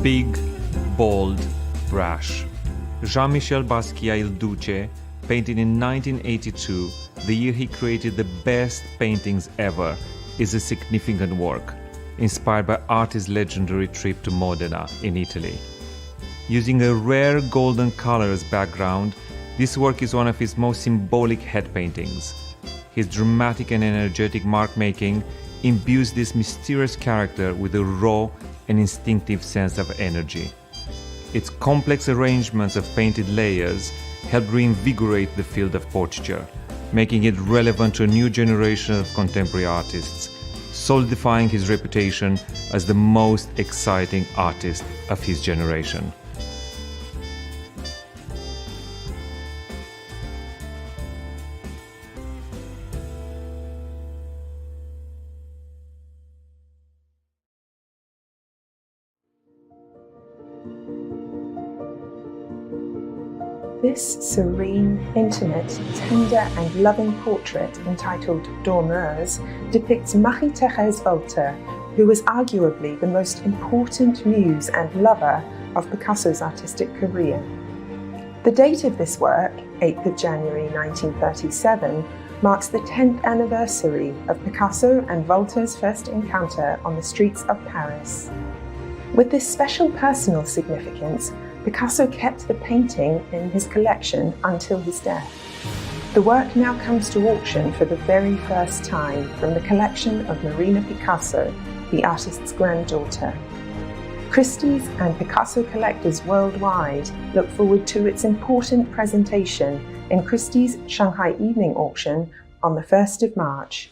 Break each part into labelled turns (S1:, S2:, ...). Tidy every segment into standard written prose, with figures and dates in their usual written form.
S1: Big, bold, brash. Jean-Michel Basquiat Duce, painted in 1982, the year he created the best paintings ever, is a significant work, inspired by artist's legendary trip to Modena in Italy. Using a rare golden color as background, this work is one of his most symbolic head paintings. His dramatic and energetic mark-making imbues this mysterious character with a raw and instinctive sense of energy. Its complex arrangements of painted layers help reinvigorate the field of portraiture, making it relevant to a new generation of contemporary artists, solidifying his reputation as the most exciting artist of his generation.
S2: This serene, intimate, tender and loving portrait entitled Dormeuse depicts Marie-Thérèse Walter, who was arguably the most important muse and lover of Picasso's artistic career. The date of this work, 8th of January 1937, marks the 10th anniversary of Picasso and Walter's first encounter on the streets of Paris. With this special personal significance, Picasso kept the painting in his collection until his death. The work now comes to auction for the very first time from the collection of Marina Picasso, the artist's granddaughter. Christies and Picasso collectors worldwide look forward to its important presentation in Christie's Shanghai Evening Auction on the 1st of March.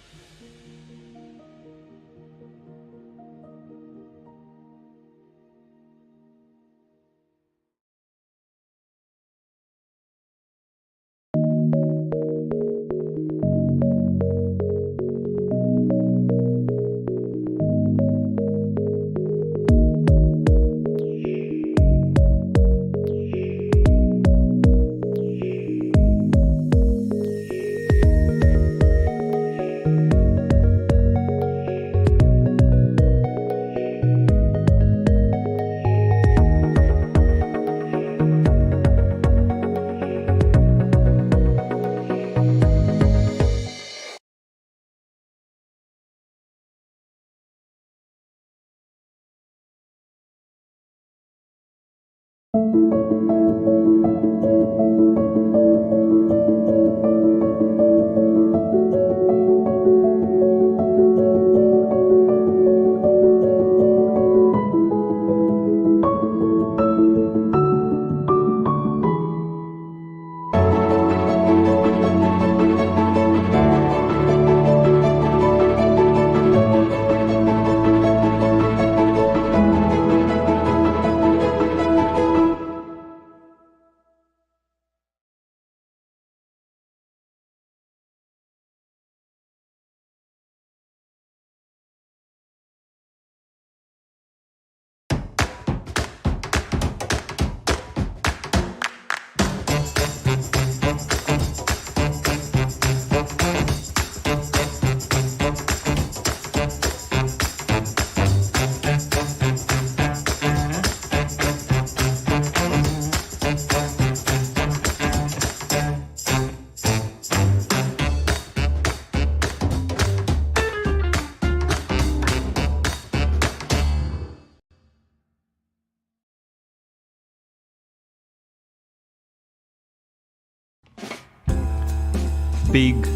S1: Big,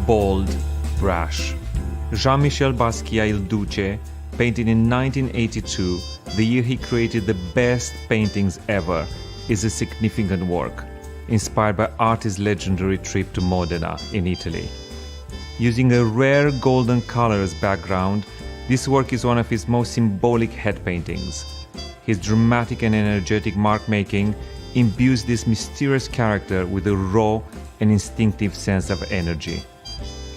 S1: bold, brash. Jean-Michel Basquiat Duce, painted in 1982, the year he created the best paintings ever, is a significant work, inspired by artist's legendary trip to Modena in Italy. Using a rare golden color as background, this work is one of his most symbolic head paintings. His dramatic and energetic mark-making imbues this mysterious character with a raw and instinctive sense of energy.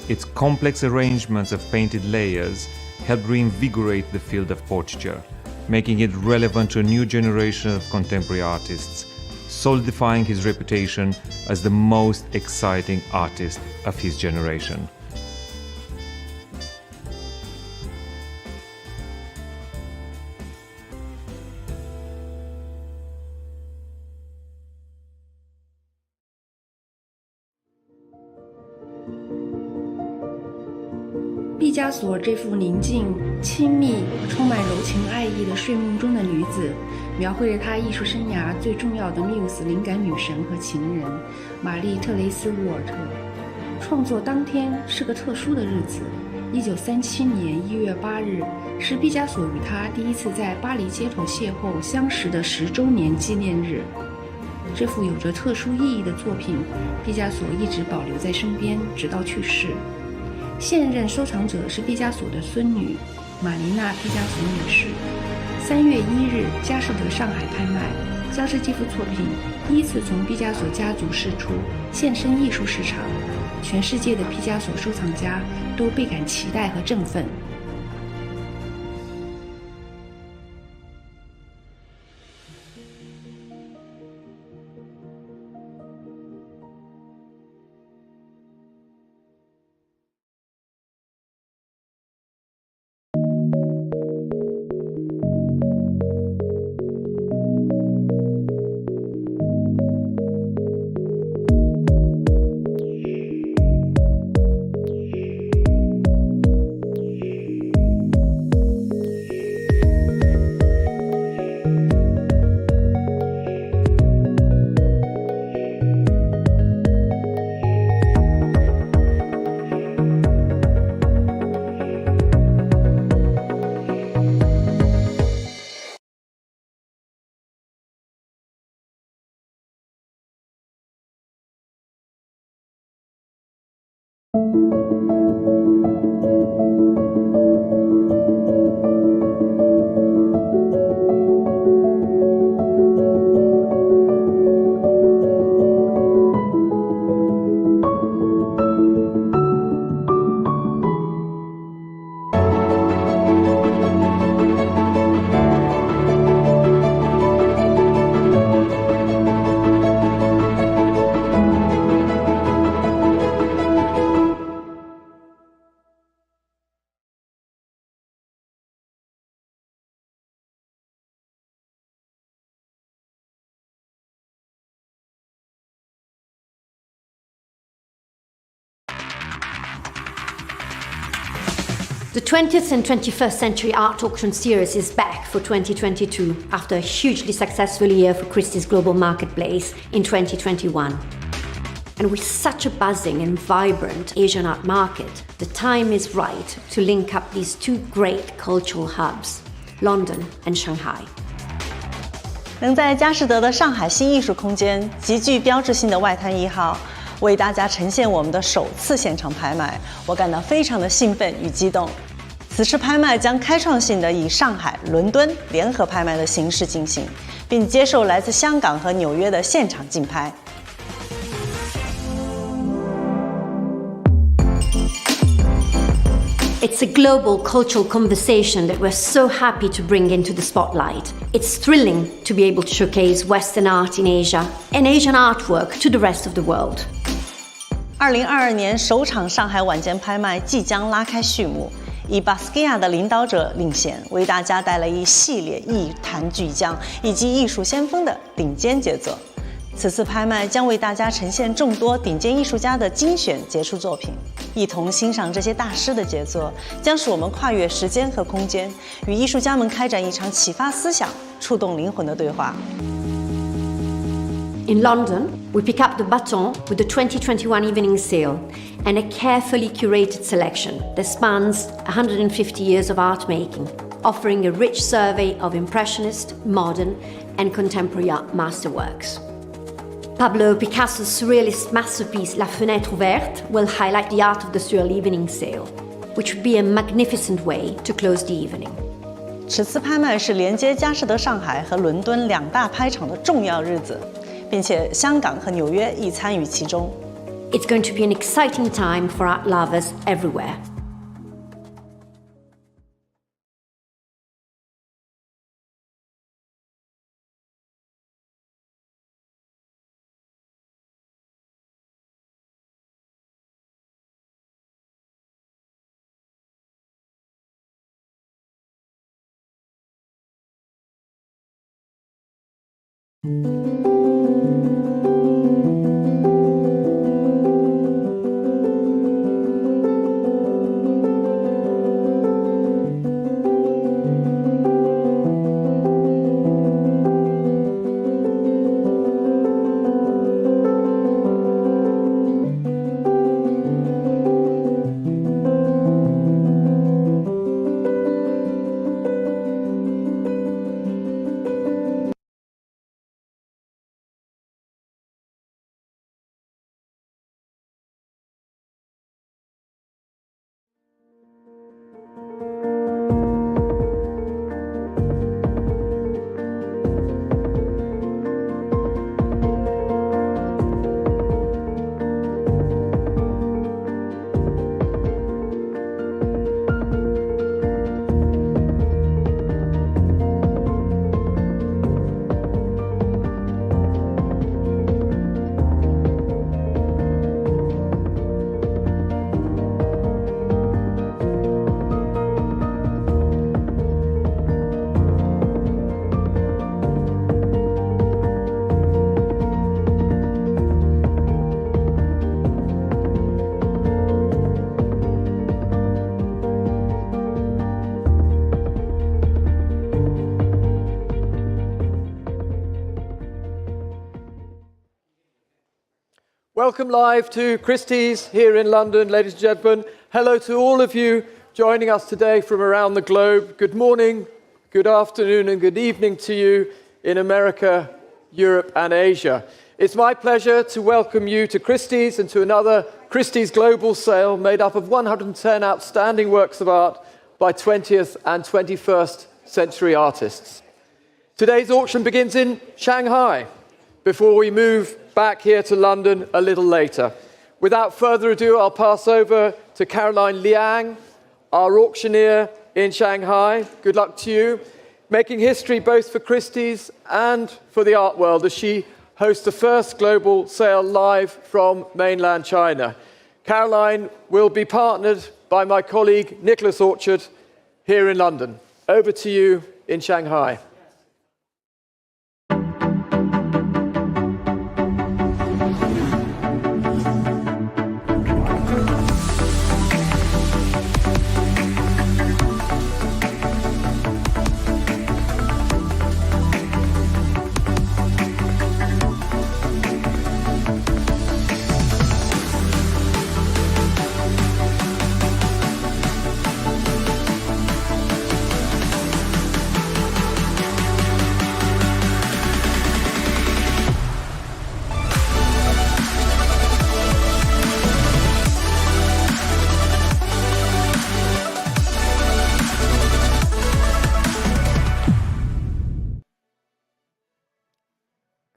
S1: Its complex arrangements of painted layers help reinvigorate the field of portraiture, making it relevant to a new generation of contemporary artists, solidifying his reputation as the most exciting artist of his generation.
S3: 加索这幅宁静、亲密、充满柔情爱意的睡梦中的女子，描绘了他艺术生涯最重要的muse灵感女神和情人玛丽特雷斯·沃尔特。创作当天是个特殊的日子，1937年1月8日是毕加索与他第一次在巴黎街头邂逅相识的10周年纪念日。这幅有着特殊意义的作品，毕加索一直保留在身边，直到去世。现任收藏者是毕加索的孙女玛丽娜·毕加索女士。3月1日，佳士得上海拍卖将是这幅作品第一次从毕加索家族释出，现身艺术市场。全世界的毕加索收藏家都倍感期待和振奋。
S4: The 20th and 21st century art auction series is back for 2022 after a hugely successful year for Christie's global marketplace in 2021. And with such a buzzing and vibrant Asian art market, the time is right to link up these two great cultural hubs, London and Shanghai.
S5: 能在佳士得的上海新艺术空间极具标志性的外滩1号为大家呈现我们的首次现场拍卖，我感到非常的兴奋与激动。此次拍卖将开创性的以上海、伦敦联合拍卖的形式进行，并接受来自香港和纽约的现场竞拍。
S4: It's a global cultural conversation that we're so happy to bring into the spotlight. It's thrilling to be able to showcase Western art in Asia and Asian artwork to the rest of the world.
S5: 2022年首场上海晚间拍卖即将拉开序幕，以巴斯基亚的领导者领衔，为大家带来一系列艺坛巨匠以及艺术先锋的顶尖杰作。此次拍卖将为大家呈现众多顶尖艺术家的精选杰出作品，一同欣赏这些大师的杰作，将使我们跨越时间和空间，与艺术家们开展一场启发思想、触动灵魂的对话。
S4: In London, we pick up the baton with the 2021 Evening Sale and a carefully curated selection that spans 150 years of art making, offering a rich survey of Impressionist, modern, and contemporary art masterworks. Pablo Picasso's Surrealist masterpiece La Fenêtre, ouverte will highlight the art of the Surreal Evening Sale, which would be a magnificent way to close the evening.
S5: 此次拍卖是连接佳士得上海和伦敦两大拍场的重要日子，并且香港和纽约亦参与其中。
S4: It's going to be an exciting time for art lovers everywhere.
S6: Welcome live to Christie's here in London, ladies and gentlemen. Hello to all of you joining us today from around the globe. Good morning, good afternoon, and good evening to you in America, Europe, and Asia. It's my pleasure to welcome you to Christie's and to another Christie's Global Sale made up of 110 outstanding works of art by 20th and 21st century artists. Today's auction begins in Shanghai before we move back here to London a little later. Without further ado, I'll pass over to Caroline Liang, our auctioneer in Shanghai. Good luck to you. Making history both for Christie's and for the art world as she hosts the first global sale live from mainland China. Caroline will be partnered by my colleague Nicholas Orchard here in London. Over to you in Shanghai.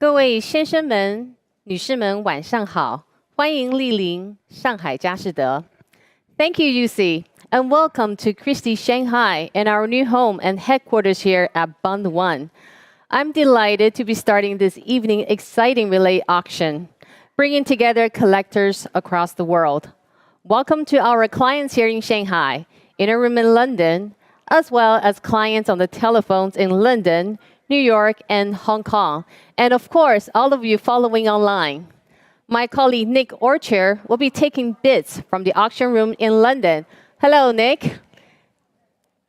S7: 各位先生们、女士们，晚上好！欢迎莅临上海佳士得。Thank you, Duce, and welcome to Christie Shanghai and our new home and headquarters here at BUND ONE. I'm delighted to be starting this evening exciting relay auction, bringing together collectors across the world. Welcome to our clients here in Shanghai, in a room in London, as well as clients on the telephones in London, New York, and Hong Kong, and of course, all of you following online. My colleague Nick Orchard will be taking bids from the auction room in London. Hello, Nick.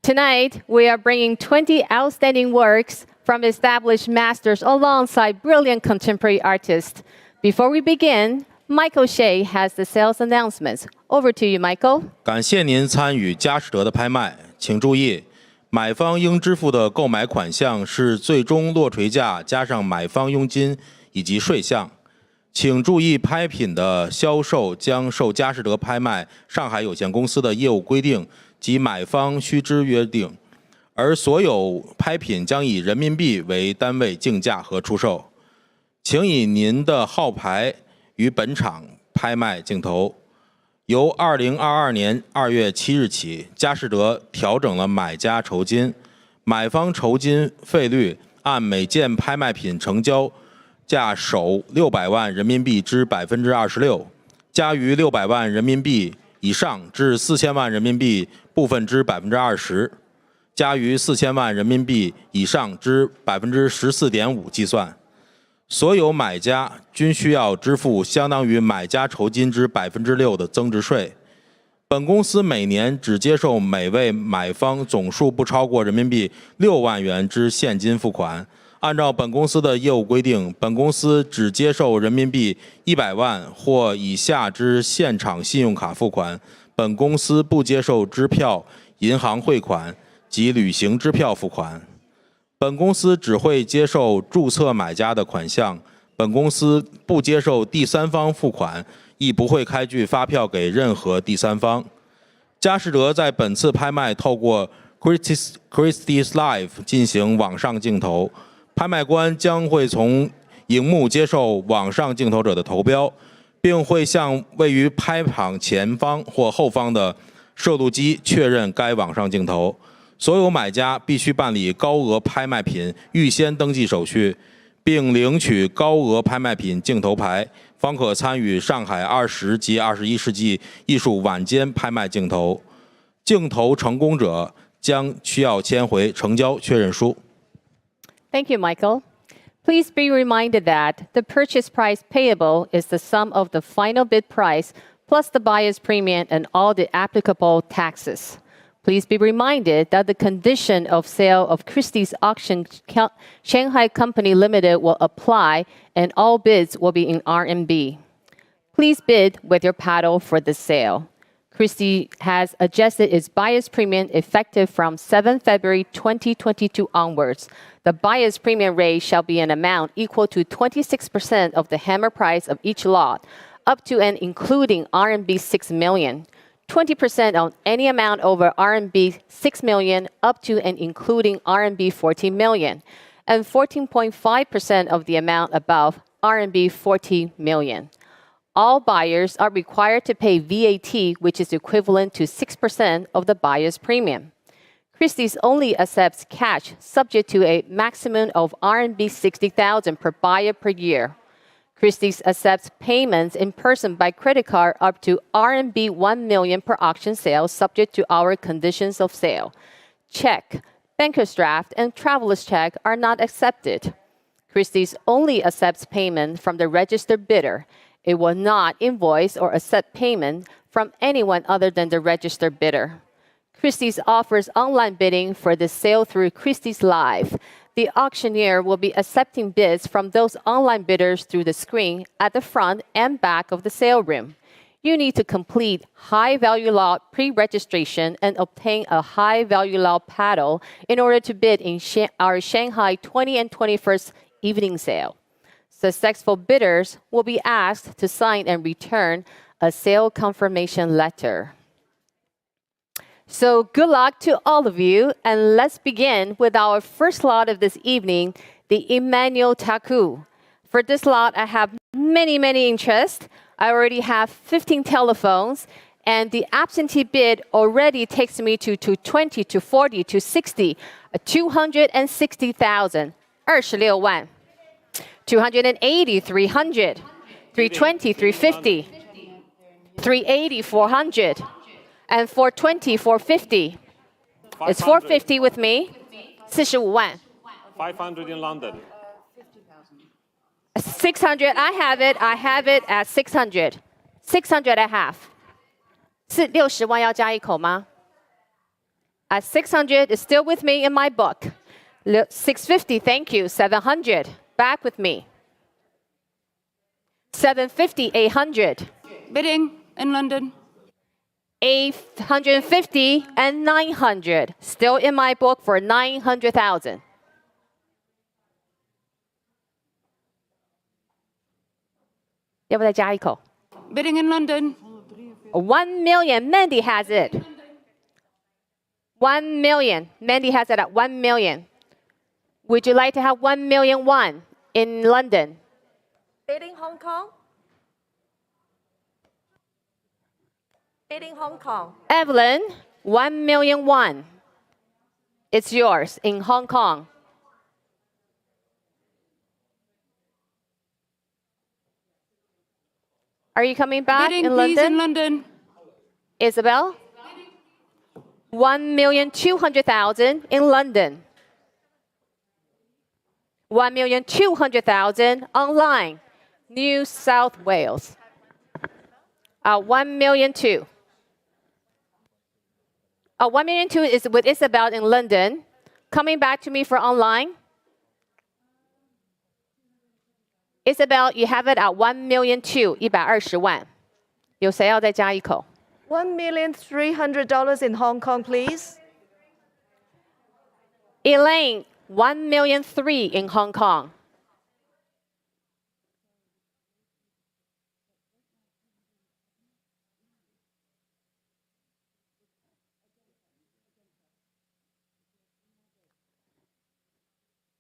S7: Tonight, we are bringing 20 outstanding works from established masters alongside brilliant contemporary artists. Before we begin, Michael Shea has the sales announcements. Over to you, Michael.
S8: 感谢您参与佳士得的拍卖，请注意。买方应支付的购买款项是最终落锤价加上买方佣金以及税项。请注意，拍品的销售将受佳士得拍卖上海有限公司的业务规定及买方须知约定，而所有拍品将以人民币为单位竞价和出售。请以您的号牌于本场拍卖竞投。由2022年2月7日起，佳士得调整了买家酬金，买方酬金费率按每件拍卖品成交价首600万人民币之26%，加于600万人民币以上至4000万人民币部分之20%，加于4000万人民币以上之14.5%计算。所有买家均需要支付相当于买家酬金之6%的增值税。本公司每年只接受每位买方总数不超过人民币6万元之现金付款。按照本公司的业务规定，本公司只接受人民币100万或以下之现场信用卡付款。本公司不接受支票、银行汇款及旅行支票付款。本公司只会接受注册买家的款项，本公司不接受第三方付款，亦不会开具发票给任何第三方。佳士得在本次拍卖透过 Christies Live 进行网上竞投，拍卖官将会从荧幕接受网上竞投者的投标，并会向位于拍场前方或后方的摄录机确认该网上竞投。所有买家必须办理高额拍卖品预先登记手续，并领取高额拍卖品竞投牌，方可参与上海20及21世纪艺术晚间拍卖竞投。竞投成功者将需要签回成交确认书。
S7: Thank you, Michael. Please be reminded that the purchase price payable is the sum of the final bid price plus the buyer's premium and all the applicable taxes. Please be reminded that the condition of sale of Christie's Auction Shanghai Company Limited will apply and all bids will be in RMB. Please bid with your paddle for the sale. Christie has adjusted its buyer's premium effective from 7 February 2022 onwards. The buyer's premium rate shall be an amount equal to 26% of the hammer price of each lot, up to and including RMB 6 million. 20% on any amount over RMB 6 million, up to and including RMB 14 million, and 14.5% of the amount above RMB 40 million. All buyers are required to pay VAT, which is equivalent to 6% of the buyer's premium. Christie's only accepts cash, subject to a maximum of RMB 60,000 per buyer per year. Christie's accepts payments in person by credit card up to RMB 1 million per auction sale, subject to our conditions of sale. Check, banker's draft, and traveler's check are not accepted. Christie's only accepts payment from the registered bidder. It will not invoice or accept payment from anyone other than the registered bidder. Christie's offers online bidding for the sale through Christie's Live. The auctioneer will be accepting bids from those online bidders through the screen at the front and back of the sale room. You need to complete high-value lot pre-registration and obtain a high-value lot paddle in order to bid in our Shanghai 20 and 21st Evening Sale. Successful bidders will be asked to sign and return a sale confirmation letter. So good luck to all of you, and let's begin with our first lot of this evening, the Emmanuel Taku. For this lot, I have many interests. I already have 15 telephones, and the absentee bid already takes me to 20, to 40, to 60, 260,000, 26万. 280, 300, 320, 350, 380, 400, and 420, 450. It's 450 with me. 45万.
S1: 500 in London.
S7: 600, I have it at 600. 600 I have. 是60万要加一口吗? At 600 is still with me in my book. 650, thank you. 700. Back with me. 750, 800.
S3: Bidding in London.
S7: 850 and 900. Still in my book for 900,000.
S3: Bidding in London.
S7: 1 million. Mandy has it. 1 million. Mandy has it at 1 million. Would you like to have 1 million won in London?
S9: Bidding Hong Kong? Bidding Hong Kong.
S7: Evelyn, 1 million won. It's yours in Hong Kong. Are you coming back
S3: Bidding,
S7: in
S3: please,
S7: London?
S3: in London.
S7: Isabel? 1,200,000 in London. 1,200,000 online. New South Wales. 1 million two. 1 million two is with Isabel in London. Coming back to me for online. Isabel, you have it at 1 million two, 120万. 有谁要再加一口?
S9: $1,300,000 in Hong Kong, please.
S7: Elaine, 1 million three in Hong Kong.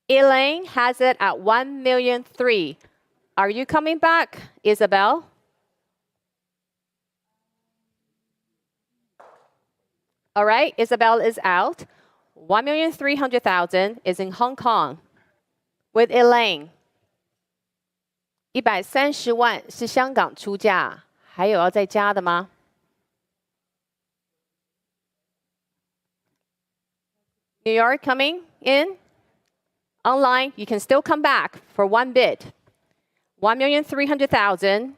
S7: Elaine has it at 1 million three. Are you coming back, Isabel? All right, Isabel is out. 1,300,000 is in Hong Kong with Elaine. 130万是香港出价，还有要再加的吗？ New York coming in? Online, you can still come back for one bid. 1,300,000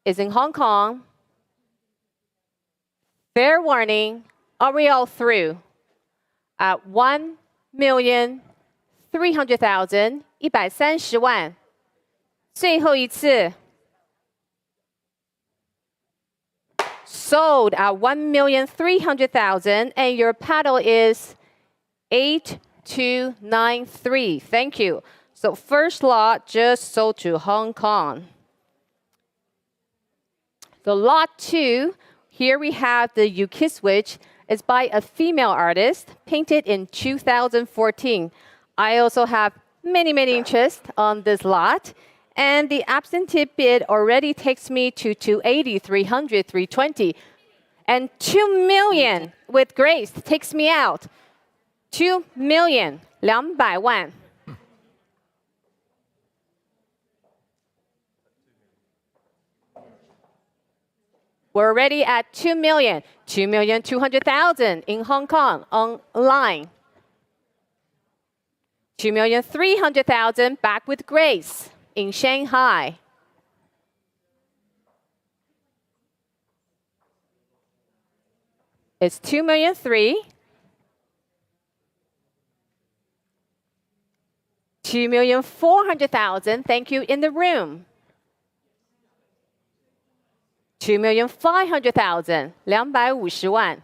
S7: is in Hong Kong. Fair warning, are we all through? At 1,300,000, 130万，最后一次。Sold at 1,300,000, and your paddle is 8293. Thank you. So first lot just sold to Hong Kong. The lot 2, here we have the You Kiss Witch. It's by a female artist, painted in 2014. I also have many interest on this lot. And the absentee bid already takes me to 280, 300, 320. And 2 million with grace takes me out. 2 million, 200万. We're already at 2 million, 2,200,000 in Hong Kong online. 2,300,000 back with grace in Shanghai. It's 2,300,000. 2,400,000. Thank you in the room. 2,500,000. 250万.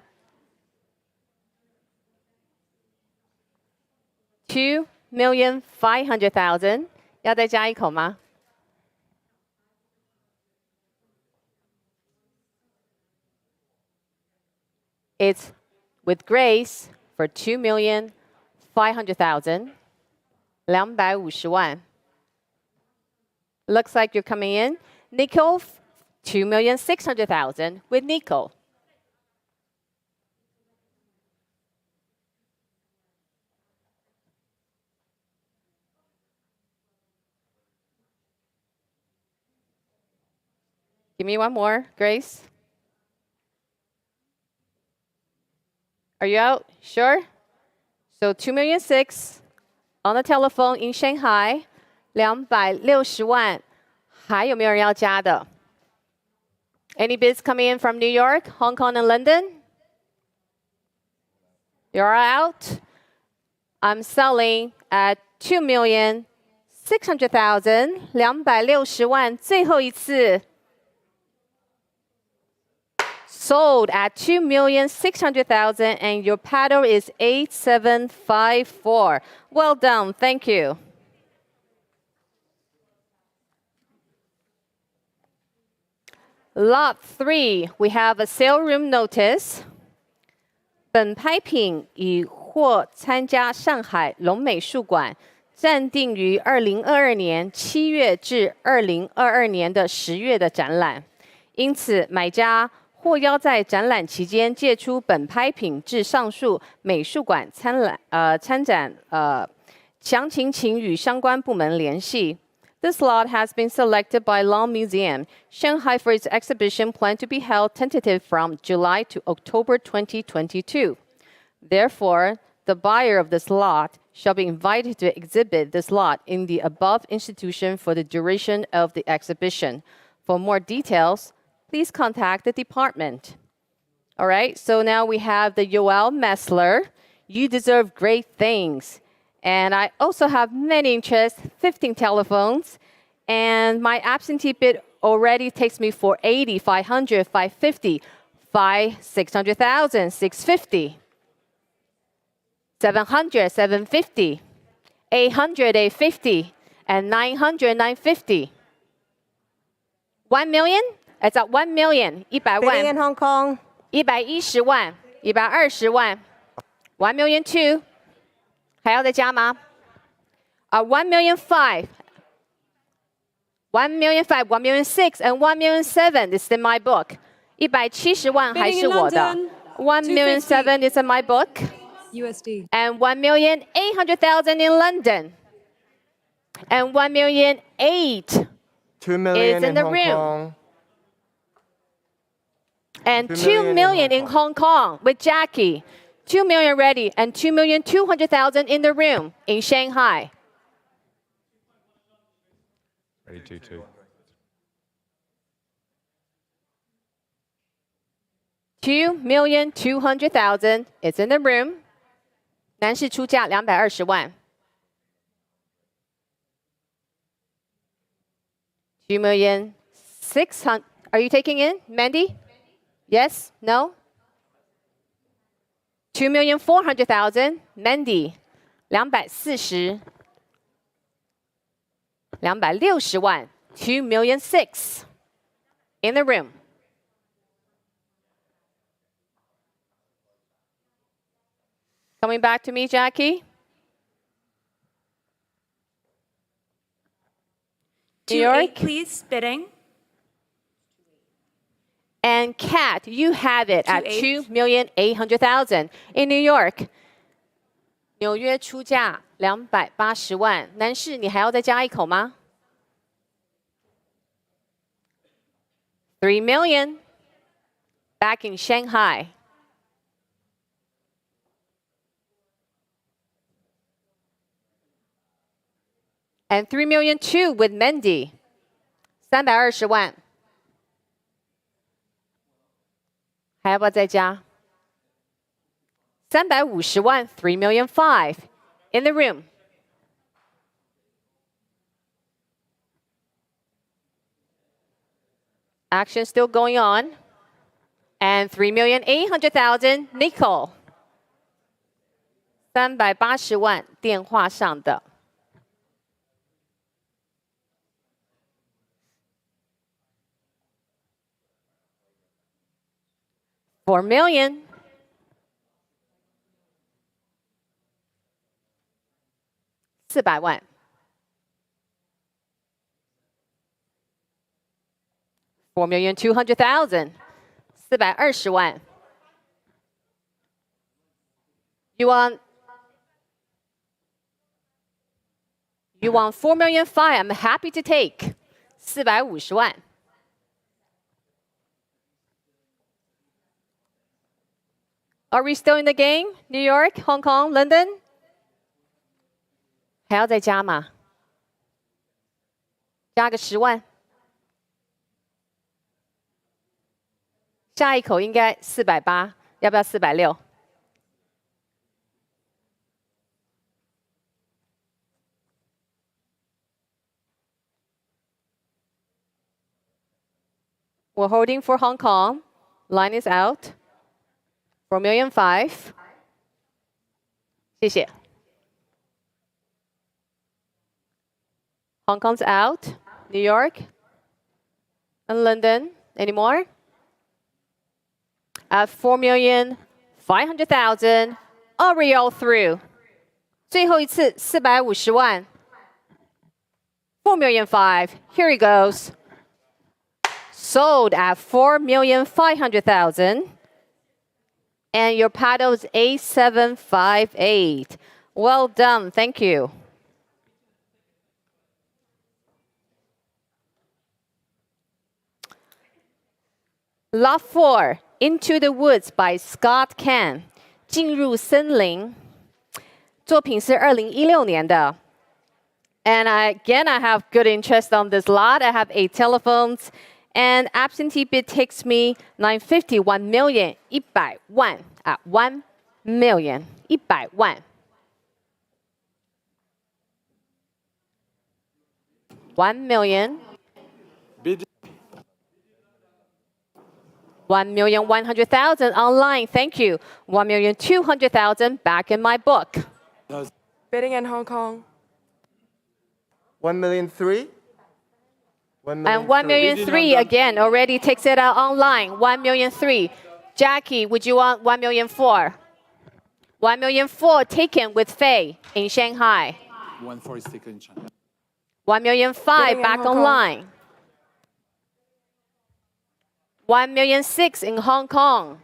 S7: 2,500,000. 要再加一口吗？ It's with grace for 2,500,000. 250万. Looks like you're coming in. Nickel, 2,600,000 with nickel. Give me one more, Grace. Are you out? Sure? So 2,600,000 on the telephone in Shanghai. 260万. 还有没有人要加的? Any bids coming in from New York, Hong Kong, and London? You're out. I'm selling at 2,600,000. 260万. 最后一次. Sold at 2,600,000, and your paddle is 8754. Well done, thank you. Lot 3, we have a sale room notice. 本拍品已获参加上海龙美术馆暂定于2022年7月至2022年的10月的展览，因此买家或要在展览期间借出本拍品至上述美术馆参展，详情请与相关部门联系。This lot has been selected by Long Museum, Shanghai, for its exhibition planned to be held tentative from July to October 2022. Therefore, the buyer of this lot shall be invited to exhibit this lot in the above institution for the duration of the exhibition. For more details, please contact the department. All right, so now we have the Yoel Messler. You deserve great things. And I also have many interests, 15 telephones. And my absentee bid already takes me 480, 500, 550, 600,000, 650, 700, 750, 800, 850, and 900, 950. 1 million? It's at 1 million, 100万.
S9: Bidding in Hong Kong.
S7: 110万, 120万. 1 million 2. 还要再加吗？1,500,000. 1,500,000, 1,600,000, and 1,700,000 is in my book. 170万还是我的。1,700,000 is in my book.
S10: USD.
S7: And 1,800,000 in London. And 1,800,000
S11: 2 million
S7: is in the
S11: Hong
S7: room.
S11: Kong.
S7: And
S11: 2
S7: 2 million in Hong Kong with Jackie. 2 million ready, and 2,200,000 in the room in Shanghai.
S1: Ready, 2-2.
S7: 2,200,000 is in the room. 男士出价220万。2,600,000. Are you taking in, Mandy? Yes? No? 2,400,000. Mandy. 240. 260万. 2,006,000. In the room. Coming back to me, Jackie. New York.
S10: 2.8, please, bidding.
S7: And Kat, you have it at
S10: 2.8.
S7: 2,800,000 in New York. 纽约出价280万，男士，你还要再加一口吗？3 million. Back in Shanghai. And 3 million too with Mendy. 320万。还要不要再加？350万，3 million 5 in the room. Action still going on. And 3,800,000 nickel. 380万电话上的。4 million. 400万。4,200,000. 420万。You want 4 million 5? I'm happy to take. 450万。Are we still in the game? New York, Hong Kong, London? 还要再加吗？加个10万。下一口应该480，要不要460？ We're holding for Hong Kong. Line is out. 4 million 5. 谢谢。Hong Kong's out. New York and London. Any more? At 4,500,000. Oriole through. 最后一次450万。4 million 5. Here he goes. Sold at 4,500,000. And your paddle is 8758. Well done. Thank you. Lot 4, Into the Woods by Scott Can. 进入森林。作品是2016年的。And I have good interest on this lot. I have 8 telephones. And absentee bid takes me 950, 1 million, 100万 at 1 million, 100万。1 million. 1,100,000 online. Thank you. 1,200,000 back in my book.
S9: Bidding in Hong Kong.
S11: 1 million 3.
S7: And 1 million 3 again already takes it out online. 1 million 3. Jackie, would you want 1 million 4? 1 million 4 taken with Faye in Shanghai.
S12: 1 4 is taken in Shanghai.
S7: 1 million 5 back online. 1 million 6 in Hong Kong.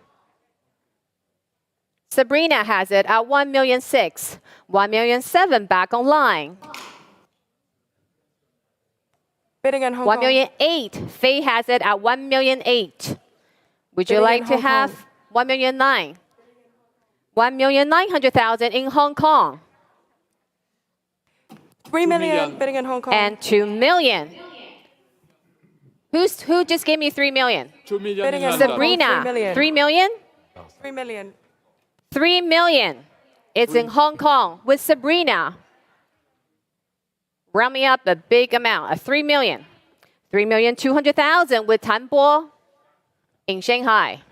S7: Sabrina has it at 1 million 6. 1 million 7 back online.
S9: Bidding in Hong
S7: 1
S9: Kong.
S7: million 8. Faye has it at 1 million 8. Would you
S9: Bidding
S7: like
S9: in
S7: to
S9: Hong
S7: have
S9: Kong.
S7: 1 million 9? 1,900,000 in Hong Kong.
S9: 3 million. Bidding in Hong Kong.
S7: And 2 million. Who just gave me 3 million?
S12: 2 million
S9: Bidding
S12: in
S9: in
S12: London.
S7: Sabrina.
S9: 3 million.
S7: 3 million?
S9: 3 million.
S7: 3 million. It's in Hong Kong with Sabrina. Round me up a big amount, 3 million. 3,200,000 with Tan Bo in Shanghai.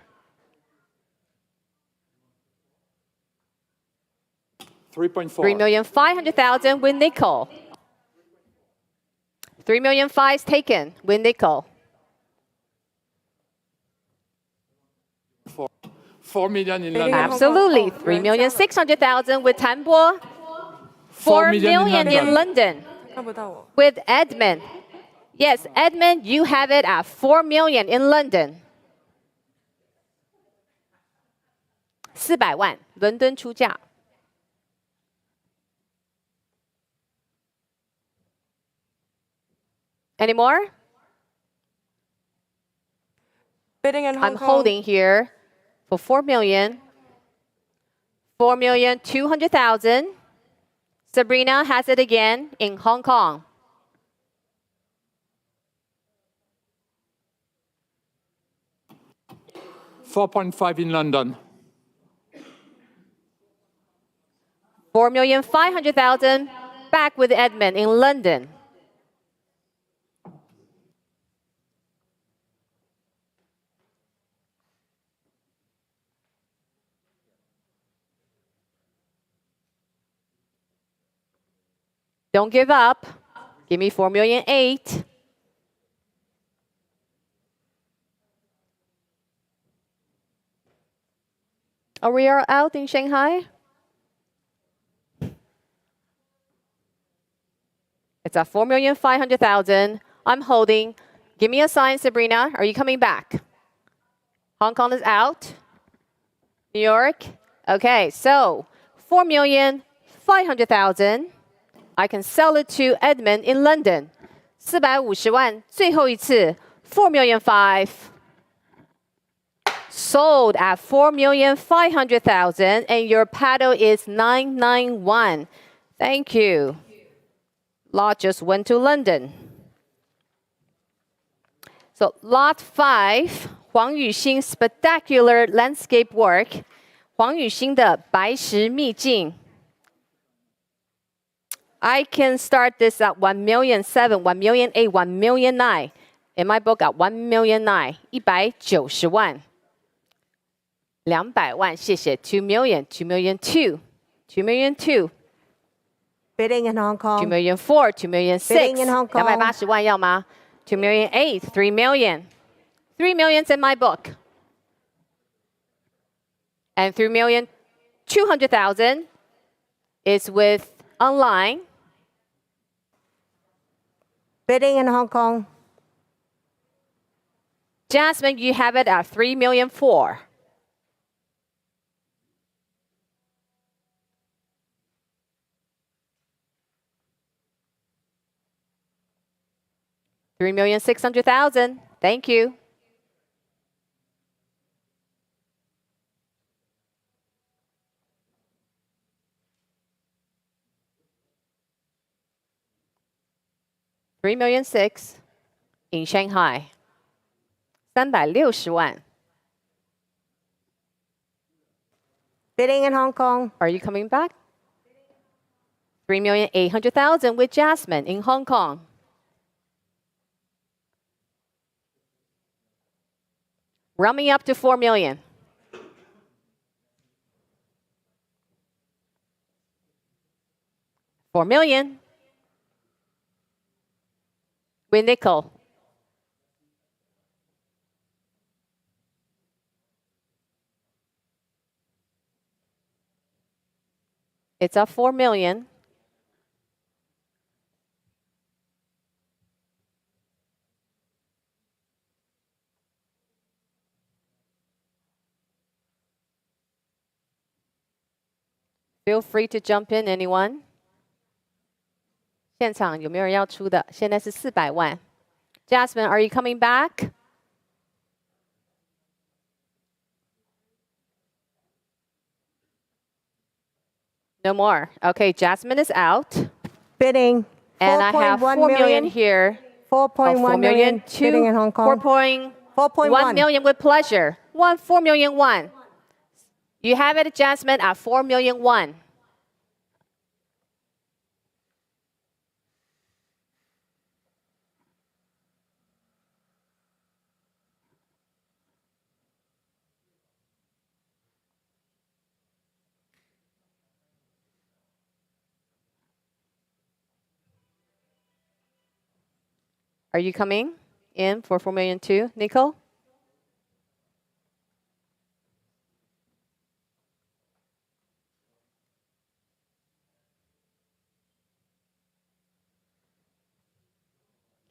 S12: 3.4.
S7: 3,500,000 with nickel. 3,500,000 is taken with nickel.
S12: 4 million in
S9: Bidding
S12: London.
S9: in
S7: Absolutely.
S9: Hong Kong.
S7: 3,600,000 with Tanbo. 4 million in London
S9: 看不到我。
S7: with Edmund. Yes, Edmund, you have it at 4 million in London. 400万，伦敦出价。Any more?
S9: Bidding in Hong
S7: I'm
S9: Kong.
S7: holding here for 4 million. 4,200,000. Sabrina has it again in Hong Kong.
S12: 4.5 in London.
S7: 4,500,000 back with Edmund in London. Don't give up. Give me 4,800,000. Are we all out in Shanghai? It's at 4,500,000. I'm holding. Give me a sign, Sabrina. Are you coming back? Hong Kong is out. New York. Okay, so 4,500,000. I can sell it to Edmund in London. 450万，最后一次 4,500,000. Sold at 4,500,000, and your paddle is 991. Thank you. Lot just went to London. So lot 5, 黄宇兴 spectacular landscape work. 黄宇兴的白石秘境. I can start this at 1,700,000, 1,800,000, 1,900,000. In my book at 1,900,000, 190万. 200万，谢谢。2 million, 2 million 2, 2 million 2.
S10: Bidding in Hong Kong.
S7: 2 million 4, 2 million 6.
S10: Bidding in Hong Kong.
S7: 280万要吗？ 2 million 8, 3 million. 3 million's in my book. And 3,200,000 is with online.
S10: Bidding in Hong Kong.
S7: Jasmine, you have it at 3 million 4. $3,600,000. Thank you. $3,600,000 in Shanghai. 360万.
S10: Bidding in Hong Kong.
S7: Are you coming back? 3,800,000 with Jasmine in Hong Kong. Rounding up to 4 million. $4 million. With nickel. It's up 4 million. Feel free to jump in, anyone. 现场有没有人要出的？现在是400万。Jasmine, are you coming back? No more. Okay, Jasmine is out.
S10: Bidding.
S7: And I have 4 million here.
S10: 4.1 million. Bidding in Hong Kong.
S7: 4.1 million with pleasure. 4 million 1. You have it, Jasmine, at 4 million 1. Are you coming in for 4 million too, Nico?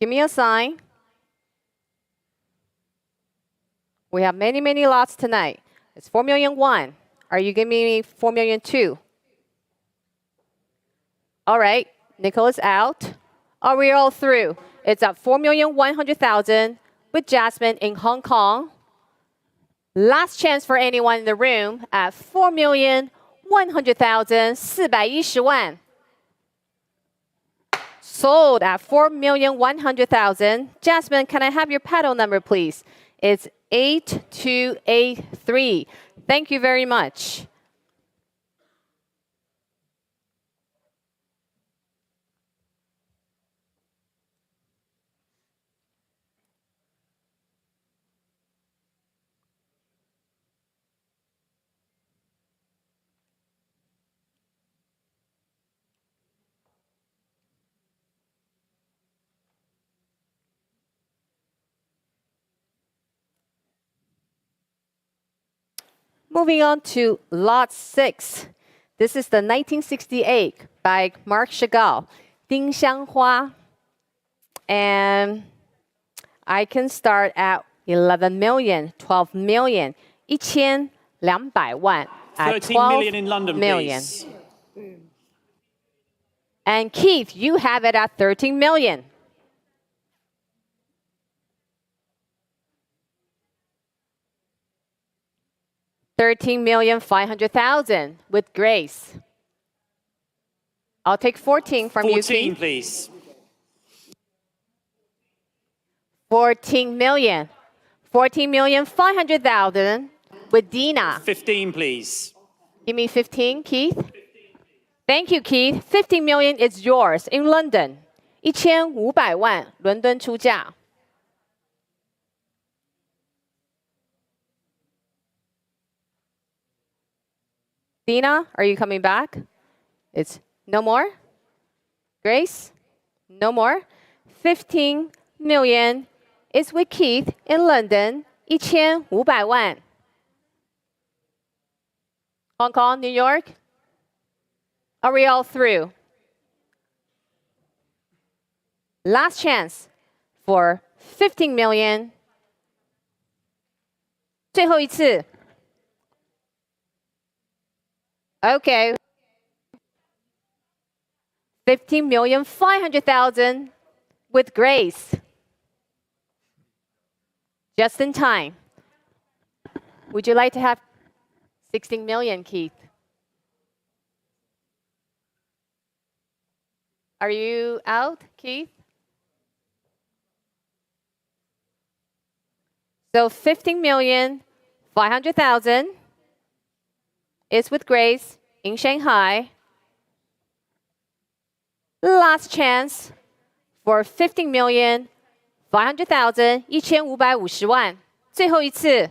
S7: Give me a sign. We have many, many lots tonight. It's 4 million one. Are you giving me 4 million two? All right, Nicola's out. Are we all through? It's at 4,100,000 with Jasmine in Hong Kong. Last chance for anyone in the room at 4,100,000, 410万. Sold at 4,100,000. Jasmine, can I have your paddle number, please? It's 8283. Thank you very much. Moving on to lot 6. This is the 1968 by Marc Chagall, 丁香花. And I can start at 11 million, 12 million, 1,200 万 at
S13: 13
S7: 12
S13: million in London,
S7: million.
S13: please.
S7: And Keith, you have it at 13 million. $13,500,000 with Grace. I'll take 14 from you,
S13: 14,
S7: Keith.
S13: please.
S7: 14 million. 14,500,000 with Dina.
S13: 15, please.
S7: Give me 15, Keith. Thank you, Keith. 15 million is yours in London. 1,500万，伦敦出价。Dina, are you coming back? It's no more. Grace, no more. 15 million is with Keith in London. 1,500万. Hong Kong, New York. Are we all through? Last chance for 15 million. 最后一次。Okay. 15,500,000 with Grace. Just in time. Would you like to have 16 million, Keith? Are you out, Keith? So 15,500,000 is with Grace in Shanghai. Last chance for 15,500,000, 1,550万，最后一次。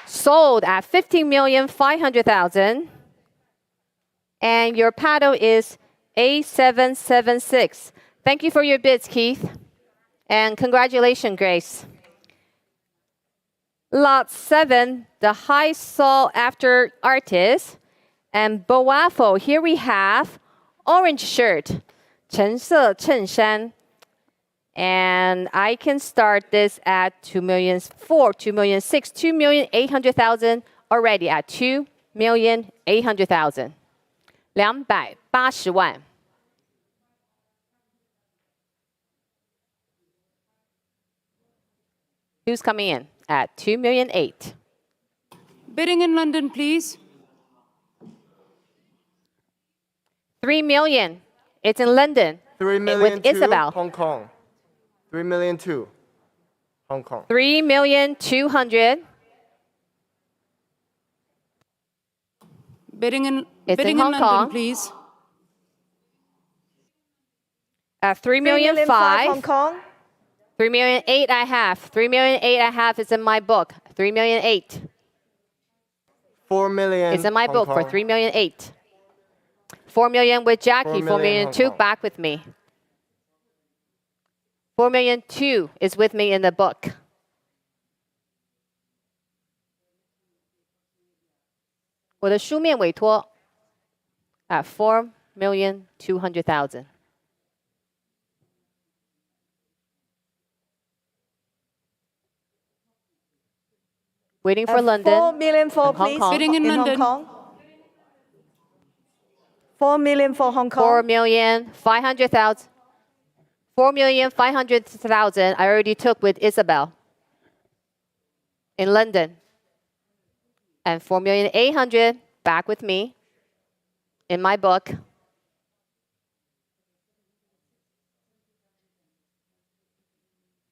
S7: Sold at 15,500,000. And your paddle is A776. Thank you for your bids, Keith. And congratulations, Grace. Lot 7, the high sought after artist. And Boafo, here we have orange shirt, 橙色衬衫. And I can start this at 2,400,000, 2,600,000, 2,800,000 already at 2,800,000. 280万. Who's coming in at 2,800,000?
S9: Bidding in London, please.
S7: 3 million. It's in London.
S11: 3 million
S7: with Isabel.
S11: Hong Kong. 3 million Hong Kong.
S7: 3,200,000.
S9: Bidding in
S7: It's in Hong
S9: London,
S7: Kong.
S9: please.
S7: 3,500,000.
S10: Hong Kong.
S7: 3,800,000 I have. 3,800,000 I have is in my book. 3,800,000.
S11: 4 million.
S7: It's in my
S11: Hong
S7: book for
S11: Kong.
S7: 3,800,000. 4 million with Jackie. 4
S11: 4 million
S7: million
S11: Hong
S7: two
S11: Kong.
S7: back with me. 4,000,002 is with me in the book. For the 书面委托 at 4,200,000. Waiting for London.
S10: 4,000,004,
S7: and Hong
S10: please.
S7: Kong.
S9: Bidding in London.
S10: Hong Kong. 4,000,000 for Hong Kong.
S7: 4,500,000. 4,500,000 I already took with Isabel in London. And 4,800,000 back with me in my book.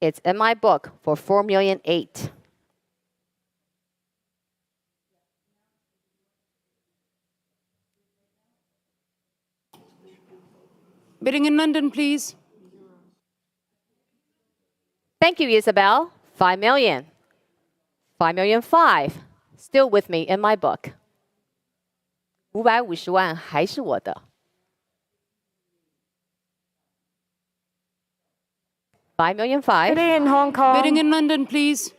S7: It's in my book for 4,800,000.
S9: Bidding in London, please.
S7: Thank you, Isabel. 5,000,000. 5,500,000 still with me in my book. 550,000还是我的。5,500,000.
S10: Bidding in Hong Kong.
S9: Bidding in London, please.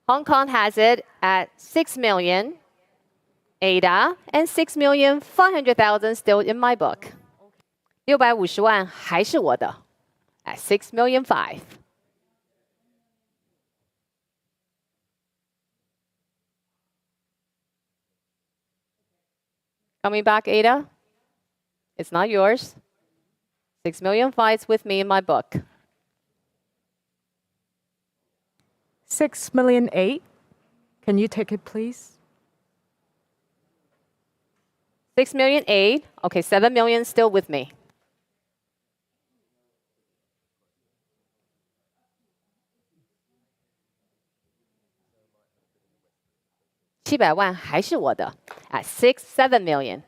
S7: Hong Kong has it at 6,000,000. Ada and 6,500,000 still in my book. 650,000还是我的 at 6,500,000. Coming back, Ada? It's not yours. 6,500,000 is with me in my book.
S10: 6,008,000. Can you take it, please?
S7: 6,800,000. Okay, 7,000,000 still with me. $700,000还是我的 at 7,000,000.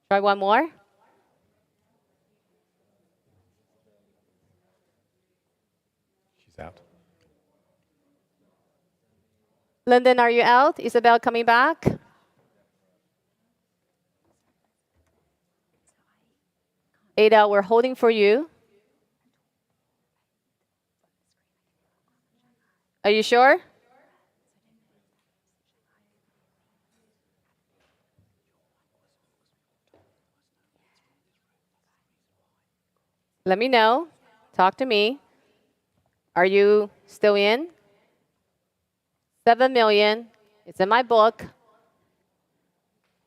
S7: Try one more.
S8: She's out.
S7: Lyndon, are you out? Isabel coming back? Ada, we're holding for you. Are you sure? Let me know. Talk to me. Are you still in? 7,000,000. It's in my book.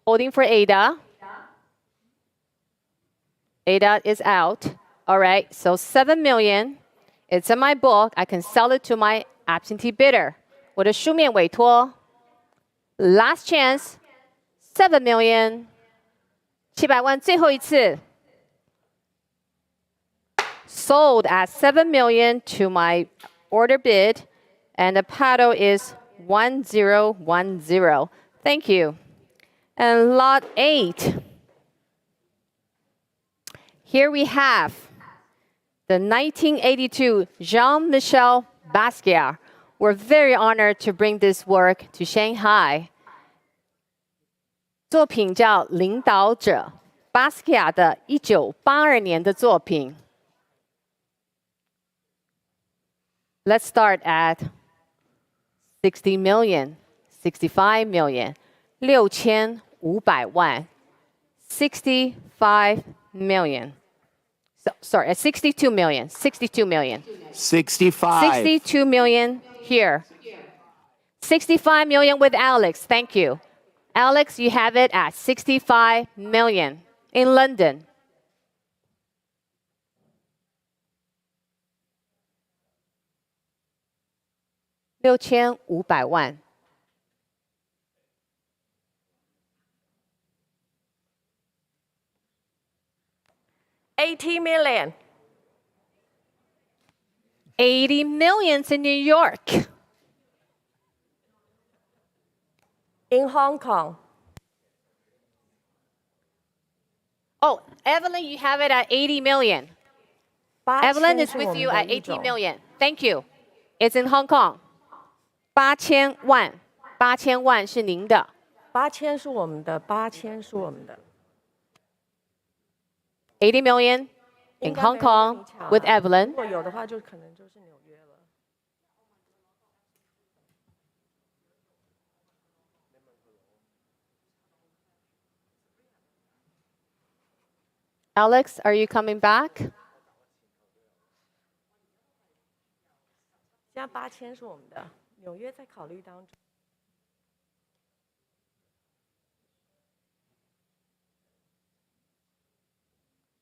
S7: Holding for Ada. Ada is out. All right, so 7,000,000. It's in my book. I can sell it to my absentee bidder. 我的书面委托 Last chance. 7,000,000. 700,000最后一次 Sold at 7,000,000 to my order bid, and the paddle is 1010. Thank you. And lot 8. Here we have the 1982 Jean-Michel Basquiat. We're very honored to bring this work to Shanghai. 作品叫《领导者》，巴斯克亚的1982年的作品。Let's start at 60 million, 65 million, 6,500,000, 65 million. Sorry, 62 million, 62 million.
S11: 65.
S7: 62 million here. 65 million with Alex, thank you. Alex, you have it at 65 million in London. $6,500,000.
S10: $80 million.
S7: 80 million in New York.
S10: In Hong Kong.
S7: Oh, Evelyn, you have it at 80 million. Evelyn is with you at 80 million. Thank you. It's in Hong Kong. 8,000,000. 8,000,000是您的
S10: 8000是我们的，8000是我们的。
S7: 80 million
S10: 应
S7: in
S10: 该
S7: Hong
S10: 没有那
S7: Kong
S10: 么巧
S7: with
S10: 啦
S7: Evelyn.
S10: 如果有的话，就可能就是纽约了。
S7: Alex, are you coming back?
S10: 现在8000是我们的，纽约在考虑当中。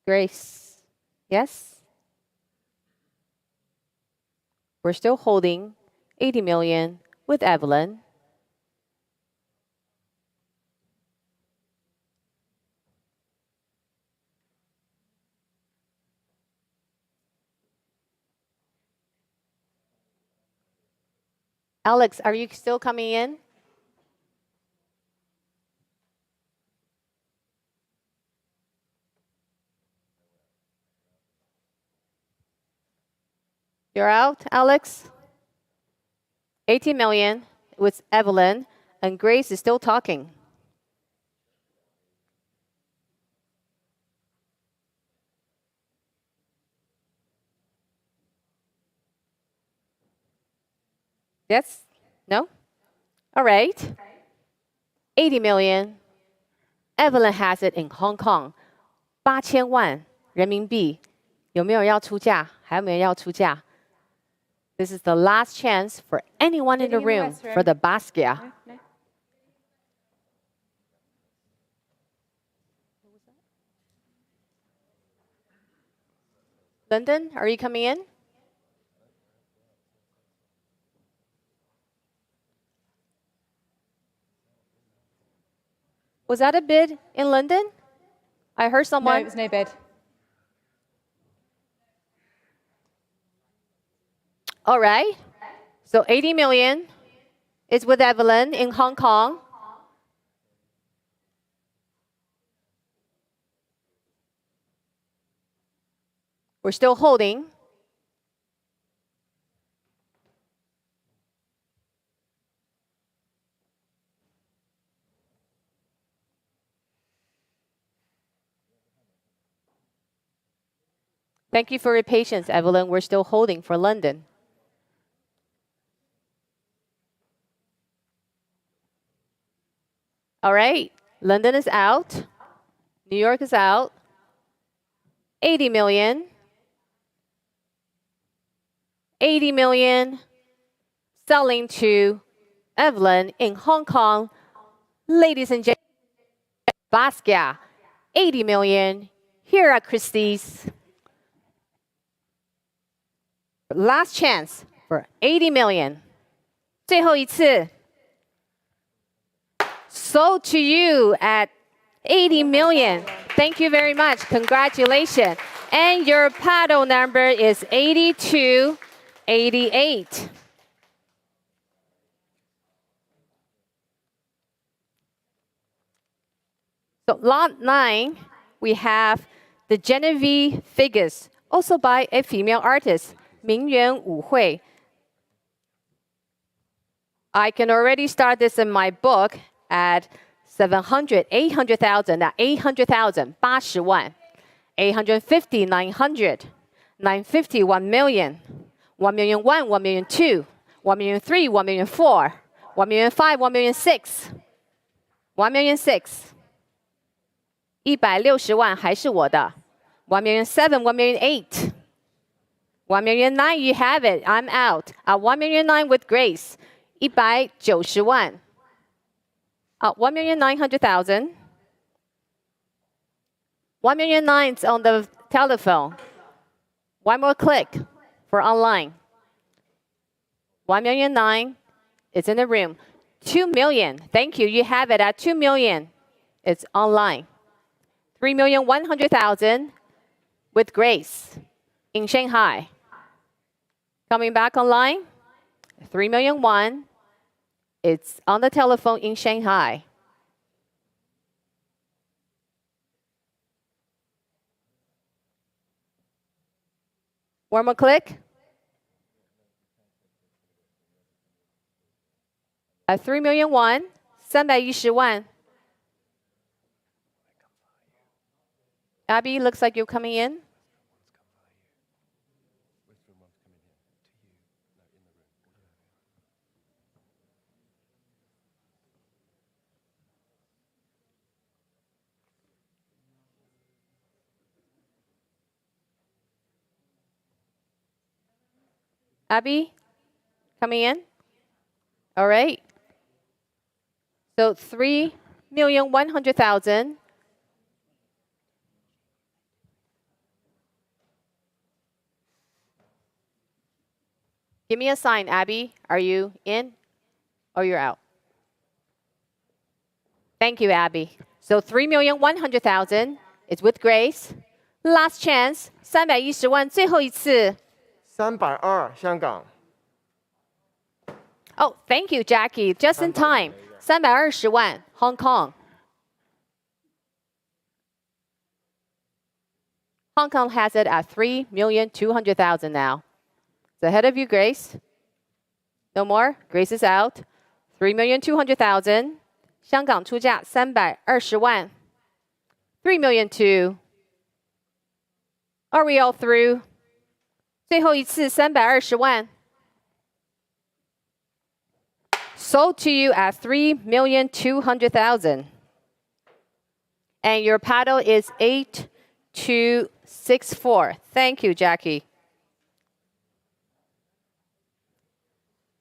S7: Grace, yes? We're still holding 80 million with Evelyn. Alex, are you still coming in? You're out, Alex? 80 million with Evelyn, and Grace is still talking. Yes? No? All right. 80 million. Evelyn has it in Hong Kong. 8000万人民币。有没有人要出价？还有没有人要出价？ This is the last chance for anyone in the room for the Basquiat. London, are you coming in? Was that a bid in London? I heard someone.
S13: No, it was no bid.
S7: All right. So 80 million is with Evelyn in Hong Kong. We're still holding. Thank you for your patience, Evelyn. We're still holding for London. All right, London is out. New York is out. 80 million. 80 million selling to Evelyn in Hong Kong. Ladies and gentlemen, Basquiat, 80 million here at Christie's. Last chance for 80 million. 最后一次. Sold to you at 80 million. Thank you very much. Congratulations. And your paddle number is 8288. So lot 9, we have the Genevieve figures, also by a female artist, 名媛舞会. I can already start this in my book at 700, 800,000, 800,000, 80万. 850, 900, 950, 1 million, 1 million 1, 1 million 2, 1 million 3, 1 million 4, 1 million 5, 1 million 6, 1 million 6. 160万还是我的. 1 million 7, 1 million 8. 1 million 9, you have it. I'm out. 1 million 9 with Grace. 190万. 1 million 900,000. 1 million 9 is on the telephone. One more click for online. 1 million 9 is in the room. 2 million. Thank you. You have it at 2 million. It's online. 3,100,000 with Grace in Shanghai. Coming back online. 3 million 1. It's on the telephone in Shanghai. One more click. At 3 million 1, 310万。Abby, looks like you're coming in. Abby, coming in? All right. So 3,100,000. Give me a sign, Abby. Are you in or you're out? Thank you, Abby. So 3,100,000 is with Grace. Last chance, 310万，最后一次。
S11: 320香港。
S7: Oh, thank you, Jackie. Just in time. 320万 Hong Kong. Hong Kong has it at 3,200,000 now. It's ahead of you, Grace. No more. Grace is out. 3,200,000. 香港出价320万。3,200,000. Are we all through? 最后一次320万。Sold to you at 3,200,000. And your paddle is 8264. Thank you, Jackie.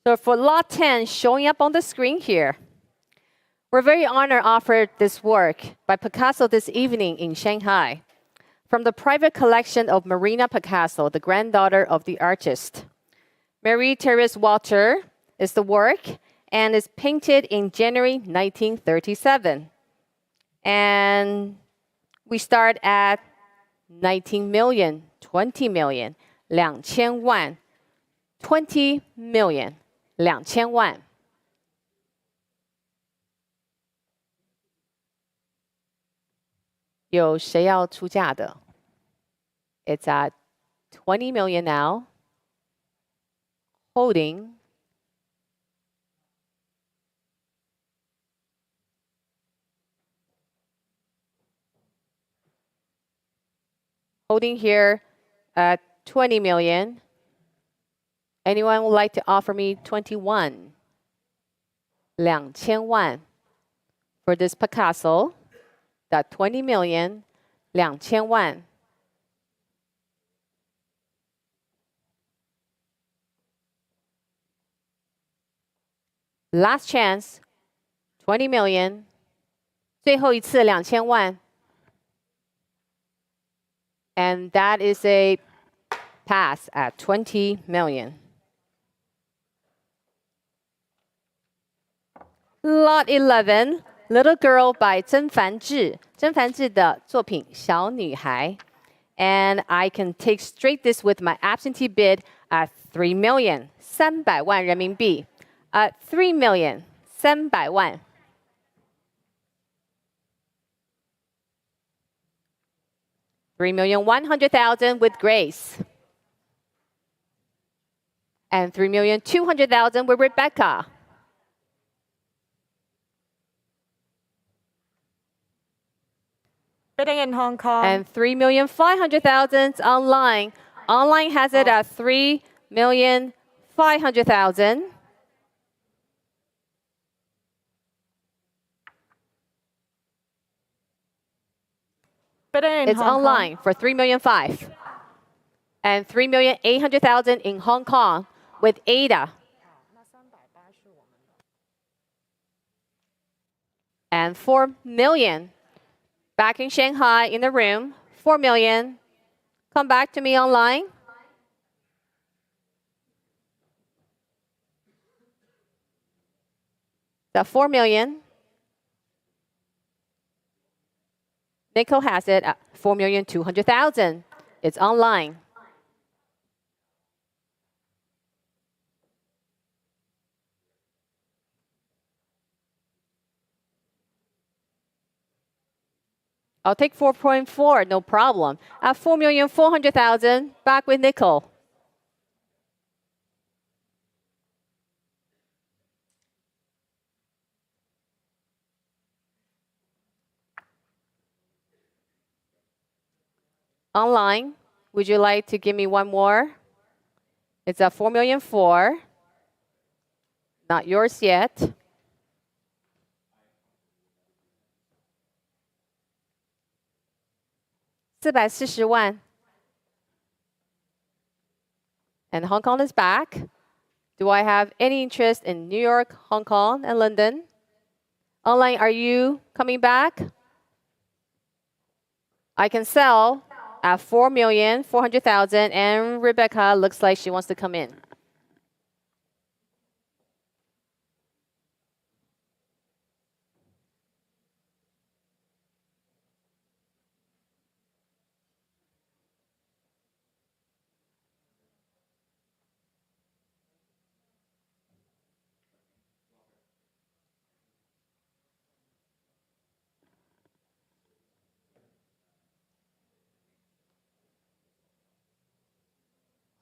S7: So for lot 10 showing up on the screen here, we're very honored offered this work by Picasso this evening in Shanghai from the private collection of Marina Picasso, the granddaughter of the artist. Marie Therese Walter is the work and is painted in January 1937. And we start at 19 million, 20 million, 2,000万, 20 million, 2,000万. Yo, 谁要出价的? It's at 20 million now. Holding. Holding here at 20 million. Anyone would like to offer me 21? 2,000万 for this Picasso. That 20 million, 2,000万. Last chance, 20 million. 最后一次2,000万. And that is a pass at 20 million. Lot 11, Little Girl by 曾梵志. 曾梵志的作品小女孩. And I can take straight this with my absentee bid at 3 million, 300万人民币. 3 million, 300万. $3,100,000 with Grace. And $3,200,000 with Rebecca.
S10: Bidding in Hong Kong.
S7: And $3,500,000 online. Online has it at $3,500,000. It's online for $3,500,000 and $3,800,000 in Hong Kong with Ada. And $4 million back in Shanghai in the room. $4 million. Come back to me online. The $4 million. Nickel has it at $4,200,000. It's online. I'll take 4.4, no problem. At $4,400,000, back with nickel. Online, would you like to give me one more? It's at 4,000,004. Not yours yet. $440,000. And Hong Kong is back. Do I have any interest in New York, Hong Kong, and London? Online, are you coming back? I can sell at 4,400,000, and Rebecca looks like she wants to come in.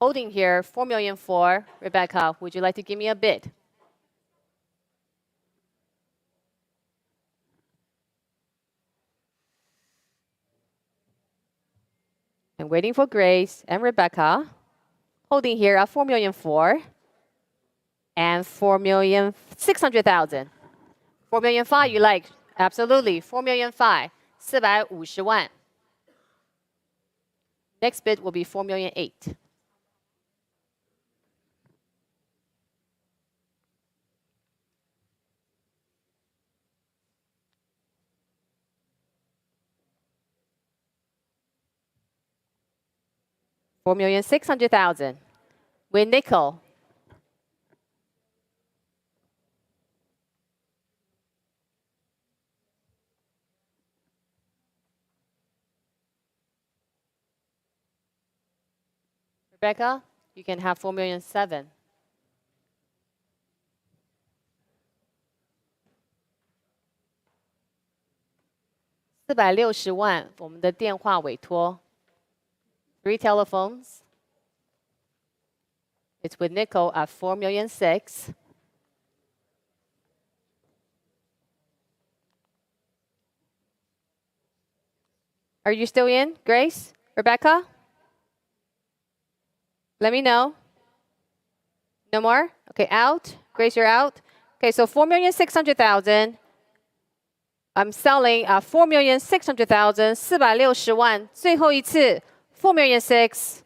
S7: Holding here, 4,000,004. Rebecca, would you like to give me a bid? I'm waiting for Grace and Rebecca. Holding here at 4,000,004 and 4,600,000. 4,005,000 you like? Absolutely. 4,005,000. $450,000. Next bid will be 4,008,000. $4,600,000 with nickel. Rebecca, you can have 4,007,000. $460,000，我们的电话委托。3 telephones. It's with nickel at 4,600,000. Are you still in, Grace? Rebecca? Let me know. No more? Okay, out. Grace, you're out. Okay, so 4,600,000. I'm selling at 4,600,000. 460,000. 最后一次 4,600,000.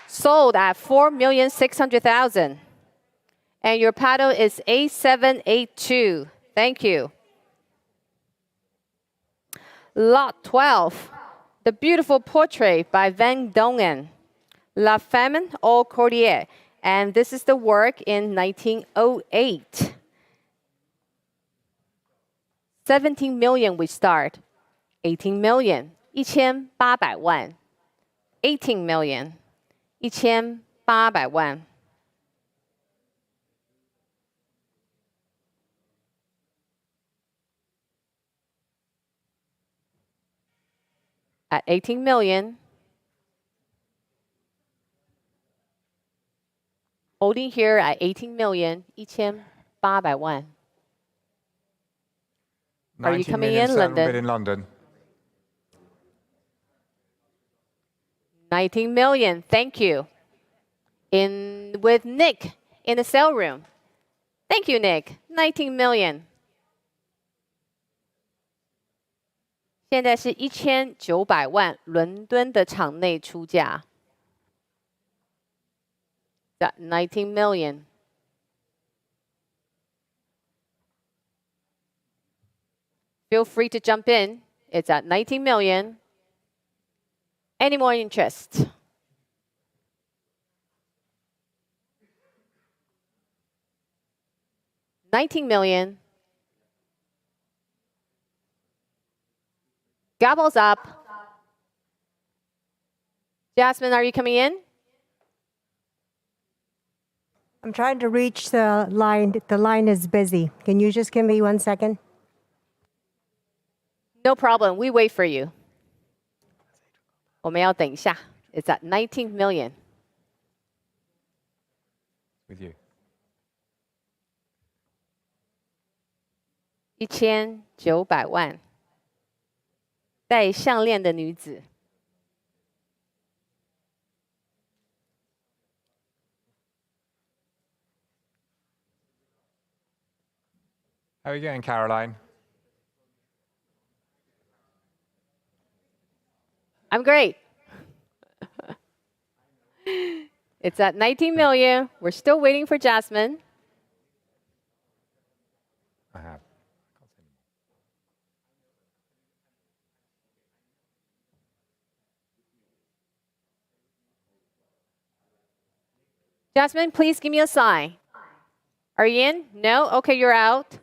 S7: Sold at 4,600,000. And your paddle is 8782. Thank you. Lot 12. The beautiful portrait by Van Dongen. La Femme au Courrier. And this is the work in 1908. 17 million we start. 18 million. 1,800,000 万. 18 million. 1,800,000 万. At 18 million. Holding here at 18 million. 1,800,000 万. Are you coming in, London?
S13: In London.
S7: 19 million. Thank you. In with Nick in the sale room. Thank you, Nick. 19 million. 现在是1,900万，伦敦的场内出价。19 million. Feel free to jump in. It's at 19 million. Any more interest? $19 million. Gobbles up. Jasmine, are you coming in?
S14: I'm trying to reach the line. The line is busy. Can you just give me 1 second?
S7: No problem. We wait for you. 我们要等一下. It's at 19 million.
S13: With you.
S7: 1,900,000万.戴项链的女子。
S13: How are you going, Caroline?
S7: I'm great. It's at 19 million. We're still waiting for Jasmine.
S13: I have.
S7: Jasmine, please give me a sign. Are you in? No? Okay, you're out.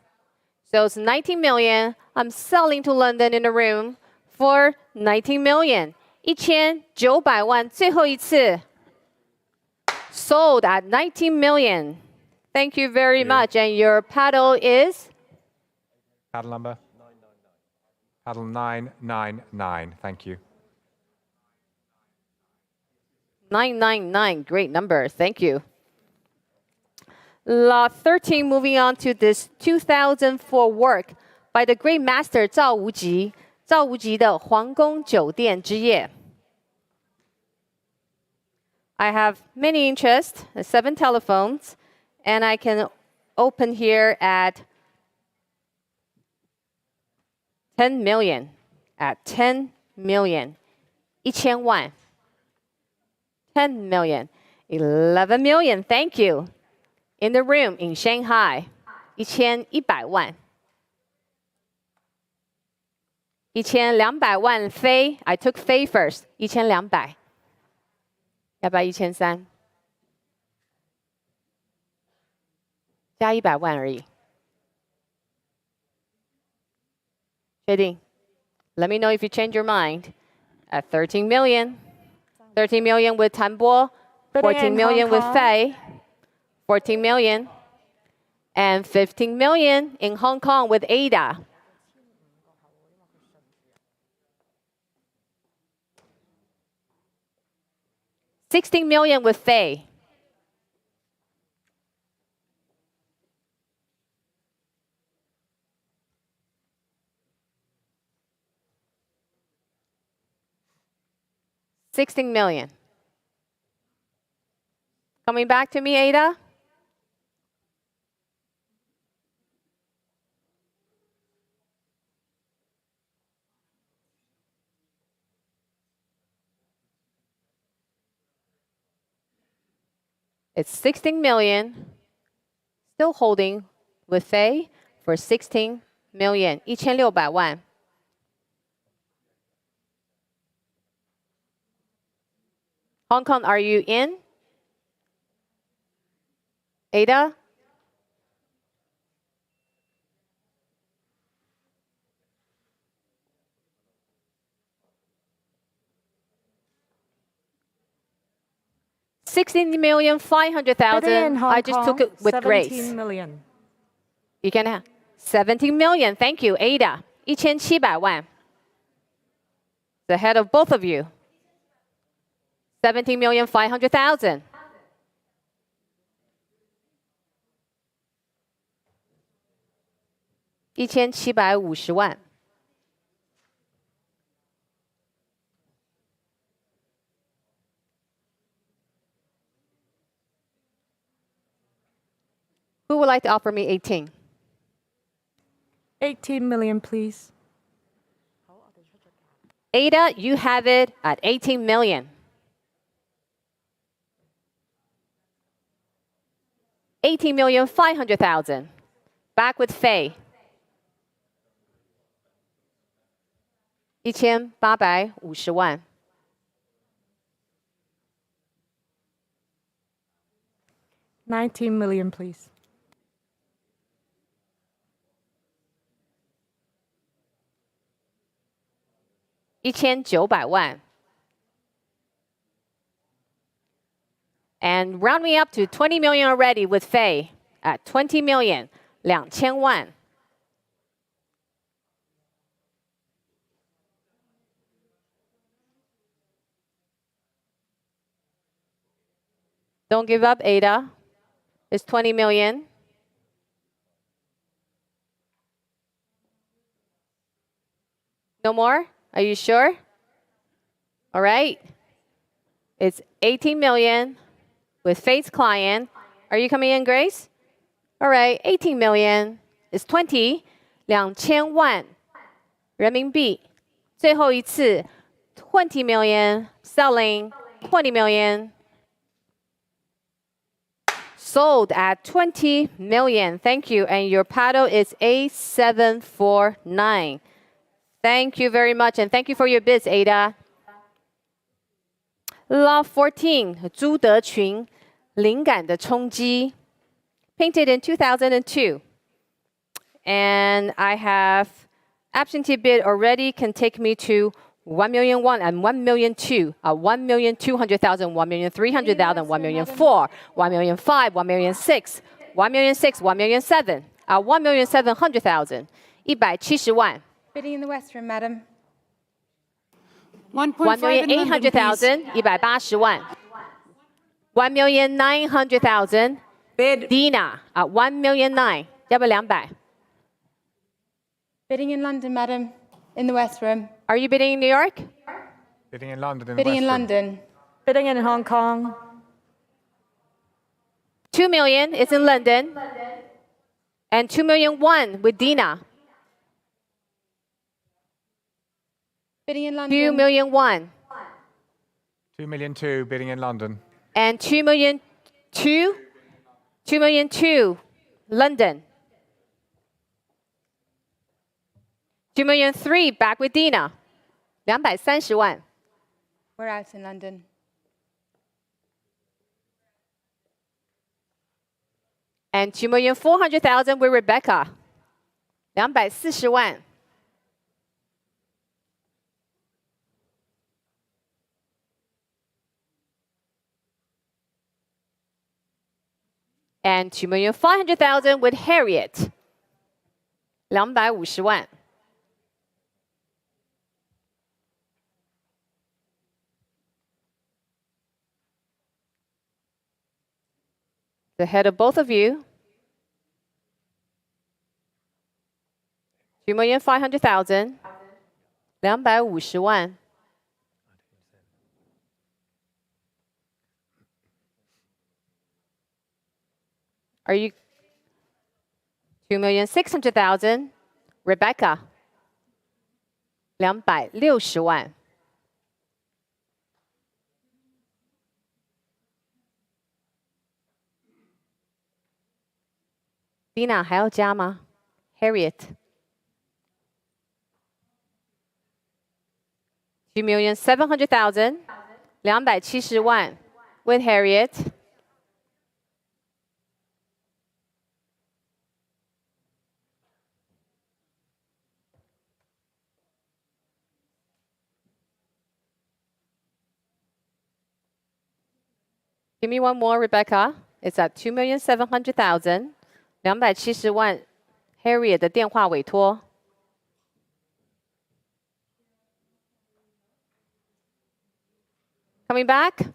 S7: So it's 19 million. I'm selling to London in a room for 19 million. 1900万，最后一次。Sold at 19 million. Thank you very much. And your paddle is?
S13: Paddle number? 999. Paddle 999. Thank you.
S7: 999. Great number. Thank you. Lot 13, moving on to this 2004 work by the great master Zhao Wuji. 赵无极的皇宫酒店之夜。I have many interests, 7 telephones, and I can open here at 10 million. At 10 million. 1000万。10 million. 11 million. Thank you. In the room in Shanghai. 1100万。1200万飞 I took 飞 first. 1200。要不要1300？加100万而已。确定 ？Let me know if you change your mind. At 13 million. 13 million with Tan Bo. 14 million with Fei. 14 million. And 15 million in Hong Kong with Ada. $16 million with Fei. $16 million. Coming back to me, Ada? It's 16 million, still holding with Fei for 16 million, 1600万。Hong Kong, are you in? Ada? $16,500,000. I just took it with grace.
S10: 17 million.
S7: You can have 17 million. Thank you, Ada. 1700万. The head of both of you. 17,500,000. $1750万. Who would like to offer me 18?
S10: 18 million, please.
S7: Ada, you have it at 18 million. 18,500,000. Back with Fei. 1850万.
S10: $19 million, please.
S7: $1900万. And round me up to 20 million already with Fei at 20 million, 2000万. Don't give up, Ada. It's 20 million. No more? Are you sure? All right. It's 18 million with Faith's client. Are you coming in, Grace? All right, 18 million is 20, 2000万人民币。最后一次 20 million, selling 20 million. Sold at 20 million. Thank you. And your paddle is 8749. Thank you very much. And thank you for your bids, Ada. Lot 14, 朱德群，灵感的冲击 painted in 2002. And I have absentee bid already can take me to 1,000,001 and 1,000,002, 1,200,000, 1,300,000, 1,004,000, 1,005,000, 1,006,000, 1,006,000, 1,007,000, 1,700,000, 170万。
S3: Bidding in the West Room, madam.
S7: 1,800,000, 180万。1,900,000.
S3: Bid.
S7: Dina, 1,900,000. 要不要200？
S3: Bidding in London, madam. In the West Room.
S7: Are you bidding in New York?
S13: Bidding in London. In
S3: Bidding
S13: the
S3: in
S13: West Room.
S3: London.
S10: Bidding in Hong Kong.
S7: 2 million is in London. And 2,000,001 with Dina.
S3: Bidding in London.
S7: 2,000,001.
S13: 2,000,002 bidding in London.
S7: And 2,000,002. 2,000,002 London. 2,000,003 back with Dina. 230万。
S3: We're out in London.
S7: And 2,400,000 with Rebecca. 240万。And 2,500,000 with Harriet. 250万。The head of both of you. 2,500,000. 250万。Are you 2,600,000? Rebecca. 260万。Dina 还要加吗 ？Harriet. 2,700,000. 270万 with Harriet. Give me one more, Rebecca. It's at 2,700,000. 270万 Harriet 的电话委托。Coming back?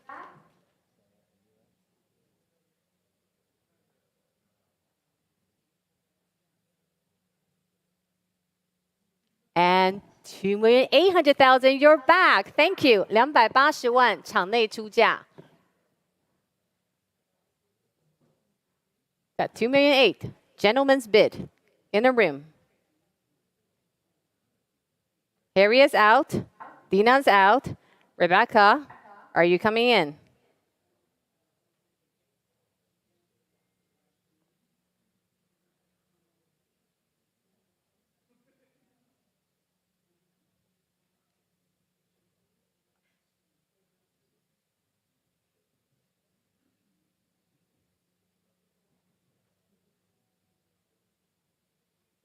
S7: And 2,800,000, you're back. Thank you. 280万场内出价。Got 2,800,000. Gentleman's bid in the room. Harriet's out. Dina's out. Rebecca, are you coming in?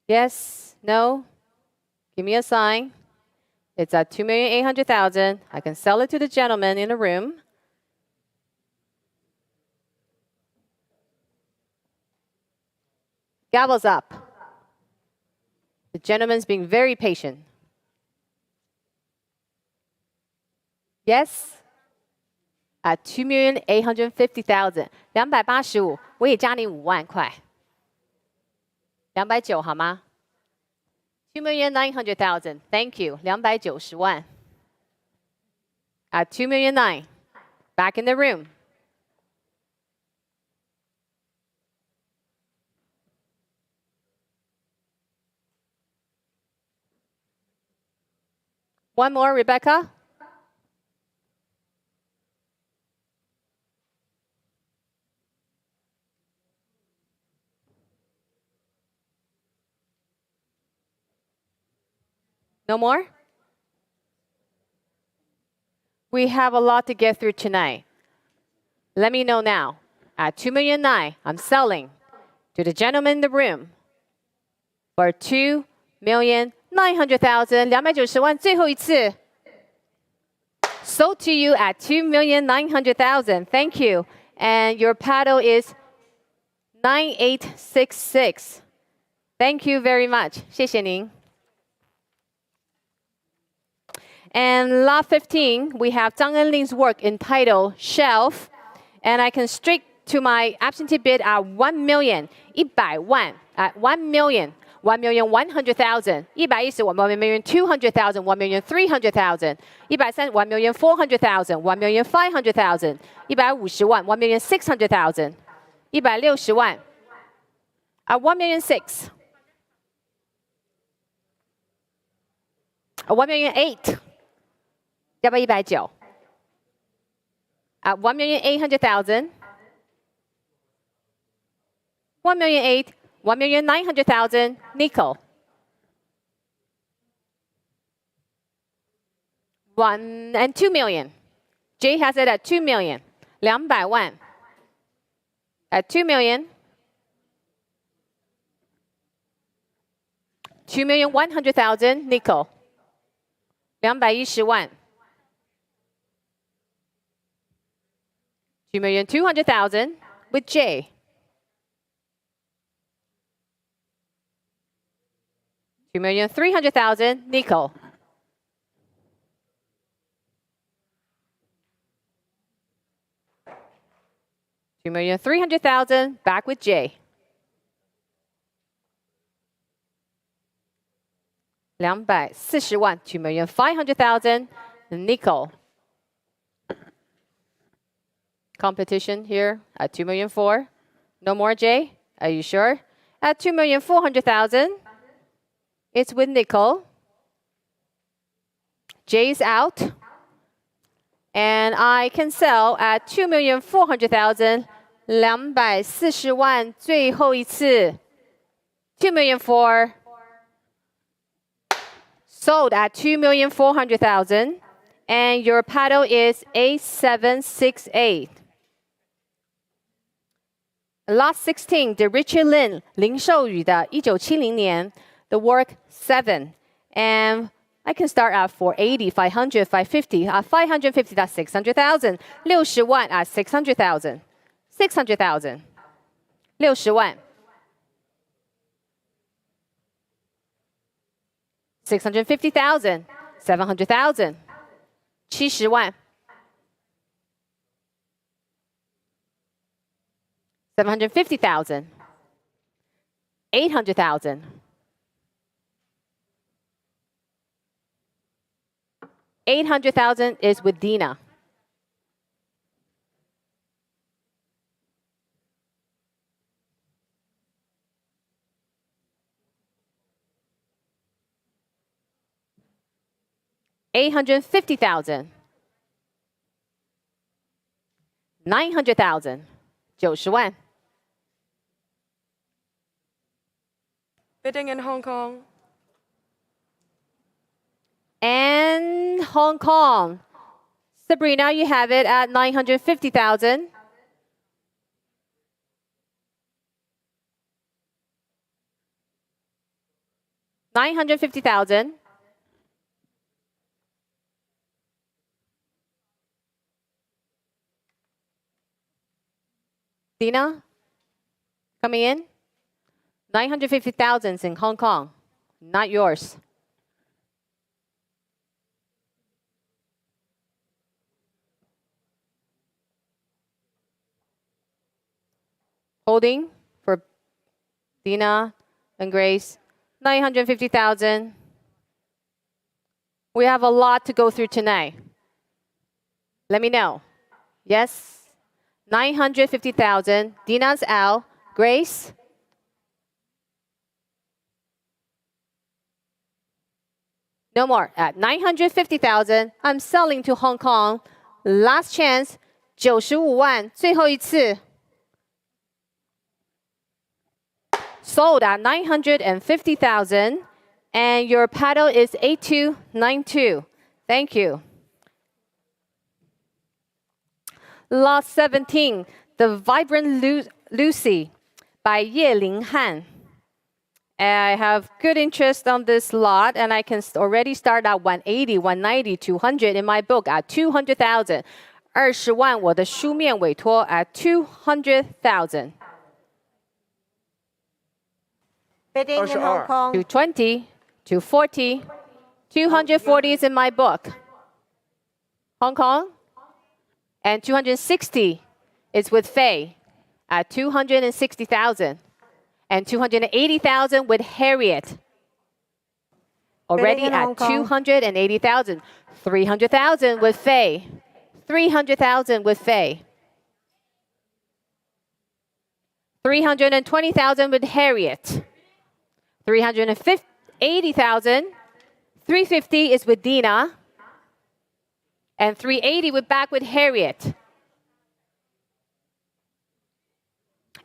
S7: Yes? No? Give me a sign. It's at 2,800,000. I can sell it to the gentleman in the room. Gavel's up. The gentleman's being very patient. Yes? At 2,850,000. 285，我也加你5万块。290好吗 2,900,000. Thank you. 290万. At 2,900,000. Back in the room. One more, Rebecca. No more? We have a lot to get through tonight. Let me know now. At 2,900,000, I'm selling to the gentleman in the room for 2,900,000. 290万，最后一次。Sold to you at 2,900,000. Thank you. And your paddle is 9866. Thank you very much. 谢谢您。And lot 15, we have Zhang Enling's work entitled Shelf. And I can straight to my absentee bid at 1,000,000, 100万 at 1,000,000, 1,100,000, 110,000, 1,200,000, 1,300,000, 130, 1,400,000, 1,500,000, 150万, 1,600,000, 160万 at 1,600,000, at 1,800,000. 要不要190 at 1,800,000, 1,800,000, 1,900,000 nickel. 1 and 2 million. Jay has it at 2 million. 200万 at 2 million. 2,100,000 nickel. 210万 2,200,000 with Jay. 2,300,000 nickel. 2,300,000 back with Jay. 240万 2,500,000 nickel. Competition here at 2,400,000. No more, Jay? Are you sure? At 2,400,000, it's with nickel. Jay's out. And I can sell at 2,400,000. 240万最后一次 2,400,000. Sold at 2,400,000. And your paddle is 8768. Lot 16, the Richard Lin, 林寿宇的1970年, the work 7. And I can start at 480, 500, 550. At 550, that's 600,000. 60万 at 600,000. 600,000. 60万 650,000. 700,000. 70万 750,000. 800,000. 800,000 is with Dina. $850,000. 900,000. 90万
S10: Bidding in Hong Kong.
S7: And Hong Kong. Sabrina, you have it at 950,000. $950,000. Dina, coming in. 950,000 in Hong Kong, not yours. Holding for Dina and Grace, 950,000. We have a lot to go through tonight. Let me know. Yes? 950,000. Dina's out. Grace? No more. At 950,000, I'm selling to Hong Kong. Last chance, 95万，最后一次。Sold at 950,000, and your paddle is 8292. Thank you. Lot 17, The Vibrant Lucy by Ye Linghan. I have good interest on this lot, and I can already start at 180, 190, 200 in my book at 200,000. 20万我的书面委托 at 200,000.
S14: Bidding in Hong Kong.
S7: 220, 240, 240 is in my book. Hong Kong. And 260 is with Faye at 260,000. And 280,000 with Harriet. Already at 280,000. 300,000 with Faye. 300,000 with Faye. 320,000 with Harriet. 380,000. 350 is with Dina. And 380 with back with Harriet.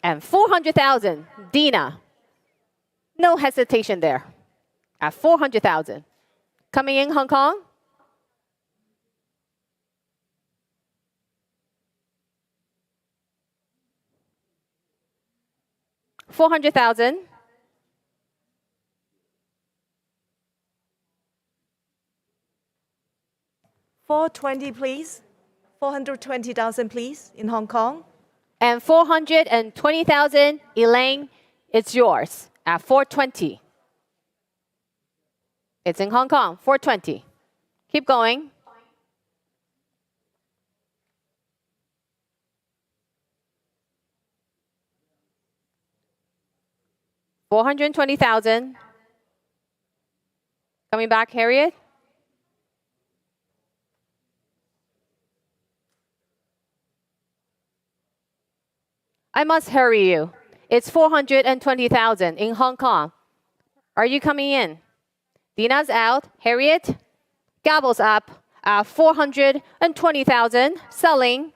S7: And 400,000, Dina. No hesitation there. At 400,000. Coming in Hong Kong. $400,000.
S5: $420, please. 420,000, please, in Hong Kong.
S7: And 420,000, Elaine, it's yours at 420. It's in Hong Kong, 420. Keep going. $420,000. Coming back, Harriet. I must hurry you. It's 420,000 in Hong Kong. Are you coming in? Dina's out. Harriet? Gable's up at 420,000. Selling.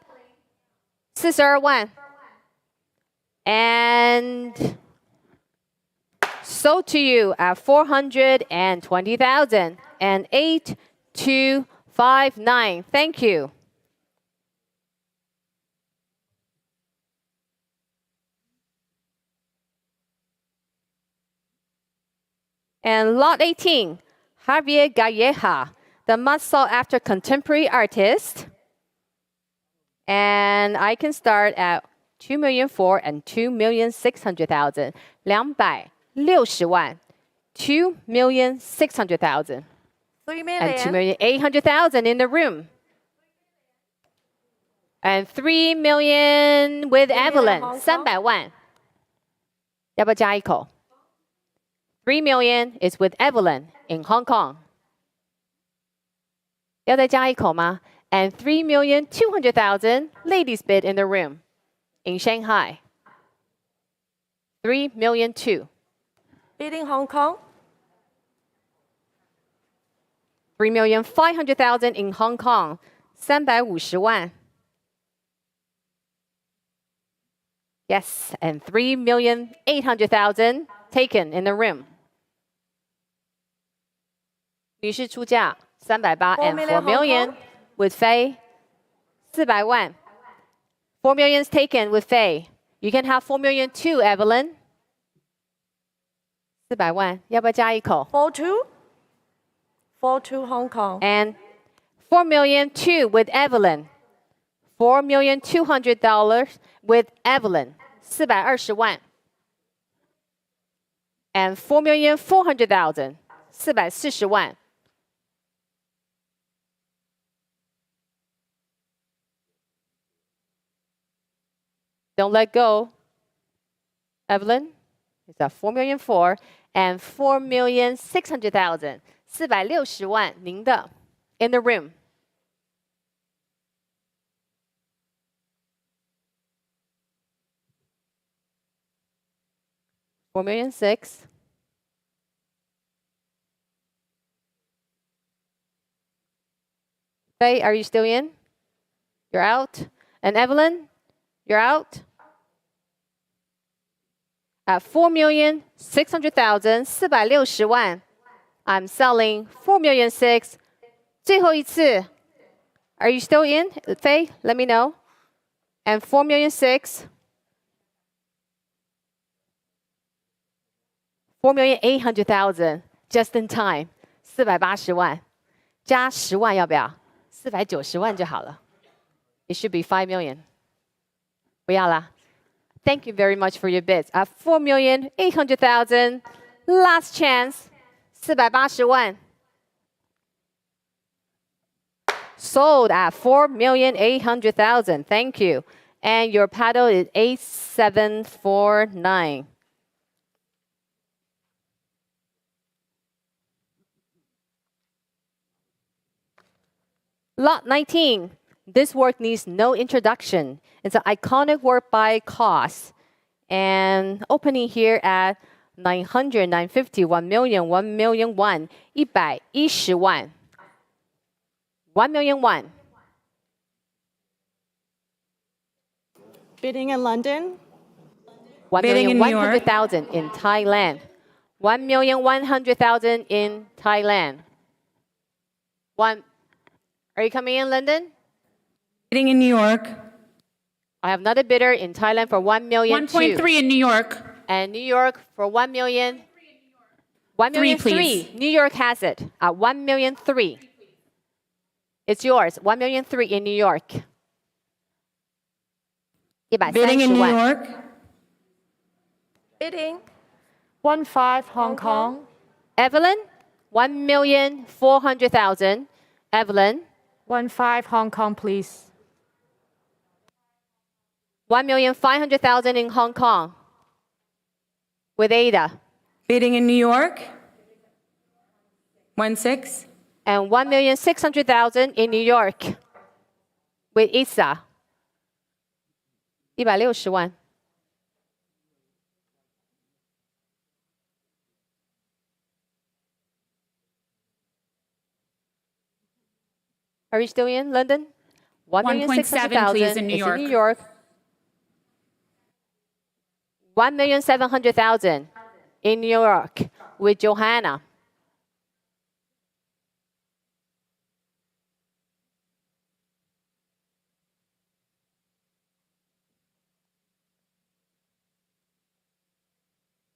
S7: 42. And sold to you at 420,000. And 8259. Thank you. And lot 18, Javier Galleja, the most sought after contemporary artist. And I can start at 2,400,000 and 2,600,000. 260万, 2,600,000.
S5: 3 million.
S7: And 2,800,000 in the room. And 3 million with Evelyn, 300万. 要不要加一口? 3 million is with Evelyn in Hong Kong. 要再加一口吗? And 3,200,000 ladies bid in the room in Shanghai. 3,200,000.
S5: Bid in Hong Kong.
S7: 3,500,000 in Hong Kong. 350万. Yes, and 3,800,000 taken in the room. 女士出价380 and 4 million with Faye 400万. 4 millions taken with Faye. You can have 4 million too, Evelyn. 400万，要不要加一口?
S5: 42 Hong Kong.
S7: And 4 million too with Evelyn. $4,200,000 with Evelyn. 420万. And 4,400,000. 440万. Don't let go. Evelyn, it's at 4,400,000 and 4,600,000 460万您的 in the room. $4,600,000. Faye, are you still in? You're out. And Evelyn, you're out. At 4,600,000 460万 I'm selling 4,600,000 最后一次 Are you still in? Faye, let me know. And 4,600,000 4,800,000 just in time 480万加10万要不要490万就好了 It should be 5 million 不要啦 Thank you very much for your bids. At 4,800,000, last chance, 480万 Sold at 4,800,000. Thank you. And your paddle is 8749. Lot 19. This work needs no introduction. It's an iconic work by Cost. And opening here at 900, 950, 1 million, 1 million 1, 110万 1 million 1.
S10: Bidding in London.
S7: 1,100,000 in Thailand. 1,100,000 in Thailand. Are you coming in, London?
S9: Bidding in New York.
S7: I have another bidder in Thailand for 1 million.
S9: 1.3 in New York.
S7: And New York for 1 million. 1 million
S9: 3.
S7: New York has it at 1 million 3. It's yours. 1 million 3 in New York.
S9: Bidding in New York.
S10: Bidding. 1.5 Hong Kong.
S7: Evelyn, 1,400,000. Evelyn.
S10: 1.5 Hong Kong, please.
S7: 1,500,000 in Hong Kong. With Ada.
S9: Bidding in New York. 1.6.
S7: And 1,600,000 in New York. With Isa. 160万 Are you still in London?
S9: 1.7 please in New York.
S7: New York. 1,700,000 in New York with Johanna.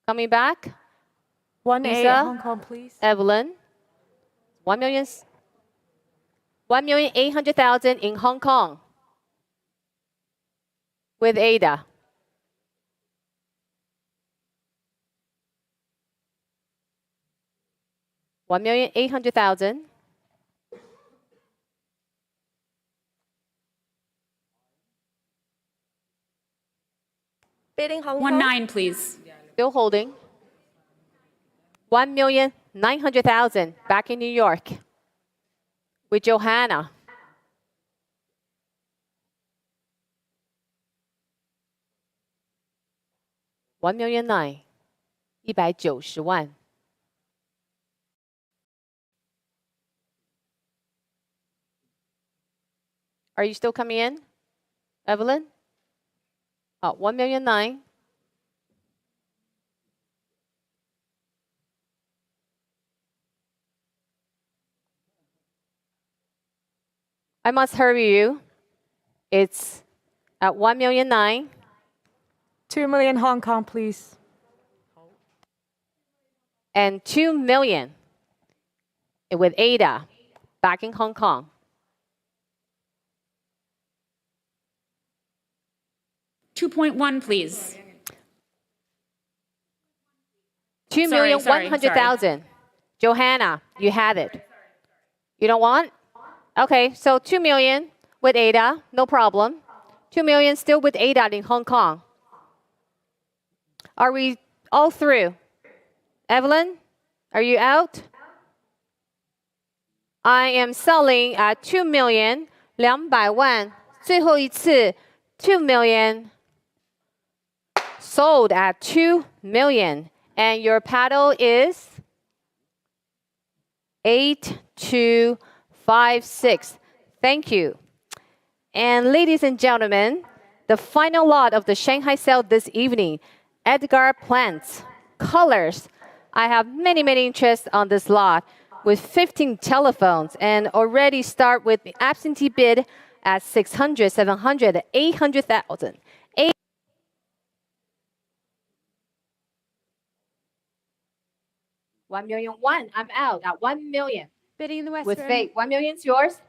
S7: Coming back.
S10: 1.8 Hong Kong, please.
S7: Evelyn. 1,800,000 in Hong Kong with Ada. $1,800,000.
S10: Bidding Hong Kong.
S9: 1.9 please.
S7: Still holding. 1,900,000 back in New York with Johanna. $1,900,000 190万 Are you still coming in, Evelyn? 1,900,000 I must hurry you. It's at 1,900,000
S10: 2 million Hong Kong, please.
S7: And 2 million with Ada back in Hong Kong.
S9: 2.1 please.
S7: 2,100,000. Johanna, you have it. You don't want? Okay, so 2 million with Ada, no problem. 2 million still with Ada in Hong Kong. Are we all through? Evelyn, are you out? I am selling at 2,200,000. 最后一次 2 million. Sold at 2 million. And your paddle is 8256. Thank you. And ladies and gentlemen, the final lot of the Shanghai sale this evening, Edgar plants, colors. I have many interests on this lot with 15 telephones and already start with the absentee bid at 600, 700, 800,000. 1,000,001. I'm out at 1 million.
S9: Bidding in the West
S7: With
S9: Room.
S7: fate. 1 million's yours.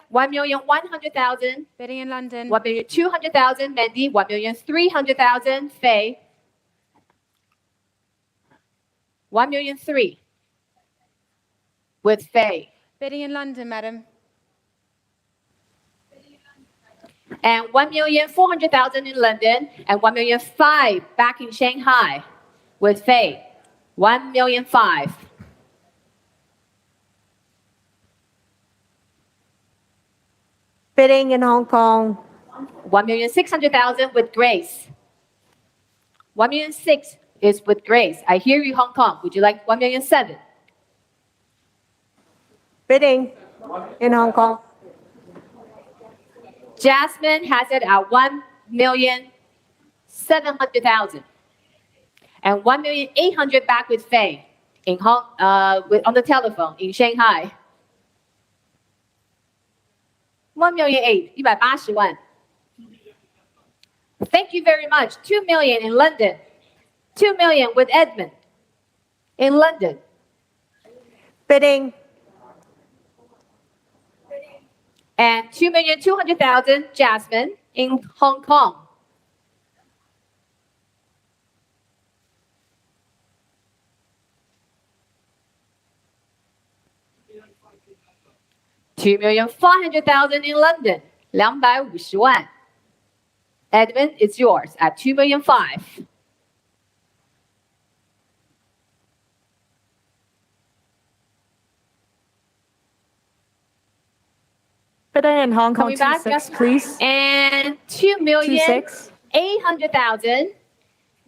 S7: 1,100,000.
S9: Bidding in London.
S7: 1,200,000. Mandy. 1,300,000. Faye. 1,003,000. With Faye.
S9: Bidding in London, madam.
S7: And 1,400,000 in London. And 1,500,000 back in Shanghai. With Faye. 1,500,000.
S14: Bidding in Hong Kong.
S7: 1,600,000 with Grace. 1,600,000 is with Grace. I hear you, Hong Kong. Would you like 1,700,000?
S14: Bidding in Hong Kong.
S7: Jasmine has it at 1,700,000. And 1,800,000 back with Faye in on the telephone in Shanghai. 1,800,000, 180,000. Thank you very much. 2 million in London. 2 million with Edmund in London.
S14: Bidding.
S7: And 2,200,000 Jasmine in Hong Kong. $2,500,000 in London. 250,000. Edmund, it's yours at 2,500,000.
S10: Bidding in Hong Kong.
S7: Coming back,
S10: 26, please.
S7: And 2,800,000.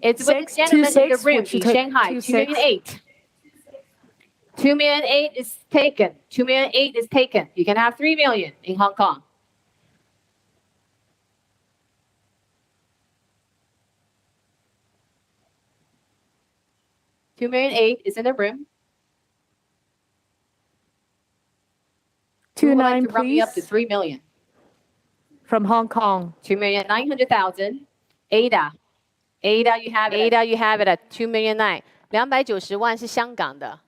S7: It's with the gentleman in the room in Shanghai. 2,800,000. 2,800,000 is taken. 2,800,000 is taken. You can have 3 million in Hong Kong. $2,800,000 is in the room.
S10: 29,
S7: like to round me up to
S10: please.
S7: 3 million.
S10: From Hong Kong.
S7: 2,900,000. Ada, you have it. Ada, you have it at 2,900,000. 290万是香港的，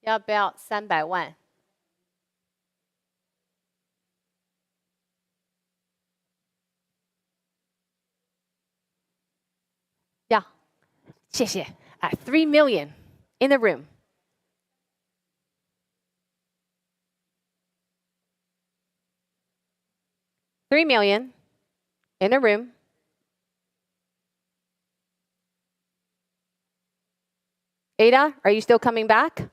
S7: 要不要300万？要，谢谢。At 3 million in the room. $3 million in the room. Ada, are you still coming back?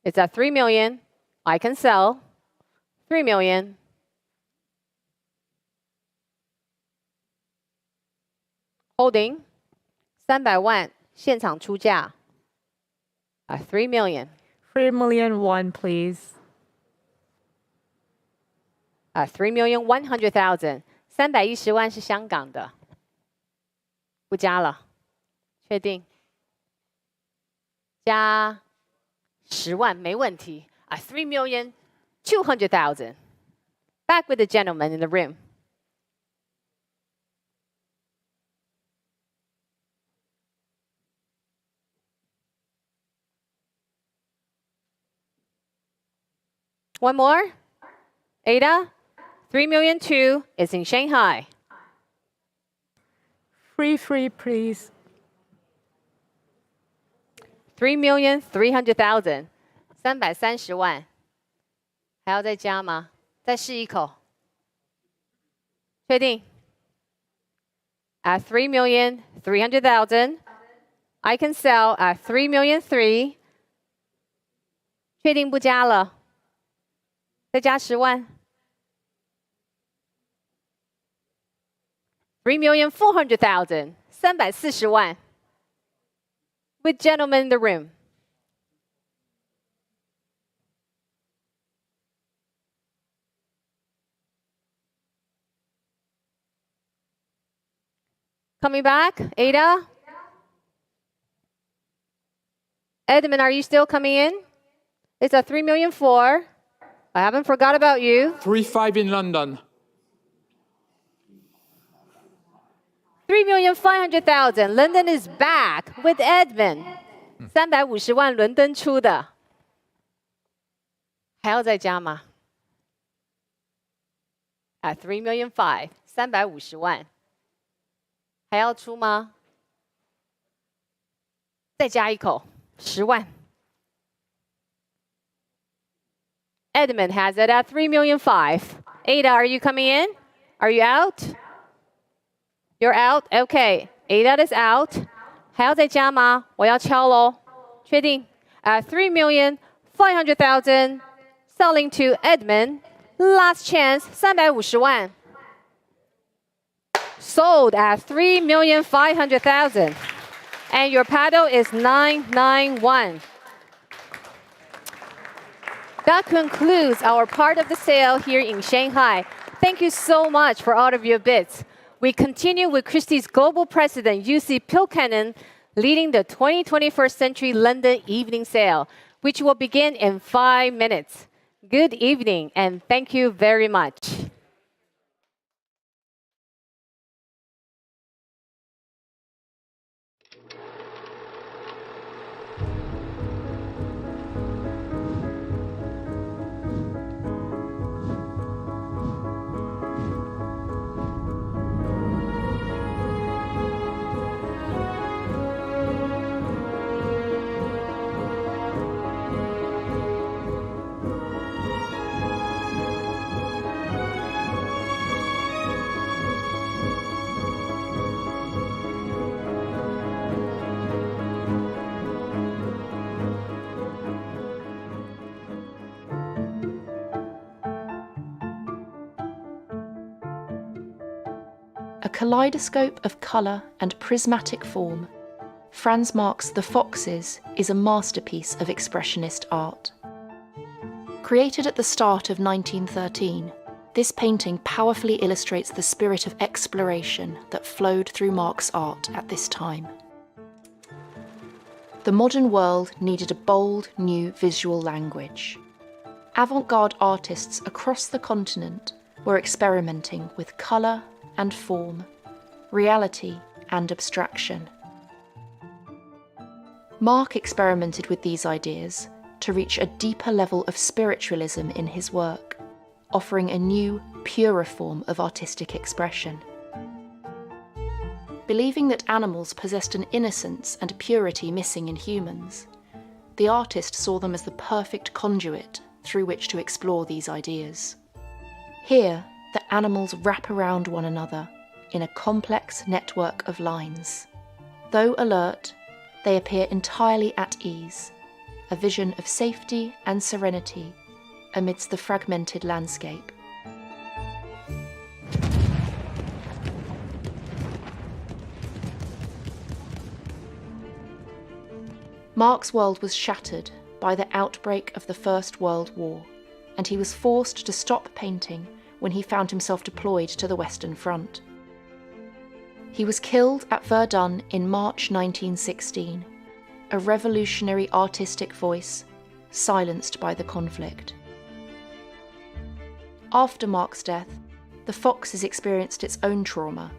S7: It's at 3 million. I can sell 3 million. Holding 300万，现场出价 at 3 million.
S10: 3,000,001, please.
S7: At 3,100,000. 310万是香港的，不加了，确定？加10万没问题。At 3,200,000. Back with the gentleman in the room. One more. Ada, 3,200,000 is in Shanghai.
S10: 3,300, please.
S7: 3,300,000. 330万，还要再加吗？再试一口。确定？At 3,300,000, I can sell at 3,300,000， 确定不加了，再加10万。3,400,000， 340万。With gentlemen in the room. Coming back, Ada? Edmund, are you still coming in? It's a 3,400,000. I haven't forgot about you.
S12: 3.5 in London.
S7: 3,500,000. London is back with Edmund. 350万伦敦出的，还要再加吗？At 3,500,000, 350万，还要出吗？再加一口，10万。Edmund has it at 3,500,000. Ada, are you coming in? Are you out? You're out? Okay. Ada is out. 还要再加吗？我要敲喽，确定。At 3,500,000, selling to Edmund. Last chance, 350万。Sold at 3,500,000. And your paddle is 991. That concludes our part of the sale here in Shanghai. Thank you so much for all of your bids. We continue with Christie's global president, Duce Pilkinen, leading the 2021st Century London Evening Sale, which will begin in 5 minutes. Good evening, and thank you very much.
S15: A kaleidoscope of colour and prismatic form, Franz Marc's The Foxes is a masterpiece of expressionist art. Created at the start of 1913, this painting powerfully illustrates the spirit of exploration that flowed through Marc's art at this time. The modern world needed a bold, new visual language. Avant-garde artists across the continent were experimenting with colour and form, reality and abstraction. Marc experimented with these ideas to reach a deeper level of spiritualism in his work, offering a new, purer form of artistic expression. Believing that animals possessed an innocence and purity missing in humans, the artist saw them as the perfect conduit through which to explore these ideas. Here, the animals wrap around one another in a complex network of lines. Though alert, they appear entirely at ease, a vision of safety and serenity amidst the fragmented landscape. Marc's world was shattered by the outbreak of the First World War, and he was forced to stop painting when he found himself deployed to the Western Front. He was killed at Verdun in March 1916, a revolutionary artistic voice silenced by the conflict. After Marc's death, the Foxes experienced its own trauma.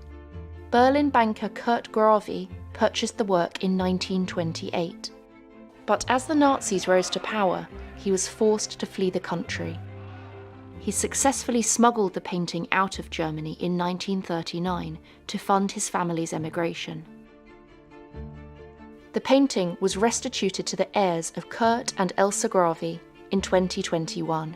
S15: Berlin banker Kurt Gravy purchased the work in 1928. But as the Nazis rose to power, he was forced to flee the country. He successfully smuggled the painting out of Germany in 1939 to fund his family's emigration. The painting was restituted to the heirs of Kurt and Elsa Gravy in 2021.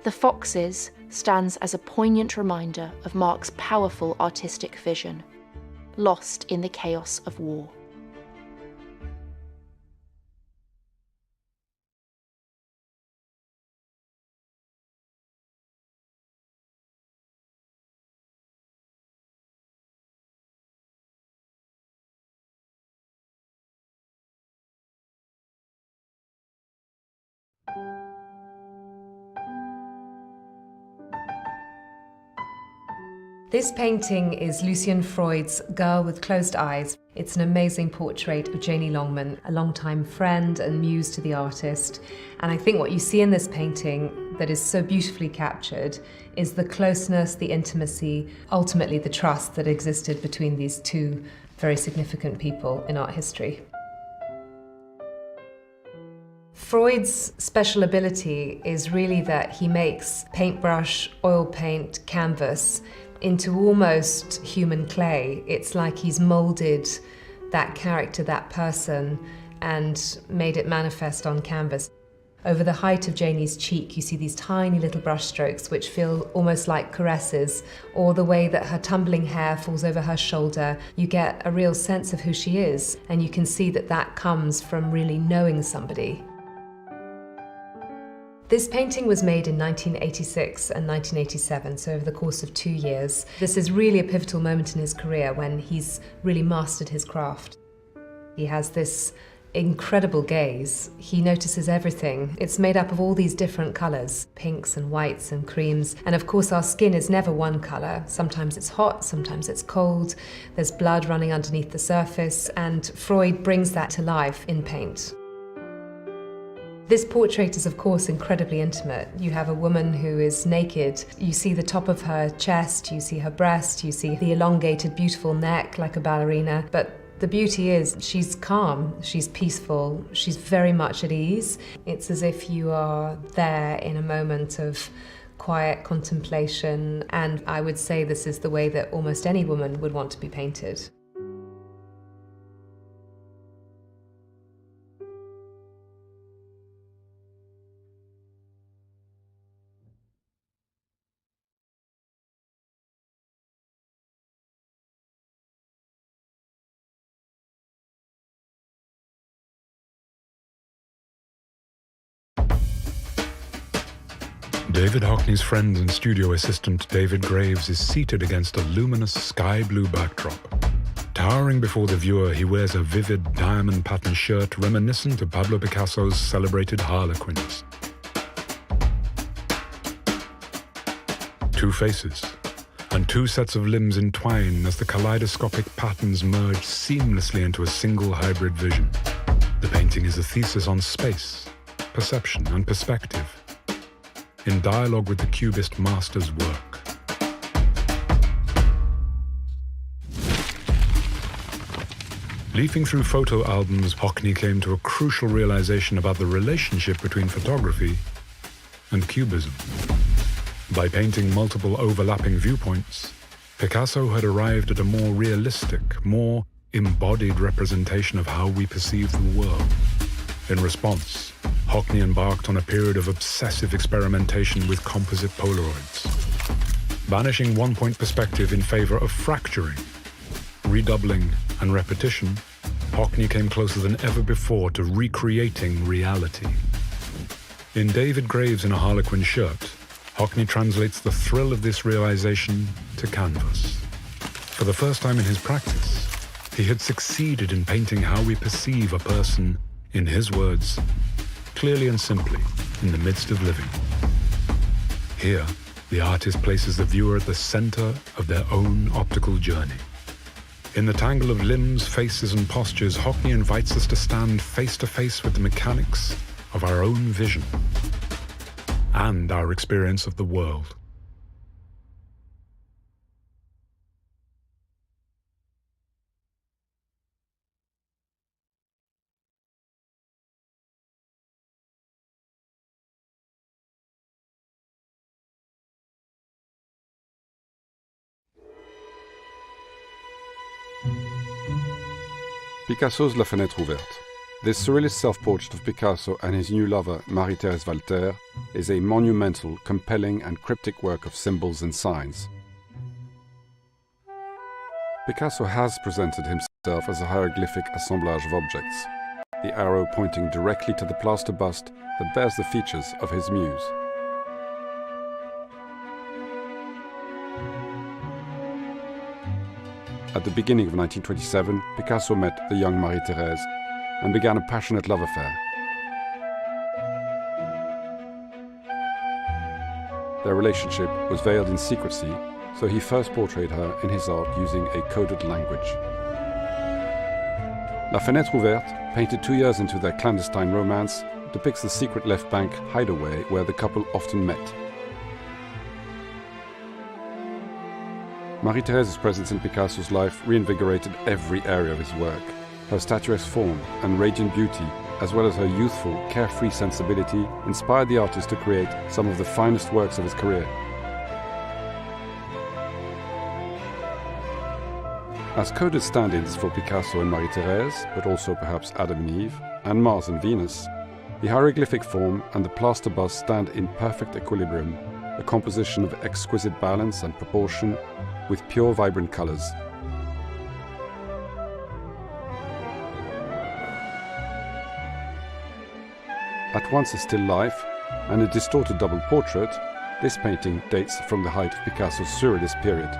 S15: The Foxes stands as a poignant reminder of Marc's powerful artistic vision. lost in the chaos of war.
S16: This painting is Lucian Freud's Girl with Closed Eyes. It's an amazing portrait of Janie Longman, a longtime friend and muse to the artist. And I think what you see in this painting that is so beautifully captured is the closeness, the intimacy, ultimately the trust that existed between these two very significant people in art history. Freud's special ability is really that he makes paintbrush, oil paint, canvas into almost human clay. It's like he's molded that character, that person, and made it manifest on canvas. Over the height of Janie's cheek, you see these tiny little brush strokes which feel almost like caresses, or the way that her tumbling hair falls over her shoulder. You get a real sense of who she is, and you can see that that comes from really knowing somebody. This painting was made in 1986 and 1987, so over the course of 2 years. This is really a pivotal moment in his career when he's really mastered his craft. He has this incredible gaze. He notices everything. It's made up of all these different colours, pinks and whites and creams. And of course our skin is never one colour. Sometimes it's hot, sometimes it's cold. There's blood running underneath the surface, and Freud brings that to life in paint. This portrait is, of course, incredibly intimate. You have a woman who is naked. You see the top of her chest, you see her breast, you see the elongated, beautiful neck like a ballerina. But the beauty is she's calm, she's peaceful, she's very much at ease. It's as if you are there in a moment of quiet contemplation, and I would say this is the way that almost any woman would want to be painted.
S17: David Hockney's friend and studio assistant David Graves is seated against a luminous sky blue backdrop. Towering before the viewer, he wears a vivid diamond pattern shirt reminiscent of Pablo Picasso's celebrated Harlequins. Two faces and two sets of limbs entwine as the kaleidoscopic patterns merge seamlessly into a single hybrid vision. The painting is a thesis on space, perception and perspective, in dialogue with the Cubist master's work. Leafing through photo albums, Hockney came to a crucial realization about the relationship between photography and Cubism. By painting multiple overlapping viewpoints, Picasso had arrived at a more realistic, more embodied representation of how we perceive the world. In response, Hockney embarked on a period of obsessive experimentation with composite Polaroids, banishing one-point perspective in favor of fracturing. Redoubling and repetition, Hockney came closer than ever before to recreating reality. In David Graves in a Harlequin shirt, Hockney translates the thrill of this realization to canvas. For the first time in his practice, he had succeeded in painting how we perceive a person, in his words, clearly and simply, in the midst of living. Here, the artist places the viewer at the center of their own optical journey. In the tangle of limbs, faces, and postures, Hockney invites us to stand face to face with the mechanics of our own vision and our experience of the world.
S18: Picasso's La Fenêtre, Ouverte. This surrealist self-portrait of Picasso and his new lover, Marie-Thérèse Walter, is a monumental, compelling and cryptic work of symbols and signs. Picasso has presented himself as a hieroglyphic assemblage of objects, the arrow pointing directly to the plaster bust that bears the features of his muse. At the beginning of 1927, Picasso met the young Marie-Thérèse and began a passionate love affair. Their relationship was veiled in secrecy, so he first portrayed her in his art using a coded language. La fenêtre ouverte, painted 2 years into their clandestine romance, depicts the secret left bank hideaway where the couple often met. Marie-Thérèse's presence in Picasso's life reinvigorated every area of his work. Her statuesque form and radiant beauty, as well as her youthful, carefree sensibility, inspired the artist to create some of the finest works of his career. As coded stand-ins for Picasso and Marie-Thérèse, but also perhaps Adam and Eve, and Mars and Venus, the hieroglyphic form and the plaster bust stand in perfect equilibrium, a composition of exquisite balance and proportion with pure, vibrant colors. At once a still life and a distorted double portrait, this painting dates from the height of Picasso's Surrealist period.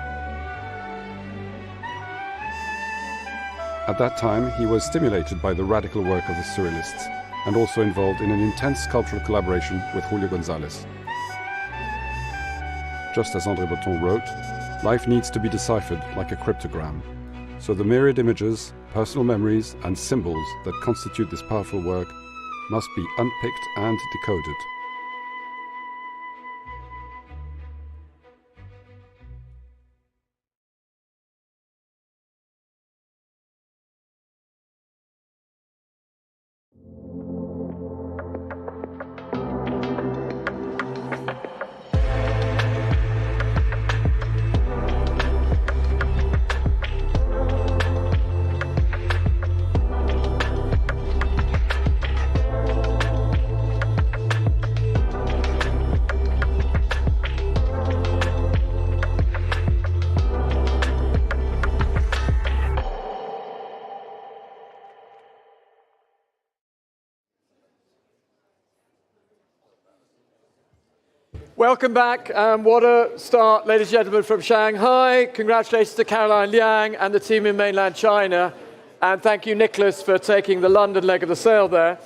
S18: At that time, he was stimulated by the radical work of the Surrealists and also involved in an intense sculptural collaboration with Julio González. Just as André Breton wrote, life needs to be deciphered like a cryptogram. So the myriad images, personal memories, and symbols that constitute this powerful work must be unpicked and decoded.
S6: Welcome back, and what a start, ladies and gentlemen, from Shanghai. Congratulations to Caroline Liang and the team in mainland China, and thank you, Nicholas, for taking the London leg of the sale there.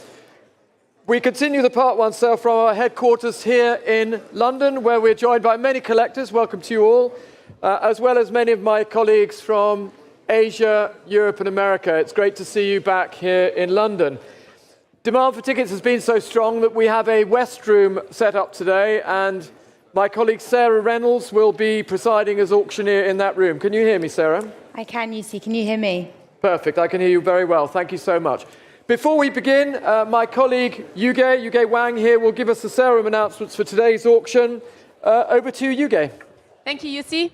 S6: We continue the Part 1 sale from our headquarters here in London, where we're joined by many collectors. Welcome to you all, as well as many of my colleagues from Asia, Europe, and America. It's great to see you back here in London. Demand for tickets has been so strong that we have a West Room set up today, and my colleague Sarah Reynolds will be presiding as auctioneer in that room. Can you hear me, Sarah?
S9: I can, Yusi. Can you hear me?
S6: Perfect. I can hear you very well. Thank you so much. Before we begin, my colleague Yuge Wang here will give us the sale room announcements for today's auction. Over to you, Yuge.
S19: Thank you, Yusi.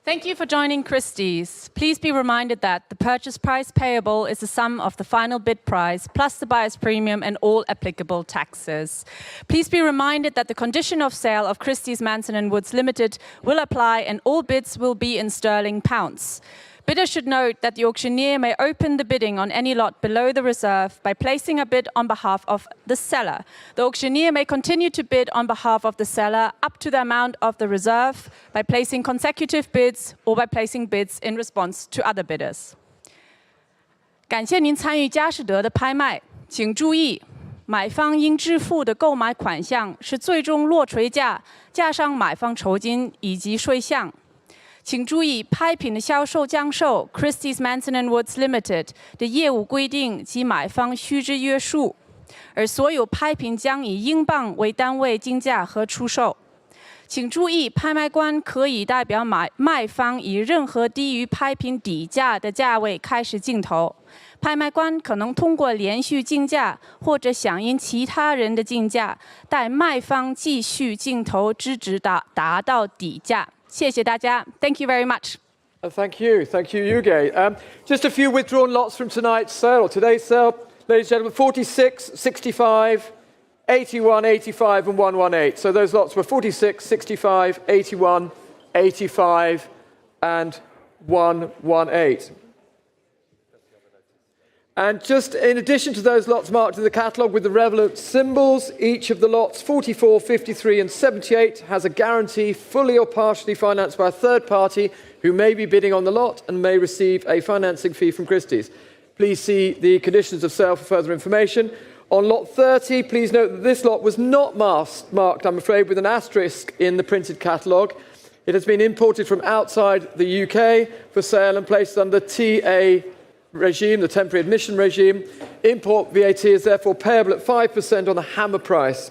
S19: Thank you for joining Christie's. Please be reminded that the purchase price payable is the sum of the final bid price plus the buyer's premium and all applicable taxes. Please be reminded that the condition of sale of Christie's Manson & Woods Limited will apply and all bids will be in sterling pounds. Bidders should note that the auctioneer may open the bidding on any lot below the reserve by placing a bid on behalf of the seller. The auctioneer may continue to bid on behalf of the seller up to the amount of the reserve by placing consecutive bids or by placing bids in response to other bidders. 感谢您参与佳士得的拍卖，请注意，买方应支付的购买款项是最终落锤价加上买方酬金以及税项。 请注意，拍品的销售将受 Christie's Manson & Woods Limited 的业务规定及买方须知约束，而所有拍品将以英镑为单位竞价和出售。请注意，拍卖官可以代表卖方以任何低于拍品底价的价位开始竞投。拍卖官可能通过连续竞价或者响应其他人的竞价，待卖方继续竞投之直达到底价。 谢谢大家 Thank you very much.
S6: Thank you, Yuge. Just a few withdrawn lots from tonight's sale, or today's sale, ladies and gentlemen, 46, 65, 81, 85 and 118. So those lots were 46, 65, 81, 85 and 118. And just in addition to those lots marked in the catalogue with the relevant symbols, each of the lots 44, 53 and 78 has a guarantee fully or partially financed by a third party who may be bidding on the lot and may receive a financing fee from Christie's. Please see the conditions of sale for further information. On lot 30, please note that this lot was not marked, I'm afraid, with an asterisk in the printed catalogue. It has been imported from outside the UK for sale and placed under TA regime, the temporary admission regime. Import VAT is therefore payable at 5% on the hammer price.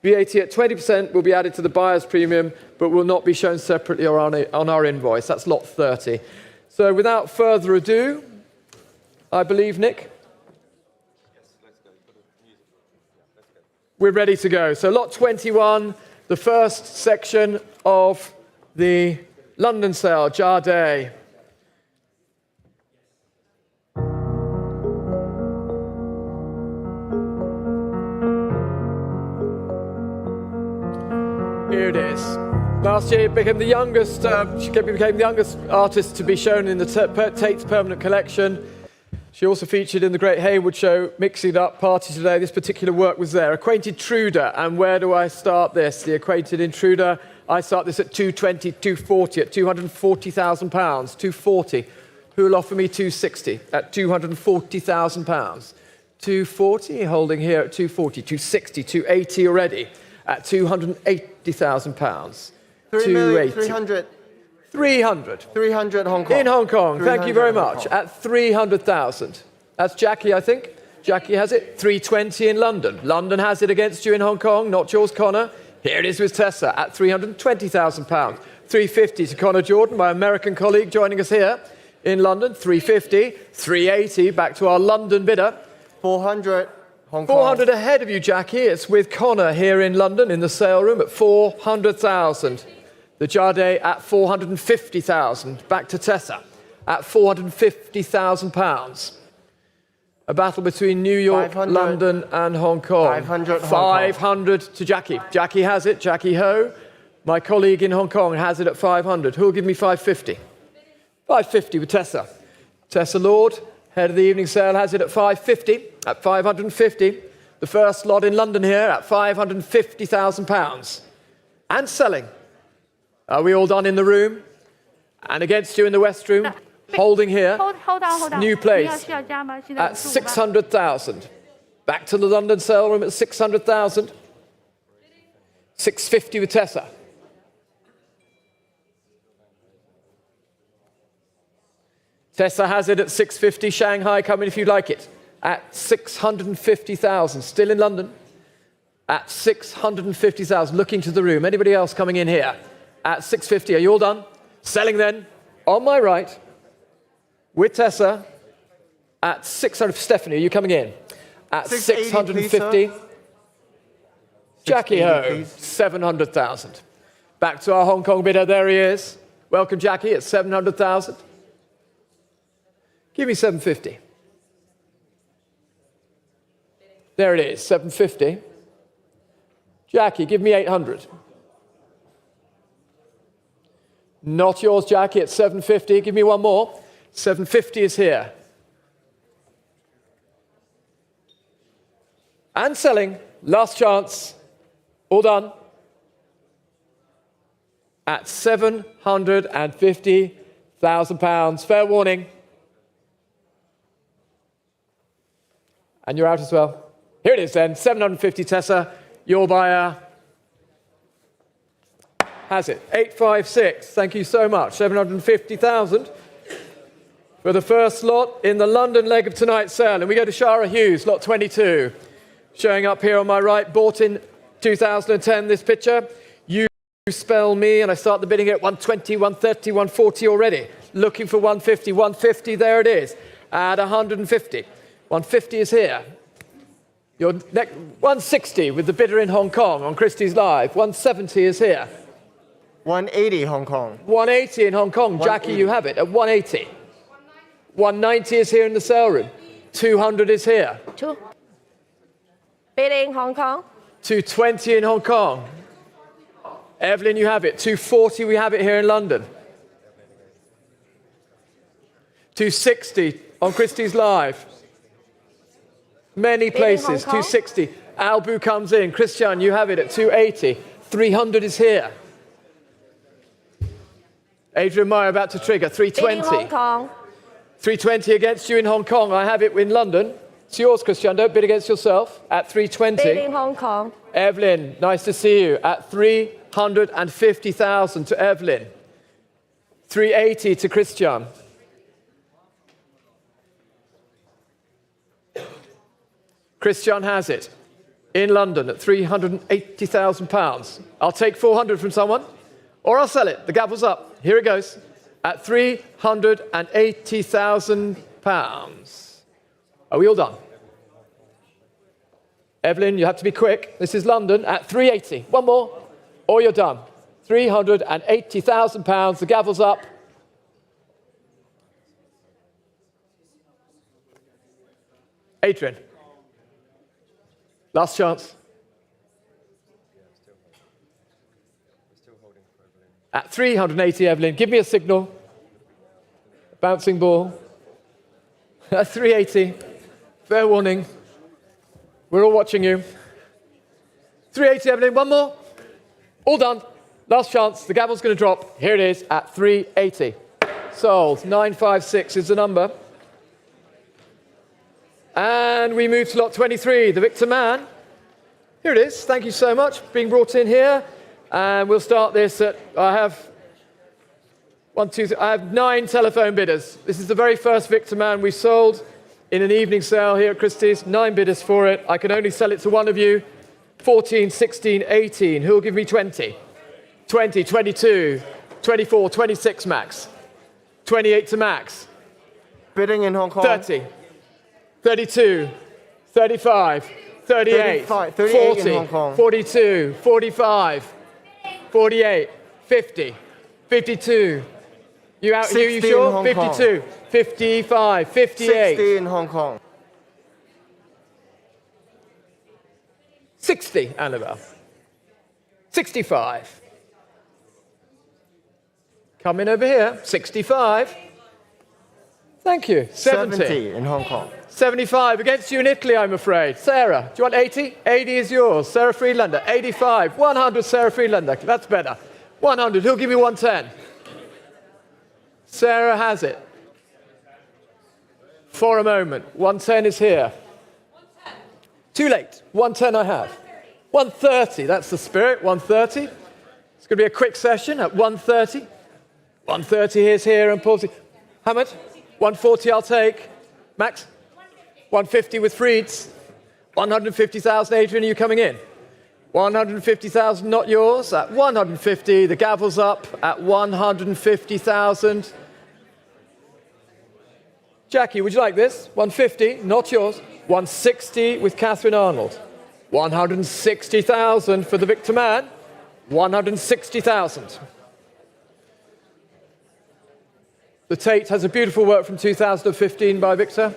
S6: VAT at 20% will be added to the buyer's premium, but will not be shown separately or on our invoice. That's lot 30. So without further ado, I believe, Nick? We're ready to go. So lot 21, the first section of the London sale, Jardé. Here it is. Last year, became the youngest. She became the youngest artist to be shown in the Tate's permanent collection. She also featured in the Great Hayward Show, Mixing Up Party Today. This particular work was there. Acquainted Truder, and where do I start this? The Acquainted Intruder. I start this at 220, 240, at £240,000. 240. Who will offer me 260 at £240,000? 240, holding here at 240, 260, 280 already at £280,000.
S11: 3,300,000.
S6: 300.
S11: 300 Hong Kong.
S6: In Hong Kong. Thank you very much.
S11: Kong.
S6: At 300,000. That's Jackie, I think. Jackie has it. 320 in London. London has it against you in Hong Kong. Not yours, Connor. Here it is with Tessa at £320,000. 350 to Connor Jordan, my American colleague joining us here in London. 350. 380 back to our London bidder.
S11: 400 Hong Kong.
S6: 400 ahead of you, Jackie. It's with Connor here in London in the sale room at 400,000. The Jardé at 450,000. Back to Tessa at £450,000. A battle between New York,
S11: 500.
S6: London and Hong Kong.
S11: 500 Hong Kong.
S6: 500 to Jackie. Jackie has it. Jackie Ho. My colleague in Hong Kong has it at 500. Who'll give me 550? 550 with Tessa. Tessa Lord, head of the evening sale, has it at 550. At 550. The first lot in London here at £550,000. And selling. Are we all done in the room? And against you in the West Room, holding here,
S10: Hold on.
S6: new place at 600,000. Back to the London sale room at 600,000. 650 with Tessa. Tessa has it at 650. Shanghai, come in if you like it. At 650,000. Still in London. At 650,000. Looking to the room. Anybody else coming in here? At 650. Are you all done? Selling then. On my right. With Tessa. At 600. Stephanie, are you coming in? At 650. Jackie Ho. 700,000. Back to our Hong Kong bidder. There he is. Welcome, Jackie, at 700,000. Give me 750. There it is, 750. Jackie, give me 800. Not yours, Jackie, at 750. Give me one more. 750 is here. And selling. Last chance. All done. At £750,000. Fair warning. And you're out as well. Here it is then, 750 Tessa, your buyer has it. 856, thank you so much. 750,000 for the first lot in the London leg of tonight's sale. And we go to Shara Hughes, lot 22. Showing up here on my right, bought in 2010, this picture. You spell me, and I start the bidding at 120, 130, 140 already. Looking for 150, 150, there it is, at 150. 150 is here. Your next 160 with the bidder in Hong Kong on Christie's Live. 170 is here.
S11: 180 Hong Kong.
S6: 180 in Hong Kong. Jackie, you have it at 180. 190 is here in the sale room. 200 is here.
S10: Bidding Hong Kong.
S6: 220 in Hong Kong. Evelyn, you have it. 240, we have it here in London. 260 on Christie's Live. Many places, 260. Albu comes in. Christian, you have it at 280. 300 is here. Adrian Meyer about to trigger. 320.
S14: Hong Kong.
S6: 320 against you in Hong Kong. I have it in London. It's yours, Christian. Don't bid against yourself. At 320.
S14: Bidding Hong Kong.
S6: Evelyn, nice to see you. At 350,000 to Evelyn. 380 to Christian. Christian has it in London at £380,000. I'll take 400 from someone, or I'll sell it. The gavel's up. Here it goes. At £380,000. Are we all done? Evelyn, you have to be quick. This is London at 380. One more, or you're done. £380,000. The gavel's up. Adrian. Last chance. At 380, Evelyn, give me a signal. Bouncing ball. At 380. Fair warning. We're all watching you. 380, Evelyn, one more. All done. Last chance. The gavel's going to drop. Here it is at 380. Sold. 956 is the number. And we move to lot 23, the Victor Man. Here it is. Thank you so much for being brought in here. And we'll start this at, I have 9 telephone bidders. This is the very first Victor Man we sold in an evening sale here at Christie's. 9 bidders for it. I can only sell it to one of you. 14, 16, 18. Who will give me 20? 20, 22, 24, 26 max. 28 to max.
S11: Bidding in Hong Kong.
S6: 30. 32, 35, 38, 40,
S11: in Hong Kong.
S6: 42, 45, 48, 50, 52. You out here, you sure? 52, 55, 58.
S11: 60 in Hong Kong.
S6: 60, Annabelle. 65. Come in over here. 65. Thank you.
S11: 70 in Hong Kong.
S6: 75 against you in Italy, I'm afraid. Sarah, do you want 80? 80 is yours. Sarah Friedlander, 85. 100, Sarah Friedlander. That's better. 100. Who'll give me 110? Sarah has it. For a moment. 110 is here. Too late. 110 I have. 130. That's the spirit. 130. It's going to be a quick session at 130. 130 is here and Paul's. How much? 140 I'll take. Max? 150 with Freeds. 150,000, Adrian, are you coming in? 150,000, not yours. At 150, the gavel's up at 150,000. Jackie, would you like this? 150, not yours. 160 with Catherine Arnold. 160,000 for the Victor Man. 160,000. The Tate has a beautiful work from 2015 by Victor.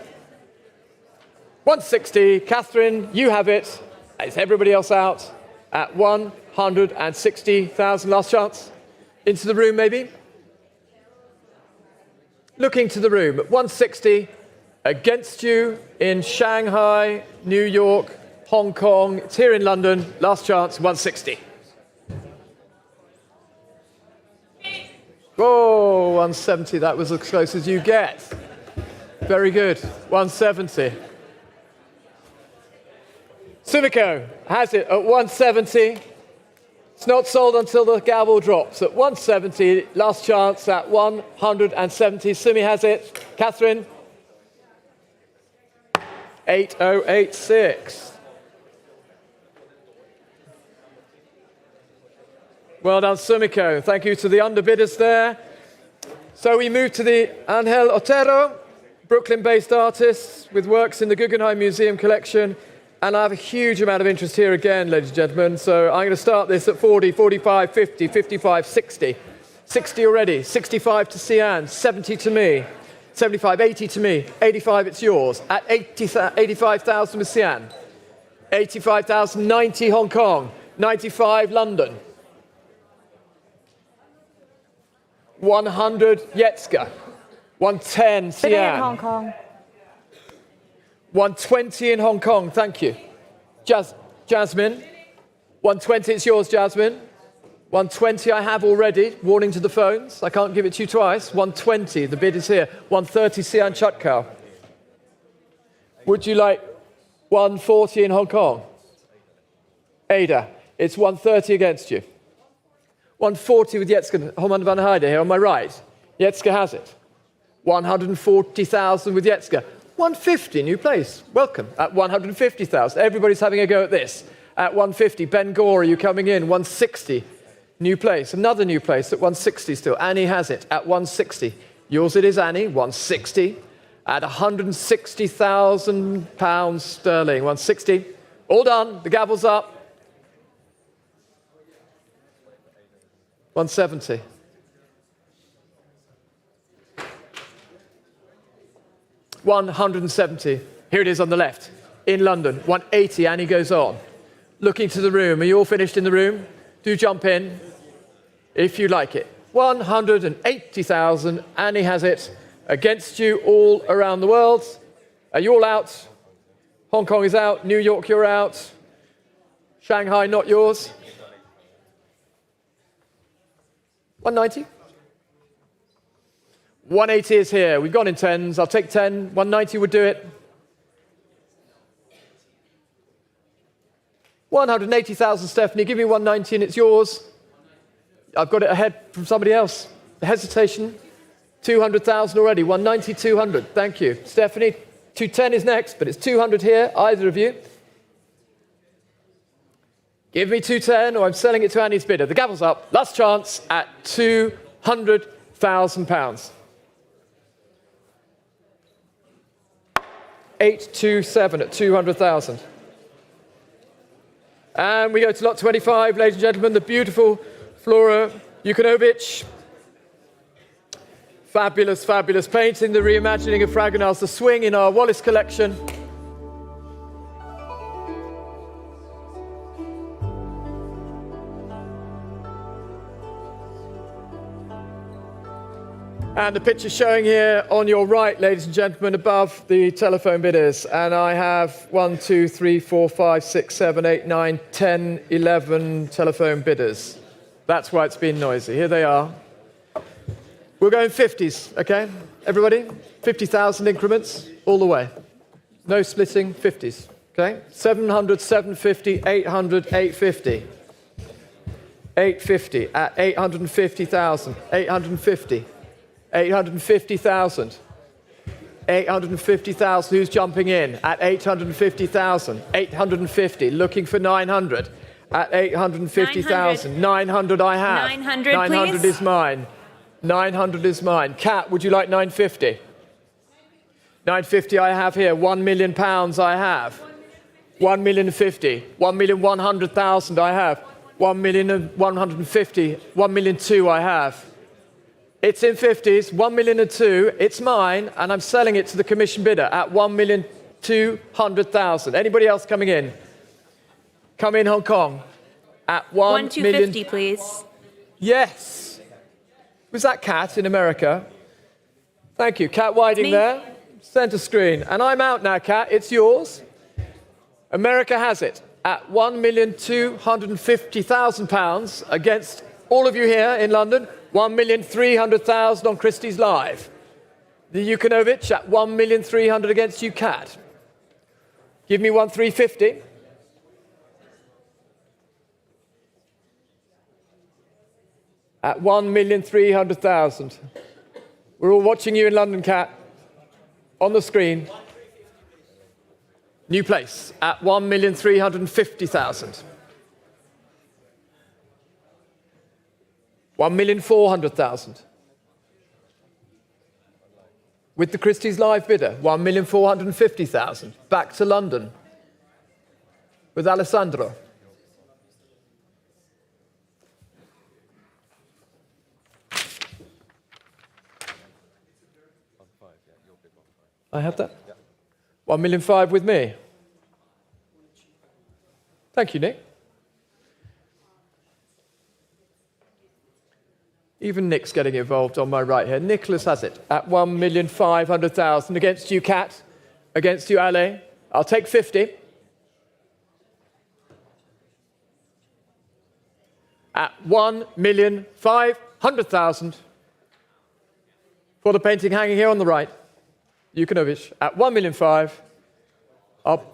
S6: 160, Catherine, you have it. Is everybody else out? At 160,000, last chance. Into the room, maybe? Looking to the room, at 160, against you in Shanghai, New York, Hong Kong. It's here in London, last chance, 160. Oh, 170, that was as close as you get. Very good, 170. Sumiko has it at 170. It's not sold until the gavel drops. At 170, last chance at 170. Sumi has it. Catherine? 8086. Well done, Sumiko. Thank you to the underbidders there. So we move to the Angel Otero, Brooklyn-based artists with works in the Guggenheim Museum collection. And I have a huge amount of interest here again, ladies and gentlemen. So I'm going to start this at 40, 45, 50, 55, 60. 60 already. 65 to Sian. 70 to me. 75, 80 to me. 85, it's yours. At 85,000 with Sian. 85,000, 90 Hong Kong. 95 London. 100 Yetska. 110,
S10: Bidding in
S6: Sian.
S10: Hong Kong.
S6: 120 in Hong Kong, thank you. Jasmine. 120, it's yours, Jasmine. 120 I have already, warning to the phones. I can't give it to you twice. 120, the bid is here. 130, Sian Chutkau. Would you like 140 in Hong Kong? Ada, it's 130 against you. 140 with Jetske Homan van Heide here on my right. Jetske has it. 140,000 with Jetske. 150, new place. Welcome. At 150,000. Everybody's having a go at this. At 150, Ben Gore, are you coming in? 160, new place. Another new place at 160 still. Annie has it at 160. Yours it is, Annie, 160. At 160,000 pounds sterling, 160. All done, the gavel's up. 170. $170. Here it is on the left. In London. 180. Annie goes on. Looking to the room. Are you all finished in the room? Do jump in if you like it. 180,000. Annie has it. Against you all around the world. Are you all out? Hong Kong is out. New York, you're out. Shanghai, not yours. 190. 180 is here. We've gone in tens. I'll take 10. 190 would do it. 180,000, Stephanie. Give me 190 and it's yours. I've got it ahead from somebody else. The hesitation. 200,000 already. 190, 200. Thank you. Stephanie, 210 is next, but it's 200 here. Either of you. Give me 210 or I'm selling it to Annie's bidder. The gavel's up. Last chance at £200,000. 827 at 200,000. And we go to lot 25, ladies and gentlemen, the beautiful Flora Jukanovich. Fabulous, fabulous painting, the reimagining of Fragonard's The Swing in our Wallace collection. And the picture showing here on your right, ladies and gentlemen, above the telephone bidders. And I have 1, 2, 3, 4, 5, 6, 7, 8, 9, 10, 11 telephone bidders. That's why it's been noisy. Here they are. We'll go in 50s, okay? Everybody? 50,000 increments all the way. No splitting, 50s, okay? 700, 750, 800, 850. 850 at 850,000. 850. 850,000. 850,000. Who's jumping in at 850,000? 850. Looking for 900 at 850,000. 900 I have.
S9: 900,
S6: 900
S9: please.
S6: is mine. 900 is mine. Kat, would you like 950? 950 I have here. £1 million I have. 1,050,000. 1,100,000 I have. 1,150,000. 1,002,000 I have. It's in 50s, 1,002,000, it's mine, and I'm selling it to the commission bidder at 1,200,000. Anybody else coming in? Come in, Hong Kong, at
S9: 1,250, please.
S6: Yes. Was that Kat in America? Thank you. Kat Whiting there, center screen. And I'm out now, Kat, it's yours. America has it at £1,250,000 against all of you here in London. 1,300,000 on Christie's Live. The Jukanovich at 1,300,000 against you, Kat. Give me 1,350. At 1,300,000. We're all watching you in London, Kat. On the screen. New place at 1,350,000. 1,400,000. With the Christie's Live bidder, 1,450,000. Back to London with Alessandro. I have that? 1,500,000 with me. Thank you, Nick. Even Nick's getting involved on my right here. Nicholas has it at 1,500,000. Against you, Kat. Against you, Ale. I'll take 50. At 1,500,000 for the painting hanging here on the right. Jukunovic at 1,500,000. I'll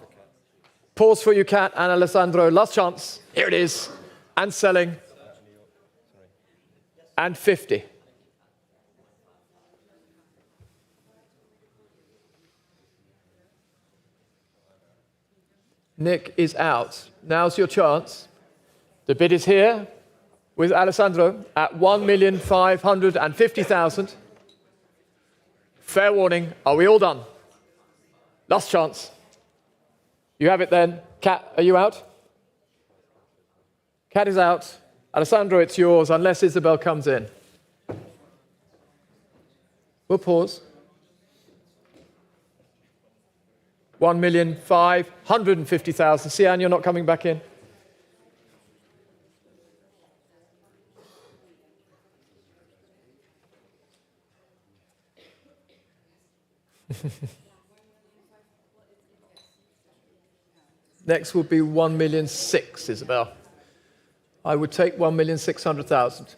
S6: pause for you, Kat and Alessandro. Last chance. Here it is. And selling. And 50. Nick is out. Now's your chance. The bid is here with Alessandro at 1,550,000. Fair warning. Are we all done? Last chance. You have it then. Kat, are you out? Kat is out. Alessandro, it's yours, unless Isabel comes in. We'll pause. 1,550,000. Sian, you're not coming back in. Next will be 1,600,000, Isabel. I would take 1,600,000.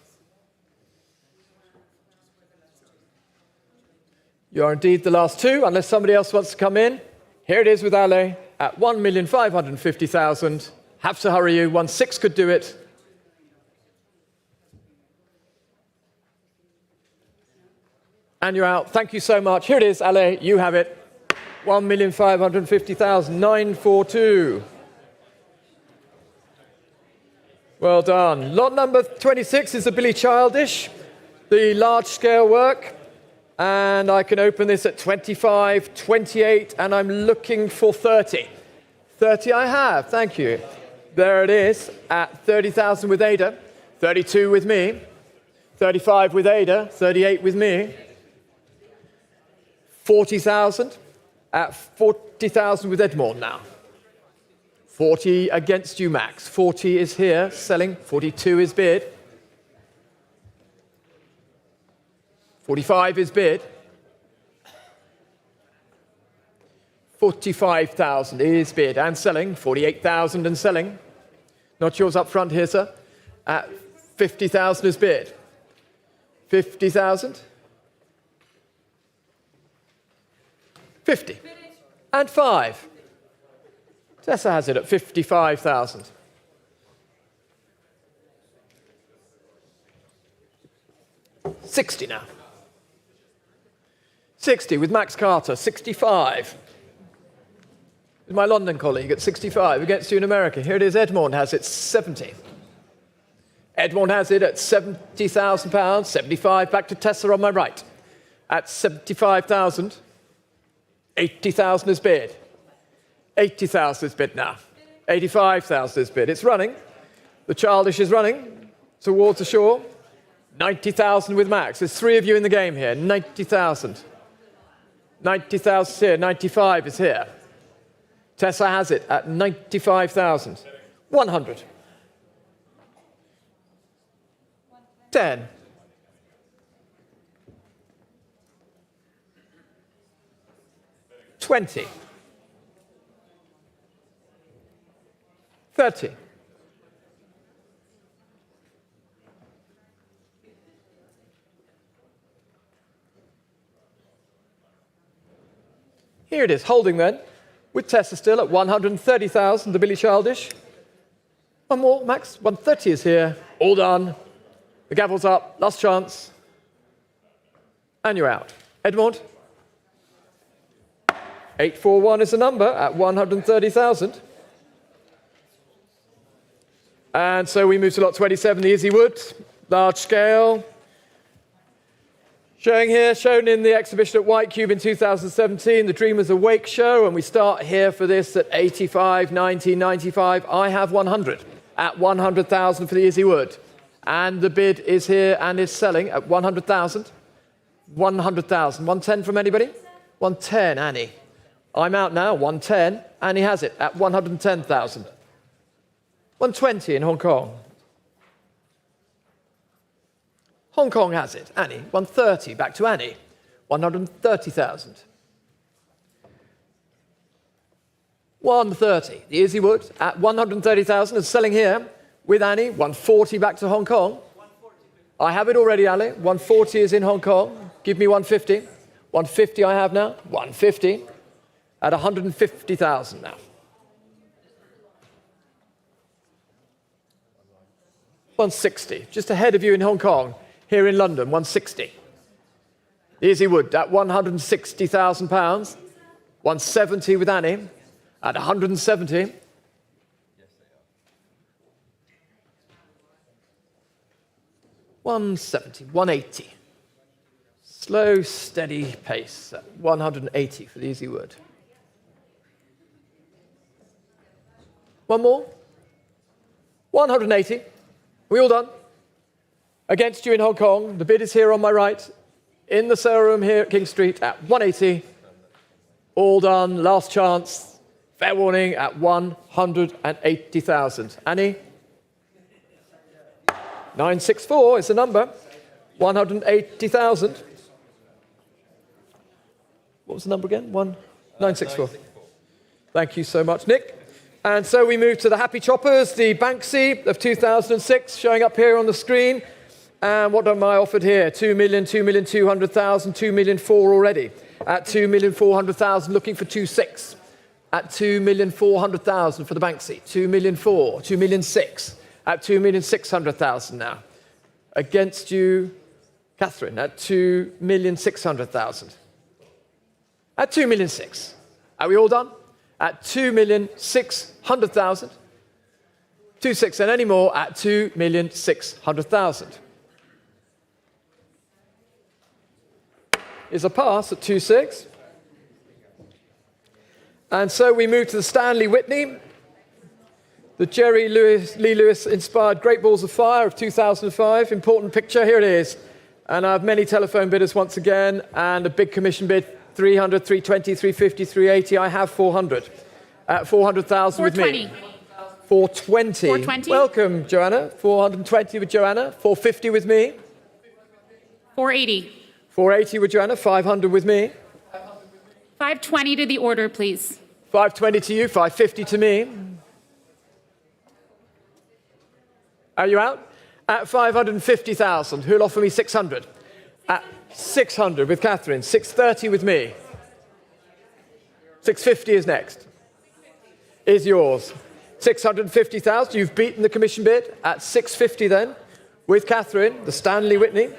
S6: You are indeed the last two, unless somebody else wants to come in. Here it is with Ale at 1,550,000. Have to hurry you. 1,600,000 could do it. And you're out. Thank you so much. Here it is, Ale. You have it. 1,550,000. 942. Well done. Lot number 26 is the Billy Childish, the large-scale work. And I can open this at 25, 28, and I'm looking for 30. 30 I have, thank you. There it is, at 30,000 with Ada, 32 with me, 35 with Ada, 38 with me, 40,000, at 40,000 with Edmond now. 40 against you, Max. 40 is here, selling. 42 is bid. 45 is bid. 45,000 is bid and selling. 48,000 and selling. Not yours up front here, sir. At 50,000 is bid. 50,000. 50. And 5. Tessa has it at 55,000. $60 now. 60 with Max Carter, 65. With my London colleague at 65 against you in America. Here it is, Edmond has it, 70. Edmond has it at £70,000, 75 back to Tessa on my right. At 75,000, 80,000 is bid. 80,000 is bid now. 85,000 is bid. It's running. The Childish is running towards the shore. 90,000 with Max. There's three of you in the game here. 90,000. 90,000 is here. 95 is here. Tessa has it at 95,000. 100. 10. 20. 30. 'Here it is, holding then, with Tessa still at 130,000, the Billy Childish. One more, Max. 130 is here. All done. The gavel's up. Last chance. And you're out. Edmond. 841 is the number at 130,000. And so we move to lot 27, the Izzy Wood, large scale. Showing here, shown in the exhibition at White Cube in 2017, the Dreamers Awake show, and we start here for this at 85, 90, 95. I have 100 at 100,000 for the Izzy Wood. And the bid is here and is selling at 100,000. 100,000. 110 from anybody? 110, Annie. I'm out now, 110. Annie has it at 110,000. 120 in Hong Kong. Hong Kong has it. Annie, 130. Back to Annie. 130,000. 130. The Izzy Wood at 130,000 is selling here with Annie. 140 back to Hong Kong. I have it already, Ali. 140 is in Hong Kong. Give me 150. 150 I have now. 150 at 150,000 now. 160, just ahead of you in Hong Kong. Here in London, 160. The Izzy Wood at £160,000. 170 with Annie at 170. £170, 180. Slow, steady pace at 180 for the Izzy Wood. One more. 180. We all done? Against you in Hong Kong. The bid is here on my right. In the sale room here at King Street at 180. All done. Last chance. Fair warning at 180,000. Annie? 964 is the number. 180,000. What was the number again? 964. Thank you so much, Nick. And so we move to the Happy Choppers, the Banksy of 2006, showing up here on the screen. And what am I offered here? 2,200,000, 2,400,000 already. At 2,400,000, looking for 2.6. At 2,400,000 for the Banksy. 2,400,000, 2,600,000. At 2,600,000 now. Against you, Catherine, at 2,600,000. At 2,600,000. Are we all done? At 2,600,000. 2.6 and any more at 2,600,000. Is a pass at 2.6. And so we move to the Stanley Whitney, the Jerry Lee Lewis inspired Great Balls of Fire of 2005. Important picture, here it is. And I have many telephone bidders once again, and a big commission bid, 300, 320, 350, 380. I have 400. At 400,000 with me. 420. 420. Welcome, Joanna. 420 with Joanna. 450 with me.
S20: 480.
S6: 480 with Joanna. 500 with me.
S20: 520 to the order, please.
S6: 520 to you. 550 to me. Are you out? At 550,000. Who'll offer me 600? At 600 with Catherine. 630 with me. 650 is next. Is yours. 650,000. You've beaten the commission bid at 650 then. With Catherine, the Stanley Whitney.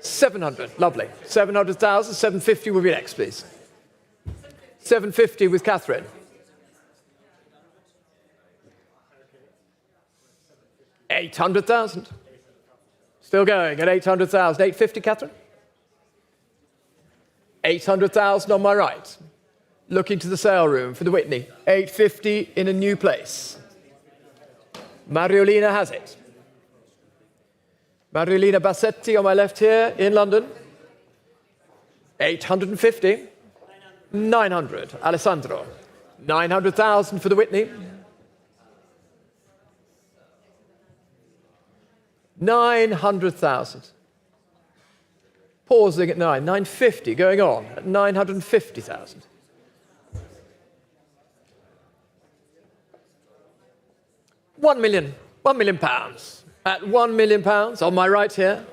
S6: 700. Lovely. 700,000. 750 will be next, please. 750 with Catherine. 800,000. Still going at 800,000. 850, Catherine? 800,000 on my right. Looking to the sale room for the Whitney. 850 in a new place. Mariolina has it. Mariolina Bassetti on my left here in London. 850. 900. Alessandro. 900,000 for the Whitney. 900,000. Pausing at 9. 950 going on at 950,000. 1 million. 1 million pounds. At 1 million pounds on my right here.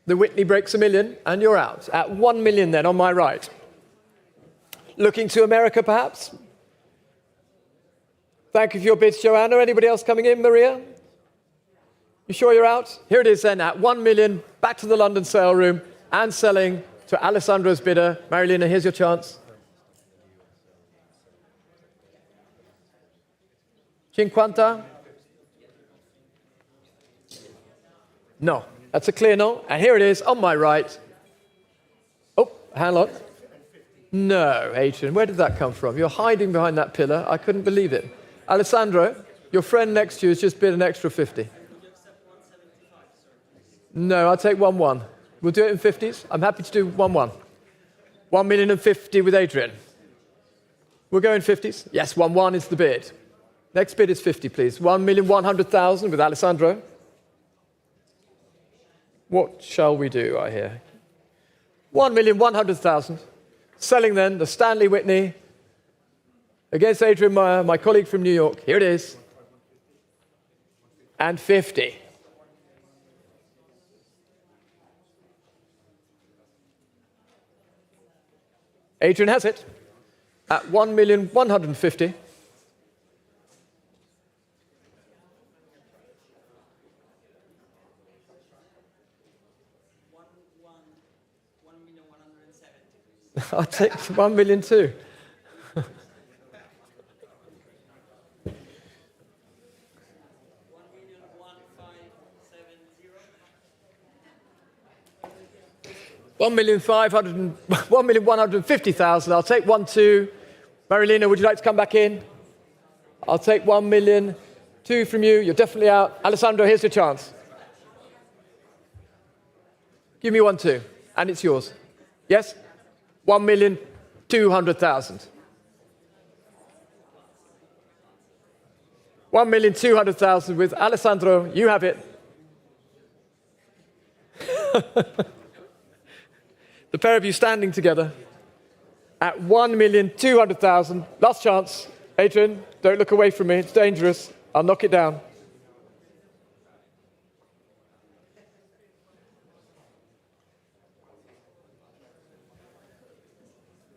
S6: The Whitney breaks a million and you're out. At 1 million then on my right. Looking to America perhaps? Thank you for your bids, Joanna. Anybody else coming in, Maria? You sure you're out? Here it is then at 1 million, back to the London sale room and selling to Alessandro's bidder. Marilena, here's your chance. 50? No, that's a clear no. And here it is on my right. Oh, hang on. No, Adrian, where did that come from? You're hiding behind that pillar. I couldn't believe it. Alessandro, your friend next to you has just bid an extra 50. No, I'll take 1-1. We'll do it in 50s. I'm happy to do 1-1. 1,050,000 with Adrian. We'll go in 50s. Yes, 1-1 is the bid. Next bid is 50, please. 1,100,000 with Alessandro. What shall we do, I hear? 1,100,000. Selling then the Stanley Whitney against Adrian Meyer, my colleague from New York. Here it is. And 50. Adrian has it at 1,150,000. I'll take 1 million too. $1,150,000. I'll take 1, 2. Marilena, would you like to come back in? I'll take 1 million. 2 from you. You're definitely out. Alessandro, here's your chance. Give me 1, 2, and it's yours. Yes? 1,200,000. 1,200,000 with Alessandro. You have it. The pair of you standing together at 1,200,000. Last chance. Adrian, don't look away from me. It's dangerous. I'll knock it down.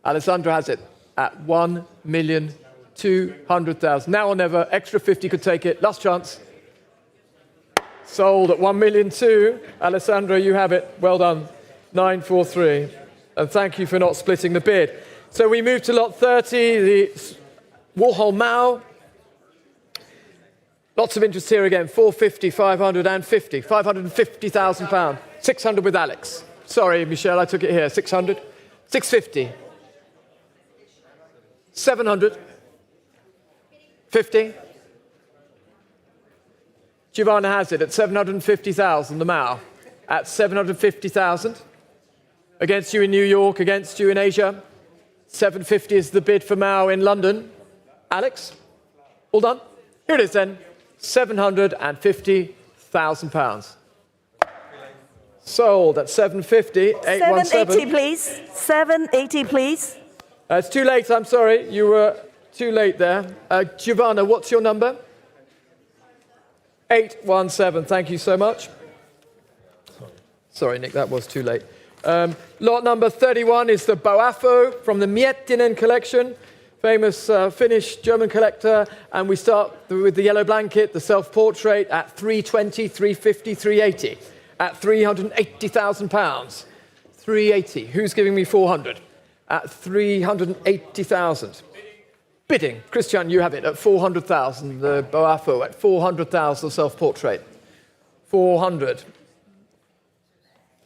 S6: Alessandro has it at 1,200,000. Now or never. Extra 50 could take it. Last chance. Sold at 1,200,000. Alessandro, you have it. Well done. 943. And thank you for not splitting the bid. So we move to lot 30, the Warhol Mao. Lots of interest here again. 450, 550, 550,000 pounds. 600 with Alex. Sorry, Michelle, I took it here. 600, 650. 700. 50. Giovanna has it at 750,000, the Mao. At 750,000. Against you in New York, against you in Asia. 750 is the bid for Mao in London. Alex, all done? Here it is then. 750,000 pounds. Sold at 750. 817.
S5: 780, please. 780, please.
S6: It's too late, I'm sorry. You were too late there. Giovanna, what's your number? 817. Thank you so much. Sorry, Nick, that was too late. Lot number 31 is the Boafo from the Miettinen collection, famous Finnish German collector. And we start with the yellow blanket, the self-portrait at 320, 350, 380. At 380,000 pounds. 380. Who's giving me 400? At 380,000. Bidding. Christian, you have it at 400,000. The Boafo at 400,000 self-portrait. 400.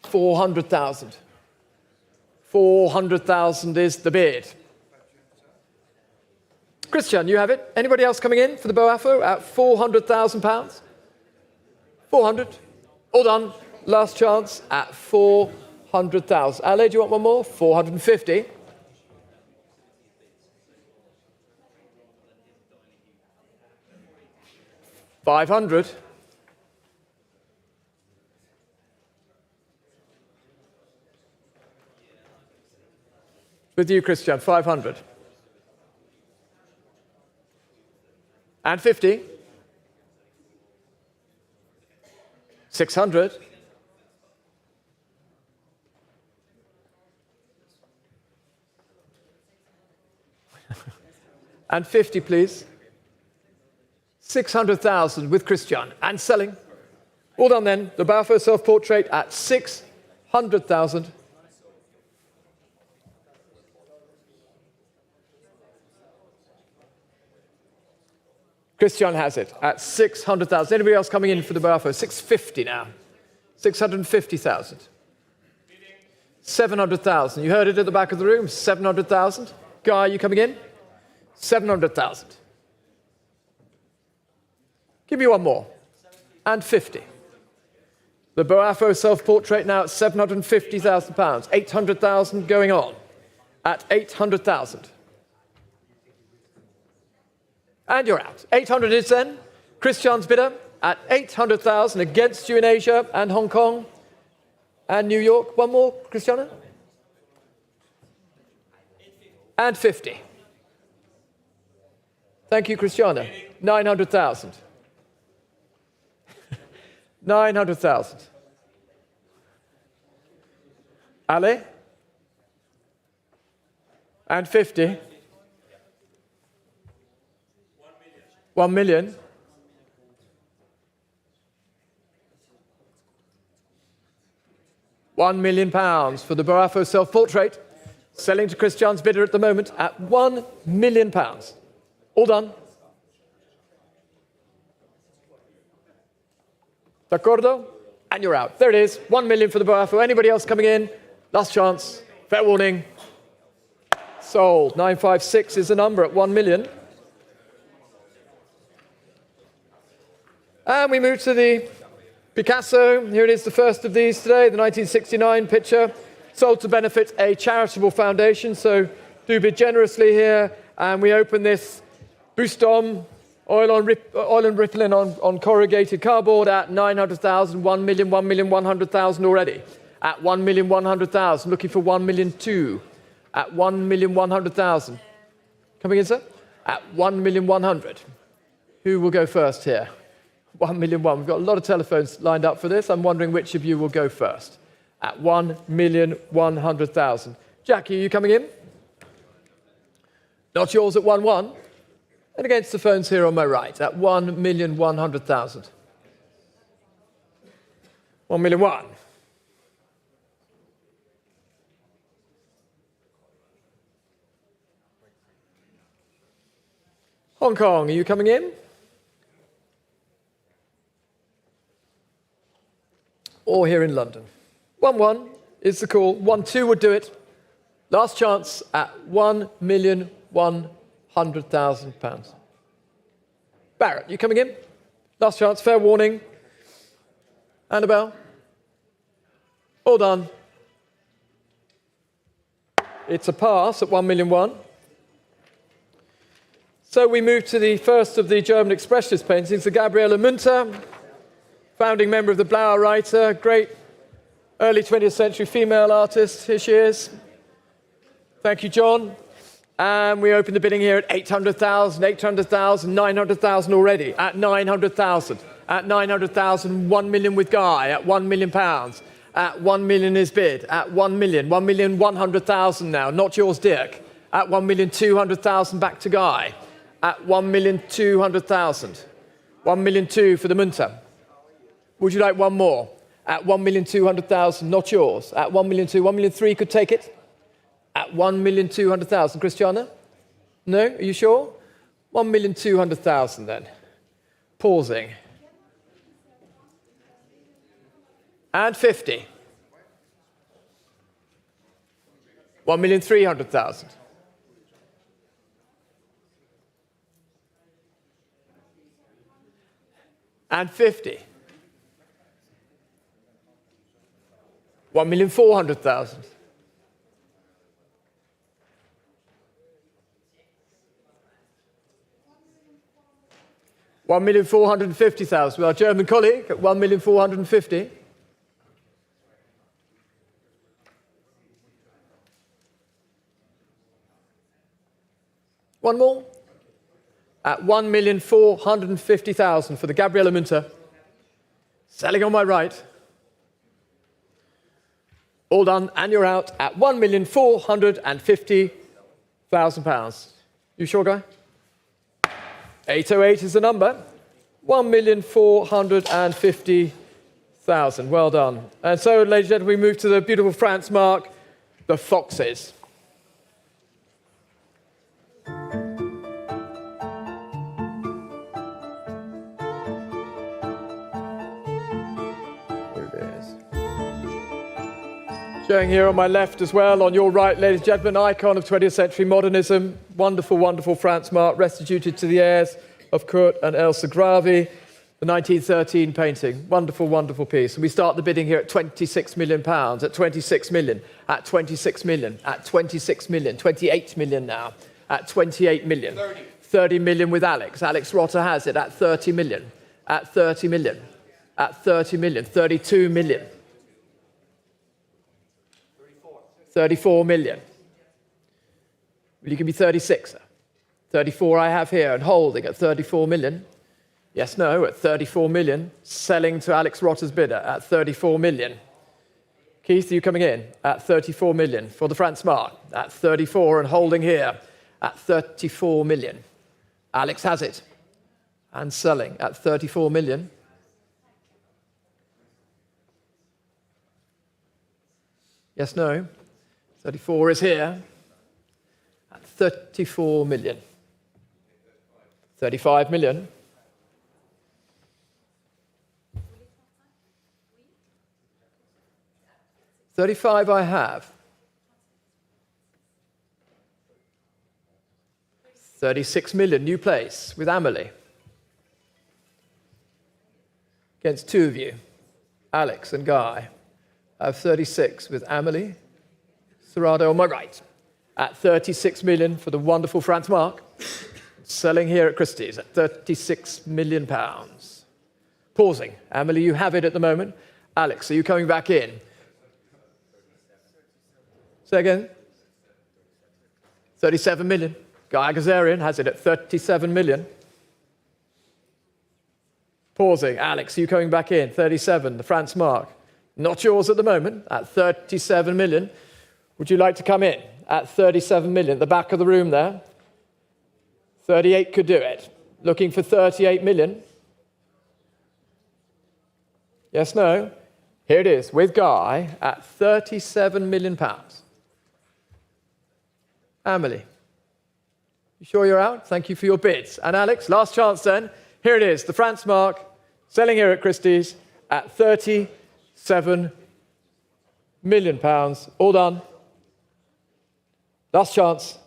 S6: 400,000. 400,000 is the bid. Christian, you have it. Anybody else coming in for the Boafo at 400,000 pounds? 400. All done. Last chance at 400,000. Ale, do you want one more? 450. 500. With you, Christian, 500. And 50. 600. And 50, please. 600,000 with Christian. And selling. All done then. The Boafo self-portrait at 600,000. Christian has it at 600,000. Anybody else coming in for the Boafo? 650 now. 650,000. 700,000. You heard it at the back of the room. 700,000. Guy, you coming in? 700,000. Give me one more. And 50. The Boafo self-portrait now at 750,000 pounds. 800,000 going on at 800,000. And you're out. 800 is then Christian's bidder at 800,000 against you in Asia and Hong Kong. And New York. One more, Christiana? And 50. Thank you, Christiana. 900,000. 900,000. Ale? And 50. 1 million. £1 million for the Barafo self-portrait, selling to Christian's bidder at the moment at £1 million. All done. D'accordo? And you're out. There it is, 1 million for the Barafo. Anybody else coming in? Last chance. Fair warning. Sold. 956 is the number at 1 million. And we move to the Picasso. Here it is, the first of these today, the 1969 picture, sold to benefit a charitable foundation, so do bid generously here. And we open this Buston, oil and rippling on corrugated cardboard at 900,000, 1 million, 100,000 already. At 1,100,000, looking for 1,200,000. At 1,100,000. Coming in, sir? At 1,100,000. Who will go first here? 1,000,001. We've got a lot of telephones lined up for this. I'm wondering which of you will go first. At 1,100,000. Jackie, are you coming in? Not yours at 1,1. And against the phones here on my right, at 1,100,000. 1,000,001. Hong Kong, are you coming in? Or here in London? 1-1 is the call. 1-2 would do it. Last chance at £1,100,000. Barrett, you coming in? Last chance, fair warning. Annabelle? All done. It's a pass at 1,000,001. So we move to the first of the German Expressionist paintings, the Gabriele Munter, founding member of the Blauer Reiter, great early 20th century female artist. Here she is. Thank you, John. And we open the bidding here at 800,000, 800,000, 900,000 already. At 900,000. At 900,000, 1 million with Guy. At £1 million. At 1 million is bid. At 1 million. 1,100,000 now. Not yours, Dirk. At 1,200,000 back to Guy. At 1,200,000. 1,200,000 for the Munter. Would you like one more? At 1,200,000, not yours. At 1,200,000, 1,300,000 could take it. At 1,200,000, Christiana? No? Are you sure? 1,200,000 then. Pausing. And 50. 1,300,000. And 50. 1,400,000. $1,450,000 with our German colleague at 1,450,000. One more. At 1,450,000 for the Gabriele Munter. Selling on my right. All done, and you're out at £1,450,000. You sure, Guy? 808 is the number. 1,450,000. Well done. And so, ladies and gentlemen, we move to the beautiful Franz Marc, the Foxes. Showing here on my left as well, on your right, ladies and gentlemen, icon of 20th century modernism. Wonderful, wonderful Franz Marc, restituted to the heirs of Kurt and Elsa Gravi. The 1913 painting. Wonderful, wonderful piece. And we start the bidding here at £26 million, at 26 million, at 26 million, at 26 million, 28 million now, at 28 million. 30 million with Alex. Alex Rotter has it at 30 million, at 30 million, at 30 million, 32 million. 34 million. Will you give me 36? 34 I have here and holding at 34 million. Yes, no, at 34 million. Selling to Alex Rotter's bidder at 34 million. Keith, are you coming in? At 34 million. For the Franz Marc at 34 and holding here at 34 million. Alex has it. And selling at 34 million. Yes, no. 34 is here at 34 million. 35 million. $35 I have. 36 million, new place with Amelie. Against two of you, Alex and Guy. I have 36 with Amelie. Serrado on my right. At 36 million for the wonderful Franz Marc. Selling here at Christie's at 36 million pounds. Pausing. Amelie, you have it at the moment. Alex, are you coming back in? Say again. 37 million. Guy Gazarian has it at 37 million. Pausing. Alex, are you coming back in? 37, the Franz Marc. Not yours at the moment, at 37 million. Would you like to come in? At 37 million, the back of the room there. 38 could do it. Looking for 38 million. Yes, no? Here it is, with Guy, at 37 million pounds. Amelie, you sure you're out? Thank you for your bids. And Alex, last chance then. Here it is, the Franz Marc, selling here at Christie's at 37 million pounds. All done. Last chance.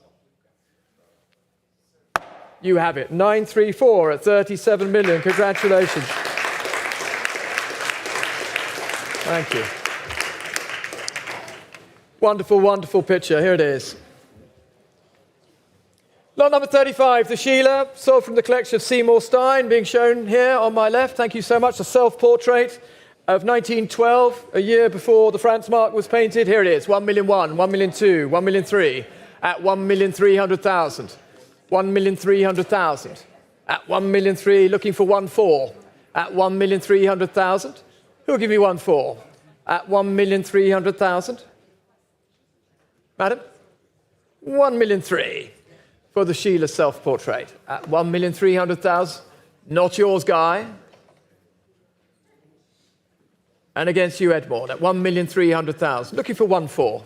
S6: You have it. 934 at 37 million. Congratulations. Thank you. Wonderful, wonderful picture. Here it is. Lot number 35, the Sheila, sold from the collection of Seymour Stein, being shown here on my left. Thank you so much. A self-portrait of 1912, a year before the Franz Marc was painted. Here it is, 1,000,001, 1,000,002, 1,000,003, at 1,300,000. 1,300,000. At 1,003,000, looking for 1,400,000. At 1,300,000. Who'll give me 1,400,000? At 1,300,000. Madam? 1,300,000 for the Sheila self-portrait. At 1,300,000. Not yours, Guy. And against you, Edmond, at 1,300,000. Looking for 1,400,000.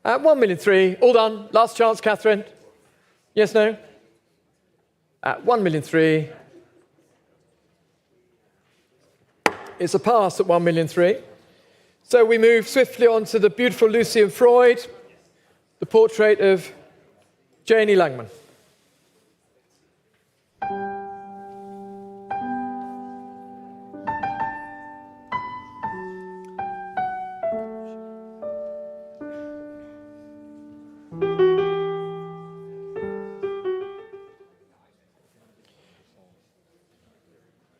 S6: At 1,300,000. All done. Last chance, Catherine. Yes, no? At 1,300,000. It's a pass at 1,300,000. So we move swiftly on to the beautiful Lucian Freud, the portrait of Janie Langman.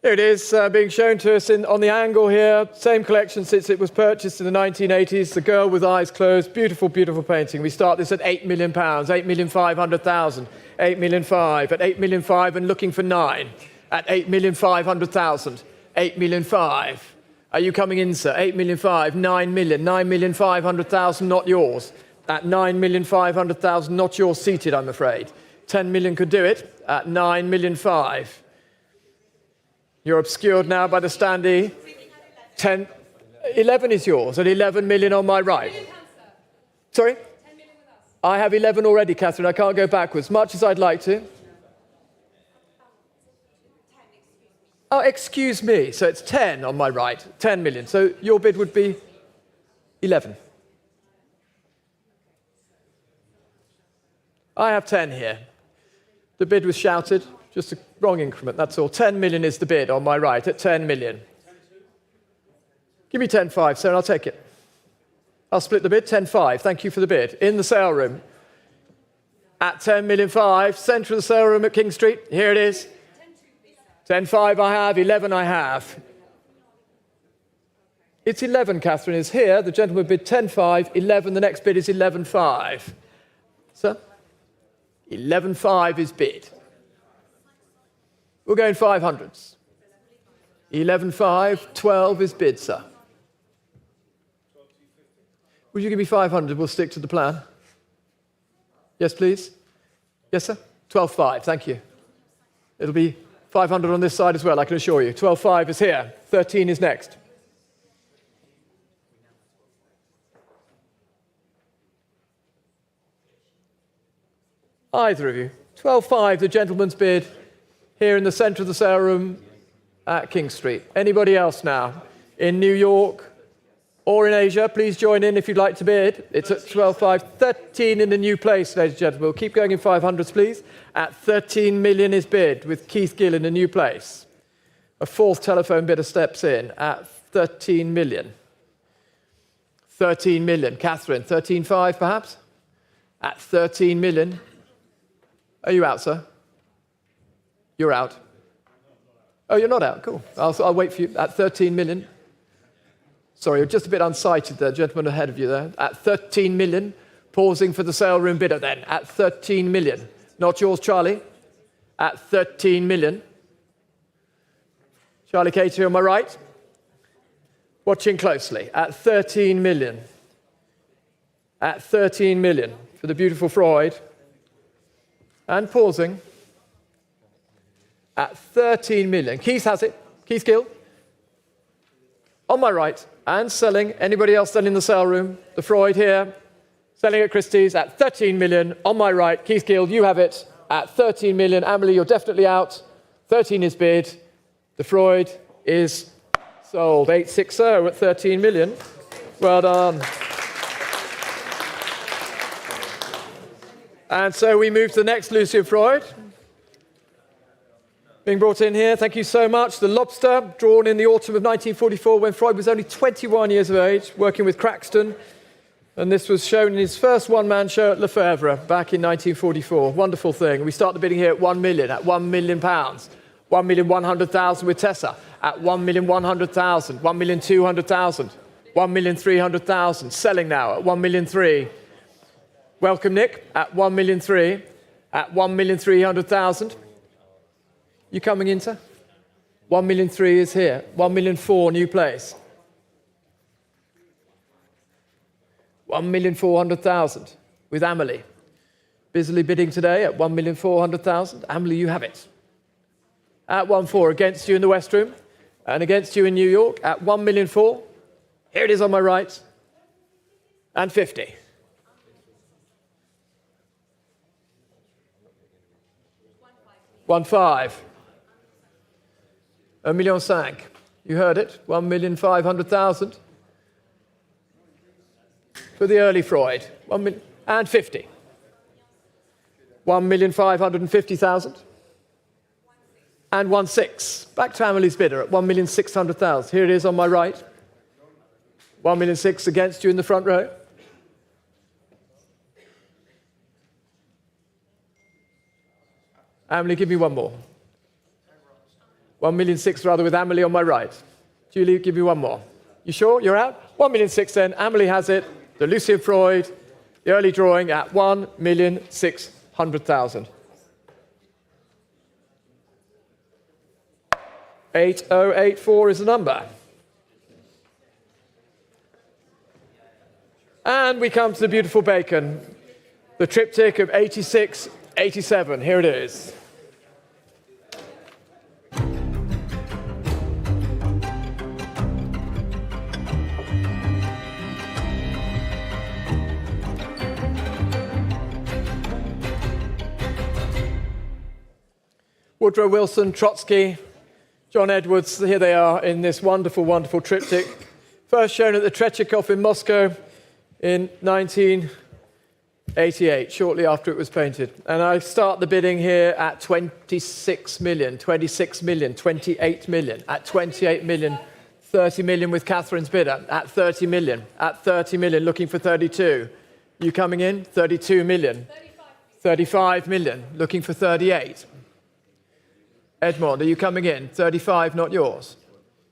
S6: Here it is, being shown to us on the angle here. Same collection since it was purchased in the 1980s. The Girl with Eyes Closed. Beautiful, beautiful painting. We start this at £8 million, 8,500,000, 8,500,000, at 8,500,000 and looking for 9. At 8,500,000, 8,500,000. Are you coming in, sir? 8,500,000, 9 million, 9,500,000, not yours. At 9,500,000, not yours seated, I'm afraid. 10 million could do it. At 9,500,000. You're obscured now by the standee. 11 is yours, at 11 million on my right. Sorry? I have 11 already, Catherine. I can't go backwards, much as I'd like to. Oh, excuse me. So it's 10 on my right, 10 million. So your bid would be 11. I have 10 here. The bid was shouted. Just a wrong increment, that's all. 10 million is the bid on my right, at 10 million. Give me 10.5, sir, and I'll take it. I'll split the bid, 10.5. Thank you for the bid. In the sale room, at 10,500,000, centre of the sale room at King Street. Here it is. 10.5 I have, 11 I have. It's 11, Catherine, is here. The gentleman bid 10.5, 11. The next bid is 11.5. Sir? 11.5 is bid. We'll go in 500s. 11.5, 12 is bid, sir. Would you give me 500? We'll stick to the plan. Yes, please. Yes, sir? 12.5, thank you. It'll be 500 on this side as well, I can assure you. 12.5 is here. 13 is next. Either of you. 12.5, the gentleman's bid, here in the centre of the sale room at King Street. Anybody else now? In New York or in Asia, please join in if you'd like to bid. It's at 12.5. 13 in the new place, ladies and gentlemen. We'll keep going in 500s, please. At 13 million is bid, with Keith Gill in the new place. A fourth telephone bidder steps in at 13 million. 13 million. Catherine, 13.5 perhaps? At 13 million. Are you out, sir? You're out. Oh, you're not out. Cool. I'll wait for you at 13 million. Sorry, you're just a bit unsighted there, gentleman ahead of you there. At 13 million, pausing for the sale room bidder then. At 13 million. Not yours, Charlie. At 13 million. Charlie Katie on my right. Watching closely. At 13 million. At 13 million for the beautiful Freud. And pausing. At 13 million. Keith has it. Keith Gill. On my right. And selling. Anybody else then in the sale room? The Freud here. Selling at Christie's at 13 million. On my right. Keith Gill, you have it. At 13 million. Amelie, you're definitely out. 13 is bid. The Freud is sold. 860 at 13 million. Well done. And so we move to the next Lucian Freud. Being brought in here, thank you so much. The Lobster, drawn in the autumn of 1944 when Freud was only 21 years of age, working with Craxton. And this was shown in his first one-man show at Lefebvre back in 1944. Wonderful thing. We start the bidding here at 1 million, at £1 million. 1,100,000 with Tessa, at 1,100,000, 1,200,000, 1,300,000. Selling now at 1,300,000. Welcome, Nick, at 1,300,000, at 1,300,000. You coming in, sir? 1,300,000 is here. 1,400,000, new place. 1,400,000 with Amelie. Busily bidding today at 1,400,000. Amelie, you have it. At 1,400,000 against you in the West Room and against you in New York at 1,400,000. Here it is on my right. And 50. $1,500,000. $1,500,000. You heard it. 1,500,000. For the early Freud. 1 million and 50. 1,550,000. And 1,600,000. Back to Amelie's bidder at 1,600,000. Here it is on my right. 1,600,000 against you in the front row. Amelie, give me one more. 1,600,000 rather with Amelie on my right. Julie, give me one more. You sure? You're out? 1,600,000 then. Amelie has it. The Lucian Freud, the early drawing at 1,600,000. 8084 is the number. And we come to the beautiful Bacon, the Triptych of 86-87. Here it is. Woodrow Wilson, Trotsky, John Edwards, here they are in this wonderful, wonderful triptych. First shown at the Tretiakov in Moscow in 1988, shortly after it was painted. And I start the bidding here at 26 million, 26 million, 28 million, at 28 million, 30 million with Catherine's bidder, at 30 million, looking for 32. You coming in? 32 million. 35 million, looking for 38. Edmond, are you coming in? 35, not yours.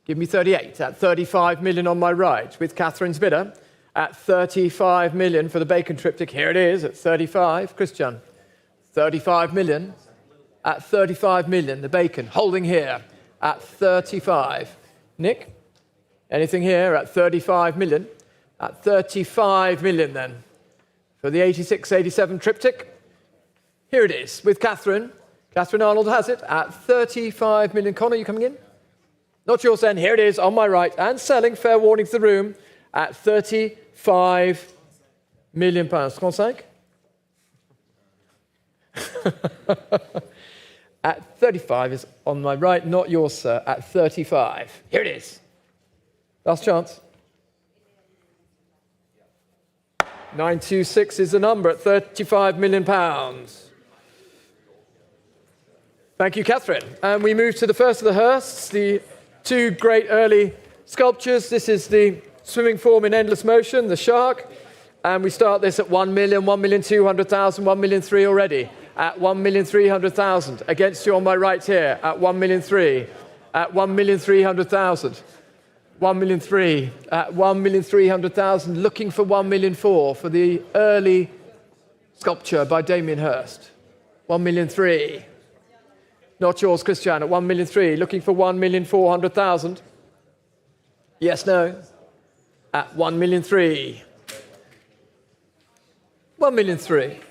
S6: Give me 38 at 35 million on my right, with Catherine's bidder at 35 million for the Bacon triptych. Here it is at 35. Christian, 35 million. At 35 million, the Bacon, holding here at 35. Nick, anything here at 35 million? At 35 million then, for the 86-87 triptych. Here it is, with Catherine. Catherine Arnold has it at 35 million. Connor, you coming in? Not yours then. Here it is on my right, and selling, fair warning to the room, at 35 million pounds. 35? At 35 is on my right, not yours, sir, at 35. Here it is. Last chance. 926 is the number at 35 million pounds. Thank you, Catherine. And we move to the first of the Hearsts, the two great early sculptures. This is the swimming form in endless motion, the shark. And we start this at 1 million, 1,200,000, 1,000,003 already. At 1,300,000. Against you on my right here at 1,003,000. At 1,300,000. 1,003,000. At 1,300,000. Looking for 1,004,000 for the early sculpture by Damien Hirst. 1,003,000. Not yours, Christian, at 1,003,000. Looking for 1,400,000. Yes, no. At 1,003,000. 1,003,000.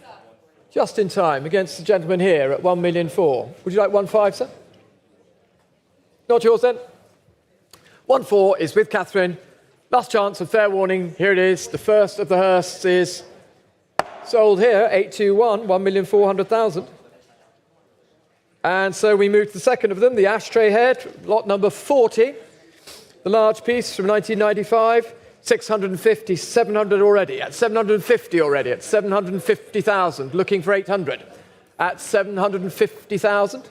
S6: Just in time against the gentleman here at 1,004,000. Would you like 1,500,000, sir? Not yours then? 1,400,000 is with Catherine. Last chance of fair warning. Here it is. The first of the Hearsts is sold here, 821, 1,400,000. And so we move to the second of them, the ashtray head, lot number 40. The large piece from 1995. 650, 700 already, at 750 already, at 750,000, looking for 800, at 750,000.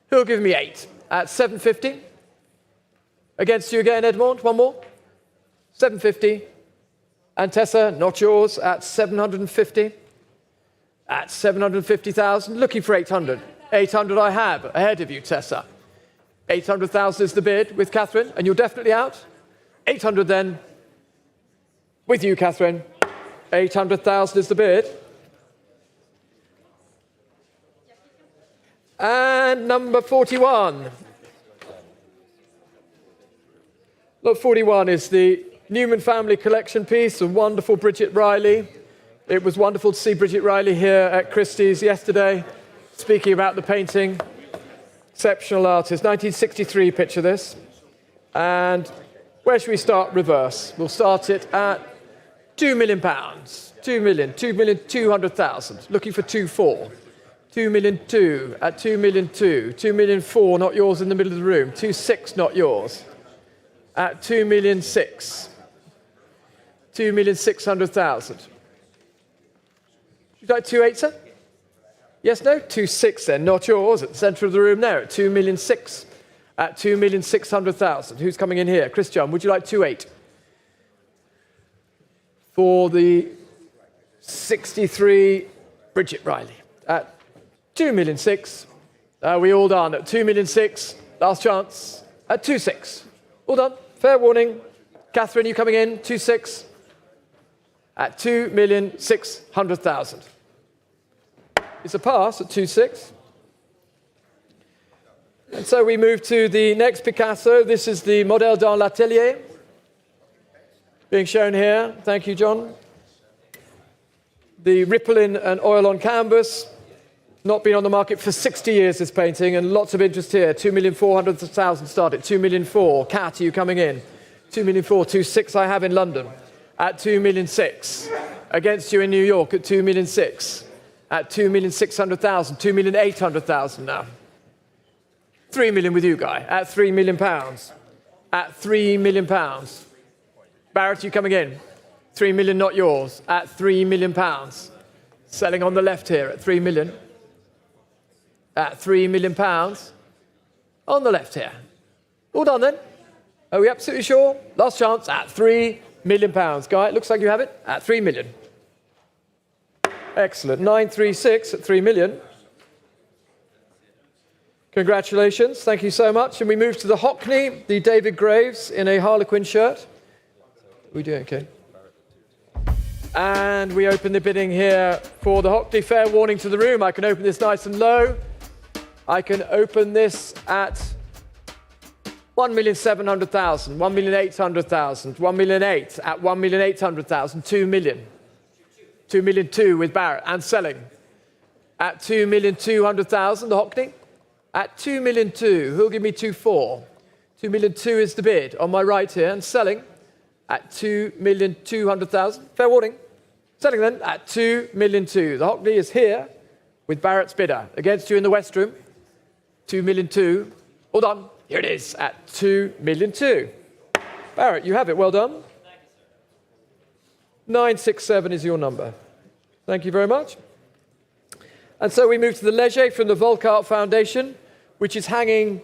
S6: Who'll give me 8? At 750. Against you again, Edmond, one more. 750. And Tessa, not yours, at 750. At 750,000, looking for 800. 800 I have, ahead of you, Tessa. 800,000 is the bid with Catherine, and you're definitely out. 800 then. With you, Catherine. 800,000 is the bid. And number 41. Lot 41 is the Newman Family Collection piece, a wonderful Bridget Riley. It was wonderful to see Bridget Riley here at Christie's yesterday, speaking about the painting. Exceptional artist. 1963, picture this. And where should we start? Reverse. We'll start it at £2 million. 2,200,000. Looking for 2,400,000. 2,200,000 at 2,200,000. 2,400,000, not yours in the middle of the room. 2,600,000, not yours. At 2,600,000. 2,600,000. Would you like 2,800,000, sir? Yes, no? 2,600,000 then, not yours. At the centre of the room there at 2,600,000. At 2,600,000. Who's coming in here? Christian, would you like 2,800,000? For the 63 Bridget Riley. At 2,600,000. Are we all done? At 2,600,000. Last chance. At 2,600,000. All done. Fair warning. Catherine, you coming in? 2,600,000. At 2,600,000. It's a pass at 2,600,000. And so we move to the next Picasso. This is the Modèle dans l'Atelier, being shown here. Thank you, John. The ripple in and oil on canvas. Not been on the market for 60 years, this painting, and lots of interest here. 2,400,000 started. 2,400,000. Kat, are you coming in? 2,400,000. 2,600,000 I have in London. At 2,600,000. Against you in New York at 2,600,000. At 2,600,000. 2,800,000 now. 3 million with you, Guy, at £3 million. At £3 million. Barrett, you coming in? 3 million, not yours. At £3 million. Selling on the left here at 3 million. At £3 million. On the left here. All done then? Are we absolutely sure? Last chance at £3 million. Guy, it looks like you have it at 3 million. Excellent. 936 at 3 million. Congratulations, thank you so much. And we move to the Hockney, the David Graves in a Harlequin shirt. We doing okay? And we open the bidding here for the Hockney. Fair warning to the room, I can open this nice and low. I can open this at 1,700,000, 1,800,000, 1,800,000, at 1,800,000, 2 million. 2,200,000 with Barrett and selling. At 2,200,000, the Hockney. At 2,200,000, who'll give me 2,400,000? 2,200,000 is the bid on my right here and selling at 2,200,000. Fair warning. Selling then at 2,200,000. The Hockney is here with Barrett's bidder against you in the West Room. 2,200,000. All done. Here it is at 2,200,000. Barrett, you have it. Well done. 967 is your number. Thank you very much. And so we move to the Leger from the Volkart Foundation, which is hanging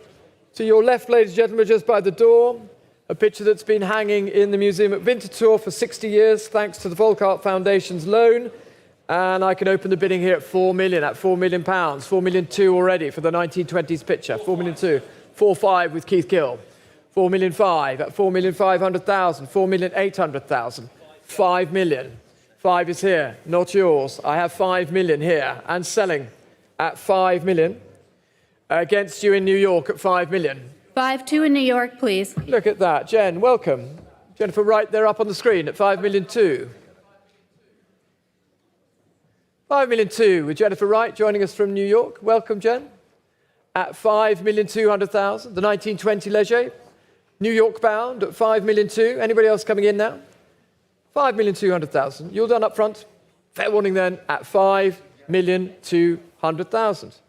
S6: to your left, ladies and gentlemen, just by the door. A picture that's been hanging in the museum at Winterthur for 60 years, thanks to the Volkart Foundation's loan. And I can open the bidding here at 4 million, at £4 million. 4,200,000 already for the 1920s picture. 4,200,000. 4,500,000 with Keith Gill. 4,500,000 at 4,500,000. 4,800,000. 5 million. 5 is here, not yours. I have 5 million here and selling at 5 million. Against you in New York at 5 million.
S20: 5-2 in New York, please.
S6: Look at that. Jen, welcome. Jennifer Wright there up on the screen at 5,200,000. 5,200,000 with Jennifer Wright joining us from New York. Welcome, Jen. At 5,200,000. The 1920 Leger. New York bound at 5,200,000. Anybody else coming in now? 5,200,000. You're done up front. Fair warning then at 5,200,000.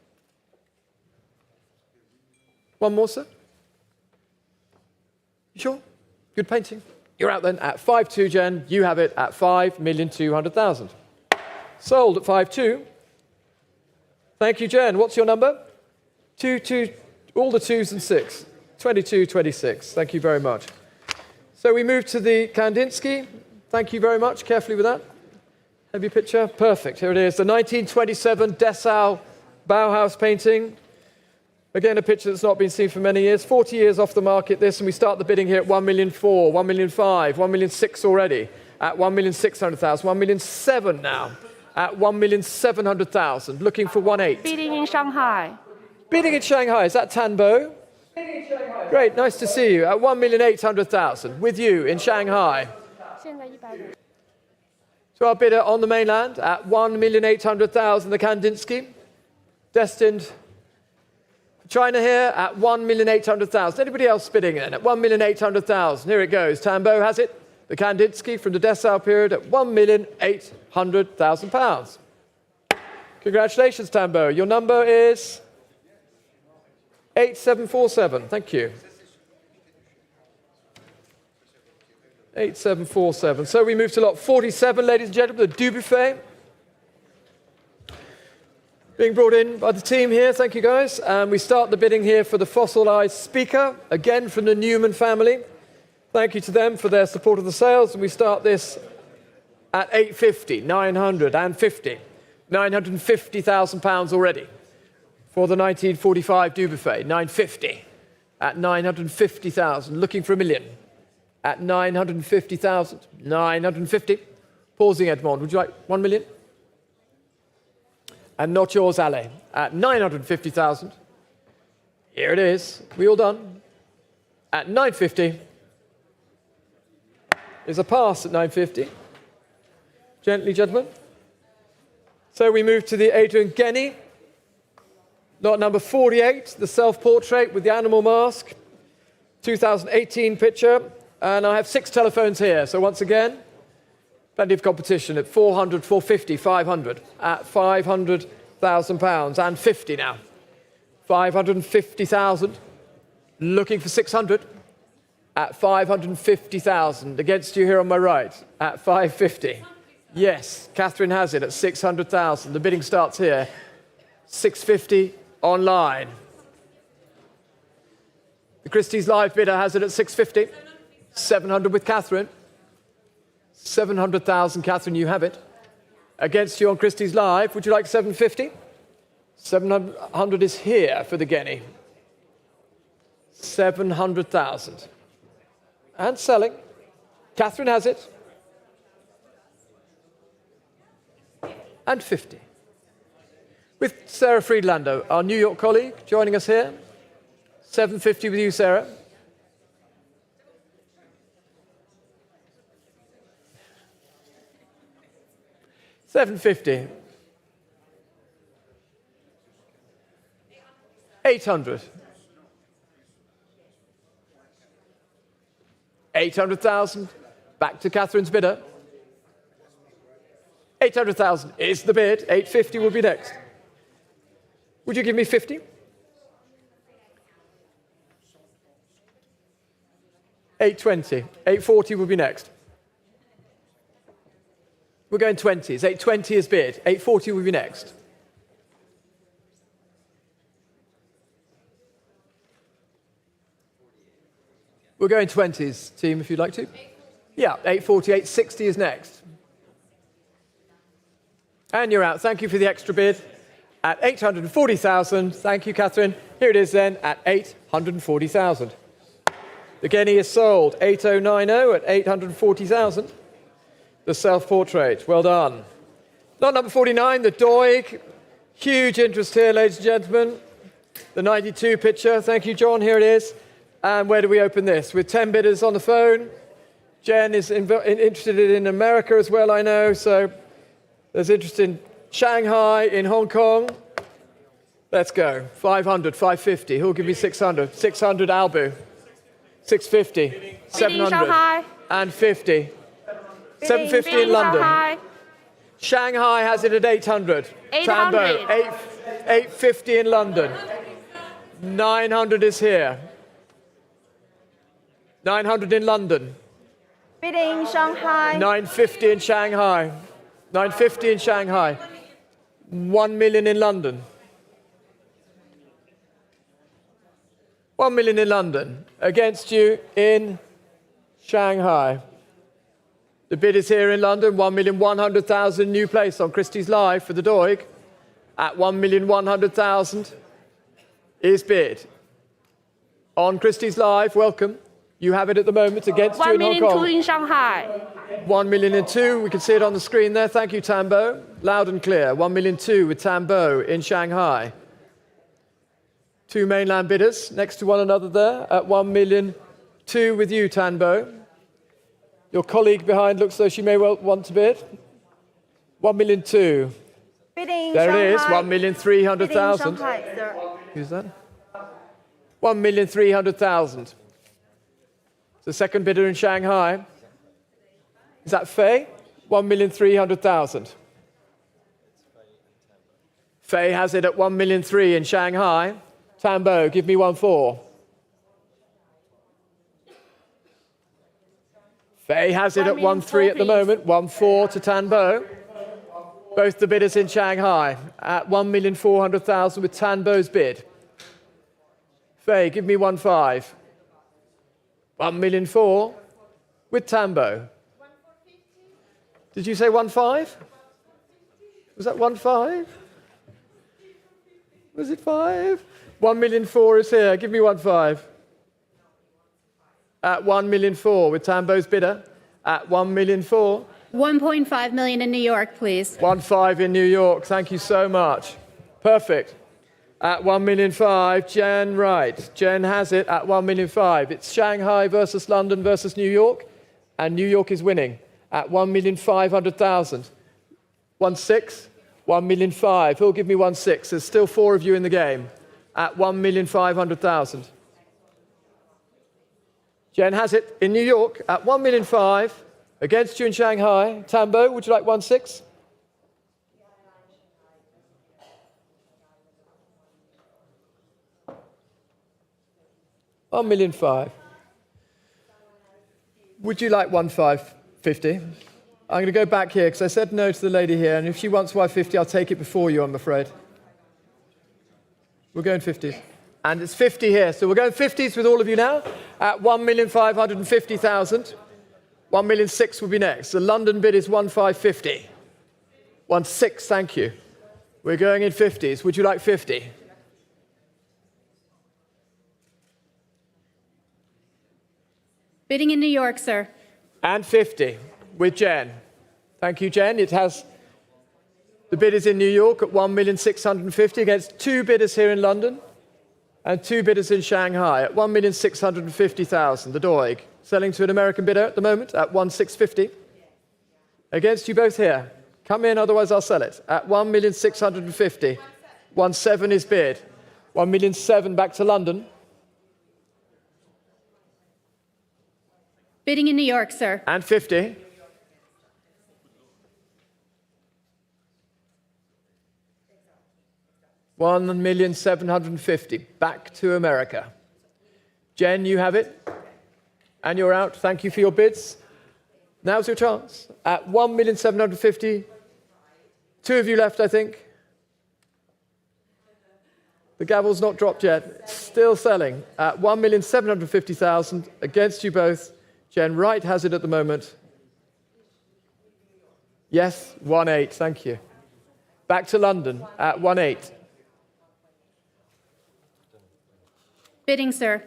S6: One more, sir. You sure? Good painting. You're out then at 5,200, Jen. You have it at 5,200,000. Sold at 5,200. Thank you, Jen. What's your number? 2, all the 2s and 6. 2226. Thank you very much. So we move to the Kandinsky. Thank you very much. Carefully with that. Have your picture? Perfect. Here it is. The 1927 Dessau Bauhaus painting. Again, a picture that's not been seen for many years. 40 years off the market, this, and we start the bidding here at 1,400,000, 1,500,000, 1,600,000 already. At 1,600,000, 1,700,000 now. At 1,700,000. Looking for 1,800,000.
S20: Bidding in Shanghai.
S6: Bidding in Shanghai. Is that Tanbo? Great. Nice to see you. At 1,800,000. With you in Shanghai. So our bidder on the mainland at 1,800,000, the Kandinsky. Destined for China here at 1,800,000. Anybody else bidding in at 1,800,000? Here it goes. Tambo has it. The Kandinsky from the Dessau period at £1,800,000. Congratulations, Tambo. Your number is 8747. Thank you. 8747. So we move to lot 47, ladies and gentlemen, the Dubuffet. Being brought in by the team here, thank you guys. And we start the bidding here for the fossilized speaker, again from the Newman family. Thank you to them for their support of the sales. And we start this at 850, 950, £950,000 already for the 1945 Dubuffet, 950 at 950,000, looking for $1 million. At 950,000, 950. Pausing, Edmond. Would you like 1 million? And not yours, Ale. At 950,000. Here it is. We all done? At 950. Is a pass at 950. Gently, gentlemen. So we move to the Adrian Genny. Lot number 48, the self-portrait with the animal mask. 2018 picture. And I have 6 telephones here. So once again, plenty of competition at 400, 450, 500. At £500,000 and 50 now. 550,000. Looking for 600. At 550,000. Against you here on my right. At 550. Yes, Catherine has it at 600,000. The bidding starts here. 650 online. The Christie's live bidder has it at 650. 700 with Catherine. 700,000, Catherine, you have it. Against you on Christie's Live, would you like 750? 700 is here for the guinea. 700,000. And selling. Catherine has it. And 50. With Sarah Friedlander, our New York colleague, joining us here. 750 with you, Sarah. $750. 800. 800,000. Back to Catherine's bidder. 800,000 is the bid. 850 will be next. Would you give me 50? 820. 840 will be next. We're going 20s. 820 is bid. 840 will be next. We're going 20s, team, if you'd like to. Yeah, 840, 860 is next. And you're out. Thank you for the extra bid at 840,000. Thank you, Catherine. Here it is then at 840,000. The guinea is sold. 8090 at 840,000. The self-portrait. Well done. Lot number 49, the Doig. Huge interest here, ladies and gentlemen. The 92 picture. Thank you, John. Here it is. And where do we open this? With 10 bidders on the phone. Jen is interested in America as well, I know. So there's interest in Shanghai, in Hong Kong. Let's go. 500, 550. Who'll give me 600? 600, Albu. 650. 700. And 50. 750 in London. Shanghai has it at 800.
S20: 800.
S6: Tambo, 850 in London. 900 is here. 900 in London.
S20: Bidding Shanghai.
S6: 950 in Shanghai. 950 in Shanghai. 1 million in London. 1 million in London. Against you in Shanghai. The bid is here in London. 1,100,000 new place on Christie's Live for the Doig. At 1,100,000 is bid. On Christie's Live, welcome. You have it at the moment against you in Hong Kong.
S20: 1,200,000 in Shanghai.
S6: 1,000,002. We can see it on the screen there. Thank you, Tambo. Loud and clear. 1,000,002 with Tambo in Shanghai. Two mainland bidders next to one another there at 1,000,002 with you, Tambo. Your colleague behind looks though she may well want to bid. 1,000,002.
S20: Bidding
S6: There
S20: Shanghai.
S6: it is. 1,300,000.
S20: Bidding Shanghai, sir.
S6: Who's that? 1,300,000. The second bidder in Shanghai. Is that Fei? 1,300,000. Fei has it at 1,300,000 in Shanghai. Tambo, give me 1,400,000. Fei has it at 1,300,000 at the moment. 1,400,000 to Tambo. Both the bidders in Shanghai at 1,400,000 with Tambo's bid. Fei, give me 1,500,000. 1,400,000 with Tambo. Did you say 1,500,000? Was that 1,500,000? Was it 5? 1,400,000 is here. Give me 1,500,000. At 1,400,000 with Tambo's bidder. At 1,400,000.
S20: 1.5 million in New York, please.
S6: 1,500,000 in New York. Thank you so much. Perfect. At 1,500,000, Jen Wright. Jen has it at 1,500,000. It's Shanghai versus London versus New York, and New York is winning at 1,500,000. 1,600,000, 1,500,000. Who'll give me 1,600,000? There's still 4 of you in the game at 1,500,000. Jen has it in New York at 1,500,000 against you in Shanghai. Tambo, would you like 1,600,000? $1,500,000. Would you like 1,550? I'm going to go back here because I said no to the lady here, and if she wants 150, I'll take it before you, I'm afraid. We're going 50s. And it's 50 here, so we're going 50s with all of you now at 1,550,000. 1,600,000 will be next. The London bid is 1,550. 1,600,000, thank you. We're going in 50s. Would you like 50?
S20: Bidding in New York, sir.
S6: And 50 with Jen. Thank you, Jen. The bid is in New York at 1,650,000 against 2 bidders here in London and 2 bidders in Shanghai at 1,650,000. The Doig selling to an American bidder at the moment at 1,650,000. Against you both here. Come in, otherwise I'll sell it at 1,650,000. 1.7 is bid. 1,700,000 back to London.
S20: Bidding in New York, sir.
S6: And 50. $1,750,000 back to America. Jen, you have it. And you're out. Thank you for your bids. Now's your chance. At 1,750,000. 2 of you left, I think. The gavel's not dropped yet. Still selling at 1,750,000 against you both. Jen Wright has it at the moment. Yes, 1.8, thank you. Back to London at 1.8.
S20: Bidding, sir.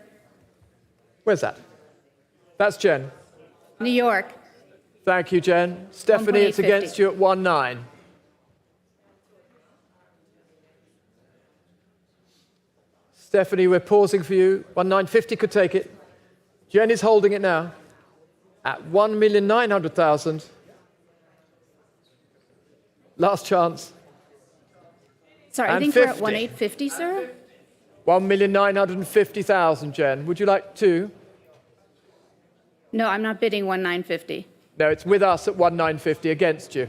S6: Where's that? That's Jen.
S20: New York.
S6: Thank you, Jen. Stephanie, it's against you at 1.9. Stephanie, we're pausing for you. 1,950 could take it. Jen is holding it now at 1,900,000. Last chance.
S20: Sorry, I think we're at 1,850, sir.
S6: 1,950,000, Jen. Would you like 2?
S20: No, I'm not bidding 1,950.
S6: No, it's with us at 1,950 against you.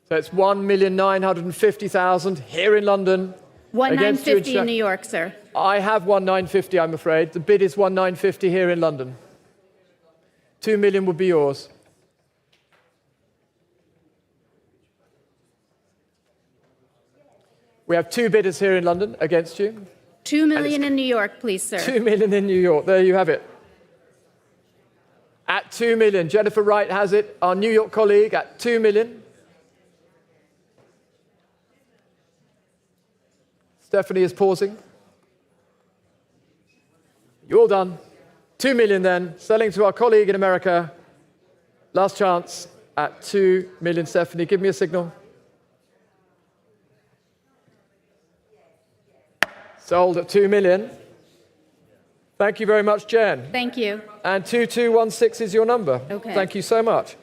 S6: So it's 1,950,000 here in London.
S20: 1,950 in New York, sir.
S6: I have 1,950, I'm afraid. The bid is 1,950 here in London. 2 million would be yours. We have 2 bidders here in London against you.
S20: 2 million in New York, please, sir.
S6: 2 million in New York. There you have it. At 2 million. Jennifer Wright has it, our New York colleague, at 2 million. Stephanie is pausing. You're all done. 2 million then, selling to our colleague in America. Last chance at 2 million. Stephanie, give me a signal. Sold at 2 million. Thank you very much, Jen.
S20: Thank you.
S6: And 2216 is your number.
S20: Okay.
S6: Thank you so much.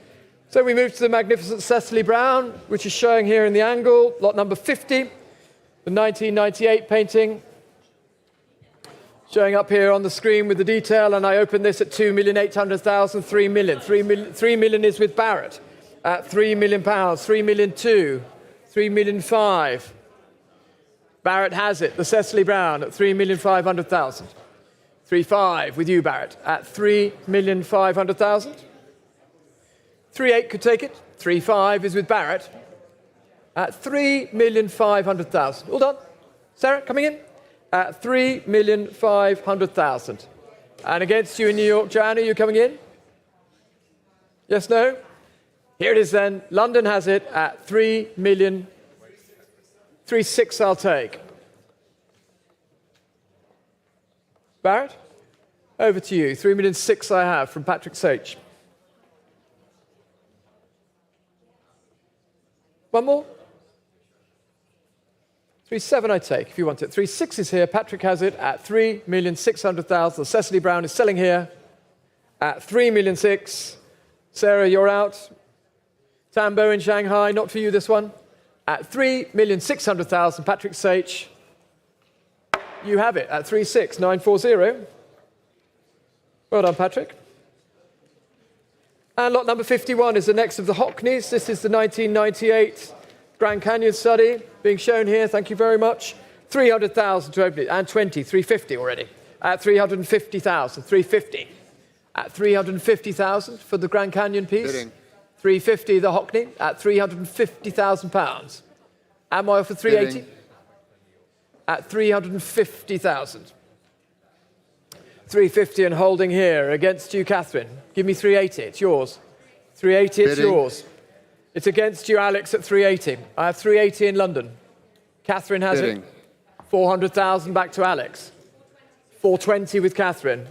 S6: So we move to the magnificent Cecily Brown, which is showing here in the angle, lot number 50, the 1998 painting. Showing up here on the screen with the detail, and I open this at 2,800,000, 3 million. 3 million is with Barrett at £3 million, 3,200,000, 3,500,000. Barrett has it, the Cecily Brown at 3,500,000. 3.5 with you, Barrett, at 3,500,000. 3.8 could take it. 3.5 is with Barrett at 3,500,000. All done. Sarah, coming in at 3,500,000. And against you in New York, Joanna, you coming in? Yes, no? Here it is then. London has it at 3,000,000. 3.6 I'll take. Barrett, over to you. 3,000,006 I have from Patrick Sage. One more? 3.7 I take if you want it. 3.6 is here. Patrick has it at 3,600,000. Cecily Brown is selling here at 3,600,000. Sarah, you're out. Tambo in Shanghai, not for you this one. At 3,600,000, Patrick Sage, you have it at 3,6,940. Well done, Patrick. And lot number 51 is the next of the Hockneys. This is the 1998 Grand Canyon study being shown here. Thank you very much. 300,000 to open it, and 350 already. At 350,000, 350. At 350,000 for the Grand Canyon piece.
S11: Bidding.
S6: 350 the Hockney at £350,000. Am I offered 380?
S11: Bidding.
S6: At 350,000. 350 and holding here against you, Catherine. Give me 380, it's yours. 380, it's
S11: Bidding.
S6: yours. It's against you, Alex, at 380. I have 380 in London. Catherine has
S18: Bidding.
S6: it. 400,000 back to Alex. 420 with Catherine.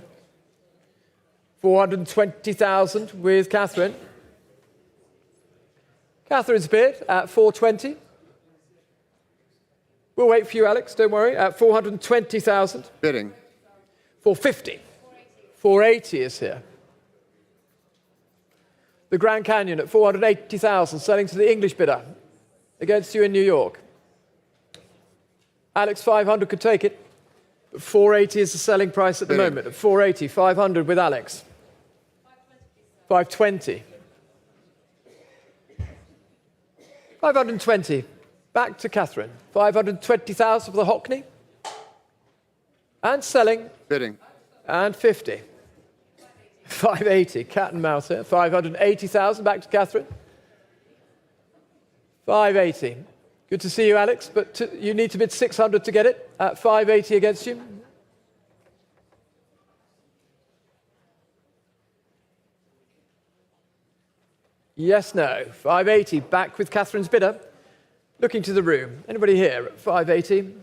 S6: 420,000 with Catherine. Catherine's bid at 420. We'll wait for you, Alex, don't worry. At 420,000.
S18: Bidding.
S6: 450. 480 is here. The Grand Canyon at 480,000, selling to the English bidder. Against you in New York. Alex, 500 could take it. But 480 is the selling price at the moment. At 480, 500 with Alex. 520. 520. Back to Catherine. 520,000 for the Hockney. And selling.
S18: Bidding.
S6: And 50. 580. Cat and mouse here. 580,000. Back to Catherine. 580. Good to see you, Alex, but you need to bid 600 to get it. At 580 against you. Yes, no. 580. Back with Catherine's bidder. Looking to the room. Anybody here at 580?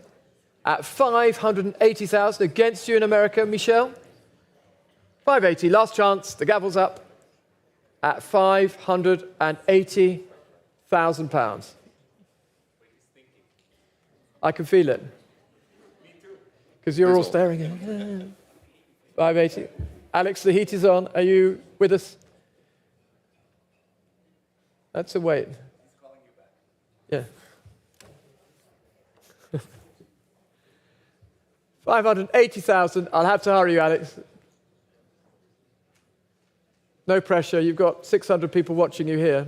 S6: At 580,000 against you in America, Michel. 580. Last chance. The gavel's up. At £580,000. I can feel it. Because you're all staring at it. 580. Alex, the heat is on. Are you with us? That's a wait. Yeah. 580,000. I'll have to hurry you, Alex. No pressure. You've got 600 people watching you here.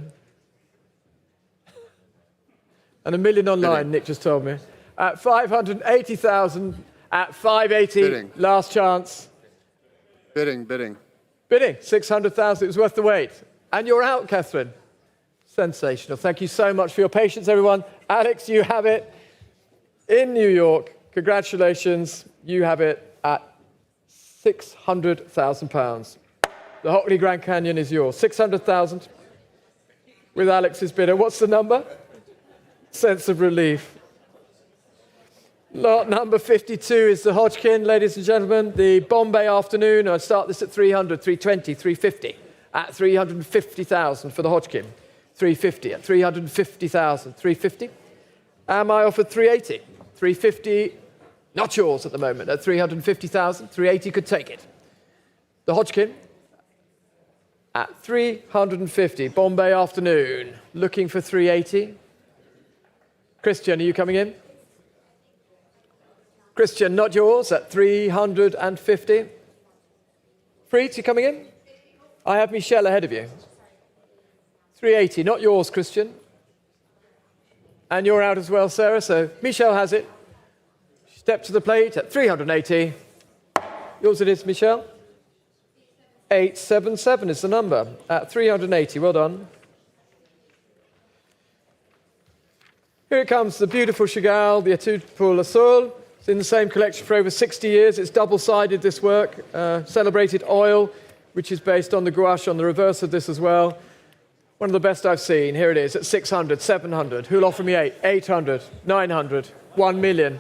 S6: And 1 million online, Nick just told me. At 580,000, at 580,
S18: Bidding.
S6: Last chance.
S18: Bidding, bidding.
S6: Bidding, 600,000, it was worth the wait. And you're out, Catherine. Sensational. Thank you so much for your patience, everyone. Alex, you have it in New York. Congratulations. You have it at £600,000. The Hockley Grand Canyon is yours. 600,000 with Alex's bidder. What's the number? Sense of relief. Lot number 52 is the Hodgkin, ladies and gentlemen. The Bombay afternoon. I start this at 300, 320, 350. At 350,000 for the Hodgkin. 350 at 350,000. 350. Am I offered 380? 350, not yours at the moment. At 350,000. 380 could take it. The Hodgkin at 350. Bombay afternoon. Looking for 380. Christian, are you coming in? Christian, not yours, at 350. Freed, you coming in? I have Michel ahead of you. 380, not yours, Christian. And you're out as well, Sarah, so Michel has it. Step to the plate at 380. Yours it is, Michel. 877 is the number, at 380. Well done. Here it comes, the beautiful Chagall, the Etude pour le Sol. It's in the same collection for over 60 years. It's double-sided, this work. Celebrated oil, which is based on the gouache on the reverse of this as well. One of the best I've seen. Here it is at 600, 700. Who'll offer me 800, 900, 1 million.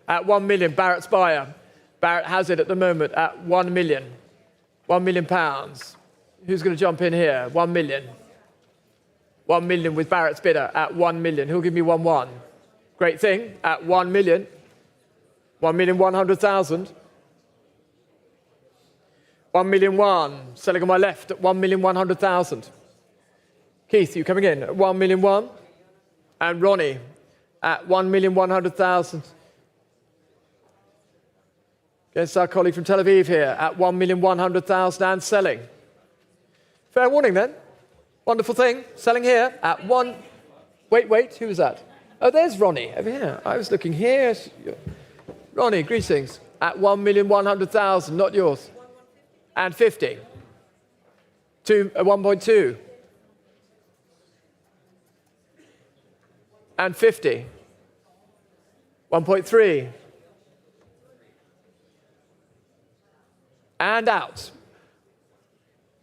S6: At 1 million, Barrett's buyer. Barrett has it at the moment at 1 million. 1 million pounds. Who's going to jump in here? 1 million. 1 million with Barrett's bidder at 1 million. Who'll give me 1-1? Great thing. At 1 million. 1,100,000. 1,000,001. Selling on my left at 1,100,000. Keith, you coming in at 1,000,001. And Ronnie at 1,100,000. Against our colleague from Tel Aviv here at 1,100,000 and selling. Fair warning then. Wonderful thing. Selling here at 1. Wait, who was that? Oh, there's Ronnie over here. I was looking here. Ronnie, greetings. At 1,100,000, not yours. And 50. 1.2. And 50. 1.3. And out.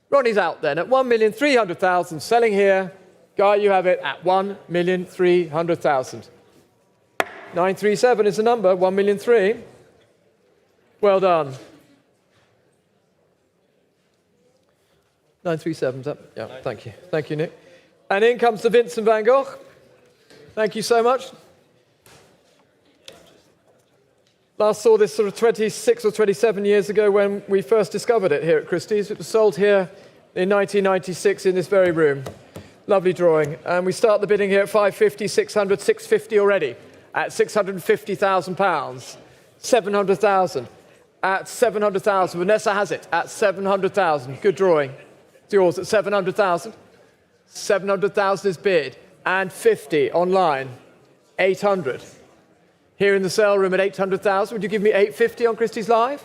S6: Ronnie's out then at 1,300,000, selling here Guy, you have it at 1,300,000. 937 is the number, 1,000,003. Well done. 937, is that? Yeah, thank you. Thank you, Nick. And in comes the Vincent van Gogh. Thank you so much. Last saw this sort of 26 or 27 years ago when we first discovered it here at Christie's. It was sold here in 1996 in this very room. Lovely drawing. And we start the bidding here at 550, 600, 650 already. At £650,000. 700,000. At 700,000. Vanessa has it at 700,000. Good drawing. It's yours at 700,000. 700,000 is bid. And 50 online. 800. Here in the sale room at 800,000. Would you give me 850 on Christie's Live?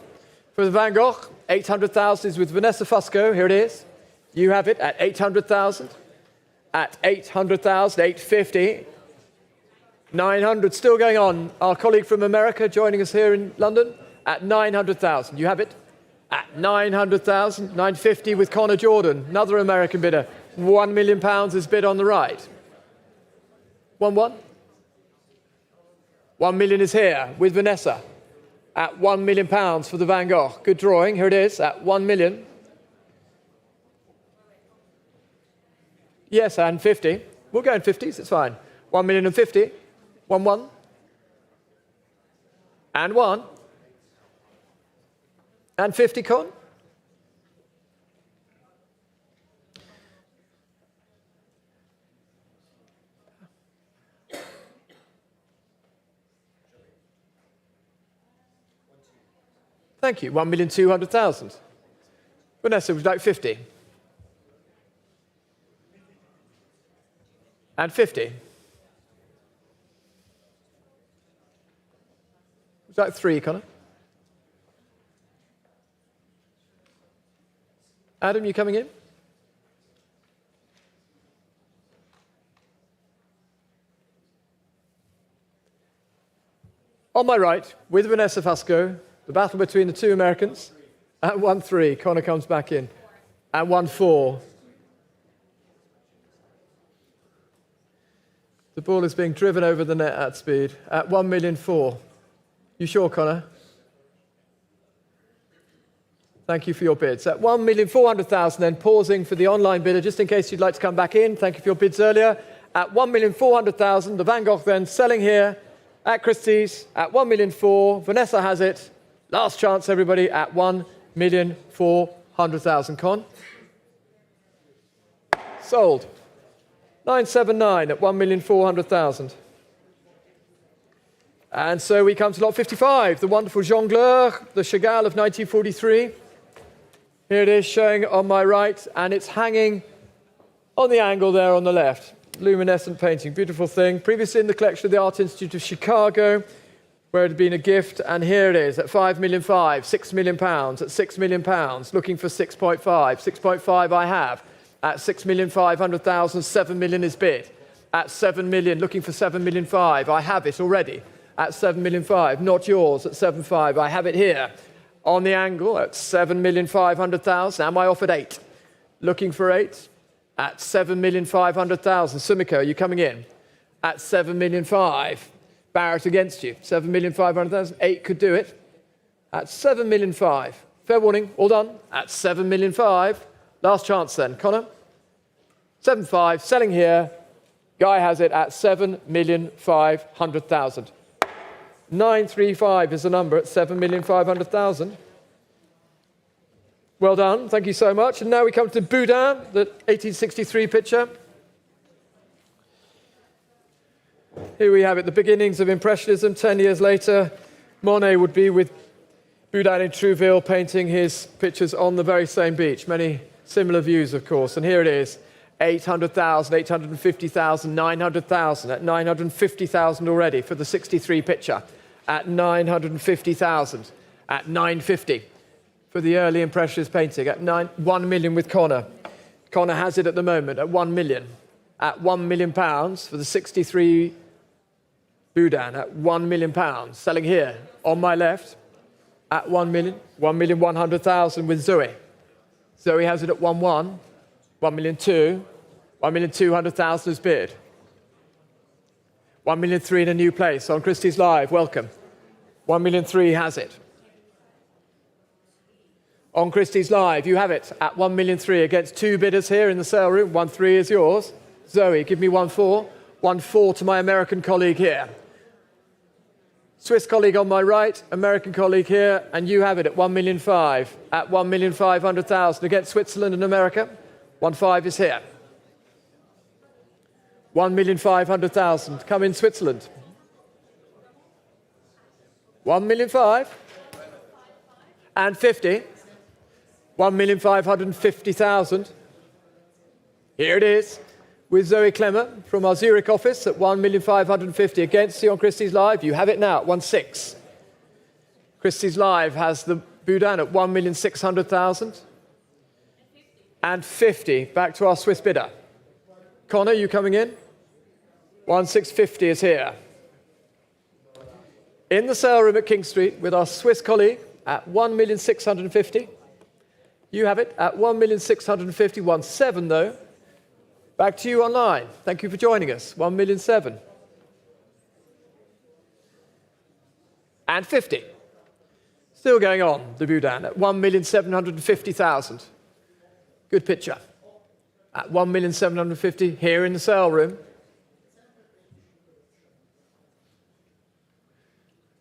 S6: For the Van Gogh, 800,000 is with Vanessa Fusco. Here it is. You have it at 800,000. At 800,000, 850. 900 still going on. Our colleague from America joining us here in London at 900,000. You have it at 900,000. 950 with Connor Jordan, another American bidder. £1 million is bid on the right. 1-1. 1 million is here with Vanessa at £1 million for the Van Gogh. Good drawing. Here it is at 1 million. Yes, and 50. We'll go in 50s. It's fine. 1,050,000. 1-1. And 1. And 50, Con. Thank you. 1,200,000. Vanessa, would you like 50? And 50. Would you like 3, Connor? Adam, you coming in? On my right, with Vanessa Fusco, the battle between the two Americans. At 1-3, Connor comes back in. At 1-4. The ball is being driven over the net at speed. At 1,000,004. You sure, Connor? Thank you for your bids. At 1,400,000, then pausing for the online bidder, just in case you'd like to come back in. Thank you for your bids earlier. At 1,400,000, the Van Gogh then selling here at Christie's at 1,004,000. Vanessa has it. Last chance, everybody, at 1,400,000. Con? Sold. 979 at 1,400,000. And so we come to lot 55, the wonderful Jongleur, the Chagall of 1943. Here it is showing on my right, and it's hanging on the angle there on the left. Luminescent painting, beautiful thing. Previously in the collection of the Art Institute of Chicago, where it had been a gift, and here it is at 5,500,000, £6 million, at £6 million, looking for 6.5. 6.5 I have. At 6,500,000, 7 million is bid. At 7 million, looking for 7,500,000. I have it already. At 7,500,000, not yours. At 7.5, I have it here. On the angle at 7,500,000. Am I offered 8? Looking for 8. At 7,500,000. Sumiko, are you coming in? At 7,500,000. Barrett against you. 7,500,000. 8 could do it. At 7,500,000. Fair warning. All done. At 7,500,000. Last chance then. Connor? 7.5. Selling here. Guy has it at 7,500,000. 935 is the number at 7,500,000. Well done. Thank you so much. And now we come to Boudin, the 1863 picture. Here we have it, the beginnings of Impressionism. 10 years later, Monet would be with Boudin in Trouville painting his pictures on the very same beach. Many similar views, of course. And here it is, 800,000, 850,000, 900,000, at 950,000 already for the 63 picture. At 950,000, at 950 for the early Impressionist painting, at 1 million with Connor. Connor has it at the moment at 1 million. At £1 million for the 63 Boudin, at £1 million. Selling here on my left at 1 million, 1,100,000 with Zoe. Zoe has it at 1.1, 1,200,000, 1,200,000 is bid. 1,000,003 in a new place on Christie's Live. Welcome. 1,000,003 has it. On Christie's Live, you have it at 1,000,003 against two bidders here in the sale room. 1,3 is yours. Zoe, give me 1,4. 1,4 to my American colleague here. Swiss colleague on my right, American colleague here, and you have it at 1,000,005, at 1,500,000 against Switzerland and America. 1,5 is here. 1,500,000. Come in, Switzerland. 1,005,000 and 50. 1,550,000. Here it is, with Zoe Klemmer from our Zurich office at 1,550,000 against you on Christie's Live. You have it now at 1,600,000. Christie's Live has the Boudin at 1,600,000 and 50. Back to our Swiss bidder. Connor, you coming in? 1,650 is here. In the sale room at King Street with our Swiss colleague at 1,650,000. You have it at 1,650,000, 1,700,000 though. Back to you online. Thank you for joining us. 1,700,000. And 50. Still going on, the Boudin at 1,750,000. Good picture. At 1,750,000 here in the sale room.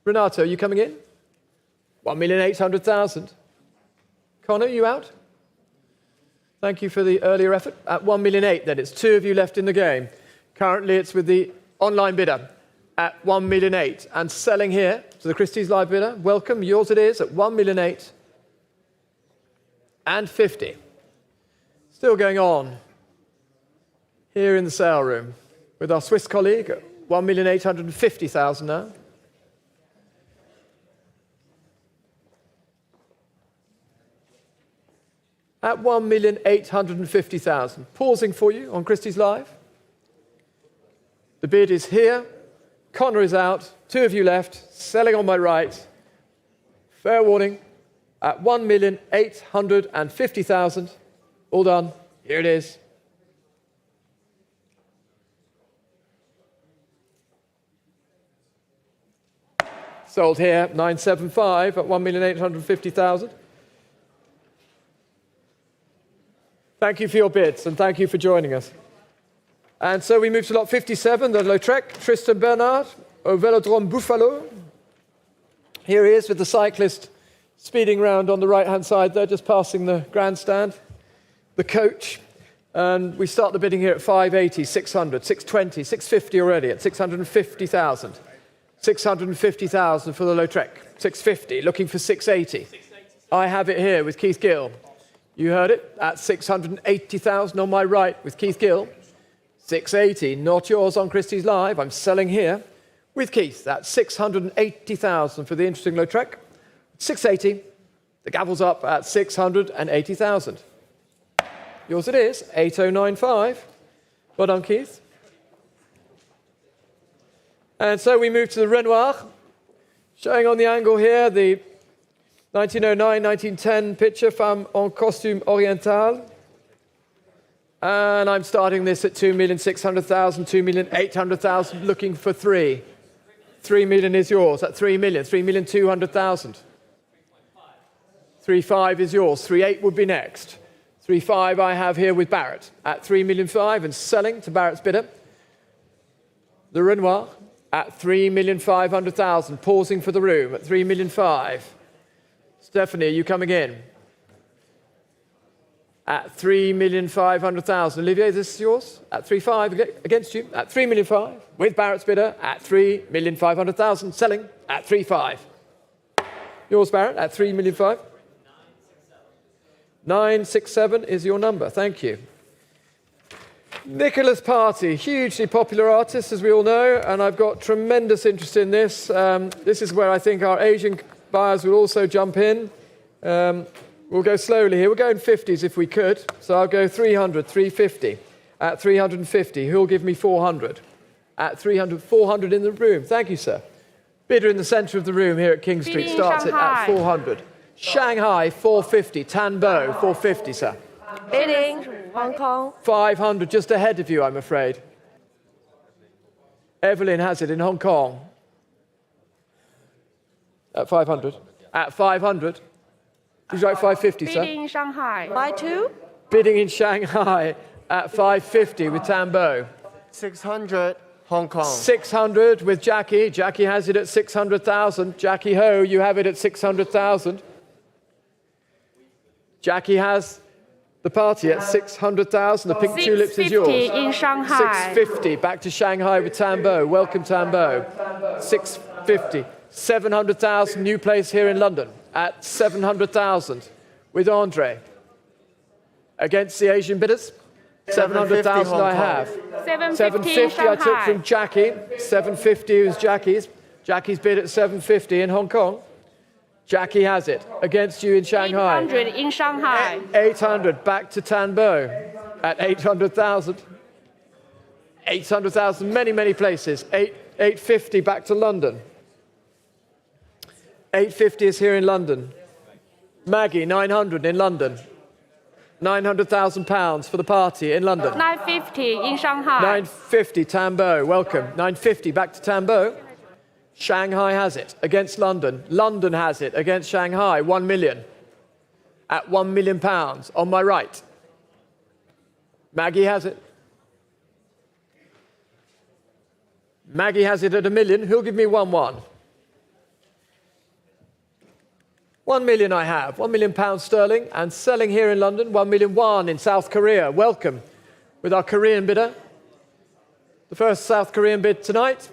S6: Renato, you coming in? 1,800,000. Connor, you out? Thank you for the earlier effort. At 1,800,000 then, it's two of you left in the game. Currently it's with the online bidder at 1,800,000 and selling here to the Christie's Live bidder. Welcome, yours it is at 1,800,000 and 50. Still going on here in the sale room with our Swiss colleague at 1,850,000 now. At 1,850,000. Pausing for you on Christie's Live. The bid is here. Connor is out. Two of you left. Selling on my right. Fair warning. At 1,850,000. All done. Here it is. Sold here. 975 at 1,850,000. Thank you for your bids, and thank you for joining us. And so we move to lot 57, the Lautrec, Tristan Bernard, au Velodrome Buffalo. Here he is with the cyclist speeding round on the right-hand side there, just passing the grandstand, the coach. And we start the bidding here at 580, 600, 620, 650 already at 650,000. 650,000 for the Lautrec, 650, looking for 680. I have it here with Keith Gill. You heard it, at 680,000 on my right with Keith Gill. 680, not yours on Christie's Live. I'm selling here with Keith at 680,000 for the interesting Lautrec. 680, the gavel's up at 680,000. Yours it is, 8095. Well done, Keith. And so we move to the Renoir, showing on the angle here the 1909-1910 picture, Femme en costume oriental. And I'm starting this at 2,600,000, 2,800,000, looking for 3. 3 million is yours at 3 million, 3,200,000. 3.5 is yours, 3.8 would be next. 3.5 I have here with Barrett at 3,500,000 and selling to Barrett's bidder. The Renoir at 3,500,000, pausing for the room at 3,500,000. Stephanie, are you coming in? At 3,500,000. Olivier, is this yours? At 3.5 against you. At 3,500,000 with Barrett's bidder at 3,500,000. Selling at 3.5. Yours, Barrett, at 3,500,000. 967 is your number. Thank you. Nicholas Party, hugely popular artist, as we all know, and I've got tremendous interest in this. This is where I think our Asian buyers will also jump in. We'll go slowly here. We'll go in 50s if we could. So I'll go 300, 350. At 350, who'll give me 400? At 300, 400 in the room. Thank you, sir. Bidder in the centre of the room here at King Street starts it at 400. Shanghai, 450. Tanbo, 450, sir.
S10: Bidding, Hong Kong.
S6: 500, just ahead of you, I'm afraid. Evelyn has it in Hong Kong. At 500. At 500. Would you like 550, sir?
S10: Bidding in Shanghai. Buy two?
S6: Bidding in Shanghai at 550 with Tambo.
S11: 600, Hong Kong.
S6: 600 with Jackie. Jackie has it at 600,000. Jackie Ho, you have it at 600,000. Jackie has the party at 600,000. The pink tulips is yours.
S10: 650 in Shanghai.
S6: 650. Back to Shanghai with Tambo. Welcome, Tambo. 650. 700,000. New place here in London at 700,000 with Andre. Against the Asian bidders. 700,000 I have. 750 I took from Jackie. 750 was Jackie's. Jackie's bid at 750 in Hong Kong. Jackie has it against you in Shanghai.
S10: 800 in Shanghai.
S6: 800 back to Tanbo at 800,000. 800,000, many places. 850 back to London. 850 is here in London. Maggie, 900 in London. £900,000 for the party in London.
S10: 950 in Shanghai.
S6: 950, Tambo, welcome. 950, back to Tambo. Shanghai has it against London. London has it against Shanghai, 1 million. At £1 million on my right. Maggie has it. Maggie has it at 1 million. Who'll give me 1-1? 1 million I have, £1 million sterling, and selling here in London, 1 million won in South Korea. Welcome with our Korean bidder. The first South Korean bid tonight.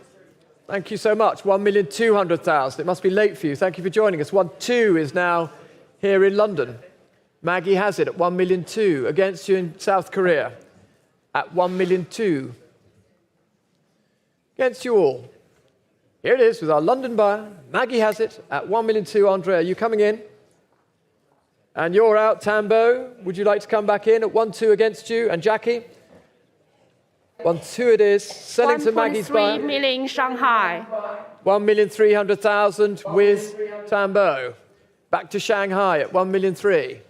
S6: Thank you so much, 1,200,000. It must be late for you. Thank you for joining us. 1-2 is now here in London. Maggie has it at 1,200,000 against you in South Korea at 1,200,000. Against you all. Here it is with our London buyer. Maggie has it at 1,200,000. Andrea, are you coming in? And you're out, Tambo. Would you like to come back in at 1-2 against you? And Jackie? 1-2 it is. Selling to Maggie's buyer.
S10: 1.3 million Shanghai.
S6: 1,300,000 with Tambo. Back to Shanghai at 1,300,000.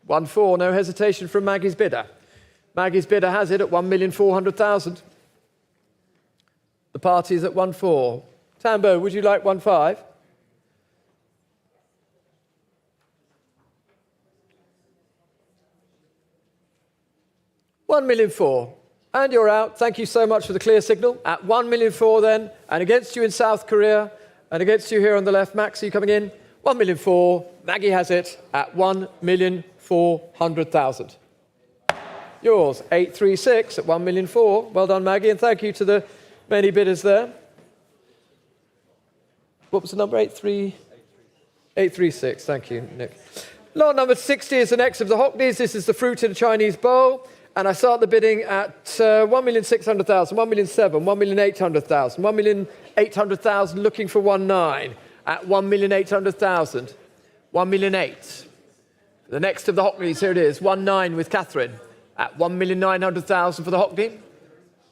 S6: 1-4, no hesitation from Maggie's bidder. Maggie's bidder has it at 1,400,000. The party is at 1-4. Tambo, would you like 1-5? $1,400,000. And you're out. Thank you so much for the clear signal. At 1,400,000 then, and against you in South Korea, and against you here on the left. Max, are you coming in? 1,400,000. Maggie has it at 1,400,000. Yours, 836 at 1,400,000. Well done, Maggie, and thank you to the many bidders there. What was the number? 836. Thank you, Nick. Lot number 60 is the next of the Hockneys. This is the fruit in a Chinese bowl. And I start the bidding at 1,600,000, 1,700,000, 1,800,000, 1,800,000, looking for 1,900,000 at 1,800,000, 1,800,000. The next of the Hockneys, here it is, 1,900,000 with Catherine at 1,900,000 for the Hockney.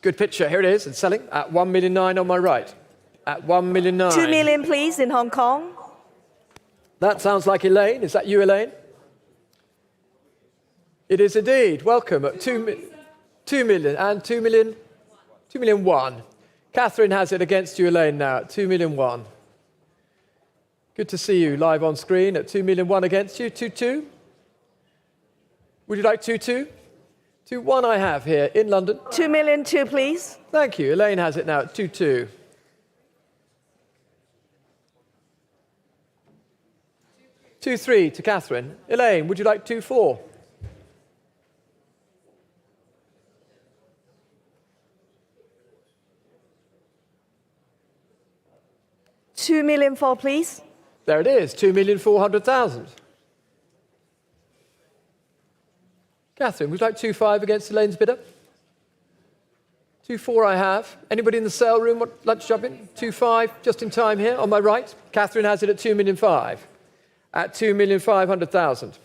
S6: Good picture, here it is, and selling at 1,900,000 on my right. At 1,900,000.
S21: 2 million, please, in Hong Kong.
S6: That sounds like Elaine. Is that you, Elaine? It is indeed. Welcome at 2 million and 2,000,001. Catherine has it against you, Elaine, now at 2,000,001. Good to see you live on screen at 2,000,001 against you. 2-2. Would you like 2-2? 2-1 I have here in London.
S21: 2,000,002, please.
S6: Thank you. Elaine has it now at 2-2. 2-3 to Catherine. Elaine, would you like 2-4?
S21: 2,000,004, please.
S6: There it is, 2,400,000. Catherine, would you like 2-5 against Elaine's bidder? 2-4 I have. Anybody in the sale room like to jump in? 2-5, just in time here on my right. Catherine has it at 2,000,005. At 2,500,000.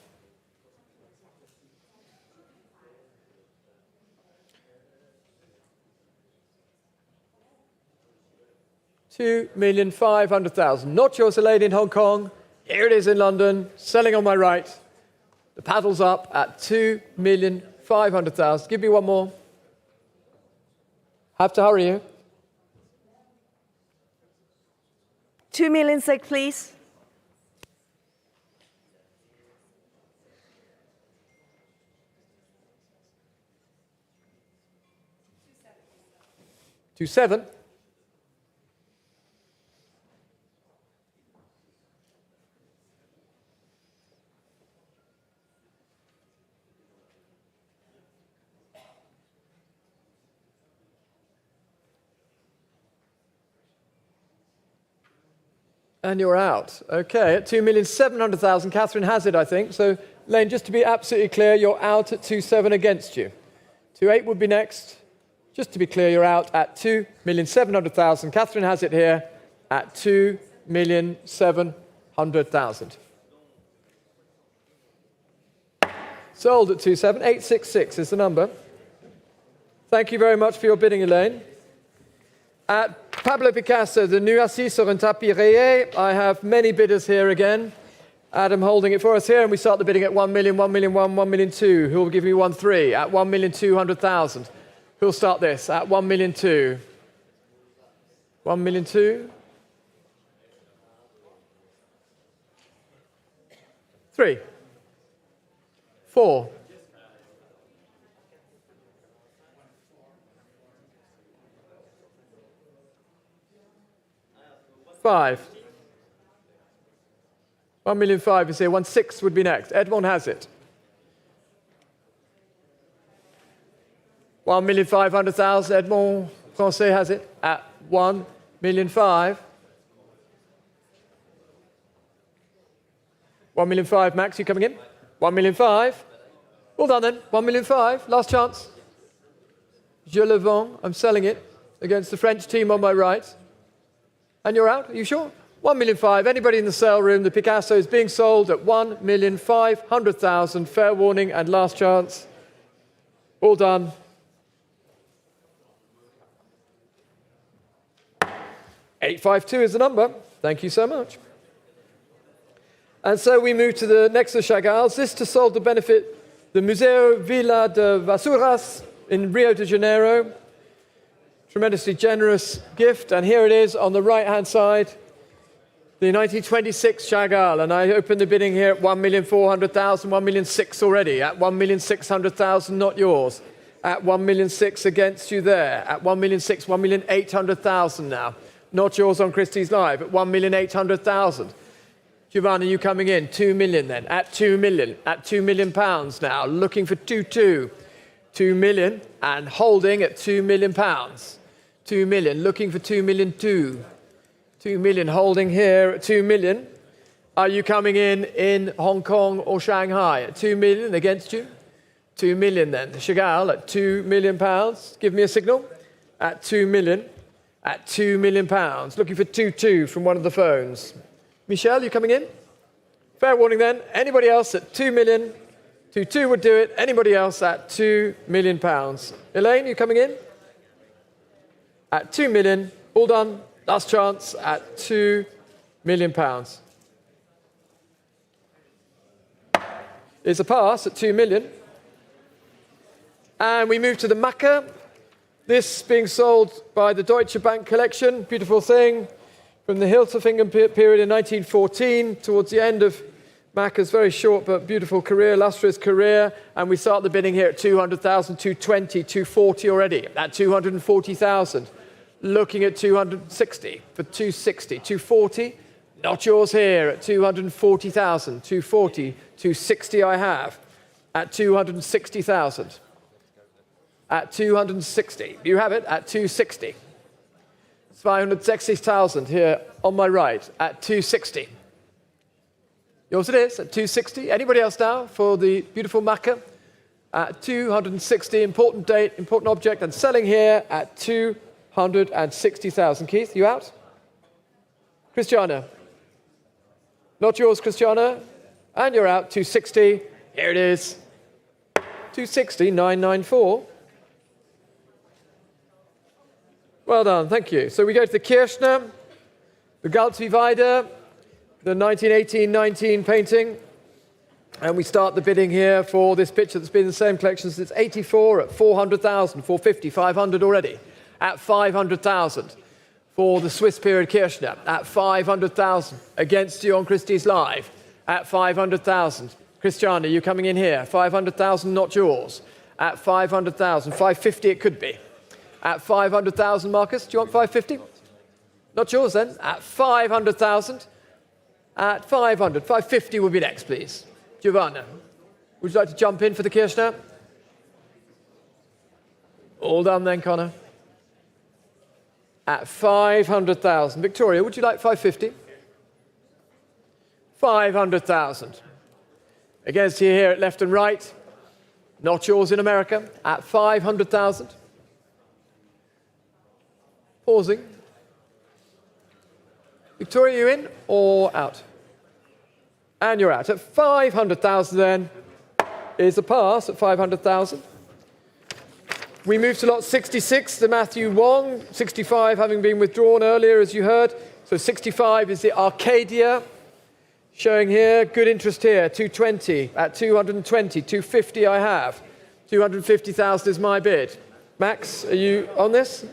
S6: $2,500,000. Not yours, Elaine, in Hong Kong. Here it is in London, selling on my right. The paddle's up at 2,500,000. Give me one more. Have to hurry you.
S21: 2,600,000, please.
S6: $2,700,000. And you're out. Okay, at 2,700,000, Catherine has it, I think. So, Lane, just to be absolutely clear, you're out at 2,700,000 against you. 2,800,000 would be next. Just to be clear, you're out at 2,700,000. Catherine has it here at 2,700,000. Sold at 2,700,000. 866 is the number. Thank you very much for your bidding, Elaine. At Pablo Picasso, the nu assis sur un tapis rayé, I have many bidders here again. Adam holding it for us here, and we start the bidding at 1,000,000, 1,000,001, 1,000,002. Who will give me 1,300,000 at 1,200,000? Who'll start this at 1,200,000? 1,200,000. 3, 4. 5. 1,500,000 is here. 1,600,000 would be next. Edmond has it. 1,500,000. Edmond Francais has it at 1,500,000. 1,500,000. Max, you coming in? 1,500,000. Well done then. 1,500,000. Last chance. Je le vends. I'm selling it against the French team on my right. And you're out? Are you sure? 1,500,000. Anybody in the sale room? The Picasso is being sold at 1,500,000. Fair warning and last chance. All done. 852 is the number. Thank you so much. And so we move to the next of Chagall's. This to solve to benefit the Museo Vila de Vassouras in Rio de Janeiro. Tremendously generous gift, and here it is on the right-hand side, the 1926 Chagall, and I open the bidding here at 1,400,000, 1,600,000 already, at 1,600,000, not yours, at 1,600,000 against you there, at 1,600,000, 1,800,000 now, not yours on Christie's Live, at 1,800,000. Giovanni, you coming in, 2 million then, at 2 million, at £2 million now, looking for 2,200,000, 2 million, and holding at £2 million. 2 million, looking for 2,200,000. 2 million, holding here at 2 million. Are you coming in Hong Kong or Shanghai at 2 million against you? 2 million then. Chagall at £2 million. Give me a signal. At 2 million. At £2 million. Looking for 2,200 from one of the phones. Michel, you coming in? Fair warning then. Anybody else at 2 million? 2,200 would do it. Anybody else at £2 million? Elaine, you coming in? At 2 million. All done. Last chance at £2 million. It's a pass at 2 million. And we move to the Macca. This being sold by the Deutsche Bank collection. Beautiful thing from the Hilterfingen period in 1914 towards the end of Macca's very short but beautiful career, illustrious career. And we start the bidding here at 200,000, 220, 240 already. At 240,000. Looking at 260 for 260, 240. Not yours here at 240,000, 240, 260 I have. At 260,000. At 260. You have it at 260. 260,000 here on my right at 260. Yours it is at 260. Anybody else now for the beautiful Macca? At 260, important date, important object, and selling here at 260,000. Keith, you out? Christiana. Not yours, Christiana. And you're out, 260. Here it is. 260, 994. Well done, thank you. So we go to the Kirchner, the Galtzwieweider, the 1918-19 painting. And we start the bidding here for this picture that's been in the same collection since '84 at 400,000, 450, 500 already, at 500,000. For the Swiss period Kirchner, at 500,000. Against you on Christie's Live, at 500,000. Christiane, you coming in here? 500,000, not yours. At 500,000. 550 it could be. At 500,000, Marcus, do you want 550? Not yours then. At 500,000. At 500. 550 would be next, please. Giovanna, would you like to jump in for the Kirchner? All done then, Connor. At 500,000. Victoria, would you like 550? 500,000. Against you here at left and right. Not yours in America. At 500,000. Pausing. Victoria, you in or out? And you're out. At 500,000 then is a pass at 500,000. We move to lot 66, the Matthew Wong, 65 having been withdrawn earlier, as you heard. So 65 is the Arcadia, showing here, good interest here, 220, at 220, 250 I have. 250,000 is my bid. Max, are you on this?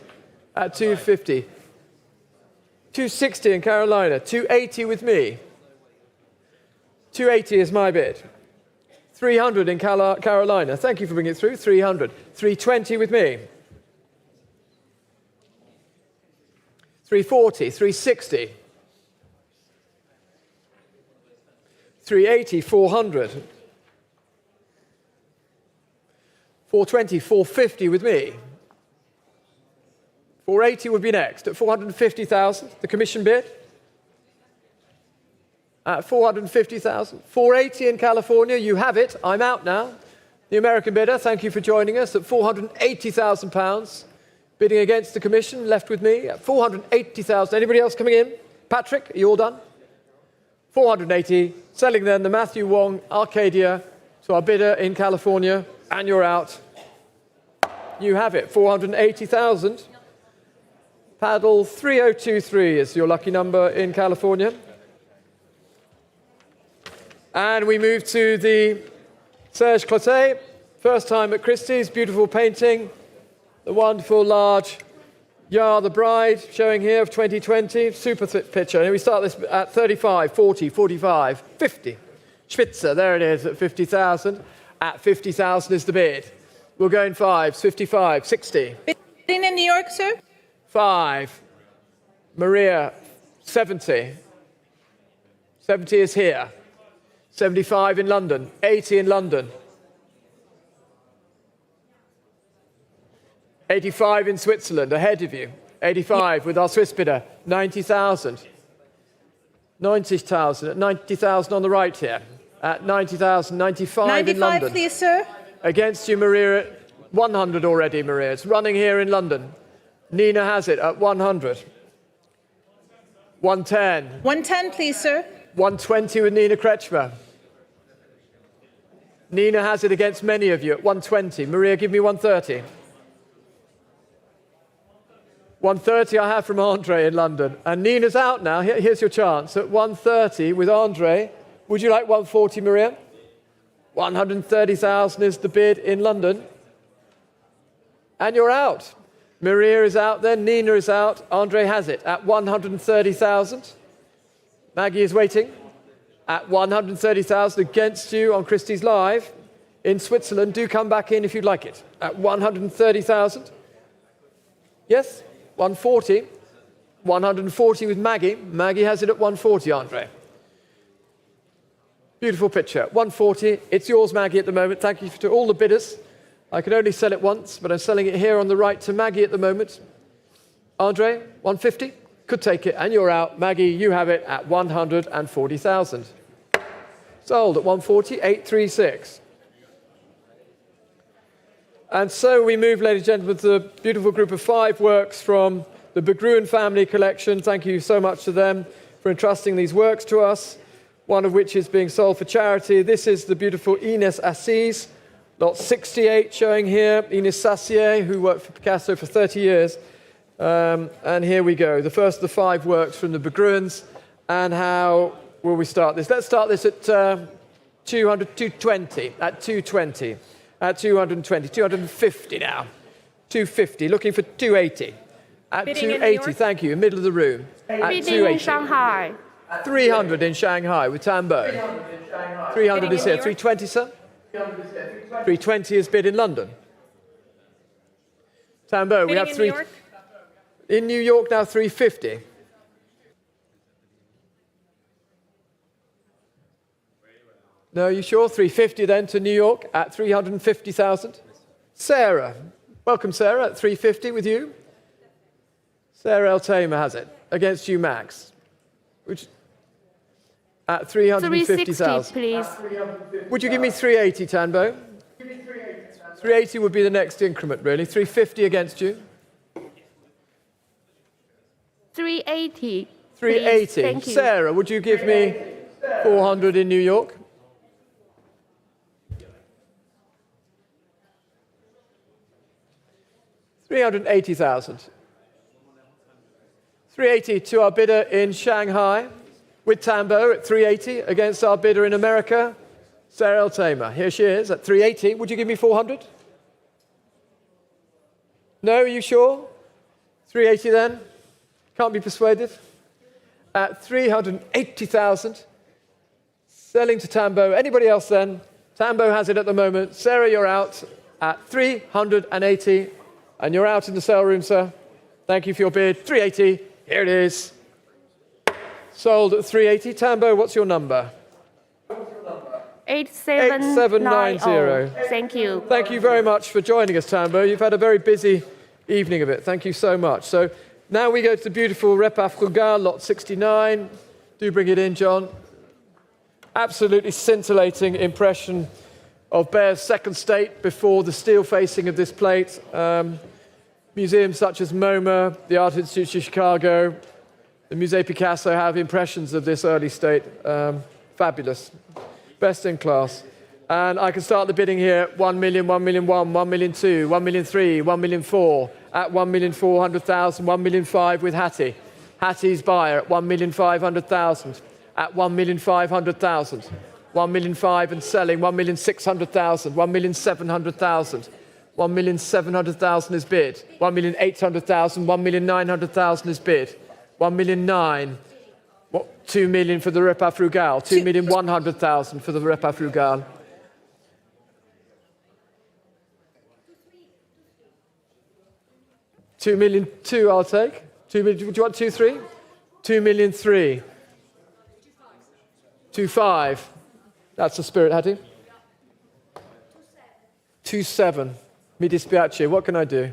S6: At 250. 260 in Carolina, 280 with me. 280 is my bid. 300 in Carolina. Thank you for bringing it through. 300. 320 with me. 340. 360. 380. 400. 420. 450 with me. 480 would be next. At 450,000, the commission bid. At 450,000. 480 in California, you have it. I'm out now. The American bidder, thank you for joining us, at £480,000. Bidding against the commission, left with me at 480,000. Anybody else coming in? Patrick, are you all done? 480. Selling then the Matthew Wong Arcadia to our bidder in California, and you're out. You have it, 480,000. Paddle 3023 is your lucky number in California. And we move to the Serge Clotet, first time at Christie's, beautiful painting, the wonderful large Yar the Bride, showing here of 2020, super picture. And we start this at 35, 40, 45, 50. Spitzer, there it is at 50,000. At 50,000 is the bid. We'll go in fives, 55, 60.
S10: Bidding in New York, sir?
S6: 5. Maria, 70. 70 is here. 75 in London, 80 in London. 85 in Switzerland, ahead of you. 85 with our Swiss bidder, 90,000. 90,000, at 90,000 on the right here. At 90,000, 95 in London.
S10: 95, please, sir.
S6: Against you, Maria, at 100 already, Maria. It's running here in London. Nina has it at 100. 110.
S10: 110, please, sir.
S6: 120 with Nina Kretschmer. Nina has it against many of you at 120. Maria, give me 130. 130 I have from Andre in London. And Nina's out now. Here's your chance. At 130 with Andre. Would you like 140, Maria? 130,000 is the bid in London. And you're out. Maria is out then. Nina is out. Andre has it at 130,000. Maggie is waiting. At 130,000 against you on Christie's Live in Switzerland. Do come back in if you'd like it. At 130,000. Yes? 140. 140 with Maggie. Maggie has it at 140, Andre. Beautiful picture. 140. It's yours, Maggie, at the moment. Thank you to all the bidders. I can only sell it once, but I'm selling it here on the right to Maggie at the moment. Andre, 150. Could take it, and you're out. Maggie, you have it at 140,000. Sold at 140, 836. And so we move, ladies and gentlemen, to the beautiful group of 5 works from the Berggruen family collection. Thank you so much to them for entrusting these works to us, one of which is being sold for charity. This is the beautiful Ines Assis, lot 68 showing here. Ines Sassier, who worked for Picasso for 30 years. And here we go. The first of the 5 works from the Bergruens, and how will we start this? Let's start this at 220, at 220, at 220, 250 now. 250, looking for 280. At
S10: Bidding in New
S6: 280,
S10: York?
S6: thank you, middle of the room. At
S10: Bidding
S6: 280.
S10: in Shanghai.
S6: 300 in Shanghai with Tambo. 300 is here. 320, sir? 320 is bid in London. Tambo, we have
S10: in
S6: three.
S10: New York?
S6: In New York now, 350. No, you sure? 350 then to New York at 350,000. Sarah. Welcome, Sarah, at 350 with you. Sarah El Tamer has it against you, Max. Which at 350,000.
S10: 360, please.
S6: Would you give me 380, Tambo? 380 would be the next increment, really. 350 against you.
S10: 380.
S6: 380.
S10: Please. Thank you.
S6: Sarah, would you give me 400 in New York? $380,000. 380 to our bidder in Shanghai with Tambo at 380 against our bidder in America, Sarah El Tamer. Here she is at 380. Would you give me 400? No, are you sure? 380 then? Can't be persuaded? At 380,000. Selling to Tambo. Anybody else then? Tambo has it at the moment. Sarah, you're out at 380. And you're out in the sale room, sir. Thank you for your bid. 380. Here it is. Sold at 380. Tambo, what's your number?
S10: 8790. Thank you.
S6: Thank you very much for joining us, Tambo. You've had a very busy evening of it. Thank you so much. So now we go to the beautiful Repas Frugal, lot 69. Do bring it in, John. Absolutely scintillating impression of Bayer's second state before the steel facing of this plate. Museums such as MoMA, the Art Institute of Chicago, the Musée Picasso have impressions of this early state. Fabulous. Best in class. And I can start the bidding here at 1 million, 1 million 1, 1 million 2, 1 million 3, 1 million 4, at 1,400,000, 1 million 5 with Hattie. Hattie's buyer at 1,500,000, at 1,500,000. 1 million 5 and selling 1,600,000, 1,700,000, 1,700,000 is bid, 1,800,000, 1,900,000 is bid, 1,009,000, 2 million for the Repas Frugal, 2,100,000 for the Repas Frugal. $2 million 2 I'll take. 2 million, do you want 2 3? 2 million 3. 2 5. That's the spirit, Hattie. 2 7. Mi dispiace. What can I do?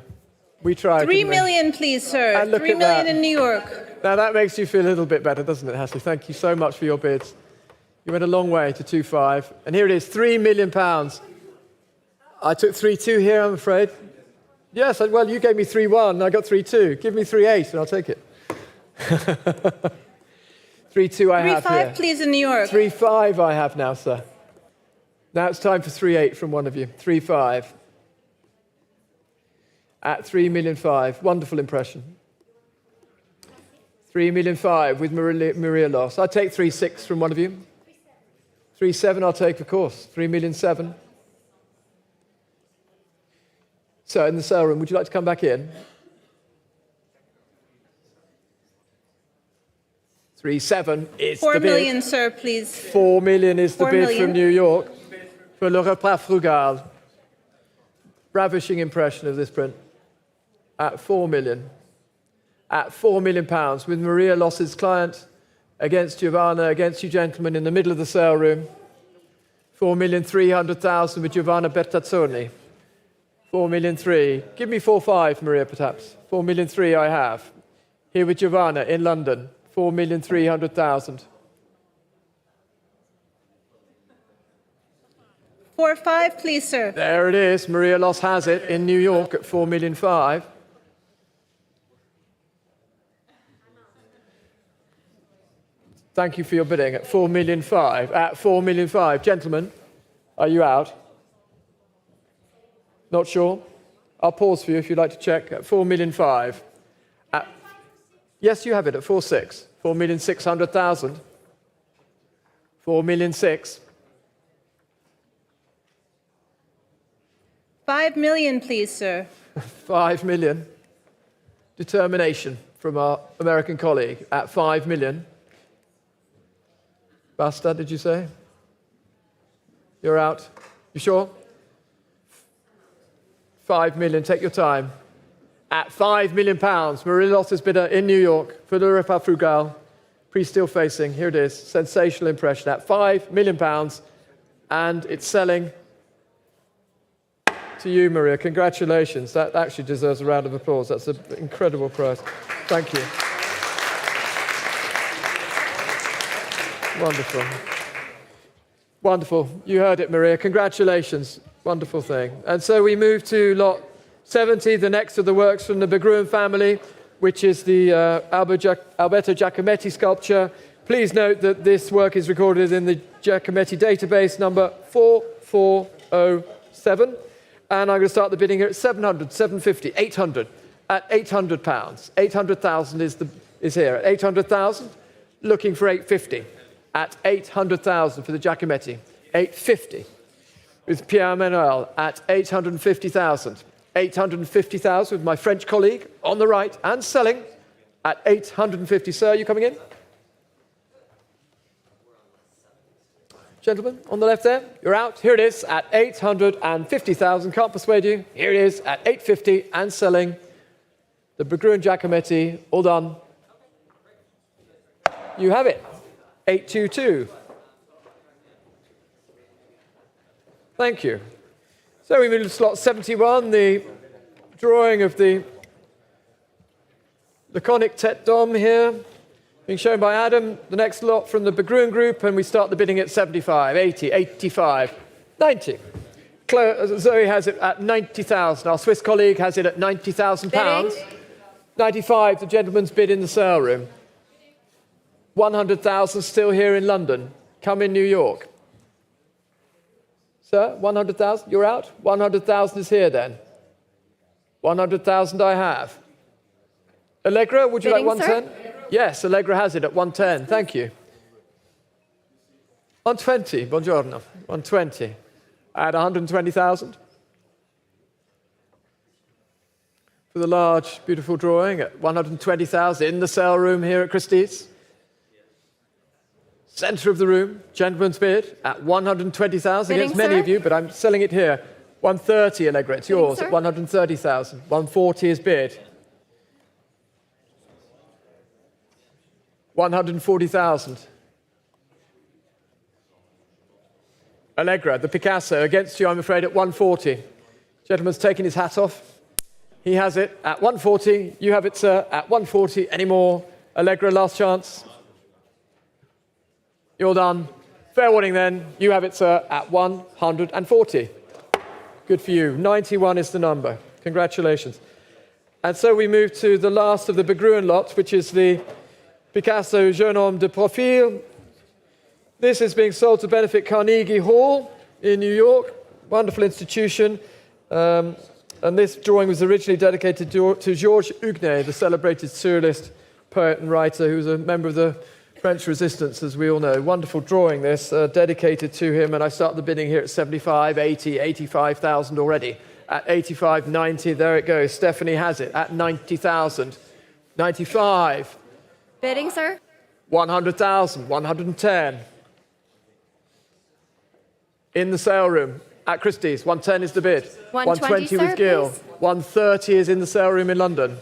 S6: We tried.
S10: 3 million, please, sir. 3 million in New York.
S6: Now that makes you feel a little bit better, doesn't it, Hattie? Thank you so much for your bids. You went a long way to 2.5. And here it is, £3 million. I took 3.2 here, I'm afraid. Yes, well, you gave me 3.1, I got 3.2. Give me 3.8 and I'll take it. 3.2 I have here.
S10: 3.5, please, in New York.
S6: 3.5 I have now, sir. Now it's time for 3.8 from one of you. 3.5. At 3 million 5. Wonderful impression. 3 million 5 with Maria loss. I'll take 3.6 from one of you. 3.7 I'll take, of course. 3 million 7. So in the sale room, would you like to come back in? 3.7 is the bid.
S10: 4 million, sir, please.
S6: 4 million is the
S10: 4
S6: bid
S10: million.
S6: from New York for Le Repas Frugal. Ravishing impression of this print. At 4 million. At £4 million, with Maria Loss's client against Giovanna, against you gentlemen in the middle of the sale room. 4,300,000 with Giovanna Bertazzoni. 4,300,000. Give me 4.5, Maria, perhaps. 4,300,000 I have. Here with Giovanna in London. 4,300,000.
S10: 4.5, please, sir.
S6: There it is. Maria Loss has it in New York at 4,500,000. Thank you for your bidding at 4,500,000. At 4,500,000. Gentlemen, are you out? Not sure? I'll pause for you if you'd like to check. At 4,500,000. Yes, you have it at 4.6. 4,600,000. 4,000,006.
S10: 5 million, please, sir.
S6: 5 million. Determination from our American colleague at 5 million. Basta, did you say? You're out. You sure? 5 million, take your time. At £5 million, Marie-Lotte's bidder in New York for the Repas Frugal, pre-steel facing. Here it is, sensational impression at £5 million, and it's selling to you, Maria. Congratulations. That actually deserves a round of applause. That's an incredible prize. Thank you. Wonderful. Wonderful. You heard it, Maria. Congratulations. Wonderful thing. And so we move to lot 70, the next of the works from the Begruen family, which is the Alberto Giacometti sculpture. Please note that this work is recorded in the Giacometti database number 4407. And I'm going to start the bidding here at 700, 750, 800. At £800. 800,000 is here. At 800,000, looking for 850. At 800,000 for the Giacometti. 850 with Pierre Manuel at 850,000. 850,000 with my French colleague on the right and selling at 850. Sir, are you coming in? Gentlemen, on the left there, you're out. Here it is at 850,000. Can't persuade you. Here it is at 850 and selling. The Begruen Giacometti, all done. You have it. 822. Thank you. So we move to slot 71, the drawing of the laconic tête d'homme here, being shown by Adam. The next lot from the Begruen group, and we start the bidding at 75, 80, 85, 90. Zoe has it at 90,000. Our Swiss colleague has it at £90,000. 95, the gentleman's bid in the sale room. 100,000 still here in London. Come in New York. Sir, 100,000, you're out? 100,000 is here then. 100,000 I have. Allegra, would you like 110? Sir? Yes, Allegra has it at 110. Thank you. 120, buongiorno. 120. At 120,000. For the large, beautiful drawing at 120,000 in the sale room here at Christie's. Centre of the room, gentleman's bid at 120,000 against many of you, but I'm selling it here. 130, Allegra, it's yours at 130,000. 140 is bid. 140,000. Allegra, the Picasso, against you, I'm afraid, at 140. Gentleman's taken his hat off. He has it at 140. You have it, sir, at 140. Any more? Allegra, last chance. You're done. Fair warning then. You have it, sir, at 140. Good for you. 91 is the number. Congratulations. And so we move to the last of the Begruen lot, which is the Picasso Jeune Homme de Profil. This is being sold to benefit Carnegie Hall in New York. Wonderful institution. And this drawing was originally dedicated to Georges Huguenet, the celebrated surrealist poet and writer who was a member of the French resistance, as we all know. Wonderful drawing, this, dedicated to him. And I start the bidding here at 75, 80, 85,000 already. At 85, 90, there it goes. Stephanie has it at 90,000. 95.
S20: Bidding, sir?
S6: 100,000, 110. In the sale room at Christie's, 110 is the bid. 120
S20: sir,
S6: with Gill.
S20: please.
S6: 130 is in the sale room in London.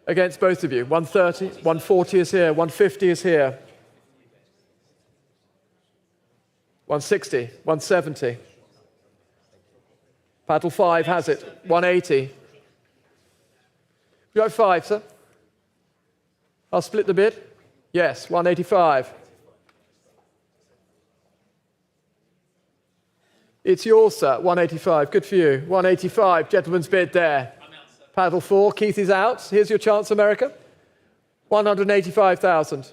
S6: Against both of you. 130, 140 is here, 150 is here. 160, 170. Paddle 5 has it, 180. You have 5, sir? I'll split the bid. Yes, 185. It's yours, sir, 185. Good for you. 185, gentleman's bid there. Paddle 4, Keith is out. Here's your chance, America. 185,000.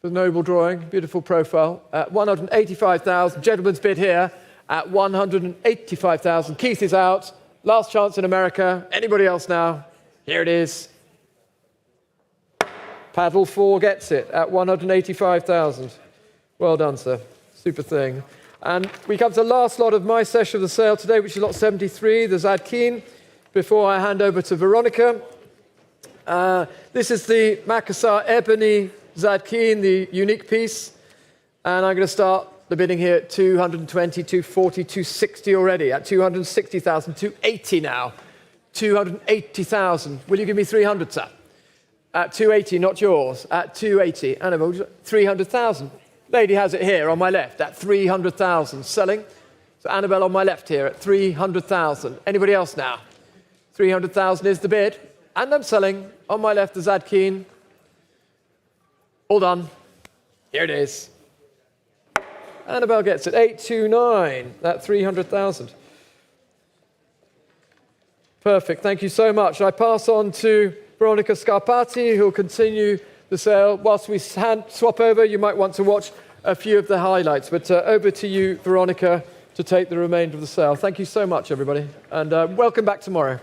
S6: For the noble drawing, beautiful profile. 185,000, gentleman's bid here at 185,000. Keith is out. Last chance in America. Anybody else now? Here it is. Paddle 4 gets it at 185,000. Well done, sir. Super thing. And we come to the last lot of my session of the sale today, which is lot 73, the Zadkine. Before I hand over to Veronica, this is the Makassar Ebony Zadkine, the unique piece. And I'm going to start the bidding here at 220, 240, 260 already, at 260,000, 280 now. 280,000. Will you give me 300, sir? At 280, not yours. At 280. Annabelle, 300,000. Lady has it here on my left at 300,000. Selling. So Annabelle on my left here at 300,000. Anybody else now? 300,000 is the bid. And I'm selling on my left the Zadkine. All done. Here it is. Annabelle gets it. 829 at 300,000. Perfect. Thank you so much. I pass on to Veronica Scarpati, who will continue the sale. Whilst we swap over, you might want to watch a few of the highlights. But over to you, Veronica, to take the remainder of the sale. Thank you so much, everybody. And welcome back tomorrow.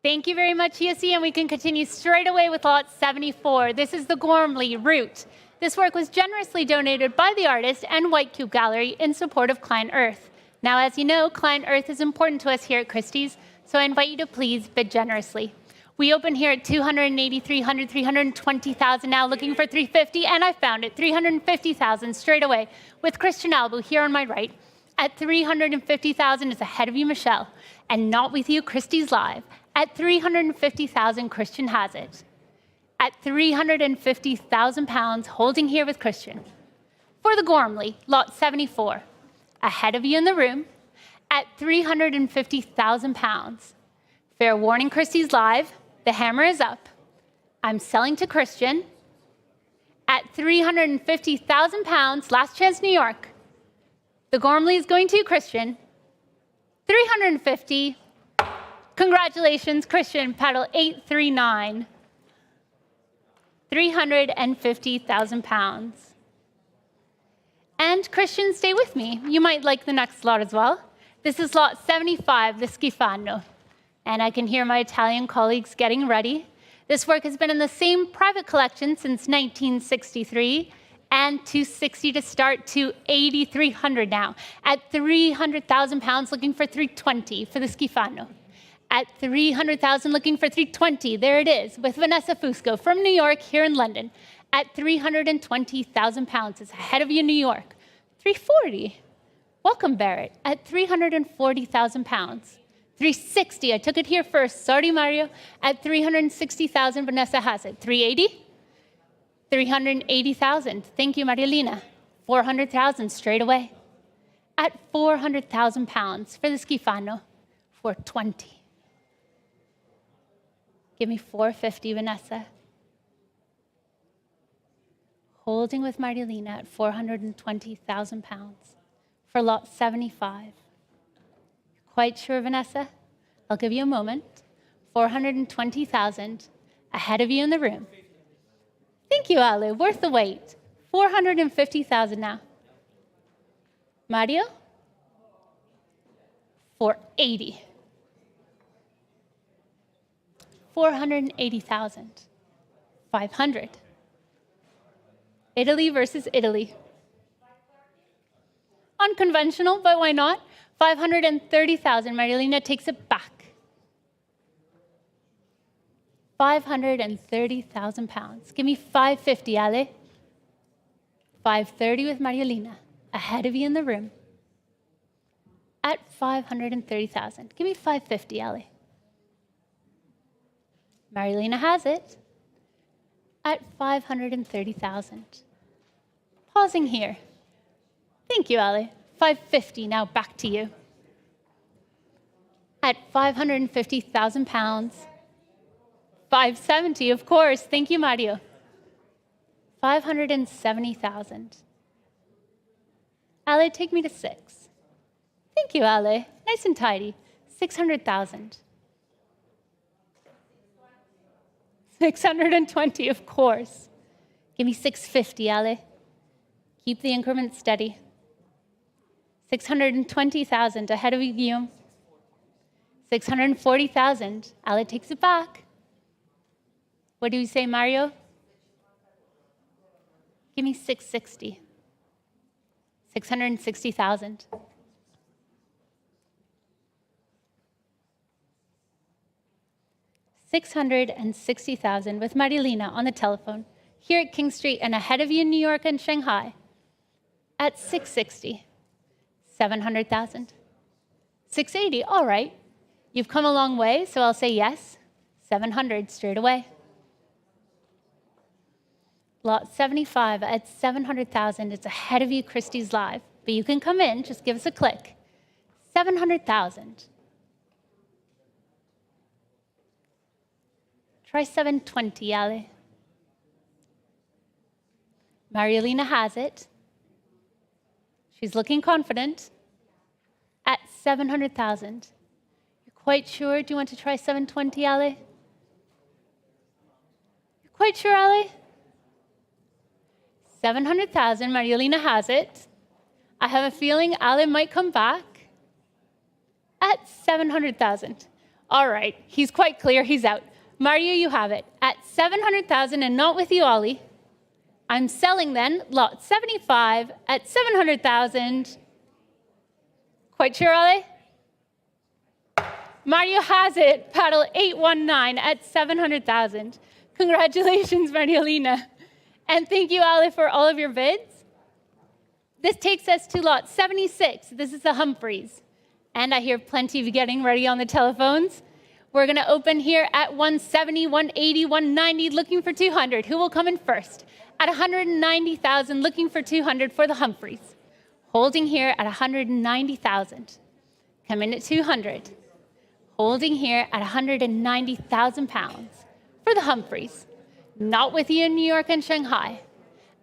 S2: Thank you very much, Yussi, and we can continue straight away with lot 74. This is the Gormley Route. This work was generously donated by the artist and White Cube Gallery in support of Client Earth. Now, as you know, Client Earth is important to us here at Christie's, so I invite you to please bid generously. We open here at 280, 300, 320,000 now, looking for 350, and I found it, 350,000 straight away, with Christian Albu here on my right. At 350,000 is ahead of you, Michelle, and not with you, Christie's Live. At 350,000, Christian has it. At 350,000 pounds, holding here with Christian. For the Gormley, lot 74, ahead of you in the room, at 350,000 pounds. Fair warning, Christie's Live, the hammer is up. I'm selling to Christian. At 350,000 pounds, last chance New York. The Gormley is going to Christian. 350. Congratulations, Christian, paddle 839. 350,000 pounds. And Christian, stay with me. You might like the next lot as well. This is lot 75, the Schifano. And I can hear my Italian colleagues getting ready. This work has been in the same private collection since 1963, and 260 to start to 8,300 now. At 300,000 pounds, looking for 320 for the Schifano. At 300,000, looking for 320. There it is, with Vanessa Fusco from New York, here in London. At 320,000 pounds, is ahead of you, New York. 340. Welcome, Barrett. At 340,000 pounds. 360. I took it here first. Sorry, Mario. At 360,000, Vanessa has it. 380. 380,000. Thank you, Marielina. 400,000 straight away. At 400,000 pounds for the Schifano. 420. Give me 450, Vanessa. Holding with Marielina at 420,000 pounds for lot 75. Quite sure, Vanessa? I'll give you a moment. 420,000 ahead of you in the room. Thank you, Ale. Worth the wait. 450,000 now. Mario? 480. 480,000. 500. Italy versus Italy. Unconventional, but why not? 530,000. Marilena takes it back. 530,000 pounds. Give me 550, Ale. 530 with Marielina. Ahead of you in the room. 530,000. Give me 550, Ali. Marilena has it at 530,000. Pausing here. Thank you, Ali. 550, now back to you. At 550,000 pounds. 570, of course. Thank you, Mario. 570,000. Ale, take me to 6. Thank you, Ale. Nice and tidy. 600,000. 620, of course. Give me 650, Ale. Keep the increment steady. 620,000 ahead of you, Guillaume. 640,000. Ale takes it back. What do you say, Mario? Give me 660. 660,000. $660,000 with Marilena on the telephone here at King Street and ahead of you in New York and Shanghai at 660. 700,000. 680, all right. You've come a long way, so I'll say yes. 700 straight away. Lot 75 at 700,000. It's ahead of you, Christie's Live. But you can come in, just give us a click. 700,000. Try 720, Ali. Marielena has it. She's looking confident at 700,000. You're quite sure? Do you want to try 720, Ali? You're quite sure, Ali? 700,000, Marielena has it. I have a feeling Ali might come back at 700,000. All right, he's quite clear, he's out. Mario, you have it at 700,000 and not with you, Ollie. I'm selling then lot 75 at 700,000. Quite sure, Ollie? Mario has it, paddle 819 at 700,000. Congratulations, Marielena. And thank you, Ali, for all of your bids. This takes us to lot 76. This is the Humphreys. And I hear plenty of you getting ready on the telephones. We're going to open here at 170, 180, 190, looking for 200. Who will come in first? At 190,000, looking for 200 for the Humphreys. Holding here at 190,000. Come in at 200. Holding here at 190,000 pounds for the Humphreys. Not with you in New York and Shanghai.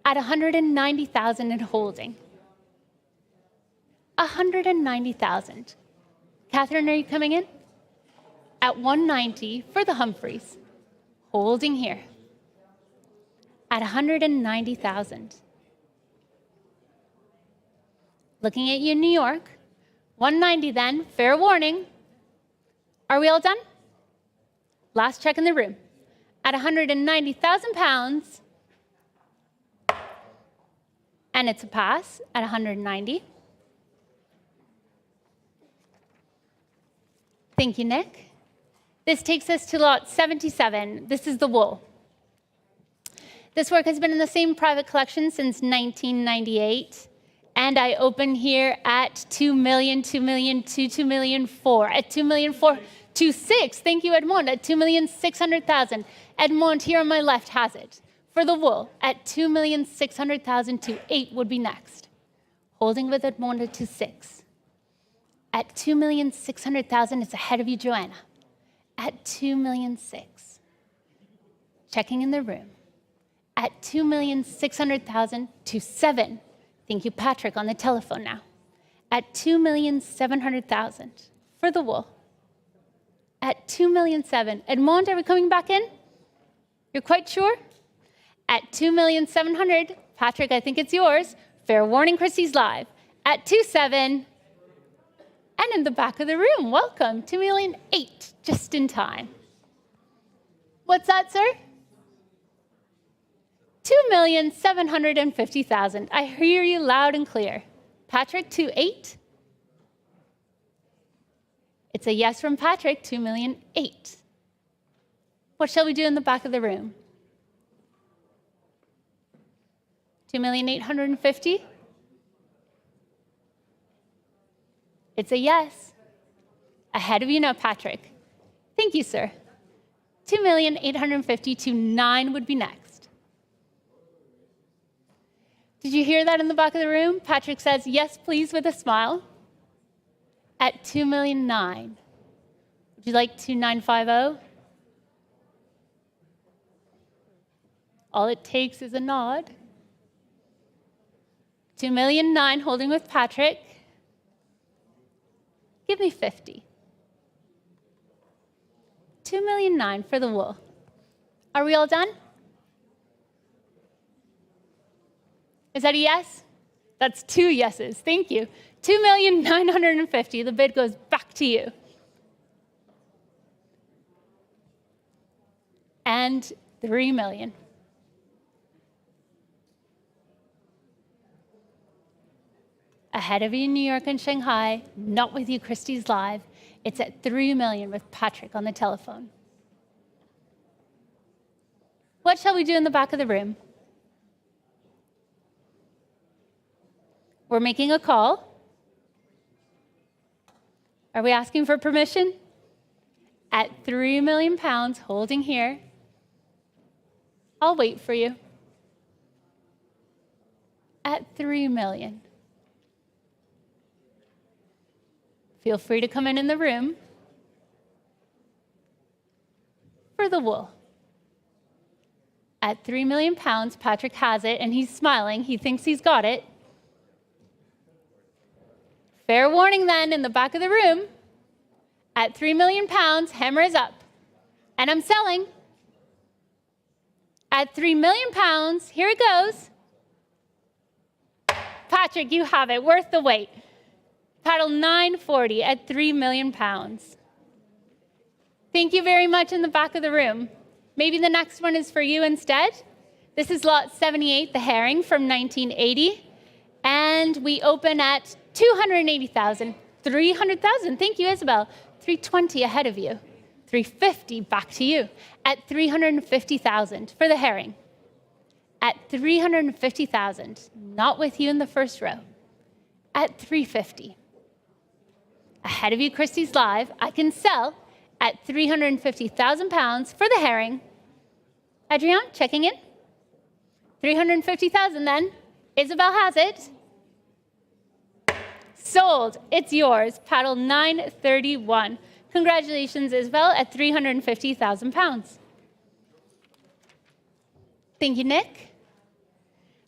S2: At 190,000 and holding. 190,000. Catherine, are you coming in? At 190 for the Humphreys. Holding here. At 190,000. Looking at you in New York. 190 then, fair warning. Are we all done? Last check in the room. At 190,000 pounds. And it's a pass at 190. Thank you, Nick. This takes us to lot 77. This is the wool. This work has been in the same private collection since 1998. And I open here at 2 million, 2 million, 2 million 4. At 2 million 4, 2 6. Thank you, Edmond. At 2,600,000. Edmond here on my left has it. For the wool, at 2,600,000 to 8 would be next. Holding with Edmond at 2.6. At 2,600,000, it's ahead of you, Joanna. At 2,600,000. Checking in the room. At 2,600,000 to 7. Thank you, Patrick, on the telephone now. At 2,700,000 for the wool. At 2,700,000. Edmond, are we coming back in? You're quite sure? At 2,700,000. Patrick, I think it's yours. Fair warning, Christie's Live. At 2.7. And in the back of the room, welcome, 2,800,000, just in What's that, sir? 2,750,000. I hear you loud and clear. Patrick, 2.8. It's a yes from Patrick, 2,800,000. What shall we do in the back of the room? 2,850,000? It's a yes. Ahead of you now, Patrick. Thank you, sir. 2,850,000 9 would be next. Did you hear that in the back of the room? Patrick says, yes, please, with a smile. At 2,000,009. Would you like 2,950? All it takes is a nod. 2,000,009 holding with Patrick. Give me 50. 2,000,009 for the wool. Are we all done? Is that a yes? That's 2 yeses. Thank you. 2,950,000. The bid goes back to you. And 3 million. Ahead of you in New York and Shanghai, not with you, Christie's Live. It's at 3 million with Patrick on the telephone. What shall we do in the back of the room? We're making a call. Are we asking for permission? At 3 million pounds, holding here. I'll wait for you. At 3 million. Feel free to come in the room for the wool. At 3 million pounds, Patrick has it, and he's smiling. He thinks he's got it. Fair warning then, in the back of the room. At 3 million pounds, hammer is up. And I'm selling. At 3 million pounds, here it goes. Patrick, you have it, worth the wait. Paddle 940 at 3 million pounds. Thank you very much in the back of the room. Maybe the next one is for you instead. This is lot 78, the herring from 1980. And we open at 280,000, 300,000. Thank you, Isabel. 320 ahead of you. 350 back to you. At 350,000 for the herring. At 350,000, not with you in the first row. At 350. Ahead of you, Christie's Live, I can sell at 350,000 pounds for the herring. Adrian, checking in. 350,000 then. Isabel has it. Sold. It's yours. Paddle 931. Congratulations, Isabel, at 350,000 pounds. Thank you, Nick.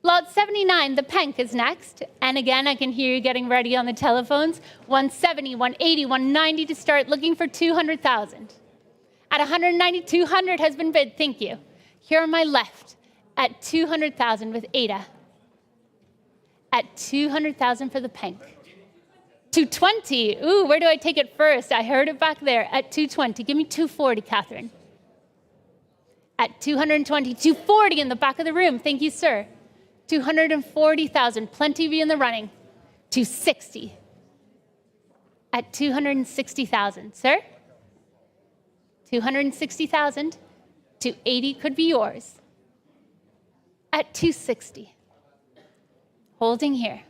S2: Lot 79, the Penk is next. And again, I can hear you getting ready on the telephones. 170, 180, 190 to start, looking for 200,000. At 190, 200 has been bid. Thank you. Here on my left, at 200,000 with Ada. At 200,000 for the Penk. 220. Ooh, where do I take it first? I heard it back there at 220. Give me 240, Catherine. At 220, 240 in the back of the room. Thank you, sir. 240,000, plenty of you in the running. 260. At 260,000, sir. 260,000. 280 could be yours. At 260. Holding here.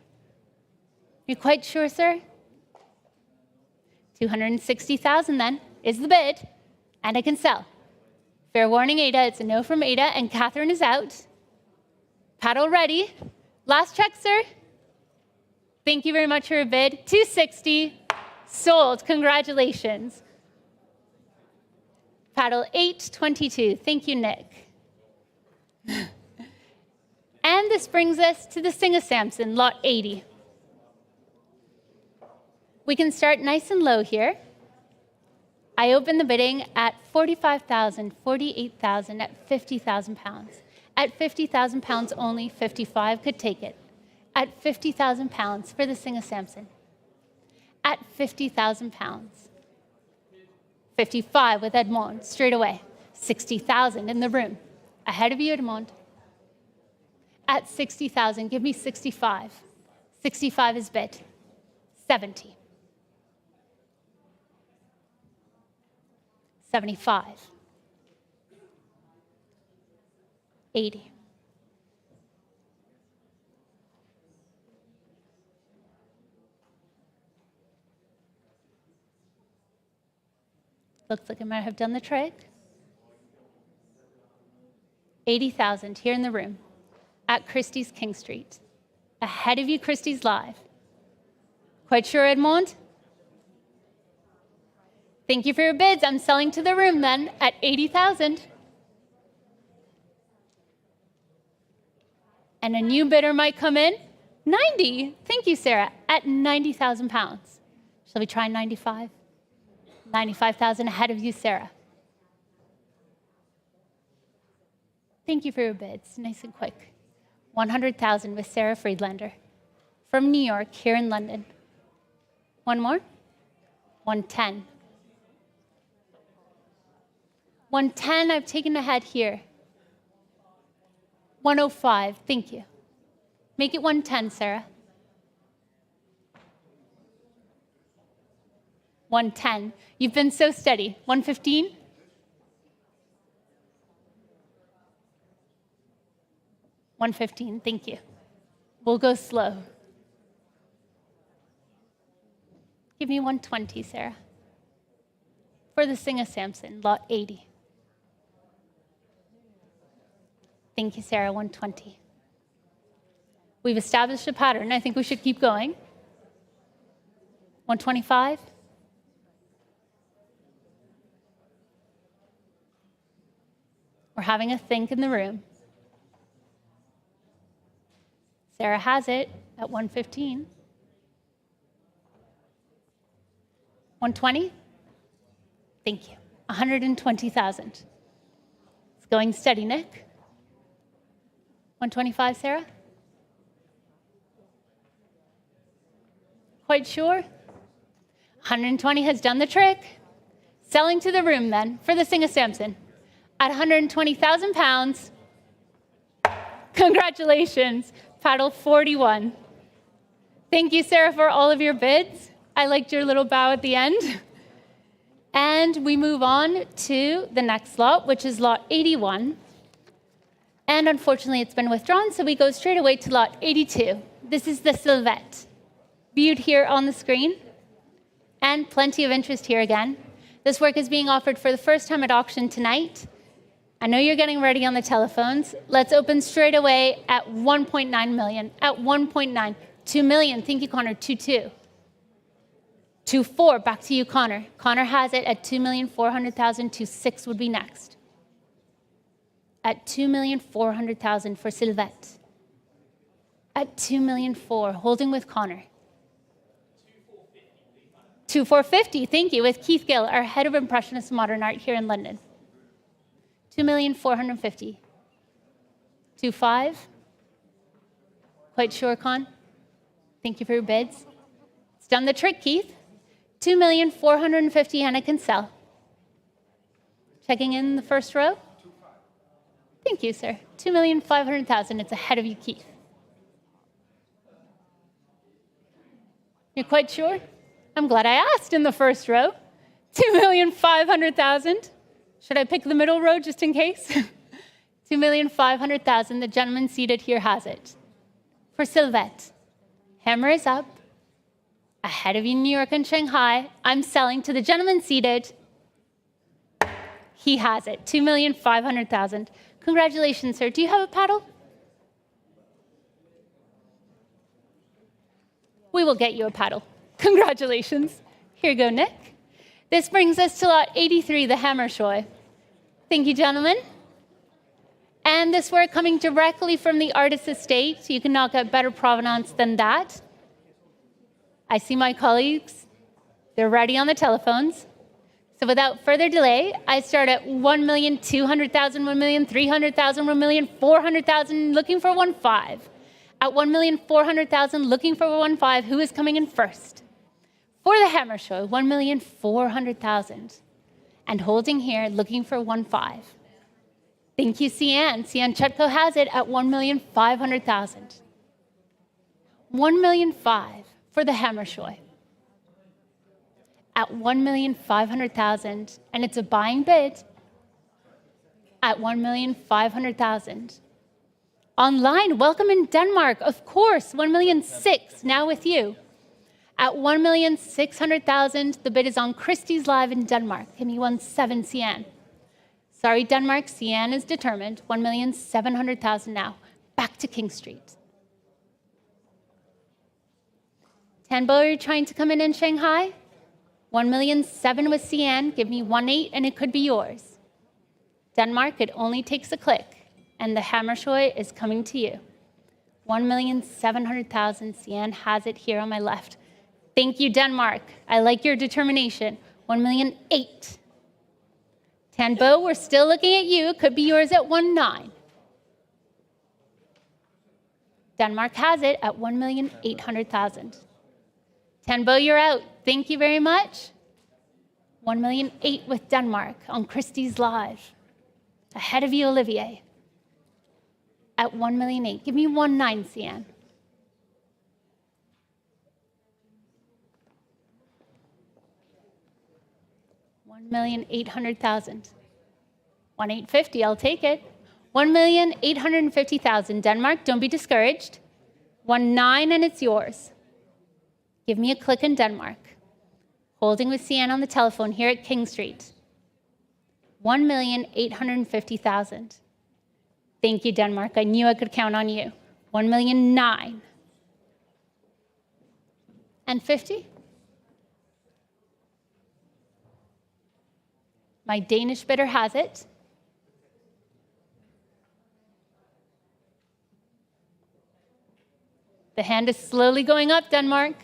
S2: You're quite sure, sir? 260,000 then is the bid, and I can sell. Fair warning, Ada, it's a no from Ada, and Catherine is out. Paddle ready. Last check, sir. Thank you very much for your bid. 260, sold. Congratulations. Paddle 822. Thank you, Nick. And this brings us to the Sing-a-Samson, lot 80. We can start nice and low here. I open the bidding at 45,000, 48,000, at 50,000 pounds. At 50,000 pounds only, 55 could take it. At 50,000 pounds for the Sing-a-Samson. At 50,000 pounds. 55 with Edmond, straight away. 60,000 in the room. Ahead of you, Edmond. At 60,000, give me 65. 65 is bid. 70. 75. 80. Looks like I might have done the trick. 80,000 here in the room at Christie's King Street. Ahead of you, Christie's live. Quite sure, Edmond? Thank you for your bids. I'm selling to the room then at 80,000. And a new bidder might come in. 90. Thank you, Sarah. At 90,000 pounds. Shall we try 95? 95,000 ahead of you, Sarah. Thank you for your bids. Nice and quick. 100,000 with Sarah Friedlander from New York here in London. One more. 110. 110, I've taken ahead here. 105, thank you. Make it 110, Sarah. 110. You've been so steady. 115. 115, thank you. We'll go slow. Give me 120, Sarah. For the Singer Samson, lot 80. Thank you, Sarah, 120. We've established a pattern. I think we should keep going. 125. We're having a think in the room. Sarah has it at 115. 120? Thank you. 120,000. It's going steady, Nick. 125, Sarah? Quite sure? 120 has done the trick. Selling to the room then for the Singer Samson at 120,000 pounds. Congratulations, paddle 41. Thank you, Sarah, for all of your bids. I liked your little bow at the end. And we move on to the next lot, which is lot 81. And unfortunately, it's been withdrawn, so we go straight away to lot 82. This is the Sylvette, viewed here on the screen. And plenty of interest here again. This work is being offered for the first time at auction tonight. I know you're getting ready on the telephones. Let's open straight away at 1.9 million. At 1.9. 2 million. Thank you, Connor. 2.2. 2.4. Back to you, Connor. Connor has it at 2,400,000. 2.6 would be next. At 2,400,000 for Sylvette. At 2,400,000, holding with Connor. 2,450, thank you, with Keith Gill, our head of Impressionist Modern Art here in London. 2,450,000. 2.5. Quite sure, Con? Thank you for your bids. It's done the trick, Keith. 2,450,000 and I can sell. Checking in the first row. Thank you, sir. 2,500,000. It's ahead of you, Keith. You're quite sure? I'm glad I asked in the first row. 2,500,000. Should I pick the middle row just in case? 2,500,000. The gentleman seated here has it. For Sylvette. Hammer is up. Ahead of you, New York and Shanghai. I'm selling to the gentleman seated. He has it. 2,500,000. Congratulations, sir. Do you have a paddle? We will get you a paddle. Congratulations. Here you go, Nick. This brings us to lot 83, the Hammershoy. Thank you, gentlemen. And this work coming directly from the artist's estate, so you cannot get better provenance than that. I see my colleagues. They're ready on the telephones. So without further delay, I start at 1,200,000, 1,300,000, 1,400,000, looking for 1.5. At 1,400,000, looking for 1.5, who is coming in first? For the Hammershoy, 1,400,000. And holding here, looking for 1.5. Thank you, Cian. Cian Chutko has it at 1,500,000. 1,500,000 for the Hammershoy. At 1,500,000, and it's a buying bid at 1,500,000. Online, welcome in Denmark, of course, 1,600,000 now with you. At 1,600,000, the bid is on Christie's Live in Denmark. Give me 1.7 CN. Sorry, Denmark, CN is determined. 1,700,000 now. Back to King Street. Tanbo, are you trying to come in Shanghai? 1,700,000 with CN. Give me 1.8 and it could be yours. Denmark, it only takes a click. And the Hammershoy is coming to you. 1,700,000. CN has it here on my left. Thank you, Denmark. I like your determination. 1,800,000. Tanbo, we're still looking at you. Could be yours at 1.9. Denmark has it at 1,800,000. Tanbo, you're out. Thank you very much. 1,800,000 with Denmark on Christie's Live. Ahead of you, Olivier. At 1,800,000. Give me 1.9 CN. $1,800,000. 1,850,000, I'll take it. 1,850,000. Denmark, don't be discouraged. 1.9 and it's yours. Give me a click in Denmark. Holding with CN on the telephone here at King Street. 1,850,000. Thank you, Denmark. I knew I could count on you. 1,900,000. And 50? My Danish bidder has it. The hand is slowly going up, Denmark.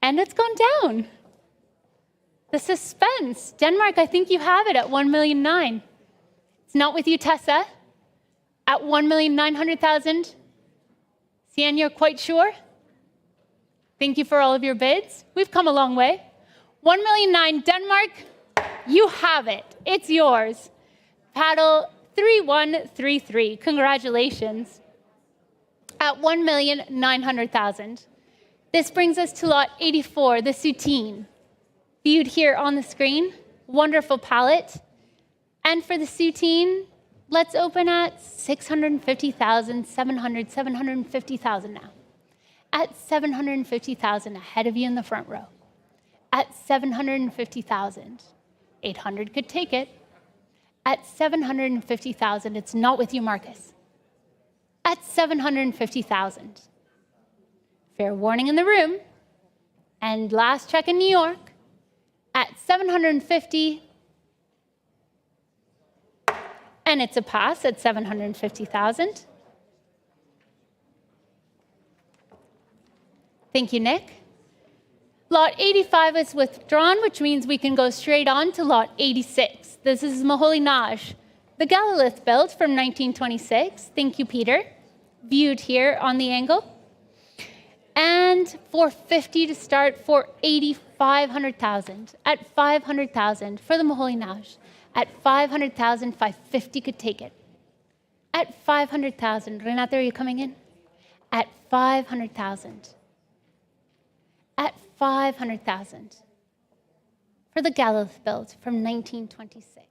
S2: And it's gone down. The suspense. Denmark, I think you have it at 1,900,000. It's not with you, Tessa. At 1,900,000. CN, you're quite sure? Thank you for all of your bids. We've come a long way. 1,900,000, Denmark, you have it. It's yours. Paddle 3133. Congratulations. At 1,900,000. This brings us to lot 84, the Soutine. Viewed here on the screen. Wonderful palette. And for the Soutine, let's open at 650,000, 750,000 now. At 750,000, ahead of you in the front row. At 750,000, 800 could take it. At 750,000, it's not with you, Marcus. At 750,000. Fair warning in the room. And last check in New York. At 750, and it's a pass at 750,000. Thank you, Nick. Lot 85 is withdrawn, which means we can go straight on to lot 86. This is Moholy-Nagy, the Galilith built from 1926. Thank you, Peter. Viewed here on the angle. And 450 to start for 500,000. At 500,000 for the Moholy-Nagy. At 500,000, 550 could take it. At 500,000, Renato, are you coming in? At 500,000. At 500,000 for the Galilith build from 1926.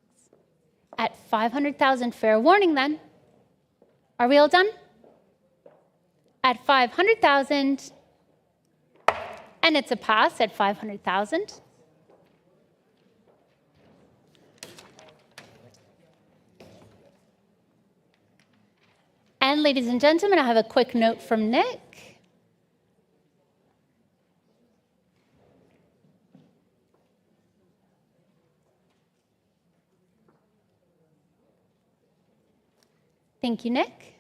S2: At 500,000, fair warning then. Are we all done? At 500,000, and it's a pass at 500,000. And ladies and gentlemen, I have a quick note from Nick. Thank you, Nick.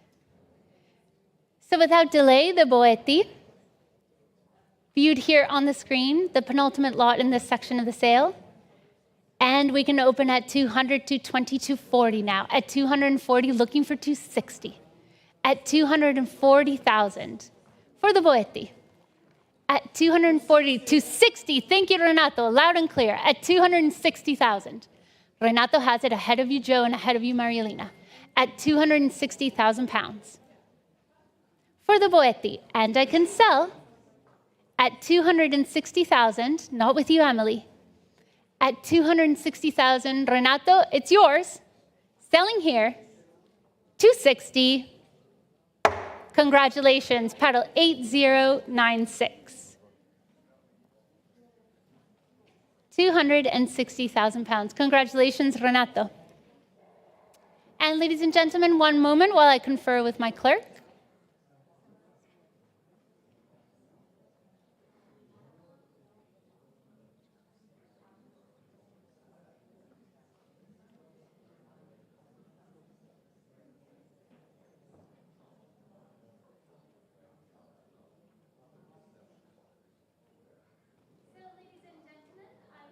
S2: So without delay, the Boetti, viewed here on the screen, the penultimate lot in this section of the sale. And we can open at 200 to 2240 now. At 240, looking for 260. At 240,000 for the Boetti. At 240, 260, thank you, Renato, loud and clear. At 260,000. Renato has it ahead of you, Joe, and ahead of you, Marielina. At 260,000 pounds. For the Boetti, and I can sell at 260,000, not with you, Emily. At 260,000, Renato, it's yours. Selling here, 260, Congratulations, paddle 8096. £260,000. Congratulations, Renato. And ladies and gentlemen, one moment while I confer with my clerk.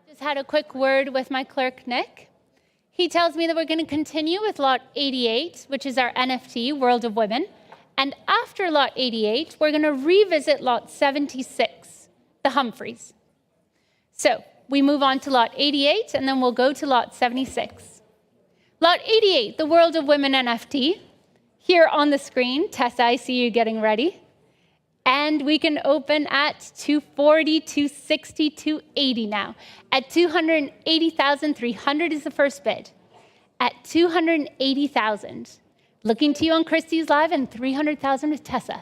S2: Just had a quick word with my clerk, Nick. He tells me that we're going to continue with lot 88, which is our NFT, World of Women. And after lot 88, we're going to revisit lot 76, the Humphreys. So we move on to lot 88, and then we'll go to lot 76. Lot 88, the World of Women NFT. Here on the screen, Tessa, I see you getting ready. And we can open at 240, 260, 280 now. At 280,300 is the first bid. At 280,000. Looking to you on Christie's Live, and 300,000 with Tessa.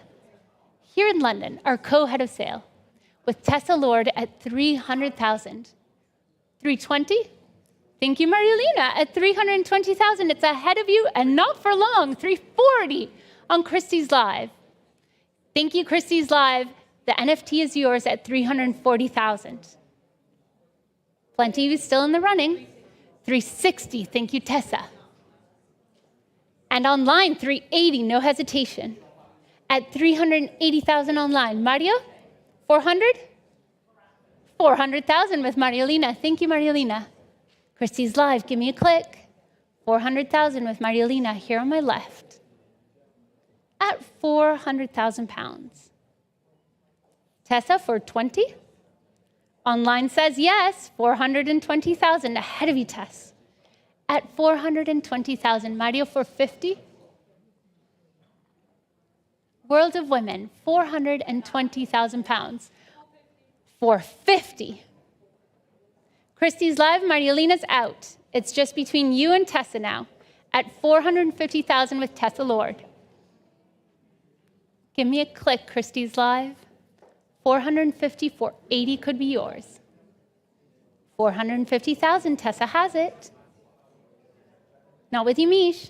S2: Here in London, our co-head of sale, with Tessa Lord at 300,000. 320? Thank you, Mariolina, at 320,000. It's ahead of you and not for long. 340 on Christie's Live. Thank you, Christie's Live. The NFT is yours at 340,000. Plenty of you still in the running. 360, thank you, Tessa. And online, 380, no hesitation. At 380,000 online. Mario, 400? 400,000 with Mariolina. Thank you, Mariolina. Christie's Live, give me a click. 400,000 with Mariolina here on my left. At £400,000. Tessa for 20. Online says yes, 420,000, ahead of you, Tess. At 420,000. Mario for 50. World of Women, £420,000. For 50. Christie's Live, Mariolina's out. It's just between you and Tessa now. At 450,000 with Tessa Lord. Give me a click, Christie's Live. 450, 480 could be yours. 450,000, Tessa has it. Not with you, Mish.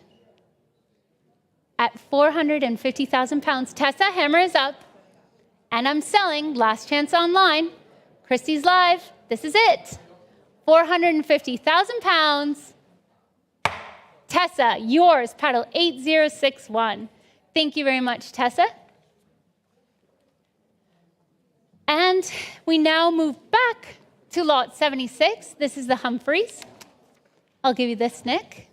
S2: At 450,000 pounds, Tessa, hammer is up. And I'm selling, last chance online. Christie's Live, this is it. 450,000 pounds. Tessa, yours, paddle 8061. Thank you very much, Tessa. And we now move back to lot 76. This is the Humphreys. I'll give you this, Nick.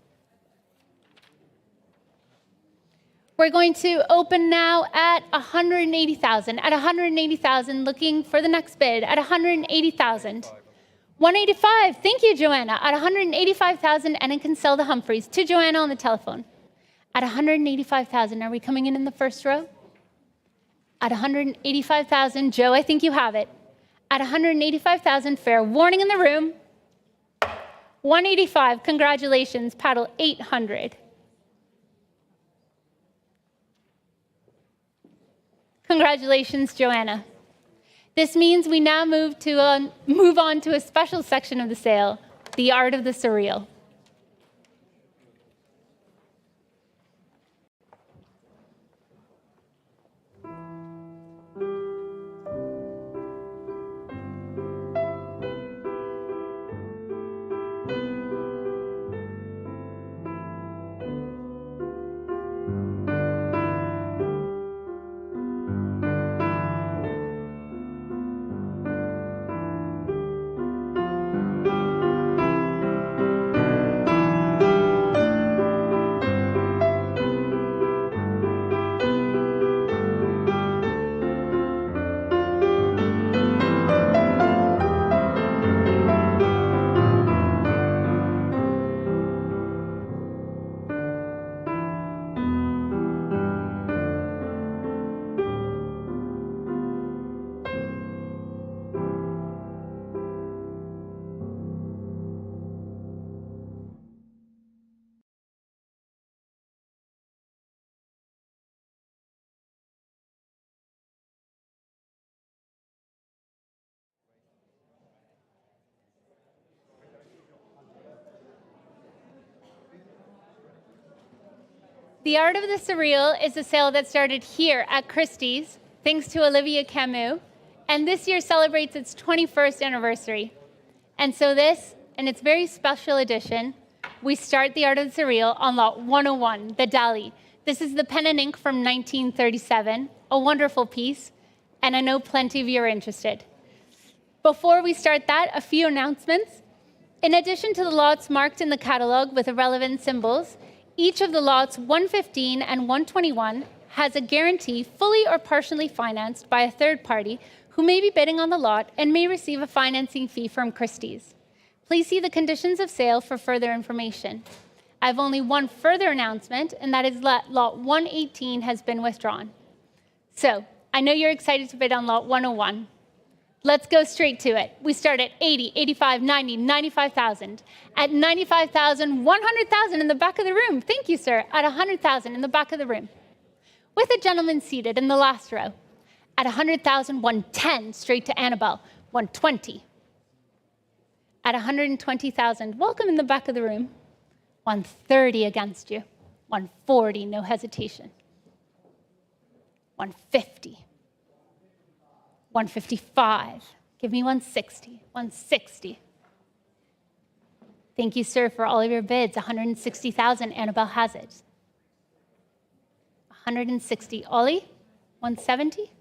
S2: We're going to open now at 180,000. At 180,000, looking for the next bid. At 180,000. 185. Thank you, Joanna. At 185,000, and it can sell the Humphreys. To Joanna on the telephone. At 185,000, are we coming in the first row? At 185,000, Joe, I think you have it. At 185,000, fair warning in the room. 185, congratulations, paddle 800. Congratulations, Joanna. This means we now move on to a special section of the sale, the art of the surreal. The Art of the Surreal is a sale that started here at Christie's, thanks to Olivia Camus, and this year celebrates its 21st anniversary. And so this, in its very special edition, we start the Art of the Surreal on lot 101, the Dali. This is the pen and ink from 1937, a wonderful piece, and I know plenty of you are interested. Before we start that, a few announcements. In addition to the lots marked in the catalog with the relevant symbols, each of the lots 115 and 121 has a guarantee fully or partially financed by a third party who may be bidding on the lot and may receive a financing fee from Christie's. Please see the conditions of sale for further information. I have only one further announcement, and that is that lot 118 has been withdrawn. So, I know you're excited to bid on lot 101. Let's go straight to it. We start at 80, 85, 90, 95,000. At 95,000, 100,000 in the back of the room. Thank you, sir. At 100,000 in the back of the room. With a gentleman seated in the last row. At 100,000, 110, straight to Annabelle, 120. At 120,000, welcome in the back of the room. 130 against you. 140, no hesitation. 150. 155. Give me 160. 160. Thank you, sir, for all of your bids. 160,000. Annabelle has it. 160. Ollie? 170?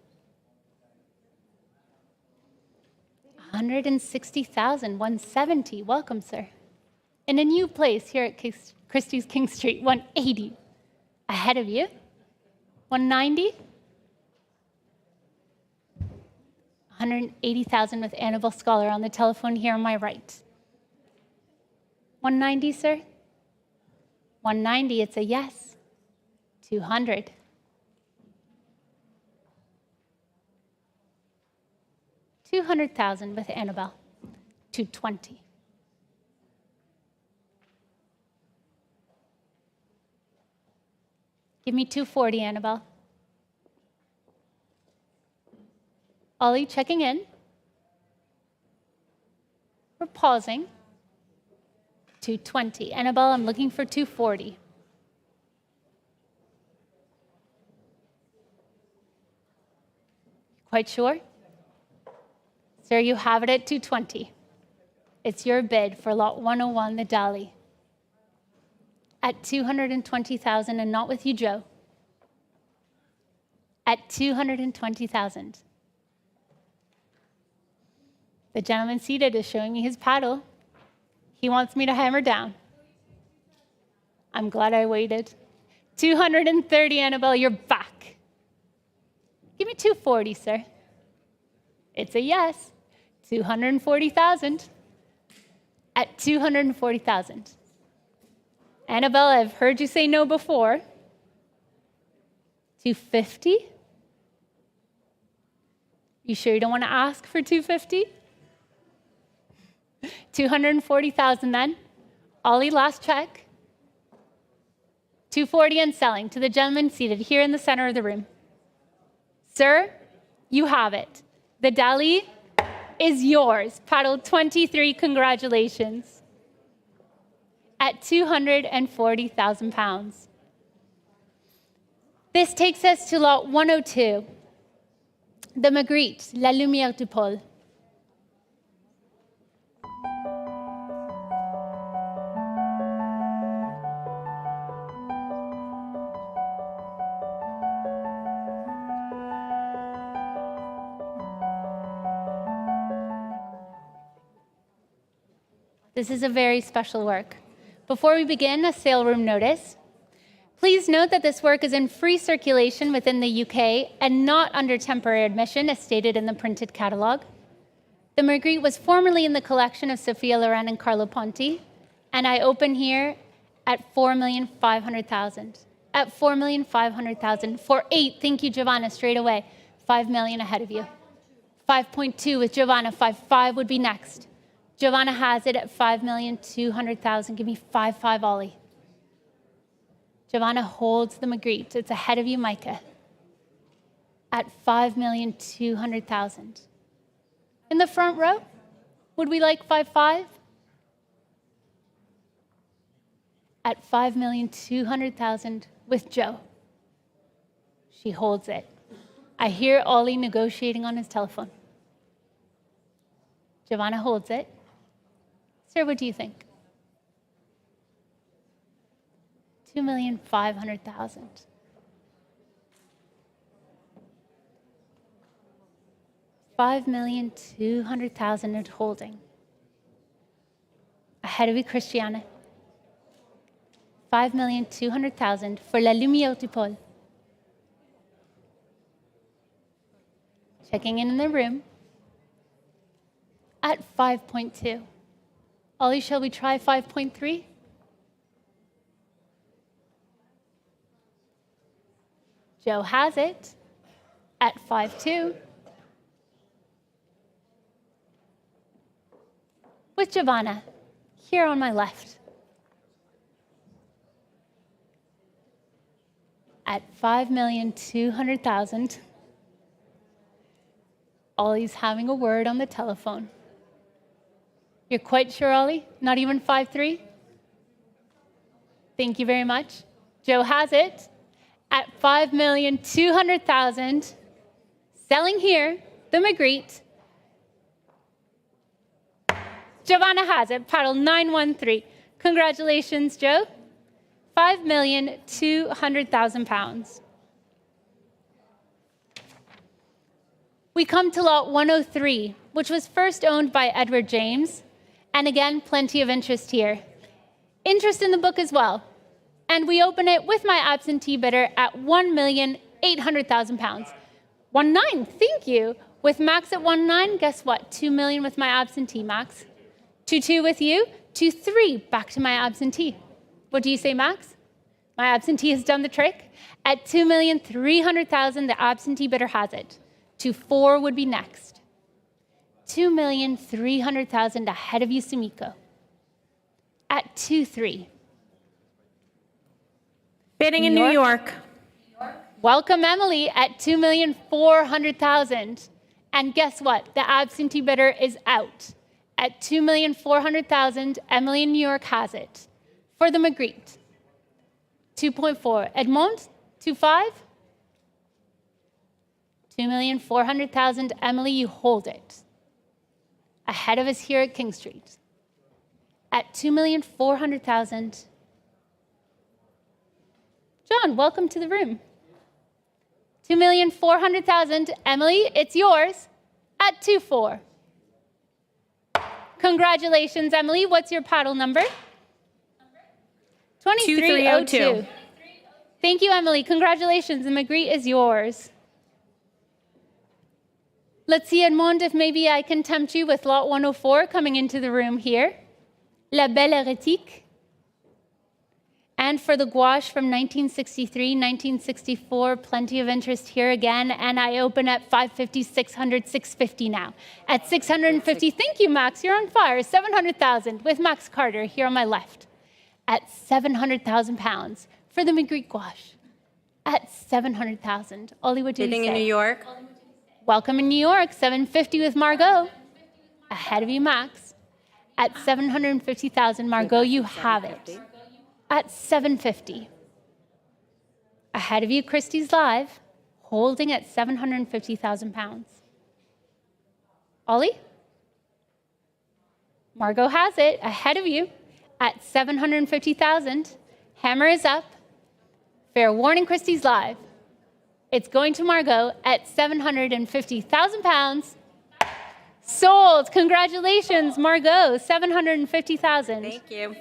S2: 160,000. 170. Welcome, sir. In a new place here at Christie's King Street. 180. Ahead of you. 190. 180,000 with Annabelle Scholar on the telephone here on my right. 190, sir? 190, it's a yes. 200. 200,000 with Annabelle. 220. Give me 240, Annabelle. Ollie, checking in. We're pausing. 220. Annabelle, I'm looking for 240. Quite sure? Sir, you have it at 220. It's your bid for lot 101, the Dali. At 220,000, and not with you, Joe. At 220,000. The gentleman seated is showing me his paddle. He wants me to hammer down. I'm glad I waited. 230, Annabelle, you're back. Give me 240, sir. It's a yes. 240,000. At 240,000. Annabelle, I've heard you say no before. 250? You sure you don't want to ask for 250? 240,000 then. Ollie, last check. 240 and selling to the gentleman seated here in the center of the room. Sir, you have it. The Dali is yours. Paddle 23, congratulations. At 240,000 pounds. This takes us to lot 102. The Magritte, La Lumière du Pôle. This is a very special work. Before we begin, a sale room notice. Please note that this work is in free circulation within the UK and not under temporary admission, as stated in the printed catalogue. The Magritte was formerly in the collection of Sophia Loren and Carlo Ponti, and I open here at 4,500,000. At 4,500,000 for 8. Thank you, Giovanna, straight away. 5 million ahead of you. 5.2 with Giovanna. 5.5 would be next. Giovanna has it at 5,200,000. Give me 5.5, Ollie. Giovanna holds the Magritte. It's ahead of you, Micah. At 5,200,000. In the front row, would we like 5.5? At 5,200,000 with Joe. She holds it. I hear Ollie negotiating on his telephone. Giovanna holds it. Sir, what do you think? 2,500,000. 5,200,000 at holding. Ahead of you, Christiane. 5,200,000 for la lumière du pôle. Checking in the room. At 5.2. Ollie, shall we try 5.3? Joe has it at 5.2. With Giovanna, here on my left. At 5,200,000. Ollie's having a word on the telephone. You're quite sure, Ollie? Not even 5.3? Thank you very much. Joe has it at 5,200,000. Selling here, the Magritte. Giovanna has it, paddle 913. Congratulations, Joe. 5,200,000 pounds. We come to lot 103, which was first owned by Edward James. And again, plenty of interest here. Interest in the book as well. And we open it with my absentee bidder at 1,800,000 pounds. 1.9, thank you. With Max at 1.9, guess what? 2 million with my absentee, Max. 2.2 with you, 2.3 back to my absentee. What do you say, Max? My absentee has done the trick. At 2,300,000, the absentee bidder has it. 2.4 would be next. 2,300,000 ahead of you, Sumiko. At 2.3.
S10: Bidding in New York.
S2: Welcome, Emily, at 2,400,000. And guess what? The absentee bidder is out. At 2,400,000, Emily in New York has it. For the Magritte. 2.4. Edmond, 2.5. 2,400,000. Emily, you hold it. Ahead of us here at King Street. At 2,400,000. John, welcome to the room. 2,400,000. Emily, it's yours at 2.4. Congratulations, Emily. What's your paddle number? 2302. Thank you, Emily. Congratulations. The Magritte is yours. Let's see, Edmond, if maybe I can tempt you with lot 104 coming into the room here. La Belle Hérétique. And for the gouache from 1963, 1964, plenty of interest here again. And I open at 550, 600, 650 now. At 650, thank you, Max. You're on fire. 700,000 with Max Carter here on my left. At 700,000 pounds for the Magritte gouache. At 700,000. Ollie, what do you say?
S10: Bidding in New York.
S2: Welcome in New York. 750 with Margot. Ahead of you, Max. At 750,000, Margot, you have it. At 750. Ahead of you, Christie's live, holding at 750,000 pounds. Ollie? Margot has it, ahead of you, at 750,000. Hammer is up. Fair warning, Christie's live. It's going to Margot at 750,000 pounds. Sold. Congratulations, Margot, 750,000.
S10: Thank you.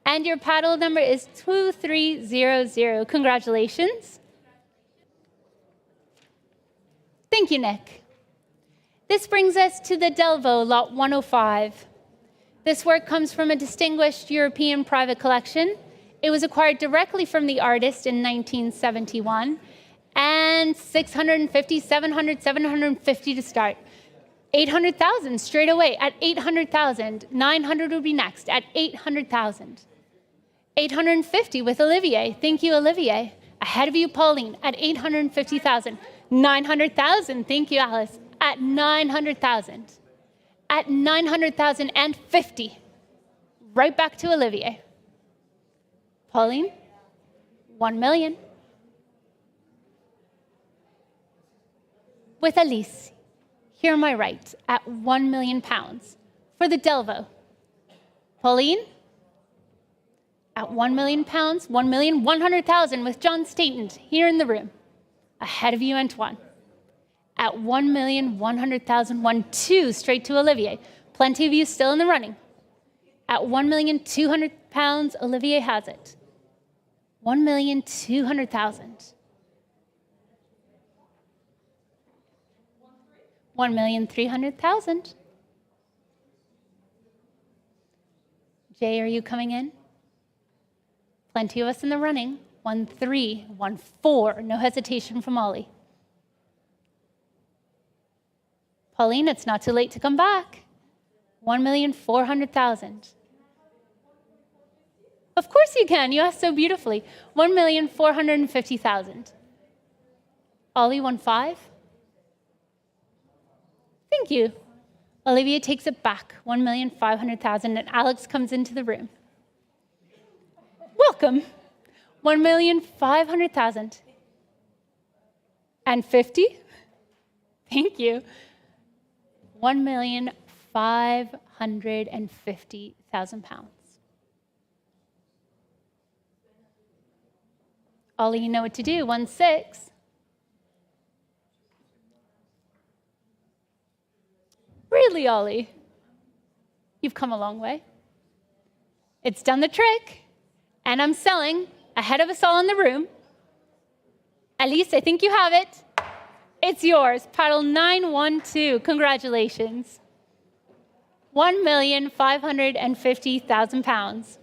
S2: And your paddle number is 2300. Congratulations. Thank you, Nick. This brings us to the Delvaux, lot 105. This work comes from a distinguished European private collection. It was acquired directly from the artist in 1971. And 650, 700, 750 to start. 800,000 straight away at 800,000. 900 would be next at 800,000. 850 with Olivier. Thank you, Olivier. Ahead of you, Pauline, at 850,000. 900,000. Thank you, Alice. At 900,000. At 900,050. Right back to Olivier. Pauline, 1 million. With Alice, here on my right, at 1 million pounds. For the Delvaux. Pauline, at 1 million pounds, 1,100,000 with John Staton here in the room. Ahead of you, Antoine. At 1,100,000, 1-2, straight to Olivier. Plenty of you still in the running. At 1,200,000 pounds, Olivier has it. 1,200,000. 1,300,000. Jay, are you coming in? Plenty of us in the running. 1-3, 1-4, no hesitation from Ollie. Pauline, it's not too late to come back. 1,400,000. Of course you can, you asked so beautifully. 1,450,000. Ollie, 1-5. Thank you. Olivia takes it back, 1,500,000, and Alex comes into the room. Welcome. 1,500,000. And 50? Thank you. 1,550,000 pounds. Ollie, you know what to do. 1-6. Really, Ollie? You've come a long way. It's done the trick, and I'm selling ahead of us all in the room. Alice, I think you have it. It's yours. Paddle 912. Congratulations. 1,550,000 pounds.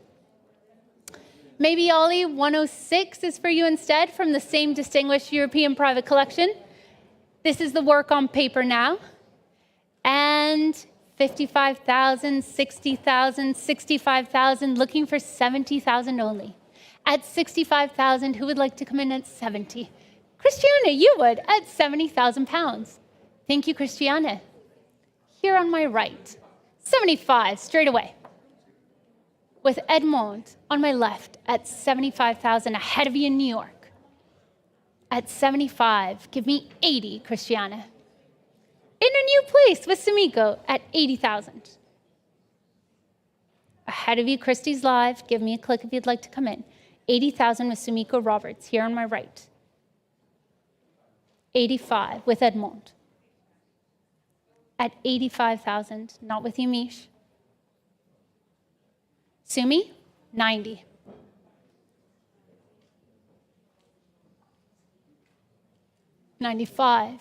S2: Maybe, Ollie, 106 is for you instead from the same distinguished European private collection. This is the work on paper now. And 55,000, 60,000, 65,000, looking for 70,000 only. At 65,000, who would like to come in at 70? Christiane, you would, at 70,000 pounds. Thank you, Christiane. Here on my right, 75, straight away. With Edmond on my left at 75,000, ahead of you in New York. At 75, give me 80, Christiane. In a new place with Sumiko at 80,000. Ahead of you, Christie's live. Give me a click if you'd like to come in. 80,000 with Sumiko Roberts, here on my right. 85 with Edmond. At 85,000, not with you, Mish. Sumi, 90. $95.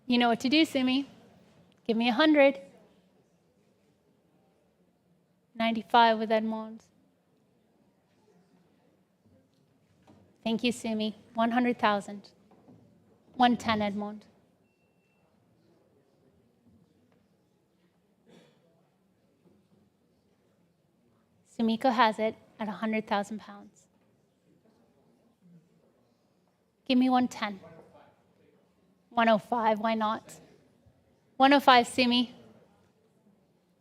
S2: You know what to do, Sumi. Give me 100. 95 with Edmond. Thank you, Sumi. 100,000. 110, Edmond. Sumiko has it at 100,000 pounds. Give me 110. 105, why not? 105, Sumi.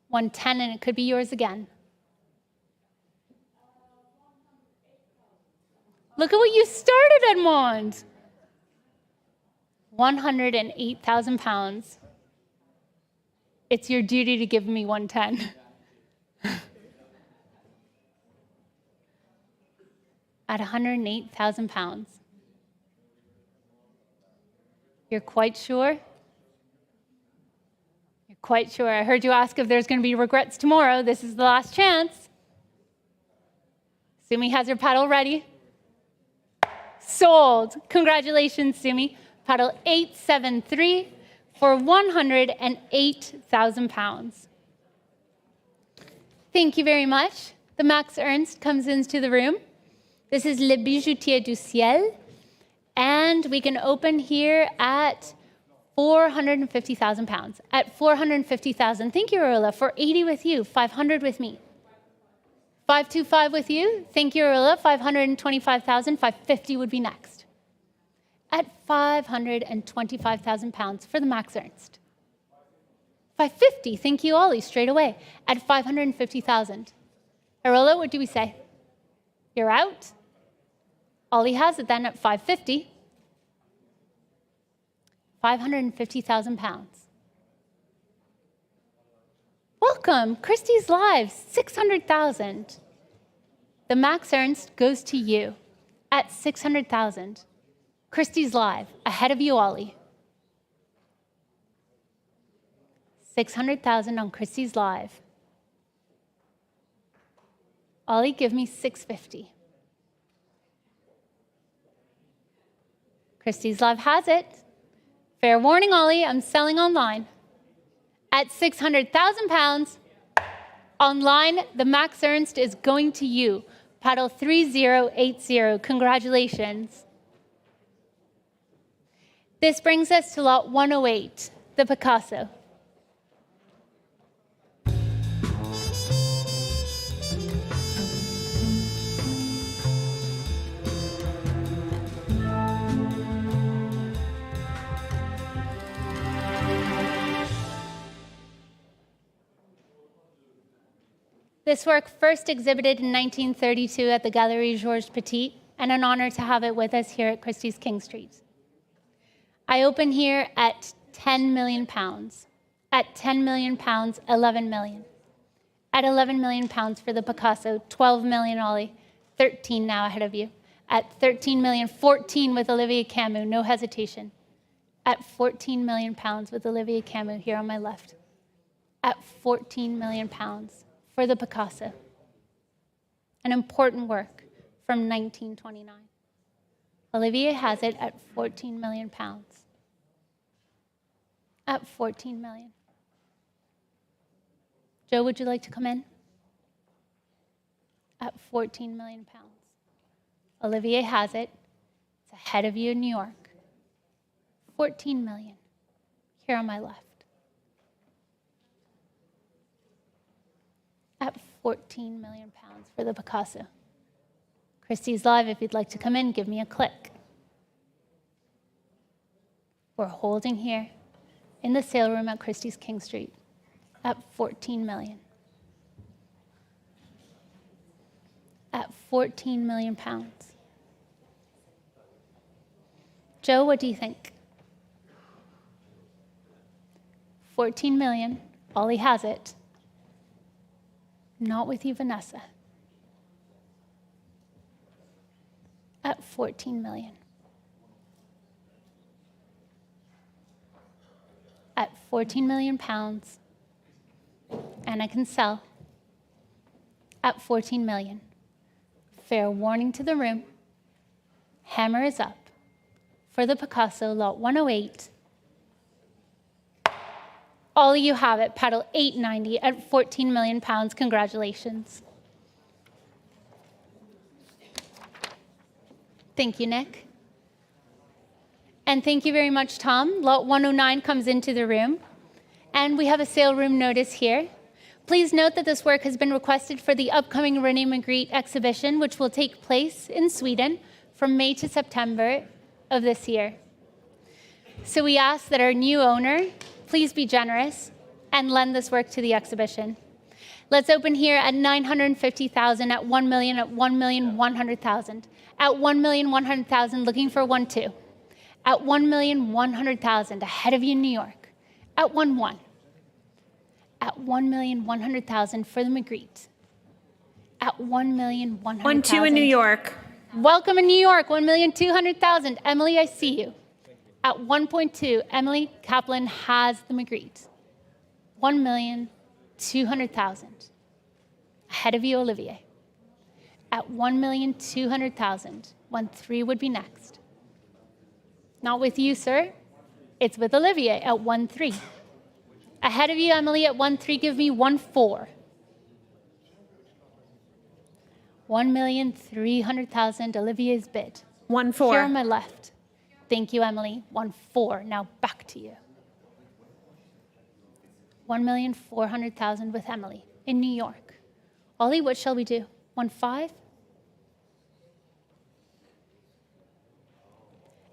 S2: 110, and it could be yours again. Look at what you started, Edmond. 108,000 pounds. It's your duty to give me 110. At 108,000 pounds. You're quite sure? You're quite sure. I heard you ask if there's going to be regrets tomorrow. This is the last chance. Sumi has her paddle ready. Sold. Congratulations, Sumi. Paddle 873 for 108,000 pounds. Thank you very much. The Max Ernst comes into the room. This is Le Bijoutier du Ciel. And we can open here at 450,000 pounds. At 450,000. Thank you, Arula. 480 with you. 500 with me. 525 with you. Thank you, Arula. 525,000. 550 would be next. At 525,000 pounds for the Max Ernst. 550. Thank you, Ollie. Straight away. At 550,000. Arula, what do we say? You're out. Ollie has it then at 550. 550,000 pounds. Welcome, Christie's Live, 600,000. The Max Ernst goes to you at 600,000. Christie's Live, ahead of you, Ollie. 600,000 on Christie's Live. Ollie, give me 650. Christie's Live has it. Fair warning, Ollie, I'm selling online. At 600,000 pounds, online, the Max Ernst is going to you. Paddle 3080, congratulations. This brings us to lot 108, the Picasso. This work first exhibited in 1932 at the Galerie Georges Petit, and an honor to have it with us here at Christie's King Street. I open here at 10 million pounds. At 10 million pounds, 11 million. At 11 million pounds for the Picasso, 12 million, Ollie, 13 now ahead of you. At 13 million, 14 with Olivier Camus, no hesitation. At 14 million pounds with Olivier Camus here on my left. At 14 million pounds for the Picasso. An important work from 1929. Olivier has it at 14 million pounds. At 14 million. Joe, would you like to come in? At 14 million pounds. Olivier has it. It's ahead of you in New York. 14 million. Here on my left. At 14 million pounds for the Picasso. Christie's Live, if you'd like to come in, give me a click. We're holding here in the sale room at Christie's King Street at 14 million. At 14 million pounds. Joe, what do you think? 14 million, Ollie has it. Not with you, Vanessa. At 14 million. At 14 million pounds, and I can sell at 14 million. Fair warning to the room. Hammer is up for the Picasso, lot 108. Ollie, you have it. Paddle 890 at 14 million pounds. Congratulations. Thank you, Nick. And thank you very much, Tom. Lot 109 comes into the room. And we have a sale room notice here. Please note that this work has been requested for the upcoming René Magritte exhibition, which will take place in Sweden from May to September of this year. So we ask that our new owner please be generous and lend this work to the exhibition. Let's open here at 950,000, at 1 million, at 1,100,000, at 1,100,000, looking for 1-2, at 1,100,000, ahead of you in New York, at 1-1, at 1,100,000 for the Magritte, at 1,100,000.
S10: 1-2 in New York.
S2: Welcome in New York, 1,200,000. Emily, I see you. At 1.2, Emily Kaplan has the Magritte. 1,200,000. Ahead of you, Olivier. At 1,200,000. 1-3 would be next. Not with you, sir. It's with Olivier at 1-3. Ahead of you, Emily, at 1-3, give me 1-4. 1,300,000, Olivier's bid.
S10: 1-4.
S2: Here on my left. Thank you, Emily. 1-4. Now back to you. 1,400,000 with Emily in New York. Ollie, what shall we do? 1-5?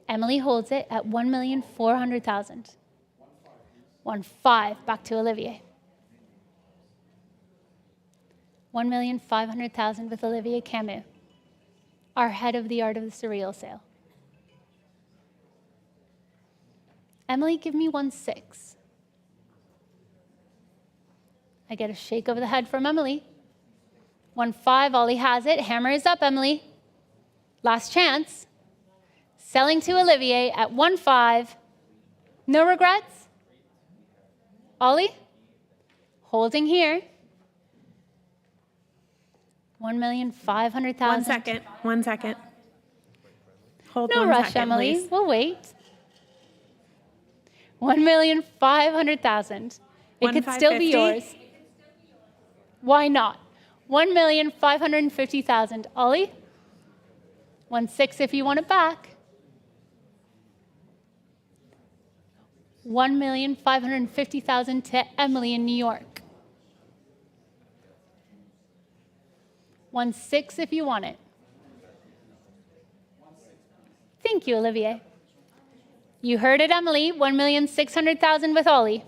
S2: Emily holds it at 1,400,000. 1-5, back to Olivier. 1,500,000 with Olivier Camus. our head of the art of the Surreal Sale. Emily, give me 1.6. I get a shake over the head from Emily. 1.5, Ollie has it. Hammer is up, Emily. Last chance. Selling to Olivier at 1.5. No regrets? Ollie? Holding here. 1,500,000.
S10: 1 second. 1 second. Hold
S2: no
S10: 1
S2: rush,
S10: second,
S2: Emily.
S10: please.
S2: We'll wait. 1,500,000. It could still be
S10: 1,550?
S2: yours. Why not? 1,550,000. Ollie? 1.6 if you want it back. 1,550,000 to Emily in New York. 1.6 if you want it. Thank you, Olivier. You heard it, Emily. 1,600,000 with Ollie.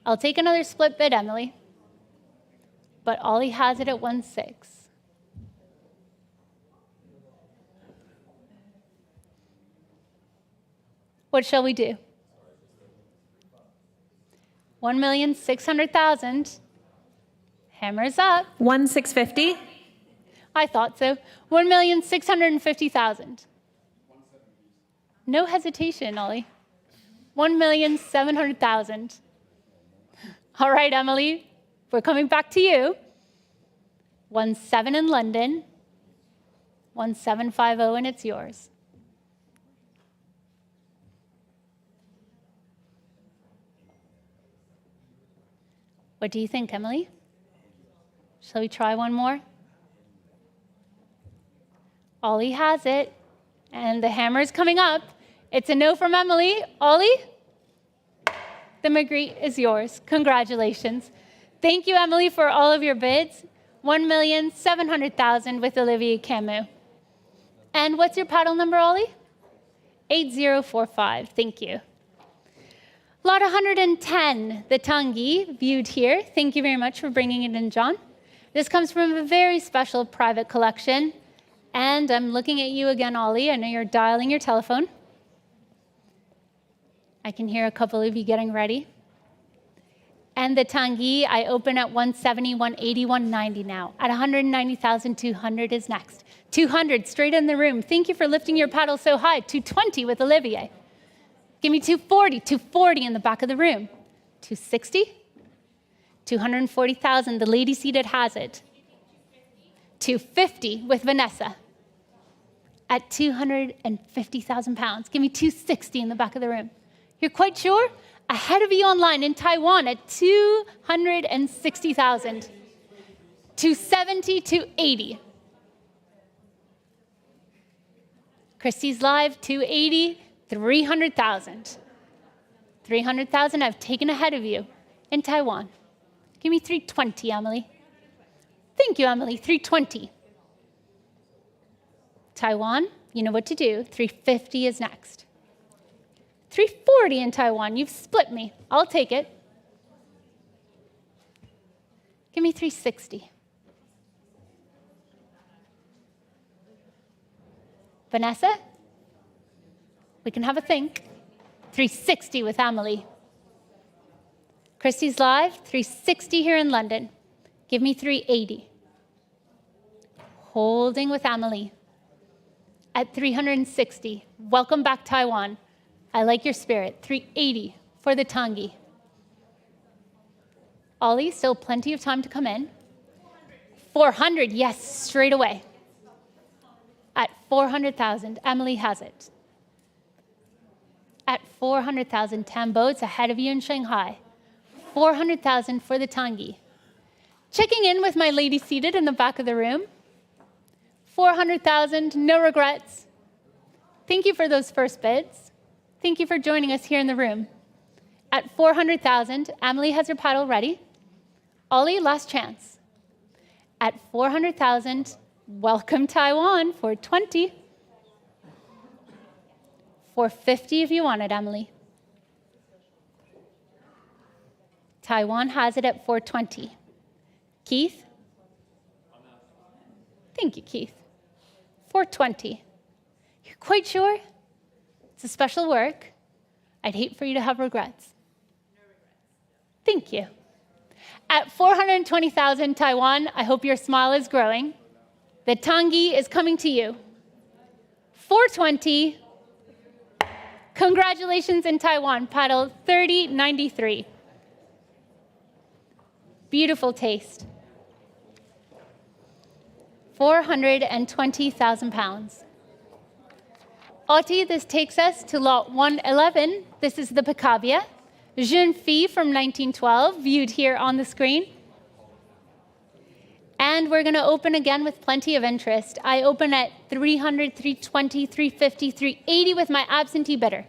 S2: I'll take another split bid, Emily. But Ollie has it at 1.6. What shall we do? 1,600,000. Hammers up.
S10: 1,650.
S2: I thought so. 1,650,000. No hesitation, Ollie. 1,700,000. All right, Emily, we're coming back to you. 1.7 in London. 1,750, and it's yours. What do you think, Emily? Shall we try one more? Ollie has it, and the hammer is coming up. It's a no from Emily. Ollie, the Magritte is yours. Congratulations. Thank you, Emily, for all of your bids. 1,700,000 with Olivier Camus. And what's your paddle number, Ollie? 8045. Thank you. Lot 110, the Tanguy, viewed here. Thank you very much for bringing it in, John. This comes from a very special private collection. And I'm looking at you again, Ollie. I know you're dialing your telephone. I can hear a couple of you getting ready. And the Tanguy, I open at 170, 180, 190 now. At 190,200 is next. 200 straight in the room. Thank you for lifting your paddle so high. 220 with Olivier. Give me 240, 240 in the back of the room. 260, 240,000. The lady seated has it. 250 with Vanessa. At 250,000 pounds. Give me 260 in the back of the room. You're quite sure? Ahead of you online in Taiwan at 260,000. 270, 280. Christie's live, 280, 300,000. 300,000 I've taken ahead of you in Taiwan. Give me 320, Emily. Thank you, Emily, 320. Taiwan, you know what to do. 350 is next. 340 in Taiwan. You've split me. I'll take it. Give me 360. Vanessa, we can have a think. 360 with Emily. Christie's live, 360 here in London. Give me 380. Holding with Emily. At 360. Welcome back, Taiwan. I like your spirit. 380 for the Tanguy. Ollie, still plenty of time to come in. 400, yes, straight away. At 400,000, Emily has it. At 400,000, Tambo, it's ahead of you in Shanghai. 400,000 for the Tanguy. Checking in with my lady seated in the back of the room. 400,000, no regrets. Thank you for those first bids. Thank you for joining us here in the room. At 400,000, Emily has her paddle ready. Ollie, last chance. At 400,000, welcome Taiwan for 20. 450 if you want it, Emily. Taiwan has it at 420. Keith? Thank you, Keith. 420. You're quite sure? It's a special work. I'd hate for you to have regrets. Thank you. At 420,000 Taiwan, I hope your smile is growing. The Tangi is coming to you. 420. Congratulations in Taiwan, paddle 3093. Beautiful taste. 420,000 pounds. Otti, this takes us to lot 111. This is the Picabia. Jeune Fille from 1912, viewed here on the screen. And we're going to open again with plenty of interest. I open at 300, 320, 350, 380 with my absentee bidder.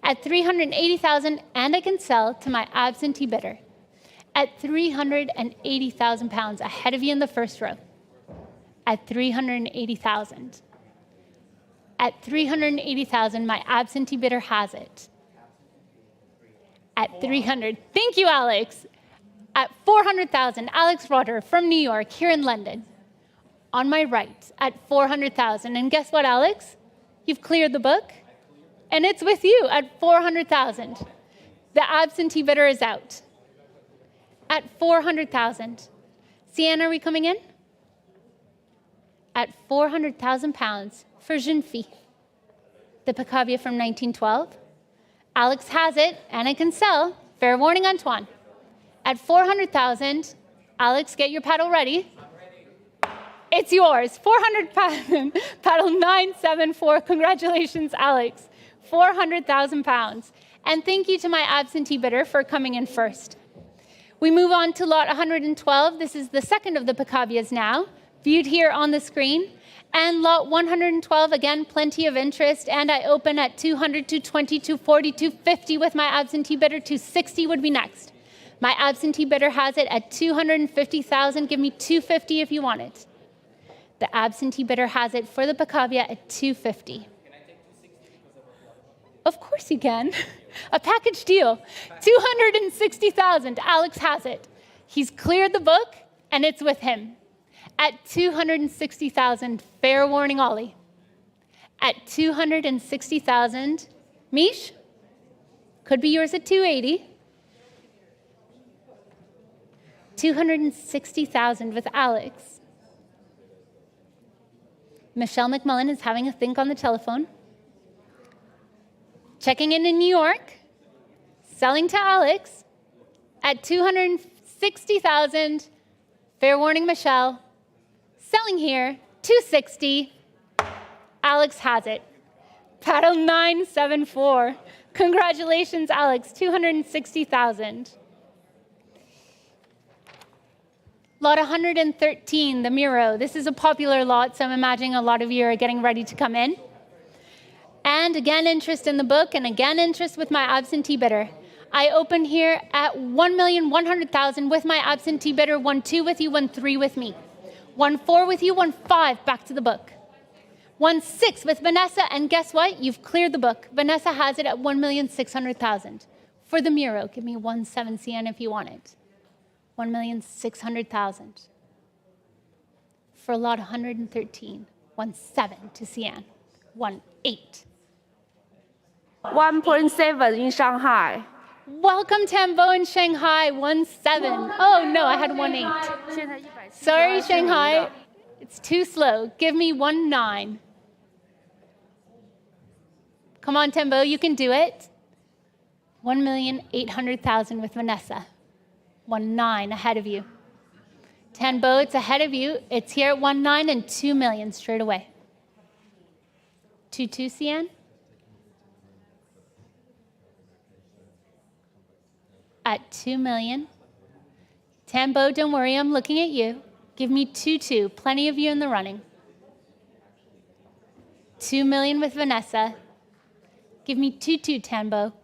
S2: At 380,000, and I can sell to my absentee bidder. At 380,000 pounds, ahead of you in the first row. At 380,000. At 380,000, my absentee bidder has it. At 300, thank you, Alex. At 400,000, Alex Rotter from New York, here in London. On my right, at 400,000. And guess what, Alex? You've cleared the book, and it's with you at 400,000. The absentee bidder is out. At 400,000. Sienna, are we coming in? At 400,000 pounds for Jeune Fille. The Picabia from 1912. Alex has it, and it can sell. Fair warning, Antoine. At 400,000, Alex, get your paddle ready. It's yours. 400,000, paddle 974. Congratulations, Alex. 400,000 pounds. And thank you to my absentee bidder for coming in first. We move on to lot 112. This is the second of the Picabias now, viewed here on the screen. And lot 112, again, plenty of interest. And I open at 200, 220, 240, 250 with my absentee bidder. 260 would be next. My absentee bidder has it at 250,000. Give me 250 if you want it. The absentee bidder has it for the Picabia at 250. Of course you can. A package deal. 260,000. Alex has it. He's cleared the book, and it's with him. At 260,000, fair warning, Ollie. At 260,000, Mish, could be yours at 280. 260,000 with Alex. Michelle McMullen is having a think on the telephone. Checking in New York. Selling to Alex at 260,000. Fair warning, Michelle. Selling here, 260. Alex has it. Paddle 974. Congratulations, Alex, 260,000. Lot 113, the Miro. This is a popular lot, so I'm imagining a lot of you are getting ready to come in. And again, interest in the book, and again, interest with my absentee bidder. I open here at 1,100,000 with my absentee bidder, 1-2 with you, 1-3 with me. 1-4 with you, 1-5 back to the book. 1-6 with Vanessa, and guess what? You've cleared the book. Vanessa has it at 1,600,000. For the Miro, give me 1-7 CN if you want it. 1,600,000. For lot 113, 1-7 to CN. 1-8.
S9: 1.7 in Shanghai.
S2: Welcome, Tambo in Shanghai, 1-7. Oh, no, I had 1-8. Sorry, Shanghai. It's too slow. Give me 1-9. Come on, Tambo, you can do it. 1,800,000 with Vanessa. 1-9 ahead of you. Tambo, it's ahead of you. It's here at 1-9 and 2 million straight away. 2-2, CN. At 2 million. Tambo, don't worry, I'm looking at you. Give me 2-2, plenty of you in the running. 2 million with Vanessa. Give me 2-2, Tambo.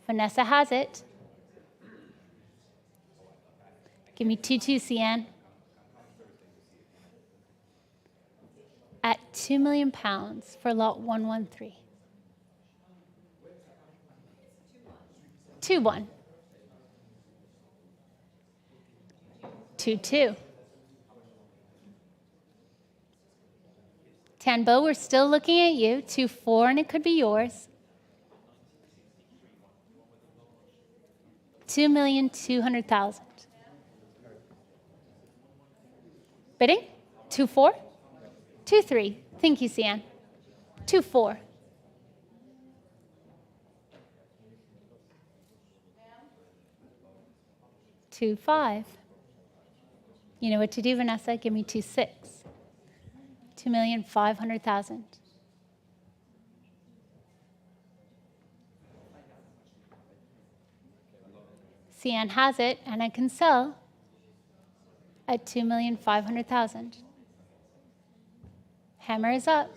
S2: Vanessa has it. Give me 2-2, CN. At 2 million pounds for lot 113. 2-1. 2-2. Tanbo, we're still looking at you. 2-4, and it could be yours. 2,200,000. Bidding? 2-4. 2-3. Thank you, Cian. 2-4. 2-5. You know what to do, Vanessa. Give me 2-6. 2,500,000. Cian has it, and I can sell at 2,500,000. Hammer is up.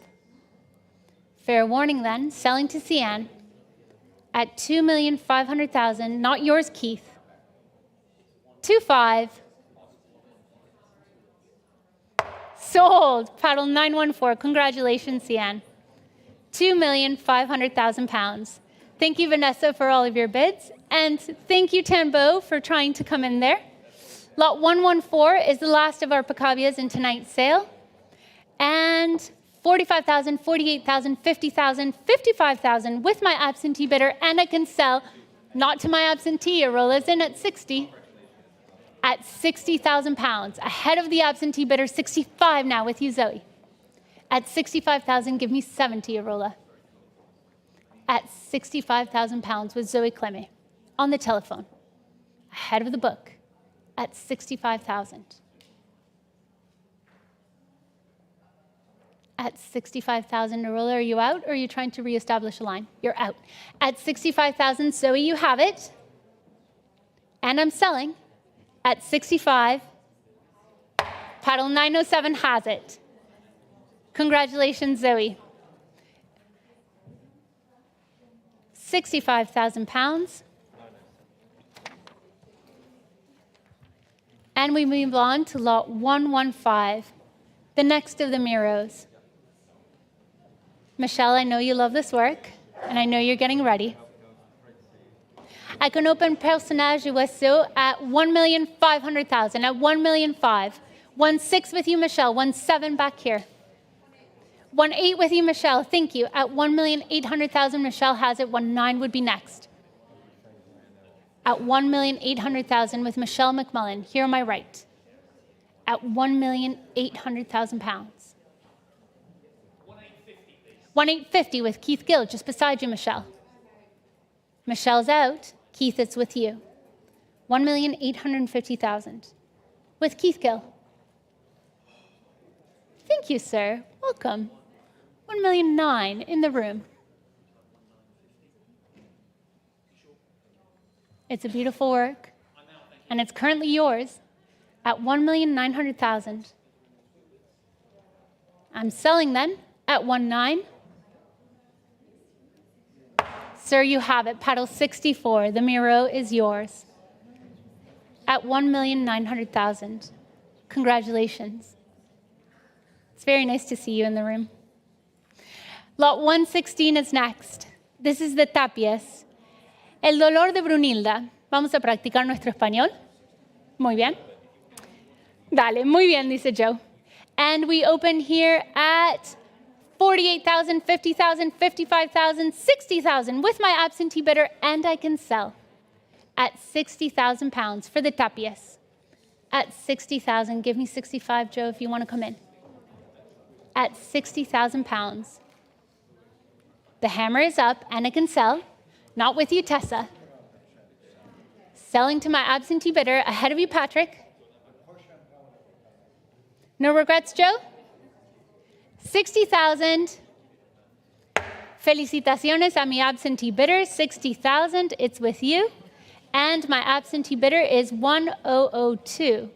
S2: Fair warning then, selling to Cian at 2,500,000, not yours, Keith. 2-5. Sold. Paddle 914. Congratulations, Cian. 2,500,000 pounds. Thank you, Vanessa, for all of your bids. And thank you, Tanbo, for trying to come in there. Lot 114 is the last of our Picavias in tonight's sale. And 45,000, 48,000, 50,000, 55,000 with my absentee bidder, and I can sell, not to my absentee, Arola's in at 60, at 60,000 pounds, ahead of the absentee bidder, 65 now with you, Zoe. At 65,000, give me 70, Arola. At 65,000 pounds with Zoe Clemme on the telephone, ahead of the book, at 65,000. At 65,000, Arola, are you out, or are you trying to reestablish a line? You're out. At 65,000, Zoe, you have it. And I'm selling at 65. Paddle 907 has it. Congratulations, Zoe. 65,000 pounds. And we move on to lot 115, the next of the Miros. Michelle, I know you love this work, and I know you're getting ready. I can open Personnage Oiseau at 1,500,000, at 1,500,000. 1-6 with you, Michelle. 1-7 back here. 1-8 with you, Michelle. Thank you. At 1,800,000, Michelle has it. 1-9 would be next. At 1,800,000 with Michelle McMullen, here on my right. At 1,800,000 pounds. 1,850 with Keith Gill, just beside you, Michelle. Michelle's out. Keith, it's with you. 1,850,000 with Keith Gill. Thank you, sir. Welcome. 1,009,000 in the room. It's a beautiful work, and it's currently yours at 1,900,000. I'm selling then at 1,900,000. Sir, you have it. Paddle 64. The Miro is yours at 1,900,000. Congratulations. It's very nice to see you in the room. Lot 116 is next. This is the Tapias. El dolor de Brunilda. Vamos a practicar nuestro español. Muy bien. Dale, muy bien, dice Joe. And we open here at 48,000, 50,000, 55,000, 60,000 with my absentee bidder, and I can sell at 60,000 pounds for the Tapias. At 60,000, give me 65, Joe, if you want to come in. At 60,000 pounds. The hammer is up, and I can sell. Not with you, Tessa. Selling to my absentee bidder, ahead of you, Patrick. No regrets, Joe? 60,000. Felicitaciones a mi absentee bidder, 60,000. It's with you. And my absentee bidder is 1,002.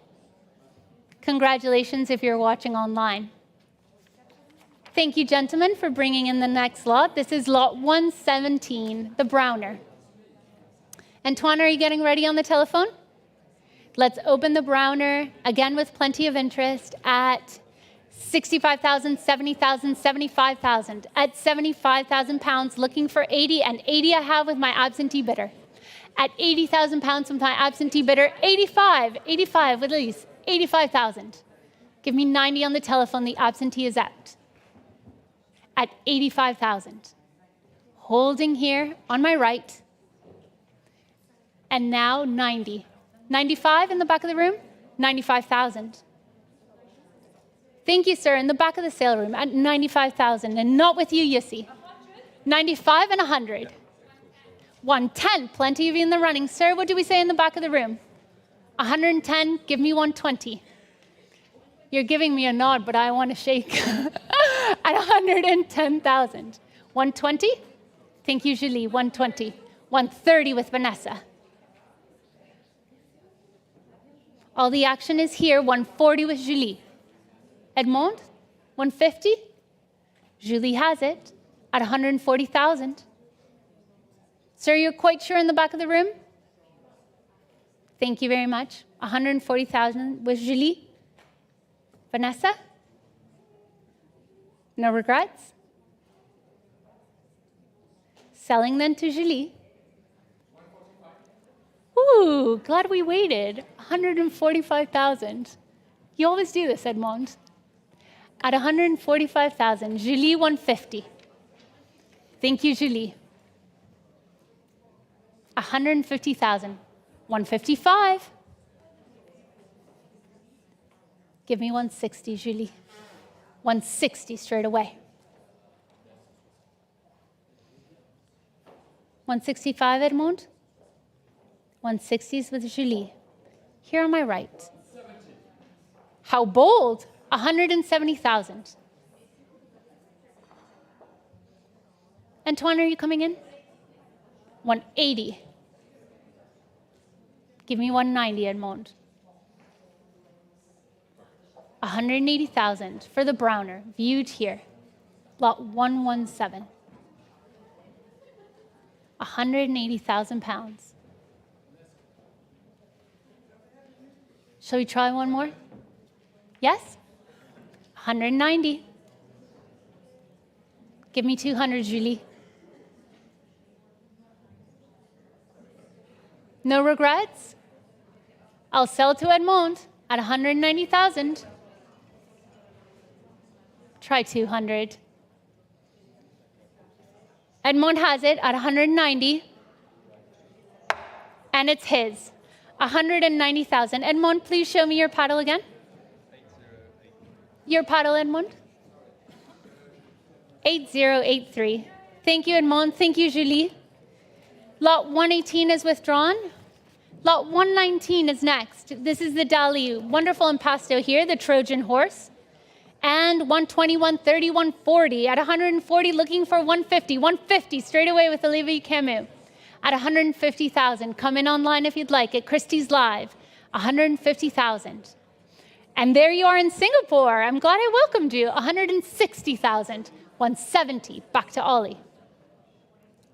S2: Congratulations if you're watching online. Thank you, gentlemen, for bringing in the next lot. This is lot 117, the Browner. Antoine, are you getting ready on the telephone? Let's open the Browner, again with plenty of interest, at 65,000, 70,000, 75,000. At 75,000 pounds, looking for 80, and 80 I have with my absentee bidder. At 80,000 pounds from my absentee bidder, 85 with Elise, 85,000. Give me 90 on the telephone, the absentee is out. At 85,000. Holding here on my right. And now 90. 95 in the back of the room, 95,000. Thank you, sir, in the back of the sale room at 95,000, and not with you, Yussi. 95 and 100. 110, plenty of you in the running. Sir, what do we say in the back of the room? 110, give me 120. You're giving me a nod, but I want to shake. At 110,000. 120? Thank you, Julie, 120. 130 with Vanessa. All the action is here, 140 with Julie. Edmond, 150? Julie has it at 140,000. Sir, you're quite sure in the back of the room? Thank you very much. 140,000 with Julie. Vanessa? No regrets? Selling then to Julie. Ooh, glad we waited. 145,000. You always do this, Edmond. At 145,000, Julie 150. Thank you, Julie. 150,000. 155. Give me 160, Julie. 160 straight away. 165, Edmond. 160s with Julie. Here on my right. How bold! 170,000. Antoine, are you coming in? 180. Give me 190, Edmond. 180,000 for the Browner, viewed here. Lot 117. 180,000 pounds. Shall we try one more? Yes? 190. Give me 200, Julie. No regrets? I'll sell to Edmond at 190,000. Try 200. Edmond has it at 190. And it's his. 190,000. Edmond, please show me your paddle again. Your paddle, Edmond. 8083. Thank you, Edmond. Thank you, Julie. Lot 118 is withdrawn. Lot 119 is next. This is the Dali, wonderful impasto here, the Trojan horse. And 120, 130, 140. At 140, looking for 150. 150 straight away with Olivier Camus. At 150,000. Come in online if you'd like at Christie's Live. 150,000. And there you are in Singapore. I'm glad I welcomed you. 160,000. 170. Back to Ollie.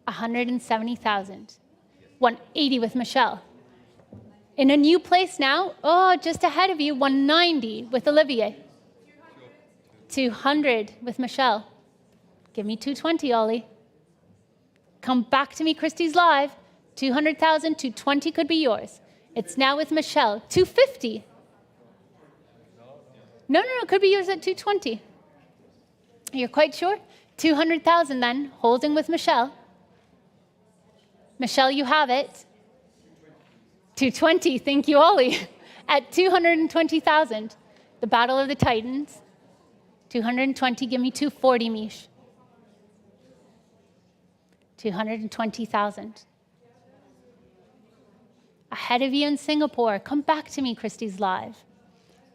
S2: 170,000. 180 with Michelle. In a new place now, oh, just ahead of you, 190 with Olivier. 200 with Michelle. Give me 220, Ollie. Come back to me, Christie's Live. 200,000, 220 could be yours. It's now with Michelle. 250. No, it could be yours at 220. You're quite sure? 200,000 then, holding with Michelle. Michelle, you have it. 220, thank you, Ollie. At 220,000, the Battle of the Titans. 220, give me 240, Mish. 220,000. Ahead of you in Singapore. Come back to me, Christie's Live.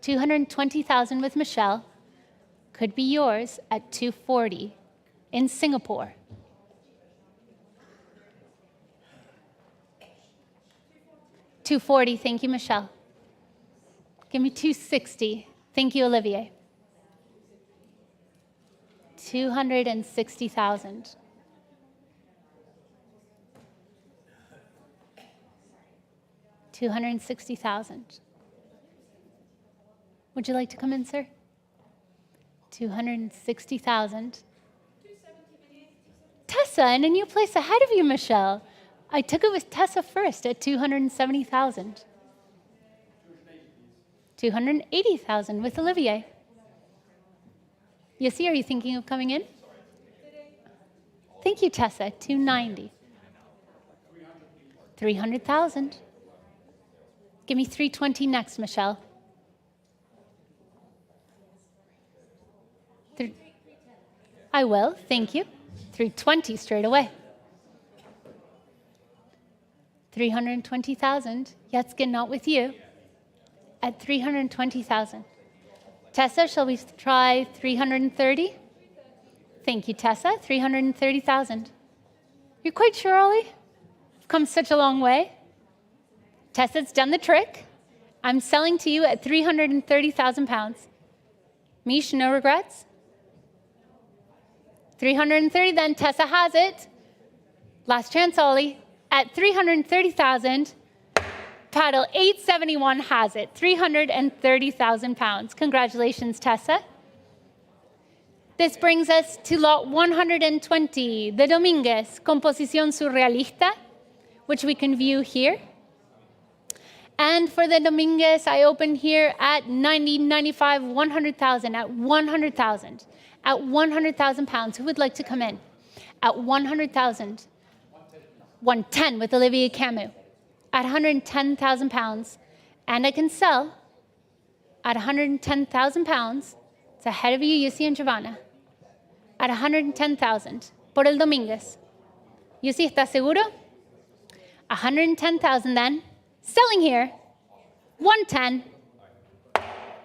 S2: 220,000 with Michelle. Could be yours at 240 in Singapore. $240, thank you, Michelle. Give me 260. Thank you, Olivier. 260,000. $260,000. Would you like to come in, sir? 260,000. Tessa, in a new place ahead of you, Michelle. I took it with Tessa first at 270,000. 280,000 with Olivier. Yossi, are you thinking of coming in? Thank you, Tessa. 290. 300,000. Give me 320 next, Michelle. I will, thank you. 320 straight away. 320,000. Yetske, not with you. At 320,000. Tessa, shall we try 330? Thank you, Tessa. 330,000. You're quite sure, Ollie? You've come such a long way. Tessa's done the trick. I'm selling to you at 330,000 pounds. Mish, no regrets? 330 then, Tessa has it. Last chance, Ollie. At 330,000, paddle 871 has it. 330,000 pounds. Congratulations, Tessa. This brings us to lot 120, the Dominguez, Composición Surrealista, which we can view here. And for the Dominguez, I open here at 90, 95, 100,000, at 100,000. At 100,000 pounds, who would like to come in? At 100,000, 110 with Olivier Camus. At 110,000 pounds, and I can sell at 110,000 pounds. It's ahead of you, Yussi and Giovanna. At 110,000 por el Dominguez. Yussi, ¿estás seguro? 110,000 then. Selling here, 110.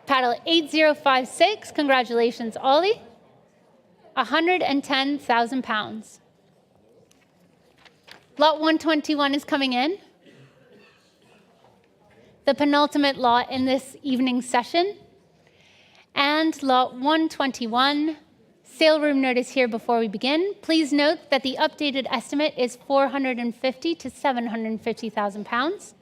S2: Paddle 8056. Congratulations, Ollie. 110,000 pounds. Lot 121 is coming in. The penultimate lot in this evening session. And lot 121, sale room notice here before we begin. Please note that the updated estimate is 450 to 750,000 pounds.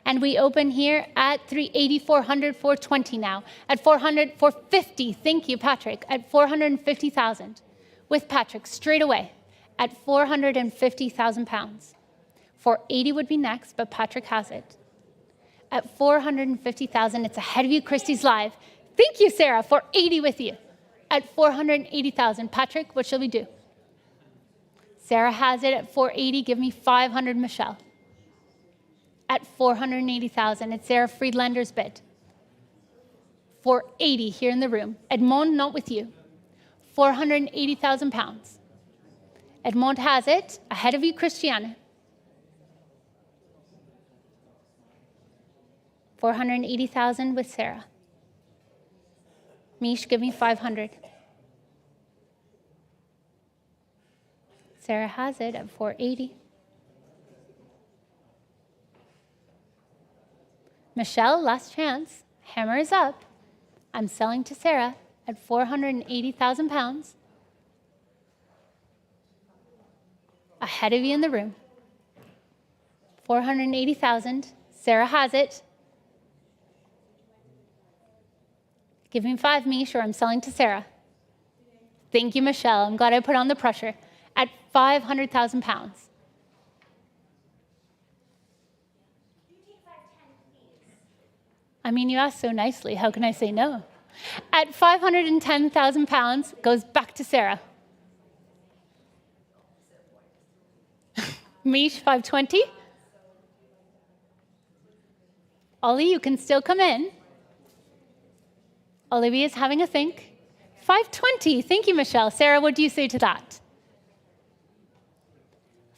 S2: And we open here at 380, 400, 420 now. At 400, 450, thank you, Patrick, at 450,000. With Patrick, straight away, at 450,000 pounds. 480 would be next, but Patrick has it. At 450,000, it's ahead of you, Christie's live. Thank you, Sarah, 480 with you. At 480,000, Patrick, what shall we do? Sarah has it at 480, give me 500, Michelle. At 480,000, it's Sarah Friedlander's bid. 480 here in the room. Edmond, not with you. 480,000 pounds. Edmond has it, ahead of you, Christiane. 480,000 with Sarah. Mish, give me 500. Sarah has it at 480. Michelle, last chance. Hammer is up. I'm selling to Sarah at 480,000 pounds. Ahead of you in the room. 480,000. Sarah has it. Give me 5, Mish, or I'm selling to Sarah. Thank you, Michelle. I'm glad I put on the pressure. At 500,000 pounds. I mean, you asked so nicely. How can I say no? At 510,000 pounds, goes back to Sarah. Mish, 520. Ollie, you can still come in. Olivia is having a think. 520. Thank you, Michelle. Sarah, what do you say to that?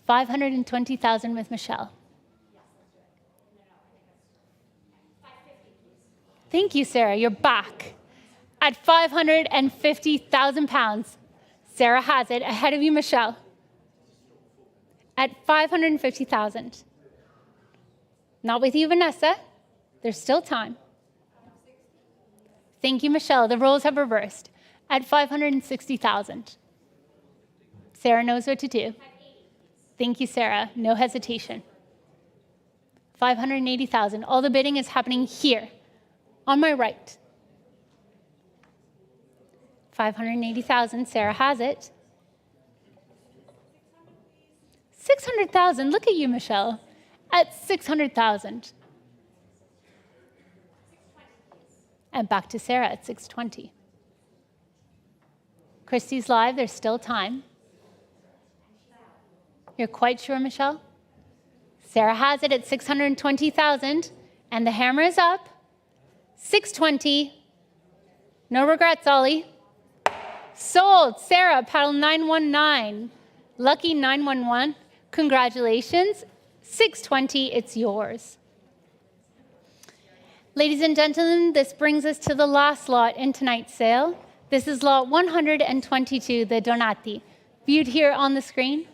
S2: 520,000 with Michelle. Thank you, Sarah. You're back. At 550,000 pounds. Sarah has it, ahead of you, Michelle. At 550,000. Not with you, Vanessa. There's still time. Thank you, Michelle. The roles have reversed. At 560,000. Sarah knows what to do. Thank you, Sarah. No hesitation. 580,000. All the bidding is happening here, on my right. 580,000. Sarah has it. 600,000. Look at you, Michelle. At 600,000. And back to Sarah at 620. Christie's live, there's still time. You're quite sure, Michelle? Sarah has it at 620,000, and the hammer is up. 620. No regrets, Ollie. Sold. Sarah, paddle 919. Lucky 911. Congratulations. 620, it's yours. Ladies and gentlemen, this brings us to the last lot in tonight's sale. This is lot 122, the Donati, viewed here on the screen.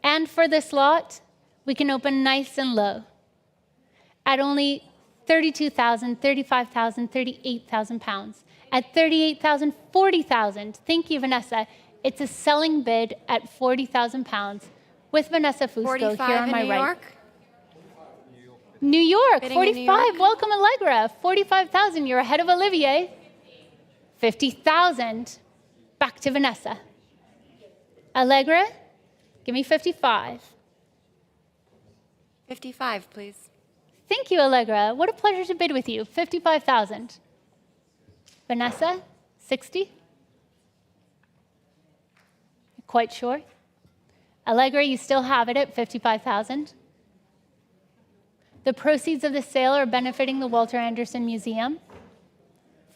S2: And for this lot, we can open nice and low at only 32,000, 35,000, 38,000 pounds. At 38,000, 40,000. Thank you, Vanessa. It's a selling bid at 40,000 pounds with Vanessa Fusco here on my right.
S10: York?
S2: New York,
S10: Bidding
S2: 45.
S10: in New York.
S2: Welcome, Allegra. 45,000. You're ahead of Olivier. 50,000. Back to Vanessa. Allegra, give me 55.
S10: 55, please.
S2: Thank you, Allegra. What a pleasure to bid with you. 55,000. Vanessa, 60. Quite sure. Allegra, you still have it at 55,000. The proceeds of the sale are benefiting the Walter Anderson Museum.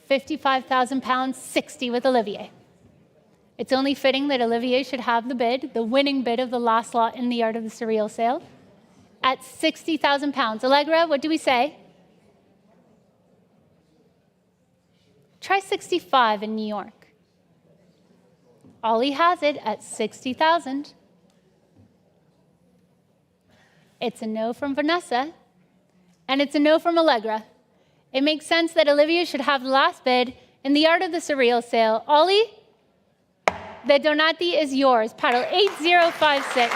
S2: 55,000 pounds, 60 with Olivier. It's only fitting that Olivier should have the bid, the winning bid of the last lot in the Art of the Surreal sale, at 60,000 pounds. Allegra, what do we say? Try 65 in New York. Ollie has it at 60,000. It's a no from Vanessa, and it's a no from Allegra. It makes sense that Olivia should have the last bid in the Art of the Surreal sale. Ollie, the Donati is yours. Paddle 8056.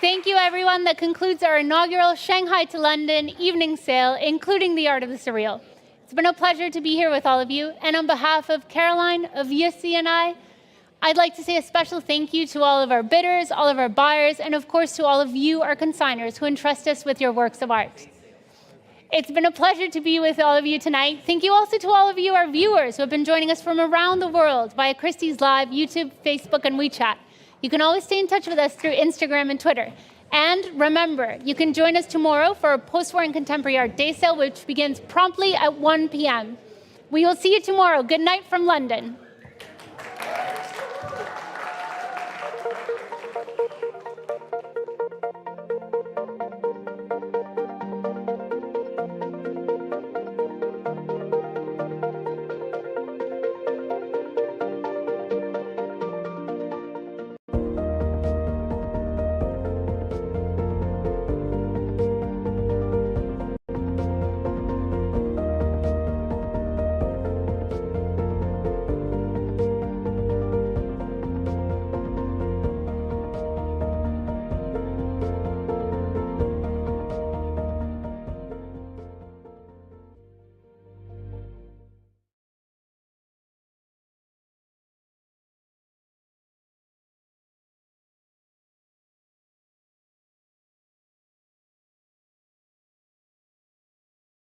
S2: Thank you, everyone. That concludes our inaugural Shanghai to London evening sale, including the Art of the Surreal. It's been a pleasure to be here with all of you. And on behalf of Caroline, of Jussi, and I'd like to say a special thank you to all of our bidders, all of our buyers, and of course to all of you, our consigners, who entrust us with your works of art. It's been a pleasure to be with all of you tonight. Thank you also to all of you, our viewers, who have been joining us from around the world via Christie's Live, YouTube, Facebook, and WeChat. You can always stay in touch with us through Instagram and Twitter. And remember, you can join us tomorrow for our Post-War and Contemporary Art Day Sale, which begins promptly at 1 p.m. We will see you tomorrow. Good night from London.